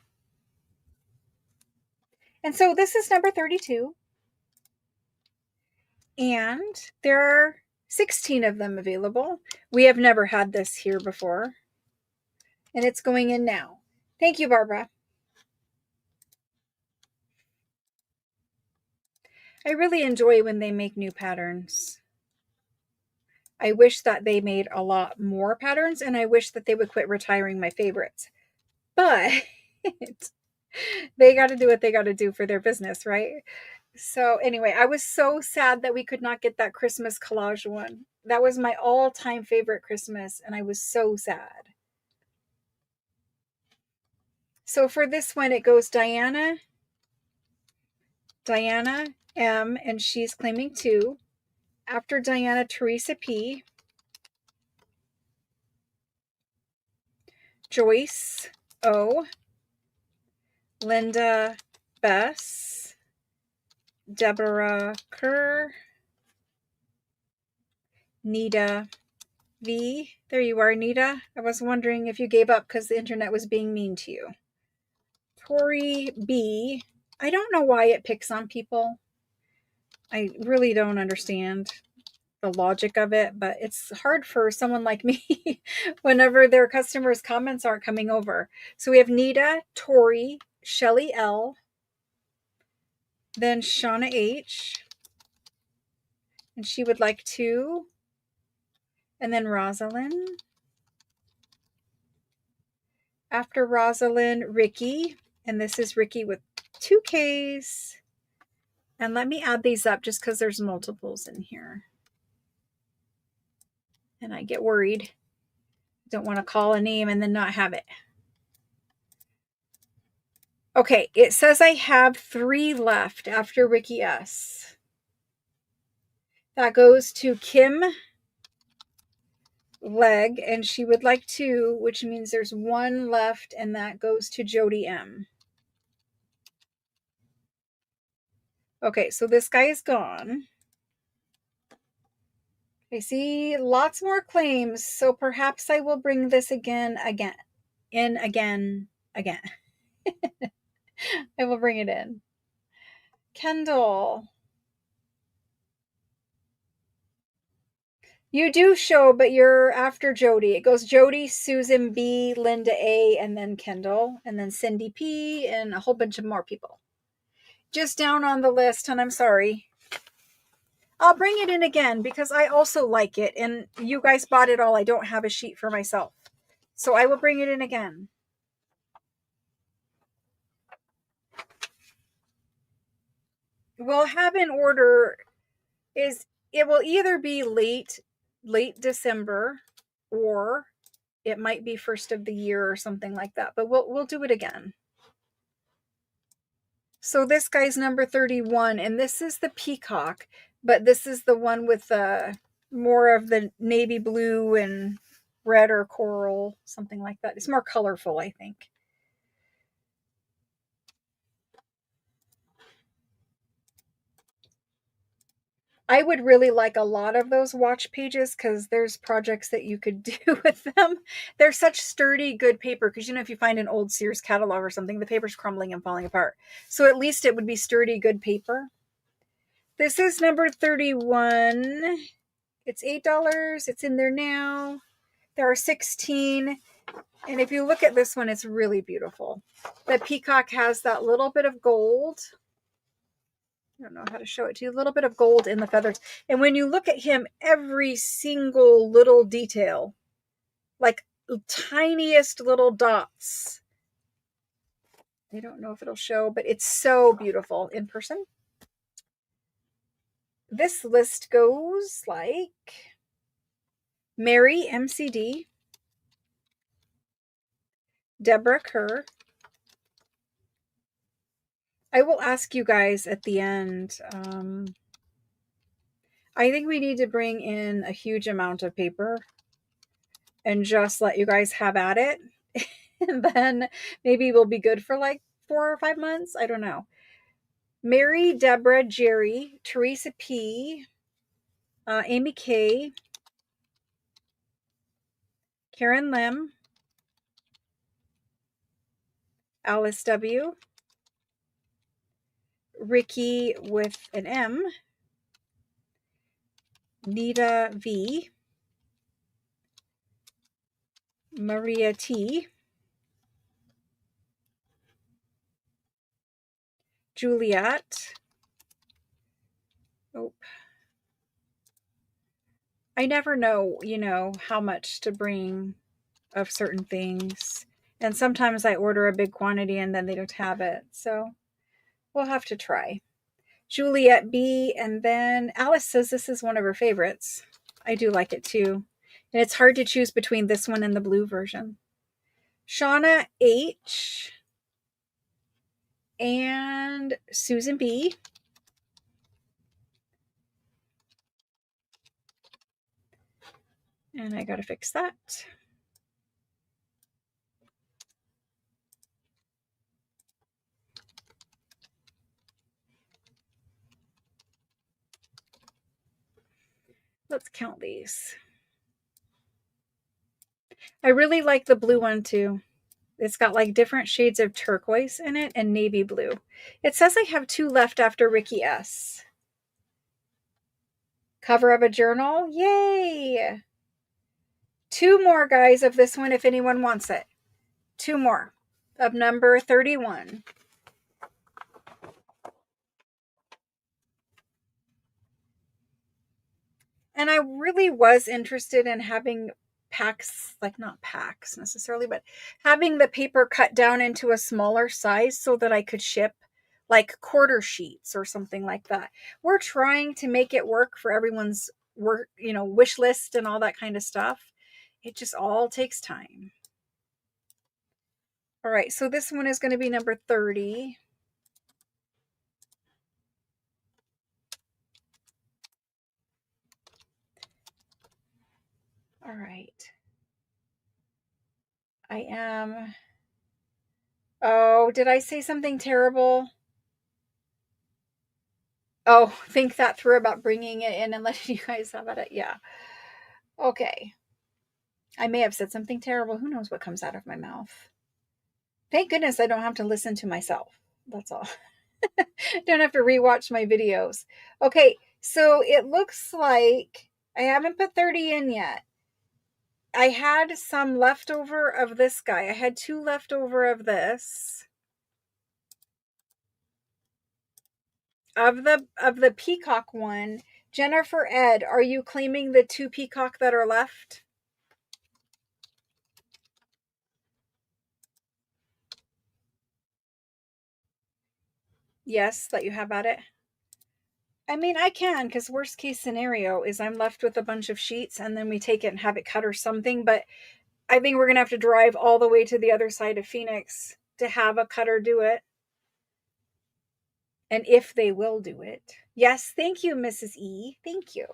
And so this is number 32. And there are 16 of them available. We have never had this here before. And it's going in now. Thank you, Barbara. I really enjoy when they make new patterns. I wish that they made a lot more patterns, and I wish that they would quit retiring my favorites. But they got to do what they got to do for their business, right? So anyway, I was so sad that we could not get that Christmas collage one. That was my all-time favorite Christmas, and I was so sad. So for this one, it goes Diana M, and she's claiming 2. After Diana, Teresa P. Joyce O. Linda Bess. Deborah Kerr. Nita V. There you are, Nita. I was wondering if you gave up because the internet was being mean to you. Tori B. I don't know why it picks on people. I really don't understand. the logic of it, but it's hard for someone like me whenever their customers' comments aren't coming over. So we have Nita, Tori, Shelly L, then Shauna H, and she would like 2, and then Rosalind. After Rosalind, Ricky, and this is Ricky with 2 Ks. And let me add these up just because there's multiples in here. And I get worried. Don't want to call a name and then not have it. Okay, it says I have 3 left after Ricky S. That goes to Kim Leg, and she would like 2, which means there's 1 left, and that goes to Jody M. Okay, so this guy is gone. I see lots more claims, so perhaps I will bring this again. I will bring it in. Kendall. You do show, but you're after Jody. It goes Jody, Susan B, Linda A, and then Kendall, and then Cindy P, and a whole bunch of more people. Just down on the list, and I'm sorry. I'll bring it in again because I also like it, and you guys bought it all. I don't have a sheet for myself. So I will bring it in again. We'll have an order. It will either be late December, or it might be first of the year or something like that, but we'll do it again. So this guy's number 31, and this is the peacock, but this is the one with more of the navy blue and red or coral, something like that. It's more colorful, I think. I would really like a lot of those watch pages because there's projects that you could do with them. They're such sturdy, good paper because, if you find an old Sears catalog or something, the paper's crumbling and falling apart. So at least it would be sturdy, good paper. This is number 31. It's $8. It's in there now. There are 16. And if you look at this one, it's really beautiful. The peacock has that little bit of gold. I don't know how to show it to you. A little bit of gold in the feathers. And when you look at him, every single little detail, like tiniest little dots. I don't know if it'll show, but it's so beautiful in person. This list goes like Mary MCD, Deborah Kerr. I will ask you guys at the end. I think we need to bring in a huge amount of paper and just let you guys have at it. And then maybe we'll be good for like 4 or 5 months. I don't know. Mary, Deborah, Jerry, Teresa P, Amy K, Karen Lim, Alice W, Ricky with an M, Nita V, Maria T, Juliet. Oh, I never know, how much to bring of certain things. And sometimes I order a big quantity and then they don't have it. So we'll have to try. Juliet B. And then Alice says this is one of her favorites. I do like it too. And it's hard to choose between this one and the blue version. Shauna H. And Susan B. And I got to fix that. Let's count these. I really like the blue one too. It's got like different shades of turquoise in it and navy blue. It says I have 2 left after Ricky S. Cover of a journal. Yay! 2 more, guys, of this one if anyone wants it. 2 more of number 31. And I really was interested in having packs, like not packs necessarily, but having the paper cut down into a smaller size so that I could ship like quarter sheets or something like that. We're trying to make it work for everyone's work, wish list and all that kind of stuff. It just all takes time. All right, so this one is going to be number 30. All right. I am. Oh, did I say something terrible? Oh, think that through about bringing it in and letting you guys have it. Yeah. Okay. I may have said something terrible. Who knows what comes out of my mouth? Thank goodness I don't have to listen to myself. That's all. Don't have to rewatch my videos. Okay, so it looks like I haven't put 30 in yet. I had some leftover of this guy. I had 2 leftover of this. Of the peacock one, Jennifer Ed, are you claiming the 2 peacock that are left? Yes, that you have at it. I mean, I can, because worst case scenario is I'm left with a bunch of sheets and then we take it and have it cut or something. But I think we're going to have to drive all the way to the other side of Phoenix to have a cutter do it. And if they will do it. Yes, thank you, Mrs. E. Thank you.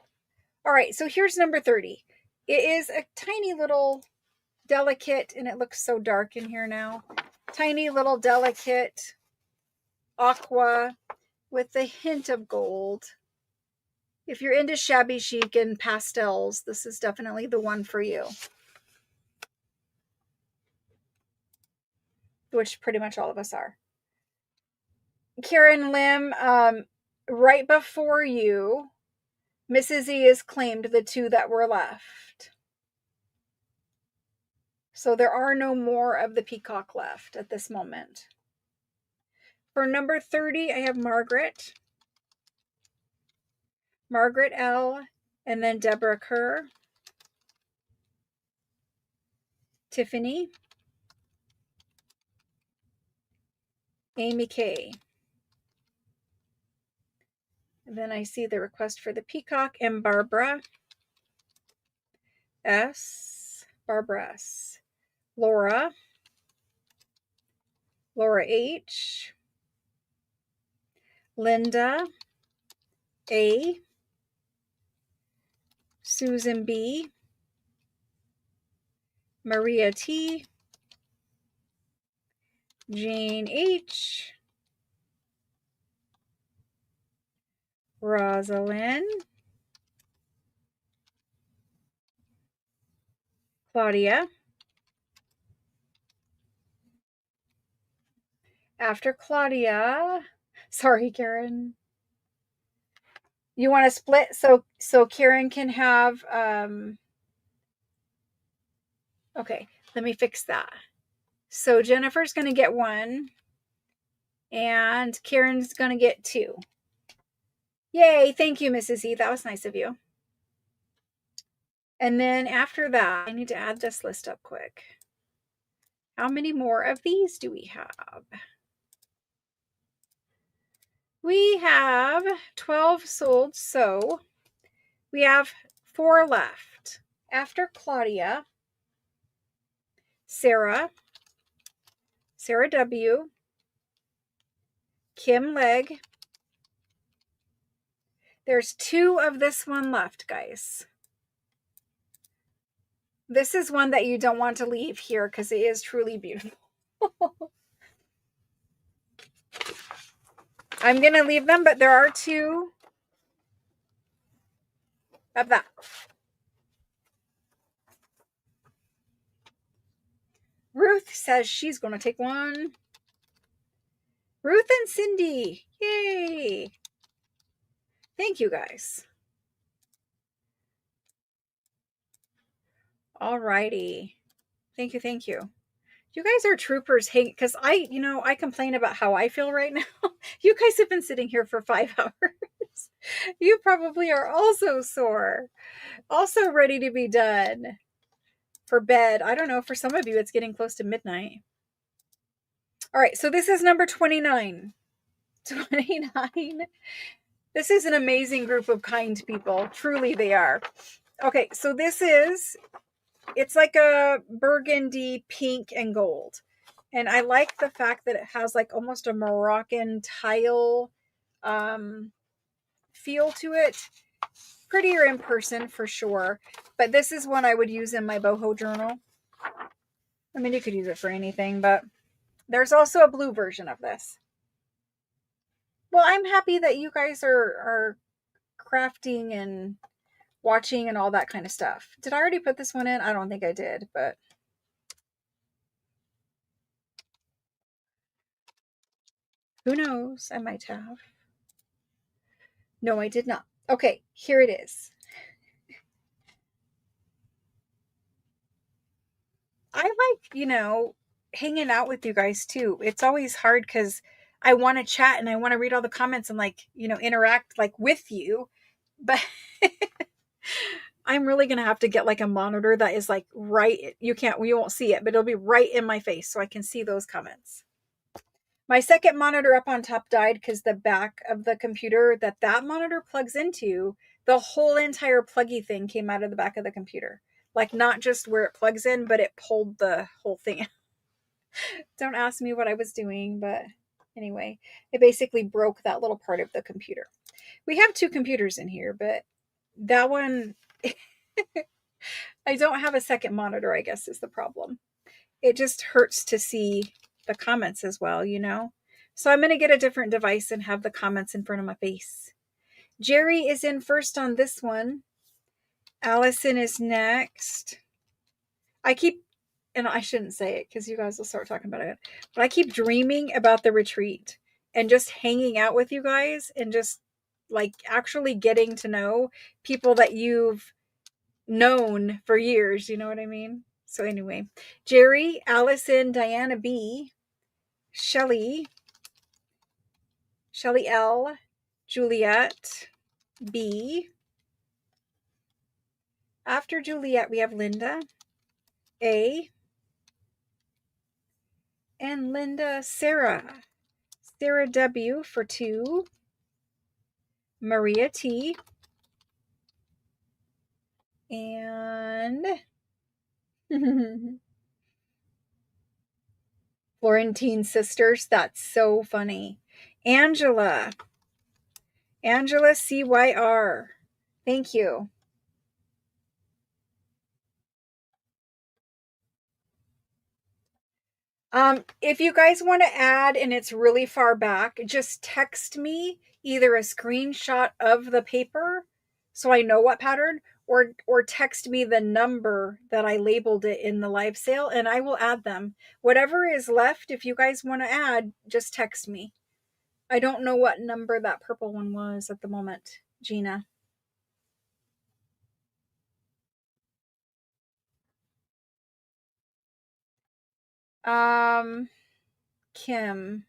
All right, so here's number 30. It is a tiny little delicate, and it looks so dark in here now. Tiny little delicate aqua with a hint of gold. If you're into shabby chic and pastels, this is definitely the one for you. Which pretty much all of us are. Karen Lim, right before you, Mrs. E has claimed the 2 that were left. So there are no more of the peacock left at this moment. For number 30, I have Margaret L, and then Deborah Kerr, Tiffany, Amy K. And then I see the request for the peacock and Barbara S. Laura H. Linda A. Susan B. Maria T. Jane H. Rosalind. Claudia. After Claudia, sorry, Karen. You want to split so Karen can have okay, let me fix that. So Jennifer's going to get 1 and Karen's going to get 2. Yay, thank you, Mrs. E. That was nice of you. And then after that, I need to add this list up quick. How many more of these do we have? We have 12 sold, so we have 4 left. After Claudia, Sarah W, Kim Legg. There's 2 of this one left, guys. This is one that you don't want to leave here because it is truly beautiful. I'm going to leave them, but there are 2 of that. Ruth says she's going to take 1. Ruth and Cindy. Yay. Thank you, guys. All righty. Thank you. Thank you. You guys are troopers. Hey, because I complain about how I feel right now. You guys have been sitting here for 5 hours. You probably are also sore, also ready to be done for bed. I don't know. For some of you, it's getting close to midnight. All right. So this is number 29. 29. This is an amazing group of kind people. Truly, they are. Okay. So it's like a burgundy, pink, and gold. And I like the fact that it has like almost a Moroccan tile feel to it. Prettier in person for sure. But this is one I would use in my boho journal. I mean, you could use it for anything, but there's also a blue version of this. Well, I'm happy that you guys are crafting and watching and all that kind of stuff. Did I already put this one in? I don't think I did, but who knows? I might have. No, I did not. Okay, here it is. I like, hanging out with you guys too. It's always hard because I want to chat and I want to read all the comments and interact like with you. But I'm really gonna have to get like a monitor that is like right. We won't see it, but it'll be right in my face so I can see those comments. My second monitor up on top died because the back of the computer that monitor plugs into, the whole entire pluggy thing came out of the back of the computer. Like not just where it plugs in, but it pulled the whole thing. Don't ask me what I was doing, but anyway, it basically broke that little part of the computer. We have two computers in here, but that one, I don't have a second monitor, I guess is the problem. It just hurts to see the comments as well. So I'm going to get a different device and have the comments in front of my face. Jerry is in first on this one. Allison is next. And I shouldn't say it because you guys will start talking about it, but I keep dreaming about the retreat and just hanging out with you guys and just like actually getting to know people that you've known for years. You know what I mean? So anyway, Jerry, Allison, Diana B, Shelly L, Juliet B. After Juliet, we have Linda A, and Linda Sarah. Sarah W for 2. Maria T. And Florentine sisters. That's so funny. Angela CYR. Thank you. If you guys want to add and it's really far back, just text me either a screenshot of the paper so I know what pattern, or text me the number that I labeled it in the live sale and I will add them. Whatever is left, if you guys want to add, just text me. I don't know what number that purple one was at the moment, Gina. Um, Kim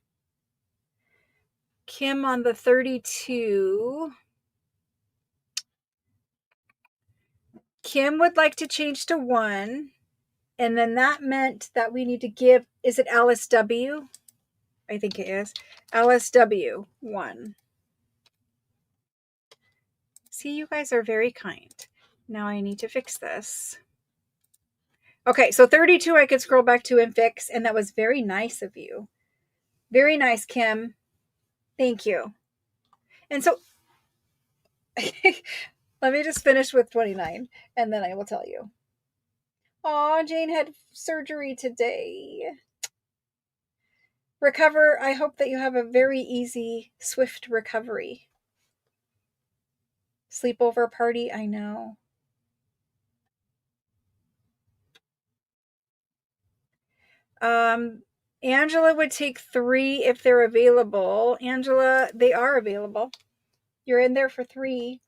on the 32. Kim would like to change to 1. And then that meant that we need to give, is it Alice W? I think it is. Alice W, 1. See, you guys are very kind. Now I need to fix this. Okay, so 32 I could scroll back to and fix, and that was very nice of you. Very nice, Kim. Thank you. And so let me just finish with 29, and then I will tell you. Aw, Jane had surgery today. Recover. I hope that you have a very easy, swift recovery. Sleepover party, I know. Angela would take 3 if they're available. Angela, they are available. You're in there for 3.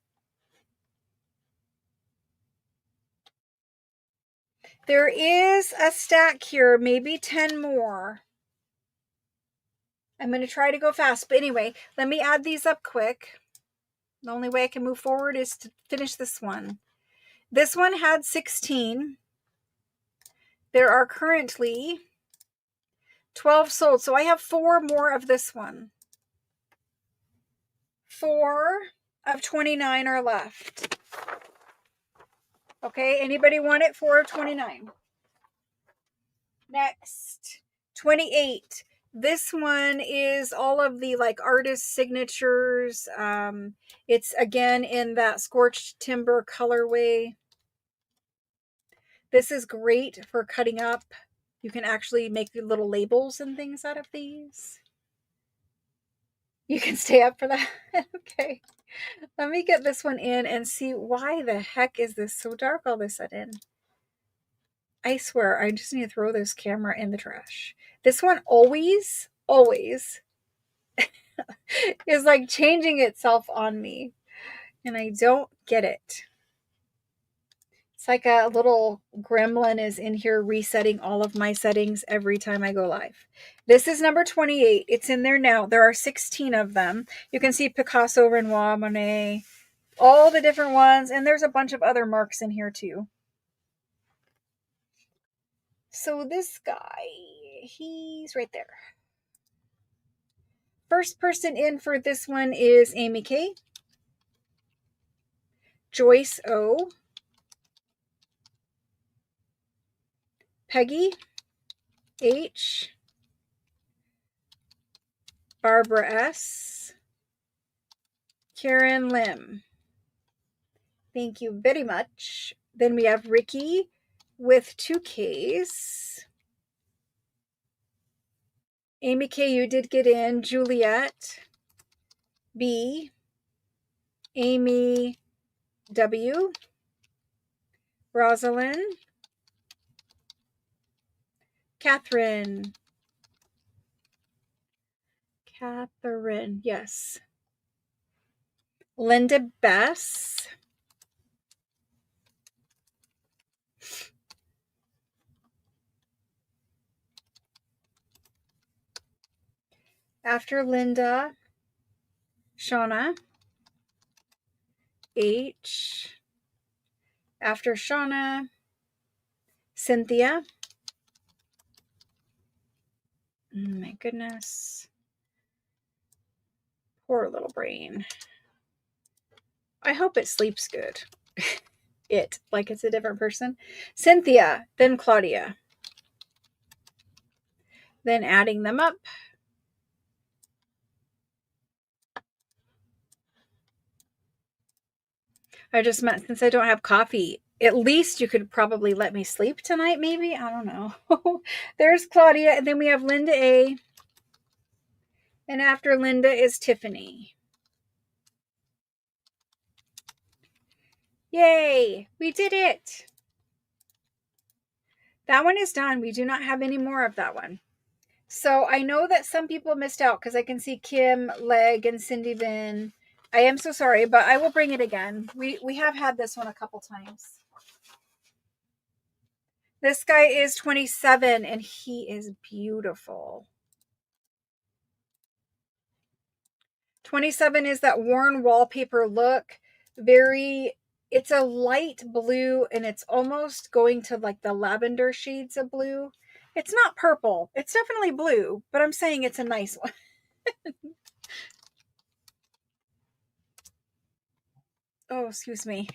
There is a stack here, maybe 10 more. I'm going to try to go fast. But anyway, let me add these up quick. The only way I can move forward is to finish this one. This one had 16. There are currently 12 sold. So I have 4 more of this one. 4 of 29 are left. Okay, anybody want it? 4 of 29. Next, 28. This one is all of the like artist signatures. It's again in that scorched timber colorway. This is great for cutting up. You can actually make little labels and things out of these. You can stay up for that. Okay. Let me get this one in and see why the heck is this so dark all of a sudden. I swear, I just need to throw this camera in the trash. This one always is like changing itself on me. And I don't get it. It's like a little gremlin is in here resetting all of my settings every time I go live. This is number 28. It's in there now. There are 16 of them. You can see Picasso, Renoir, Monet, all the different ones. And there's a bunch of other marks in here too. So this guy, he's right there. First person in for this one is Amy K, Joyce O, Peggy H, Barbara S, Karen Lim. Thank you very much. Then we have Ricky with 2 Ks. Amy K, you did get in. Juliet B, Amy W, Rosalind, Catherine, yes. Linda Bess, after Linda, Shauna H, after Shauna, Cynthia. Oh my goodness. Poor little brain. I hope it sleeps good. Like it's a different person. Cynthia, then Claudia. Then adding them up. I just meant since I don't have coffee, at least you could probably let me sleep tonight, maybe? I don't know. There's Claudia, and then we have Linda A. And after Linda is Tiffany. Yay! We did it! That one is done. We do not have any more of that one. So I know that some people missed out because I can see Kim, Leg, and Cindy Vin. I am so sorry, but I will bring it again. We have had this one a couple times. This guy is 27 and he is beautiful. 27 is that worn wallpaper look. It's a light blue and it's almost going to like the lavender shades of blue. It's not purple. It's definitely blue, but I'm saying it's a nice one. Oh, excuse me.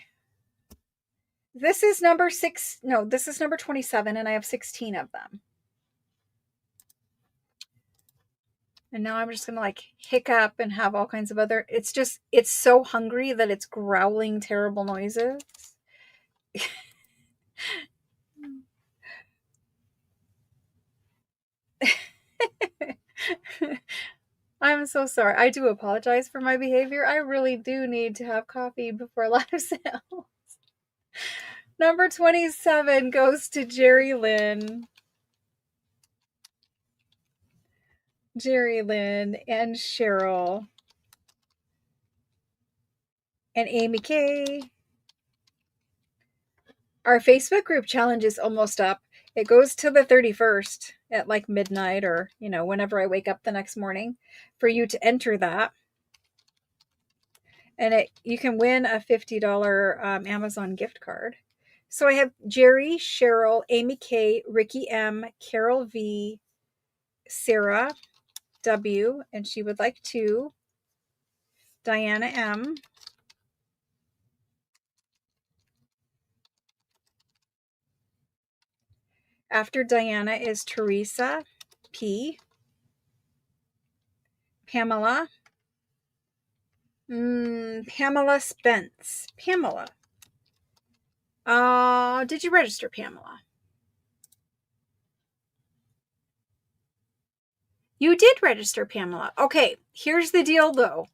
This is number 6. No, this is number 27 and I have 16 of them. And now I'm just going to like hiccup and have all kinds of other, it's so hungry that it's growling terrible noises. I'm so sorry. I do apologize for my behavior. I really do need to have coffee before live sales. Number 27 goes to Jerry Lynn. Jerry Lynn and Cheryl. And Amy K. Our Facebook group challenge is almost up. It goes to the 31st at like midnight or, whenever I wake up the next morning for you to enter that. And you can win a $50 Amazon gift card. So I have Jerry, Cheryl, Amy K, Ricky M, Carol V, Sarah W, and she would like to, Diana M. After Diana is Teresa P, Pamela, Pamela Spence. Pamela. Did you register, Pamela? You did register, Pamela. Okay, here's the deal though.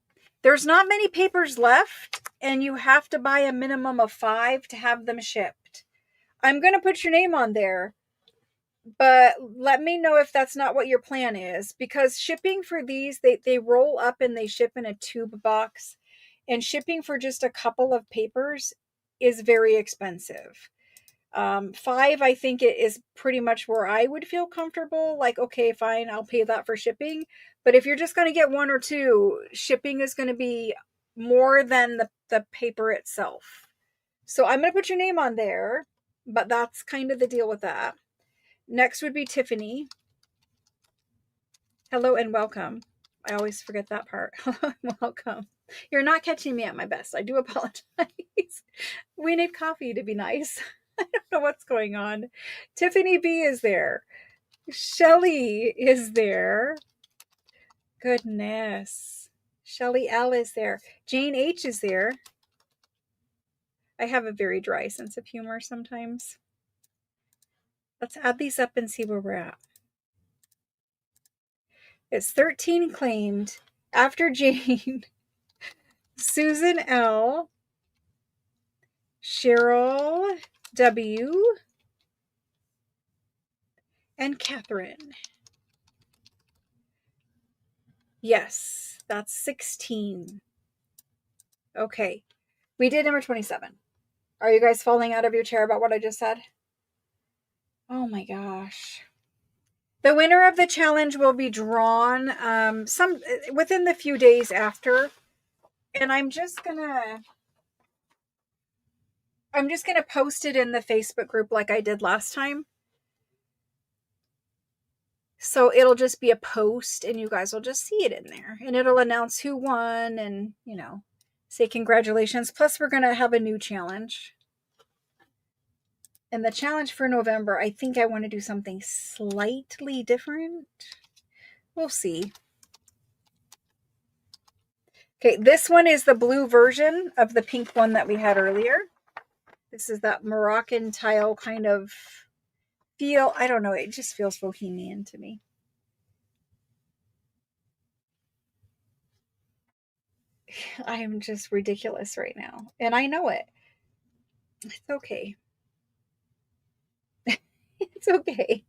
There's not many papers left, and you have to buy a minimum of 5 to have them shipped. I'm going to put your name on there, but let me know if that's not what your plan is, because shipping for these, they roll up and they ship in a tube box, and shipping for just a couple of papers is very expensive. 5, I think it is pretty much where I would feel comfortable. Like, okay, fine, I'll pay that for shipping. But if you're just going to get 1 or 2, shipping is going to be more than the paper itself. So I'm going to put your name on there, but that's kind of the deal with that. Next would be Tiffany. Hello and welcome. I always forget that part. Hello and welcome. You're not catching me at my best. I do apologize. We need coffee to be nice. I don't know what's going on. Tiffany B is there. Shelly is there. Goodness. Shelly L is there. Jane H is there. I have a very dry sense of humor sometimes. Let's add these up and see where we're at. It's 13 claimed. After Jane, Susan L, Cheryl W, and Catherine. Yes, that's 16. Okay, we did number 27. Are you guys falling out of your chair about what I just said? Oh my gosh. The winner of the challenge will be drawn within the few days after. And I'm just gonna post it in the Facebook group like I did last time. So it'll just be a post and you guys will just see it in there. And it'll announce who won and, say congratulations. Plus, we're going to have a new challenge. And the challenge for November, I think I want to do something slightly different. We'll see. Okay, this one is the blue version of the pink one that we had earlier. This is that Moroccan tile kind of feel. I don't know. It just feels bohemian to me. I am just ridiculous right now. And I know it. It's okay. It's okay.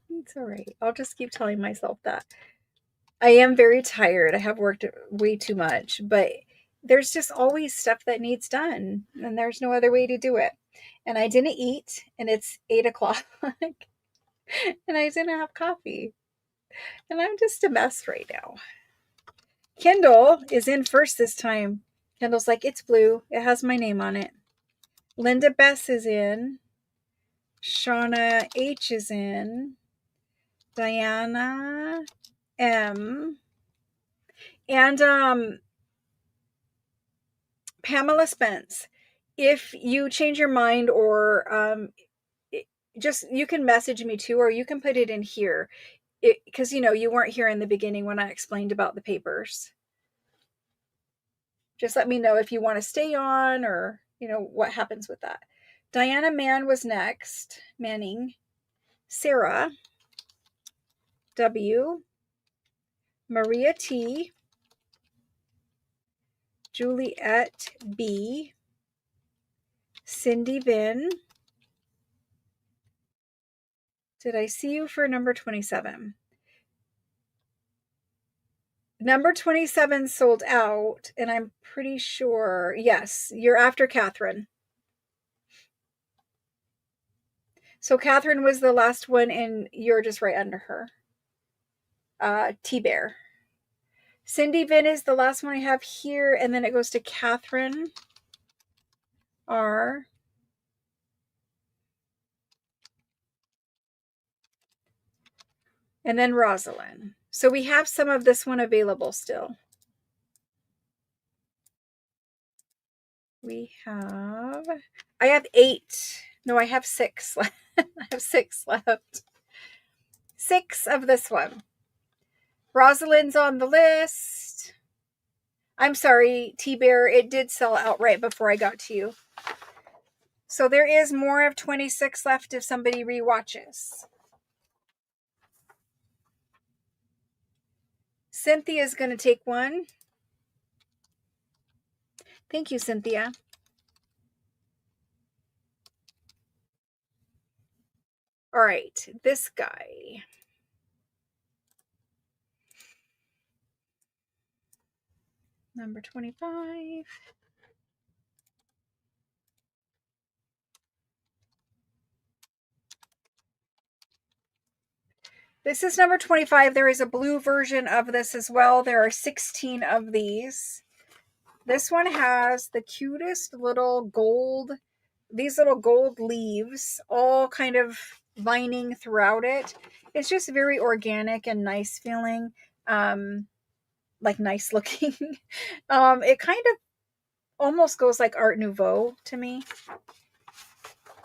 It's all right. I'll just keep telling myself that. I am very tired. I have worked way too much, but there's just always stuff that needs done, and there's no other way to do it. And I didn't eat, and it's 8:00, and I didn't have coffee, and I'm just a mess right now. Kendall is in first this time. Kendall's like, it's blue. It has my name on it. Linda Bess is in. Shauna H is in. Diana M. And Pamela Spence. If you change your mind or you can message me too, or you can put it in here. Because, you weren't here in the beginning when I explained about the papers. Just let me know if you want to stay on or, what happens with that. Diana Mann was next. Manning. Sarah W. Maria T. Juliet B. Cindy Vin. Did I see you for number 27? Number 27 sold out, and I'm pretty sure, yes, you're after Catherine. So Catherine was the last one, and you're just right under her. T-Bear. Cindy Vin is the last one I have here, and then it goes to Catherine R. And then Rosalind. So we have some of this one available still. I have 8. No, I have 6. I have 6 left. 6 of this one. Rosalind's on the list. I'm sorry, T-Bear, it did sell out right before I got to you. So there is more of 26 left if somebody rewatches. Cynthia's going to take one. Thank you, Cynthia. All right, this guy. Number 25. This is number 25. There is a blue version of this as well. There are 16 of these. This one has the cutest little gold, these little gold leaves, all kind of lining throughout it. It's just very organic and nice feeling, like nice looking. It kind of almost goes like Art Nouveau to me.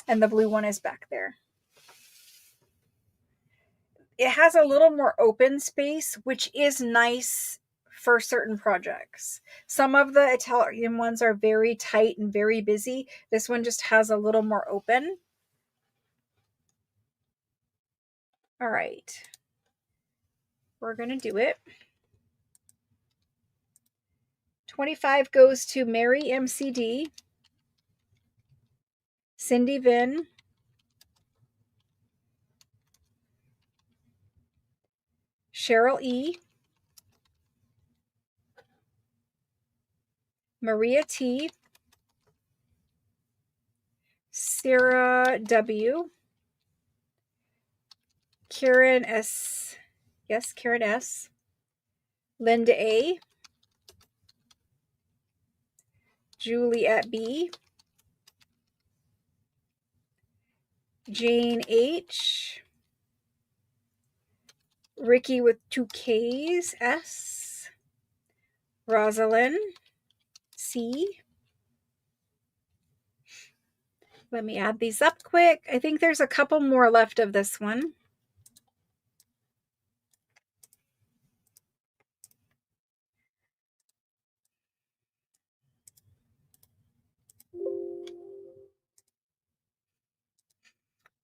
And the blue one is back there. It has a little more open space, which is nice for certain projects. Some of the Italian ones are very tight and very busy. This one just has a little more open. All right. We're going to do it. 25 goes to Mary MCD, Cindy Vin, Cheryl E, Maria T, Sarah W, Karen S, yes, Karen S, Linda A, Juliet B, Jane H, Ricky with 2 Ks, S, Rosalind C. Let me add these up quick. I think there's a couple more left of this one.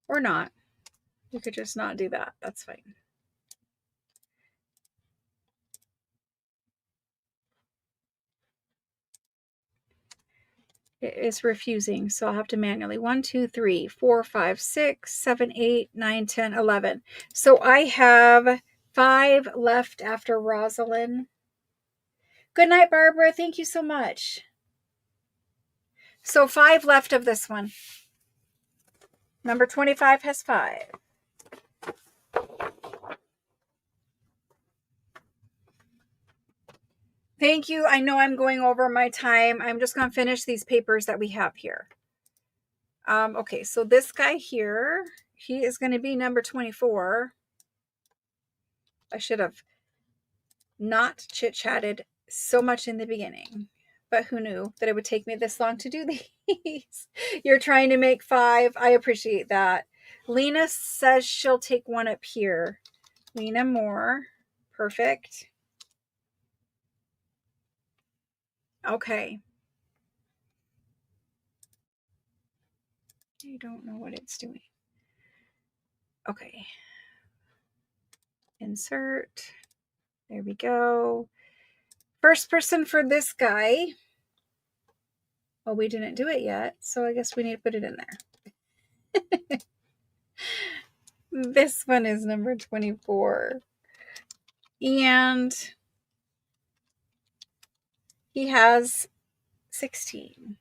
Or not. You could just not do that. That's fine. It is refusing, so I'll have to manually. 1, 2, 3, 4, 5, 6, 7, 8, 9, 10, 11. So I have 5 left after Rosalind. Good night, Barbara. Thank you so much. So 5 left of this one. Number 25 has 5. Thank you. I know I'm going over my time. I'm just going to finish these papers that we have here. Okay, so this guy here, he is going to be number 24. I should have not chit-chatted so much in the beginning, but who knew that it would take me this long to do these? You're trying to make 5. I appreciate that. Lena says she'll take one up here. Lena Moore. Perfect. Okay. I don't know what it's doing. Okay. Insert. There we go. First person for this guy. Well, we didn't do it yet, so I guess we need to put it in there. This one is number 24. And he has 16.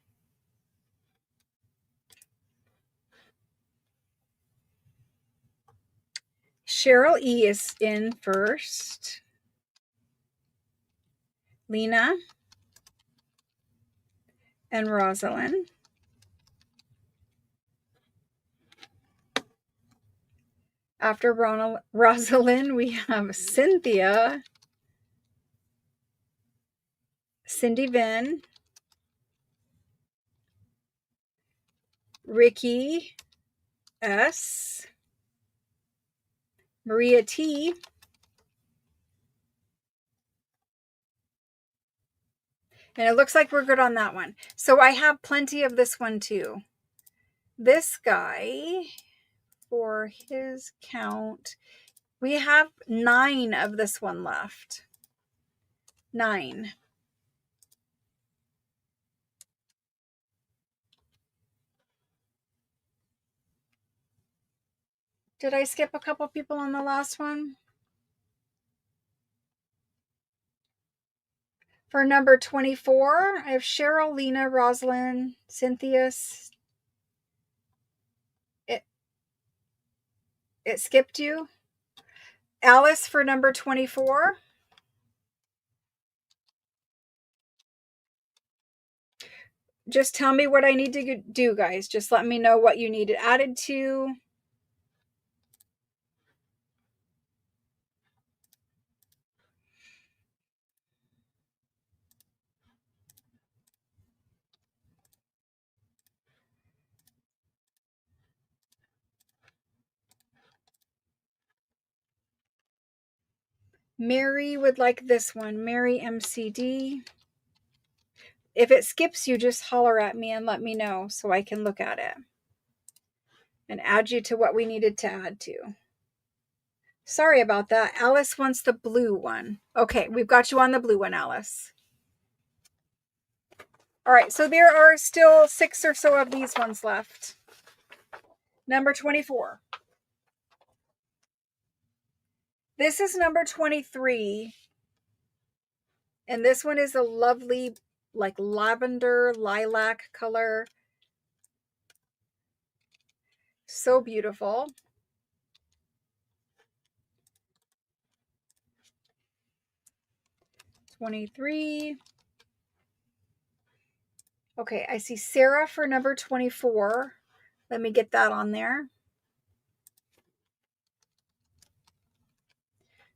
Cheryl E is in first. Lena and Rosalind. After Rosalind, we have Cynthia, Cindy Vin, Ricky S, Maria T, and it looks like we're good on that one. So I have plenty of this one too. This guy, for his count, we have 9 of this one left. 9. Did I skip a couple people on the last one? For number 24, I have Cheryl, Lena, Rosalind, Cynthia. It skipped you. Alice for number 24. Just tell me what I need to do, guys. Just let me know what you need it added to. Mary would like this one. Mary MCD. If it skips you, just holler at me and let me know so I can look at it and add you to what we needed to add to. Sorry about that. Alice wants the blue one. Okay, we've got you on the blue one, Alice. All right, so there are still 6 or so of these ones left. Number 24. This is number 23. And this one is a lovely, like lavender, lilac color. So beautiful. $23. Okay, I see Sarah for number 24. Let me get that on there.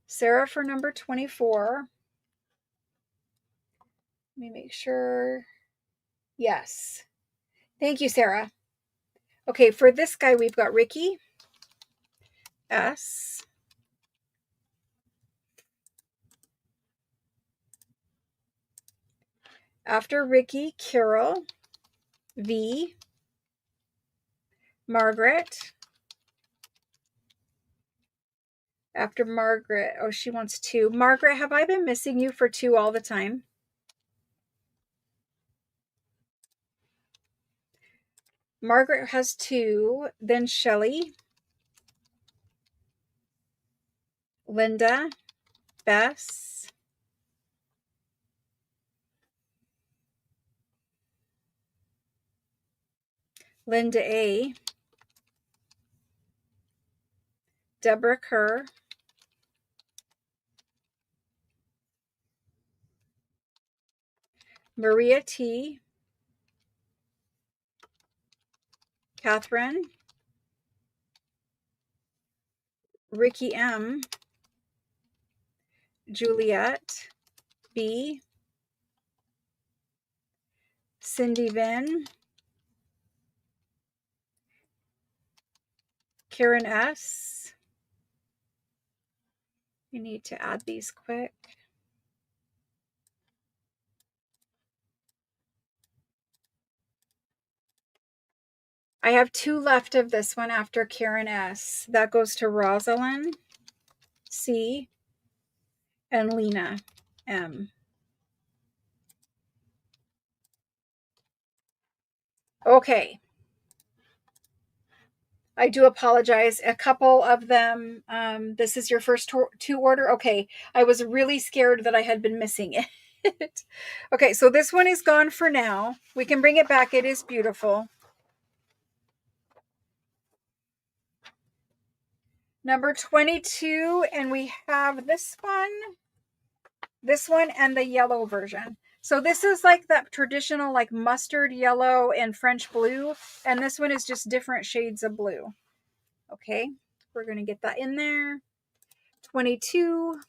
Sarah for number 24. Let me make sure. Yes. Thank you, Sarah. Okay, for this guy, we've got Ricky S. After Ricky, Carol V. Margaret. After Margaret, oh, she wants 2. Margaret, have I been missing you for 2 all the time? Margaret has 2. Then Shelley, Linda, Bess, Linda A, Deborah Kerr, Maria T, Catherine, Ricky M, Juliet B, Cindy Vin, Karen S. You need to add these quick. I have 2 left of this one after Karen S. That goes to Rosalind C and Lena M. Okay. I do apologize. A couple of them, this is your first 2 order. Okay. I was really scared that I had been missing it. Okay. So this one is gone for now. We can bring it back. It is beautiful. Number 22, and we have this one, and the yellow version. So this is like that traditional like mustard yellow and French blue, and this one is just different shades of blue. Okay, we're going to get that in there. 22.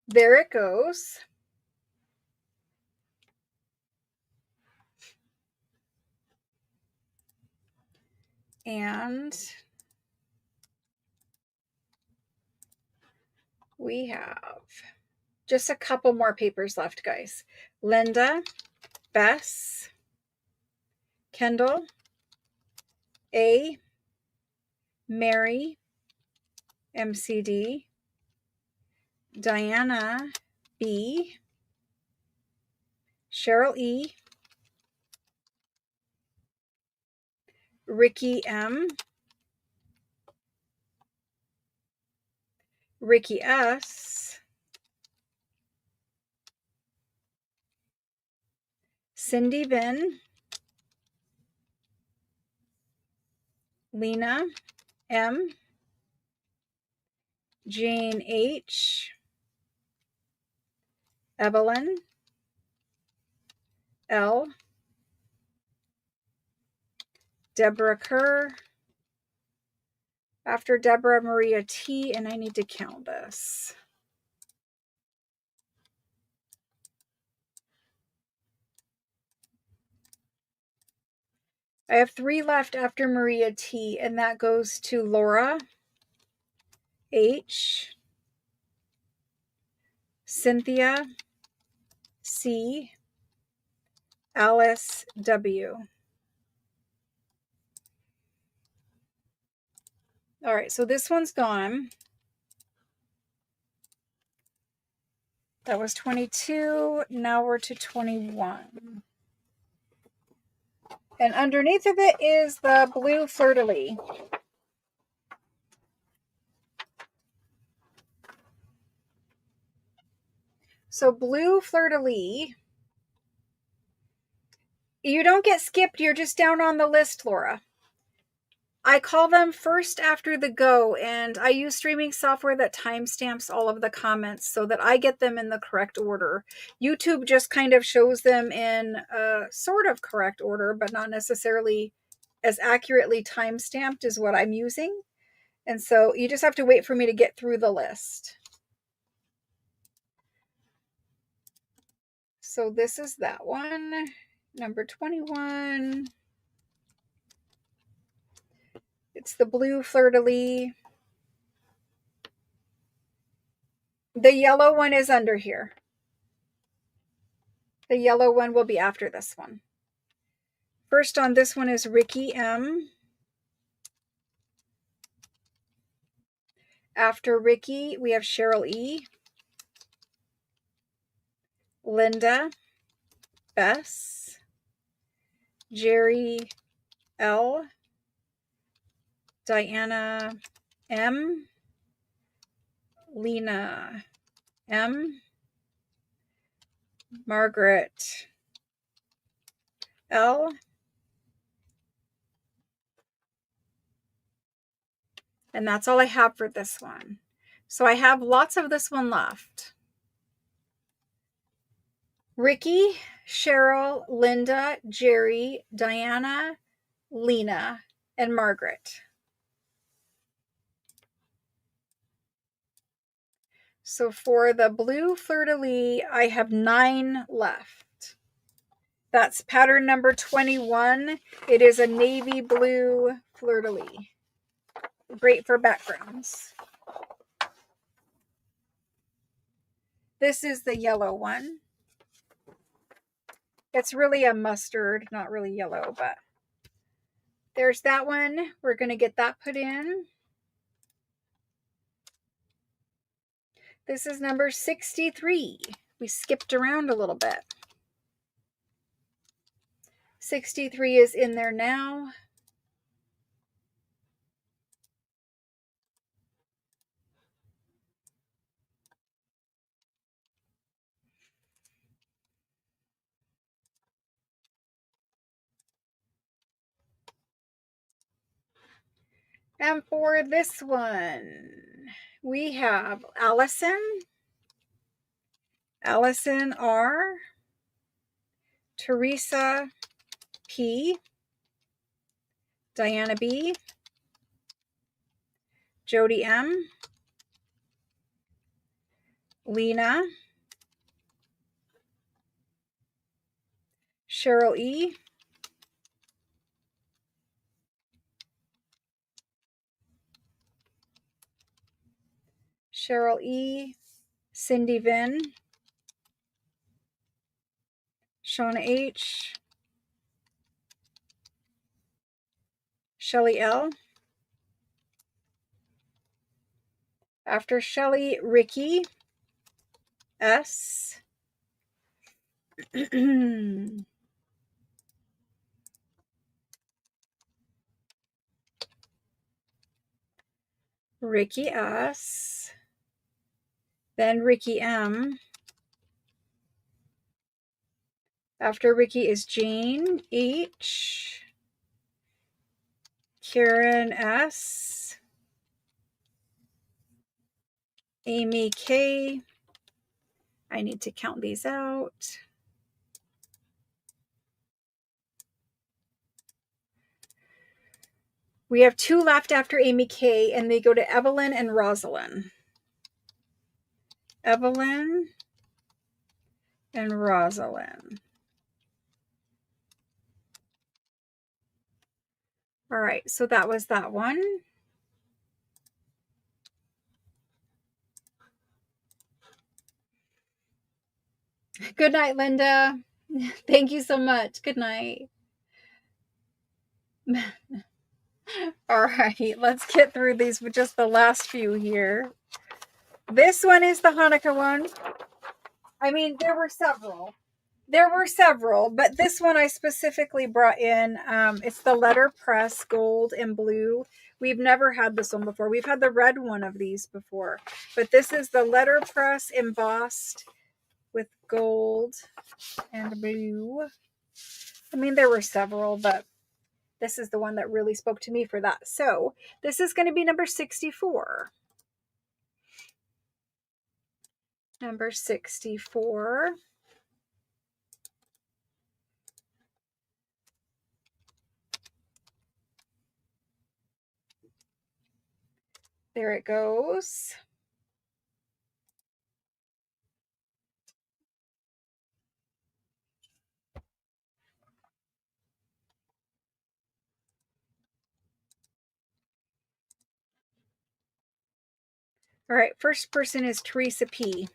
There it goes. And we have just a couple more papers left, guys. Linda, Bess, Kendall, A, Mary, MCD, Diana, B, Cheryl E, Ricky M, Ricky S, Cindy Bin, Lena M, Jane H, Evelyn L, Deborah Kerr, after Deborah, Maria T, and I need to count this. I have 3 left after Maria T, and that goes to Laura H, Cynthia C, Alice W. All right, so this one's gone. That was 22. Now we're to 21. And underneath of it is the blue fleur-de-lis. So blue fleur-de-lis, you don't get skipped. You're just down on the list, Laura. I call them first after the go, and I use streaming software that timestamps all of the comments so that I get them in the correct order. YouTube just kind of shows them in a sort of correct order, but not necessarily as accurately timestamped as what I'm using. And so you just have to wait for me to get through the list. So this is that one, number 21. It's the blue fleur-de-lis. The yellow one is under here. The yellow one will be after this one. First on this one is Ricky M. After Ricky, we have Cheryl E, Linda, Bess, Jerry L, Diana M, Lena M, Margaret L, and that's all I have for this one. So I have lots of this one left. Ricky, Cheryl, Linda, Jerry, Diana, Lena, and Margaret. So for the blue fleur-de-lis, I have 9 left. That's pattern number 21. It is a navy blue fleur-de-lis. Great for backgrounds. This is the yellow one. It's really a mustard, not really yellow, but there's that one. We're going to get that put in. This is number 63. We skipped around a little bit. 63 is in there now. And for this one, we have Allison R, Teresa P, Diana B, Jody M, Lena, Cheryl E, Cindy Vin, Shauna H, Shelly L. After Shelly, Ricky S. Ricky S. Then Ricky M. After Ricky is Jane H. Karen S. Amy K. I need to count these out. We have 2 left after Amy K, and they go to Evelyn and Rosalind. Evelyn and Rosalind. All right, so that was that one. Good night, Linda. Thank you so much. Good night. All right, let's get through these with just the last few here. This one is the Hanukkah one. I mean, there were several. But this one I specifically brought in. It's the letterpress gold and blue. We've never had this one before. We've had the red one of these before, but this is the letterpress embossed with gold and blue. I mean, there were several, but this is the one that really spoke to me for that. So this is going to be number 64. Number 64. There it goes. All right, first person is Teresa P.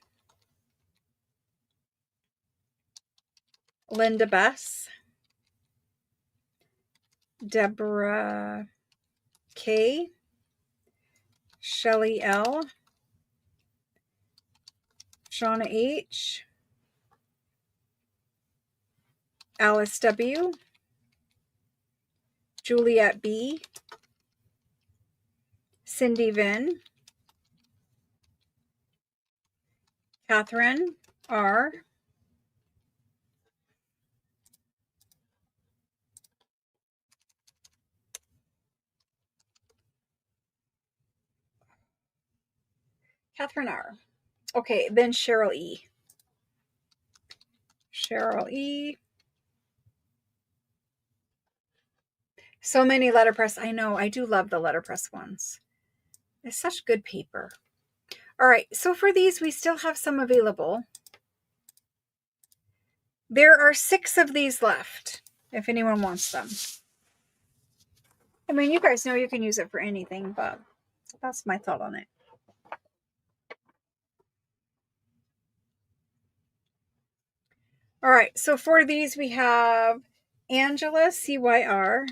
Linda Bess. Deborah K. Shelly L. Shauna H. Alice W. Juliet B. Cindy Vin. Catherine R. Catherine R. Okay, then Cheryl E. Cheryl E. So many letterpress. I know. I do love the letterpress ones. It's such good paper. All right. So for these, we still have some available. There are 6 of these left if anyone wants them. I mean, you guys know you can use it for anything, but that's my thought on it. All right. So for these, we have Angela CYR.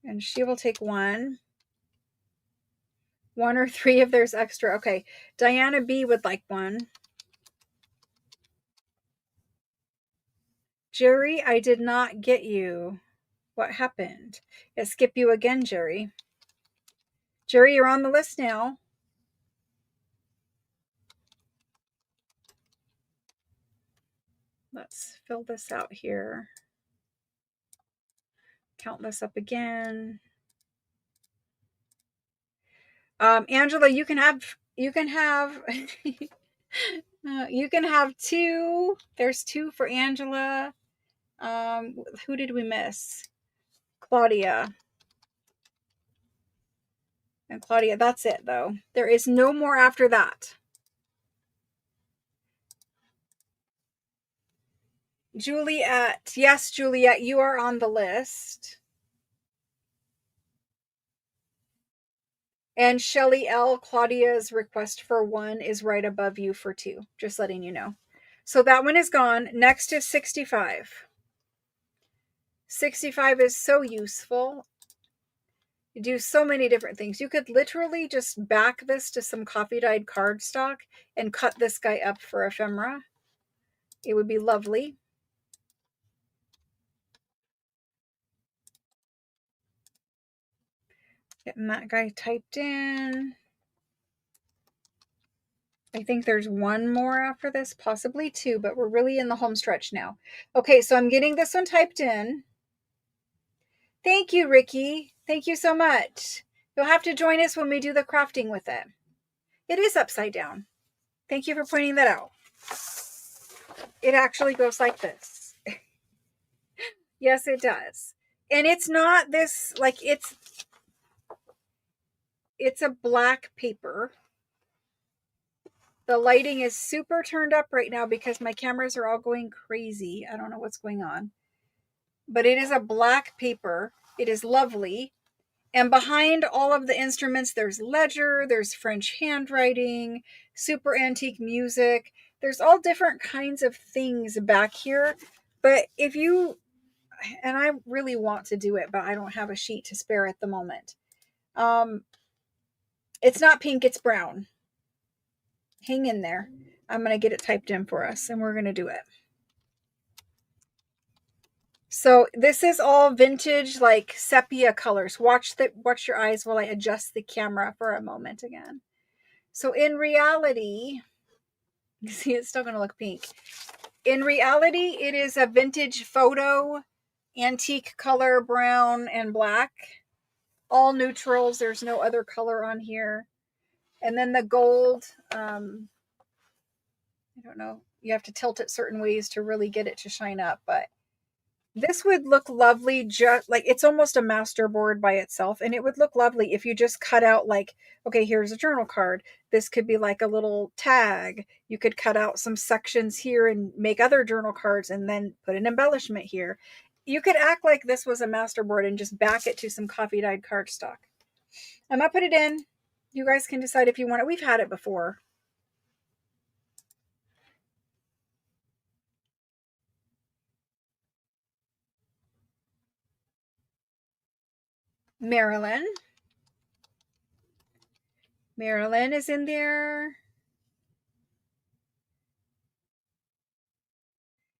And she will take 1. 1 or 3 if there's extra. Okay. Diana B would like 1. Jerry, I did not get you. What happened? It skipped you again, Jerry. Jerry, you're on the list now. Let's fill this out here. count this up again. Angela, you can have you can have two. There's two for Angela. Who did we miss? Claudia. And Claudia, that's it though. There is no more after that. Juliet. Yes, Juliet, you are on the list. And Shelly L, Claudia's request for 1 is right above you for 2. Just letting you know. So that one is gone. Next is 65. 65 is so useful. You do so many different things. You could literally just back this to some coffee dyed cardstock and cut this guy up for ephemera. It would be lovely. Getting that guy typed in. I think there's one more after this, possibly 2, but we're really in the home stretch now. Okay, so I'm getting this one typed in. Thank you, Ricky. Thank you so much. You'll have to join us when we do the crafting with it. It is upside down. Thank you for pointing that out. It actually goes like this. Yes, it does. And it's not this, like, it's a black paper. The lighting is super turned up right now because my cameras are all going crazy. I don't know what's going on. But it is a black paper. It is lovely. And behind all of the instruments, there's ledger, there's French handwriting, super antique music. There's all different kinds of things back here. But if you, and I really want to do it, but I don't have a sheet to spare at the moment. It's not pink, it's brown. Hang in there. I'm going to get it typed in for us and we're going to do it. So this is all vintage, like sepia colors. Watch your eyes while I adjust the camera for a moment again. So in reality, you see it's still going to look pink. In reality, it is a vintage photo, antique color, brown and black. All neutrals. There's no other color on here. And then the gold, I don't know. You have to tilt it certain ways to really get it to shine up, but this would look lovely, just like it's almost a masterboard by itself. And it would look lovely if you just cut out, like, okay, here's a journal card. This could be like a little tag. You could cut out some sections here and make other journal cards and then put an embellishment here. You could act like this was a masterboard and just back it to some coffee dyed cardstock. I'm going to put it in. You guys can decide if you want it. We've had it before. Marilyn. Marilyn is in there.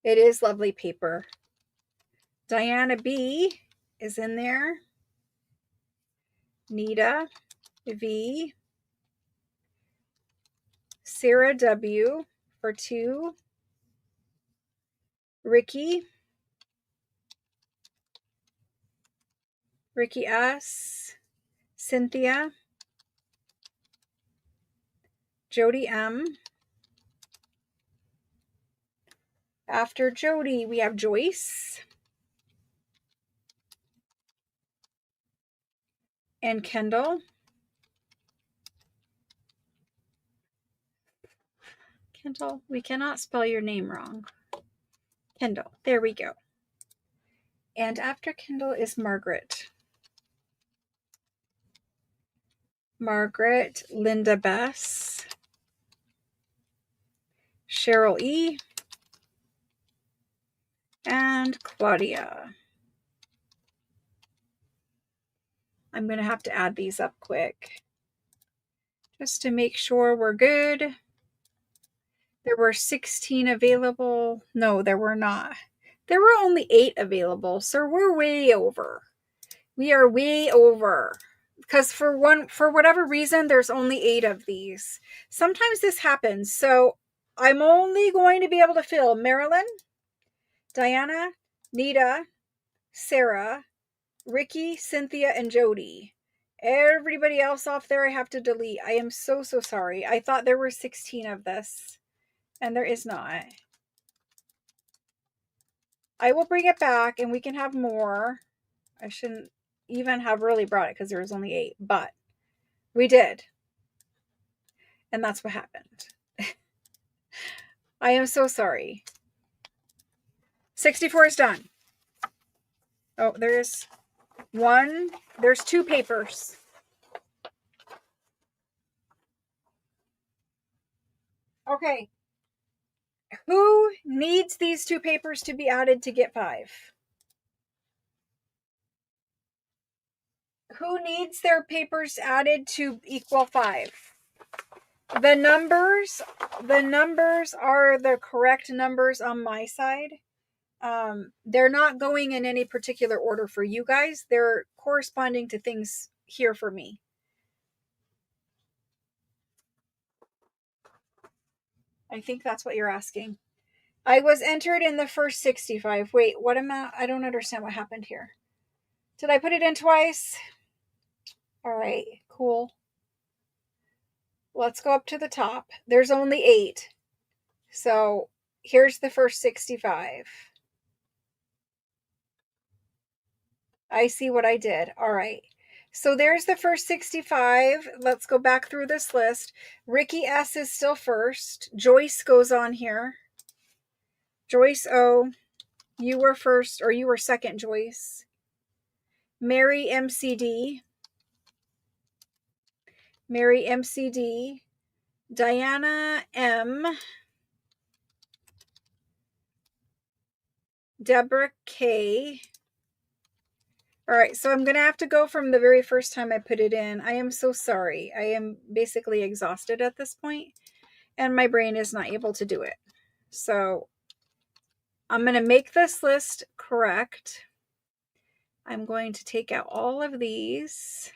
It is lovely paper. Diana B is in there. Nita V. Sarah W for 2. Ricky S. Cynthia. Jody M. After Jody, we have Joyce. And Kendall. Kendall, we cannot spell your name wrong. Kendall, there we go. And after Kendall is Margaret. Margaret, Linda Bess, Cheryl E, and Claudia. I'm going to have to add these up quick just to make sure we're good. There were 16 available. No, there were not. There were only 8 available, so we're way over. We are way over. Because for whatever reason, there's only 8 of these. Sometimes this happens. So I'm only going to be able to fill Marilyn, Diana, Nita, Sarah, Ricky, Cynthia, and Jody. Everybody else off there I have to delete. I am so sorry. I thought there were 16 of this, and there is not. I will bring it back and we can have more. I shouldn't even have really brought it because there was only 8, but we did. And that's what happened. I am so sorry. 64 is done. Oh, there's 1. There's 2 papers. Okay. Who needs these 2 papers to be added to get 5? Who needs their papers added to equal 5? The numbers are the correct numbers on my side. They're not going in any particular order for you guys. They're corresponding to things here for me. I think that's what you're asking. I was entered in the first 65. Wait, what amount? I don't understand what happened here. Did I put it in twice? All right, cool. Let's go up to the top. There's only 8. So here's the first 65. I see what I did. All right. So there's the first 65. Let's go back through this list. Ricky S is still first. Joyce goes on here. Joyce O, you were first, or you were second, Joyce. Mary MCD. Mary MCD. Diana M. Deborah K. All right, so I'm going to have to go from the very first time I put it in. I am so sorry. I am basically exhausted at this point, and my brain is not able to do it. So I'm going to make this list correct. I'm going to take out all of these.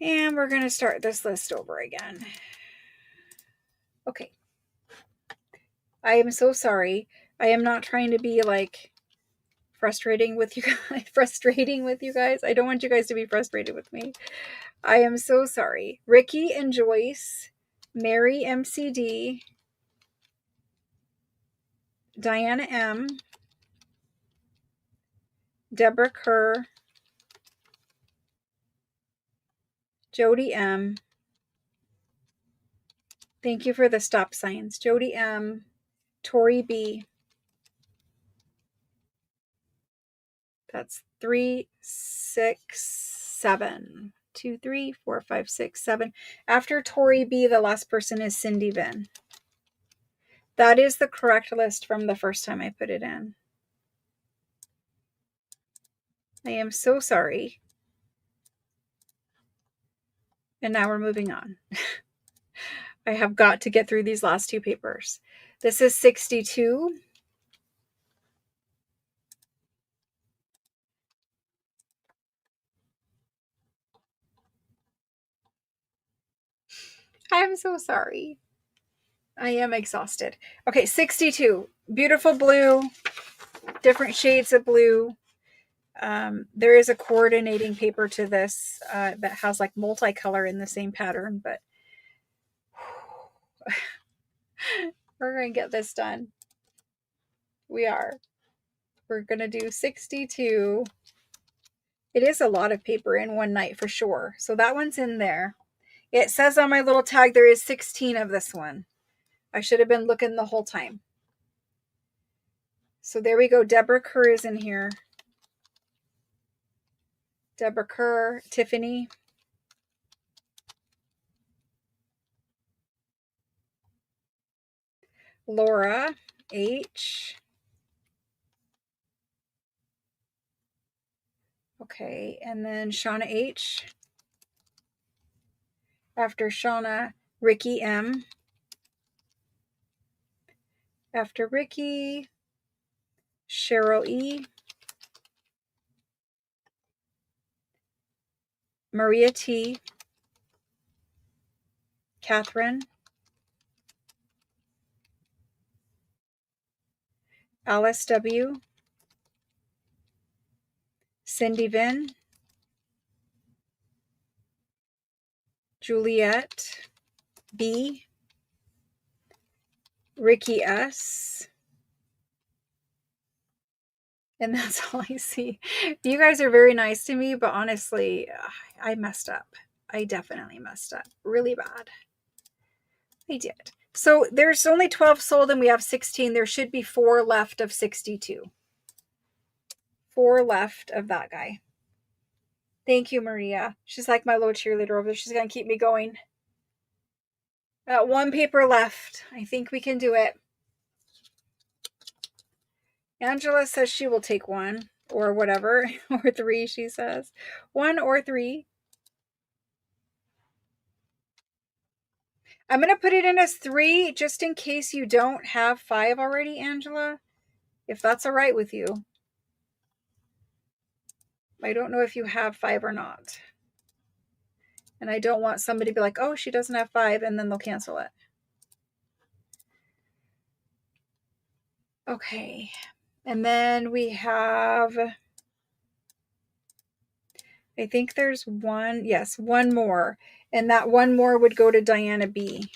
And we're going to start this list over again. Okay. I am so sorry. I am not trying to be like frustrating with you guys. I don't want you guys to be frustrated with me. I am so sorry. Ricky and Joyce, Mary MCD, Diana M, Deborah Kerr, Jody M. Thank you for the stop signs. Jody M, Tori B. That's 3, 6, 7. 2, 3, 4, 5, 6, 7. After Tori B, the last person is Cindy Vin. That is the correct list from the first time I put it in. I am so sorry. And now we're moving on. I have got to get through these last 2 papers. This is 62. I'm so sorry. I am exhausted. Okay, 62. Beautiful blue. Different shades of blue. There is a coordinating paper to this that has like multicolor in the same pattern, but we're going to get this done. We are. We're going to do 62. It is a lot of paper in one night for sure. So that one's in there. It says on my little tag there is 16 of this one. I should have been looking the whole time. So there we go. Deborah Kerr is in here. Deborah Kerr, Tiffany. Laura H. Okay, and then Shauna H. After Shauna, Ricky M. After Ricky, Cheryl E. Maria T. Catherine, Alice W, Cindy Vin, Juliet B, Ricky S, and that's all I see. You guys are very nice to me, but honestly, I messed up. I definitely messed up really bad. I did. So there's only 12 sold and we have 16. There should be 4 left of 62. 4 left of that guy. Thank you, Maria. She's like my little cheerleader over there. She's going to keep me going. 1 paper left. I think we can do it. Angela says she will take 1 or whatever, or 3, she says. 1 or 3. I'm going to put it in as 3 just in case you don't have 5 already, Angela, if that's all right with you. I don't know if you have 5 or not. And I don't want somebody to be like, oh, she doesn't have 5, and then they'll cancel it. Okay. And then we have, I think there's 1, yes, 1 more. And that 1 more would go to Diana B.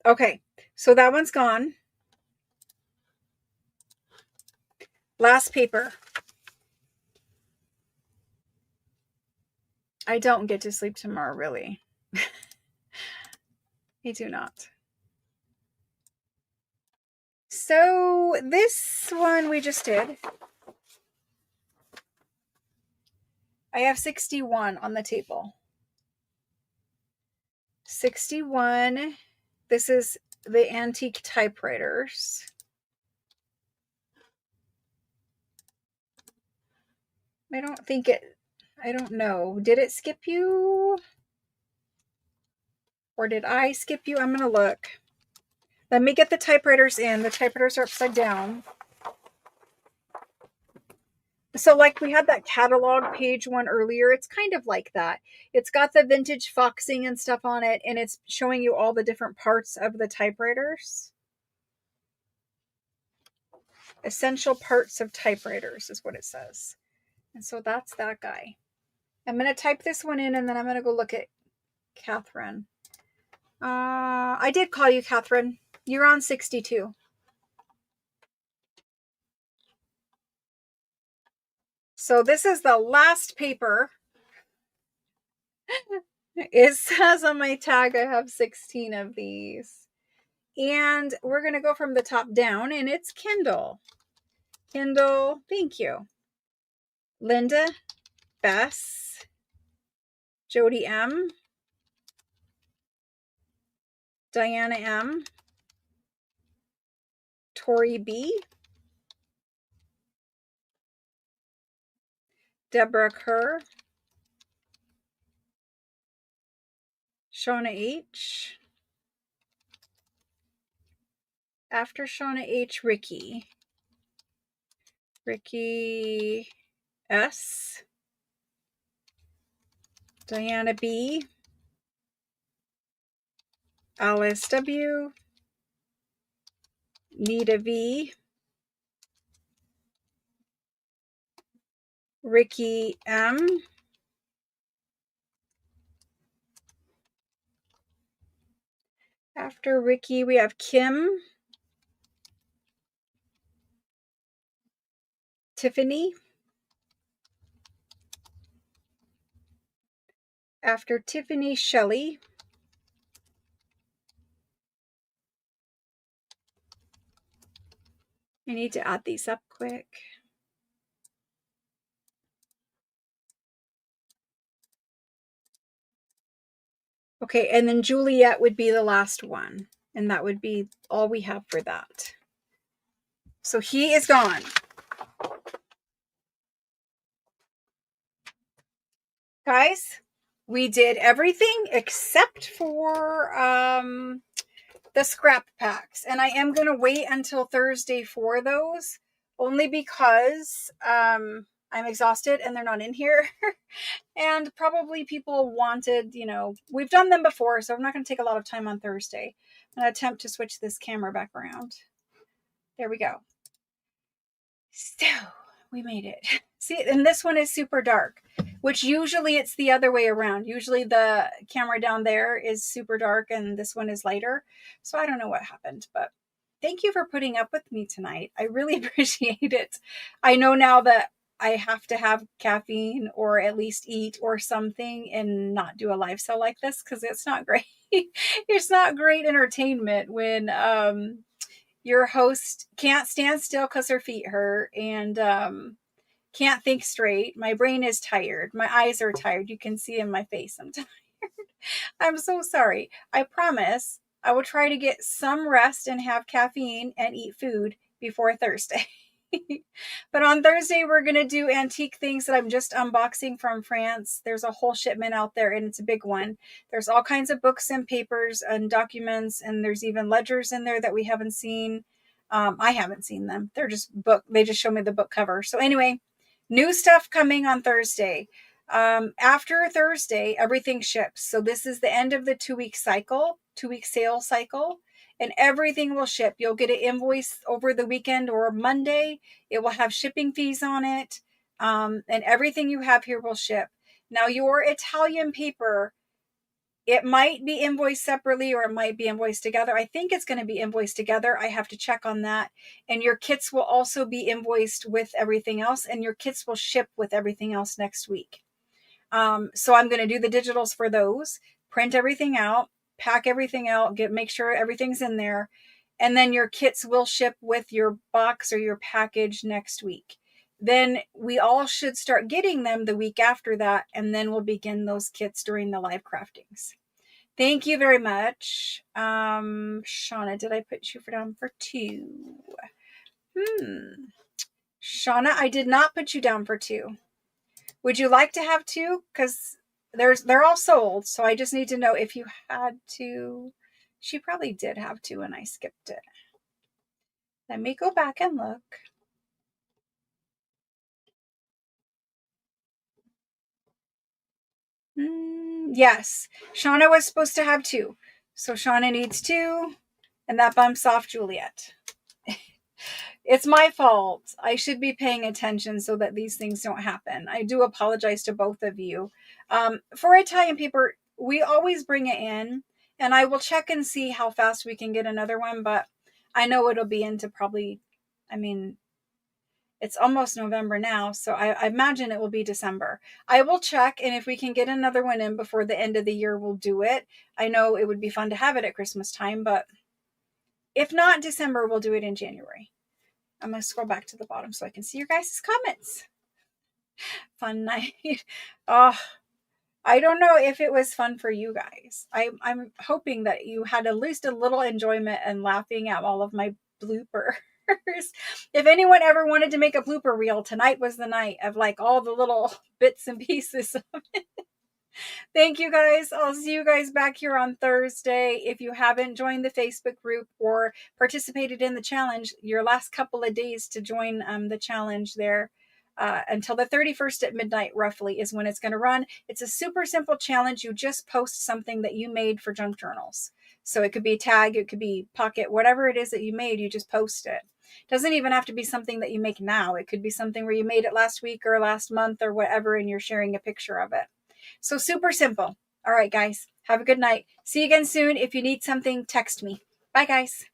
Okay, so that one's gone. Last paper. I don't get to sleep tomorrow, really. I do not. So this one we just did. I have 61 on the table. 61. This is the antique typewriters. I don't know. Did it skip you? Or did I skip you? I'm going to look. Let me get the typewriters in. The typewriters are upside down. So like we had that catalog page one earlier, it's kind of like that. It's got the vintage foxing and stuff on it, and it's showing you all the different parts of the typewriters. Essential parts of typewriters is what it says. And so that's that guy. I'm going to type this one in, and then I'm going to go look at Catherine. I did call you, Catherine. You're on 62. So this is the last paper. It says on my tag I have 16 of these. And we're going to go from the top down, and it's Kindle. Kindle, thank you. Linda, Bess, Jody M, Diana M, Tori B, Deborah Kerr, Shauna H, after Shauna H, Ricky S, Diana B, Alice W, Nita V, Ricky M, after Ricky we have Kim, Tiffany, after Tiffany, Shelley, I need to add these up quick. Okay, and then Juliet would be the last one, and that would be all we have for that. So he is gone. Guys, we did everything except for the scrap packs, and I am going to wait until Thursday for those, only because I'm exhausted and they're not in here. And probably people wanted, we've done them before, so I'm not going to take a lot of time on Thursday. I'm going to attempt to switch this camera back around. There we go. So we made it. See, and this one is super dark, which usually it's the other way around. Usually the camera down there is super dark and this one is lighter. So I don't know what happened, but thank you for putting up with me tonight. I really appreciate it. I know now that I have to have caffeine or at least eat or something and not do a live sell like this, because it's not great. It's not great entertainment when your host can't stand still because her feet hurt and can't think straight. My brain is tired. My eyes are tired. You can see in my face I'm tired. I'm so sorry. I promise I will try to get some rest and have caffeine and eat food before Thursday. But on Thursday, we're going to do antique things that I'm just unboxing from France. There's a whole shipment out there, and it's a big one. There's all kinds of books and papers and documents, and there's even ledgers in there that we haven't seen. I haven't seen them. They're just book. They just show me the book cover. So anyway, new stuff coming on Thursday. After Thursday, everything ships. So this is the end of the 2-week cycle, 2-week sale cycle, and everything will ship. You'll get an invoice over the weekend or Monday. It will have shipping fees on it. And everything you have here will ship. Now your Italian paper, it might be invoiced separately or it might be invoiced together. I think it's going to be invoiced together. I have to check on that. And your kits will also be invoiced with everything else, and your kits will ship with everything else next week. So I'm going to do the digitals for those, print everything out, pack everything out, make sure everything's in there. And then your kits will ship with your box or your package next week. Then we all should start getting them the week after that. And then we'll begin those kits during the live craftings. Thank you very much. Shauna, did I put you down for 2? Shauna, I did not put you down for 2. Would you like to have 2? Because they're all sold. So I just need to know if you had 2. She probably did have 2 and I skipped it. Let me go back and look. Yes, Shauna was supposed to have 2. So Shauna needs 2. And that bumps off Juliet. It's my fault. I should be paying attention so that these things don't happen. I do apologize to both of you. For Italian paper, we always bring it in, and I will check and see how fast we can get another one, but I know it'll be into probably, it's almost November now, so I imagine it will be December. I will check, and if we can get another one in before the end of the year, we'll do it. I know it would be fun to have it at Christmas time, but if not December, we'll do it in January. I'm going to scroll back to the bottom so I can see your guys' comments. Fun night. Oh, I don't know if it was fun for you guys. I'm hoping that you had at least a little enjoyment and laughing at all of my bloopers. If anyone ever wanted to make a blooper reel, tonight was the night of like all the little bits and pieces of it. Thank you guys. I'll see you guys back here on Thursday. If you haven't joined the Facebook group or participated in the challenge, your last couple of days to join the challenge there until the 31st at midnight roughly is when it's going to run. It's a super simple challenge. You just post something that you made for junk journals. So it could be a tag, it could be pocket, whatever it is that you made, you just post it. Doesn't even have to be something that you make now. It could be something where you made it last week or last month or whatever, and you're sharing a picture of it. So super simple. All right, guys. Have a good night. See you again soon. If you need something, text me. Bye, guys.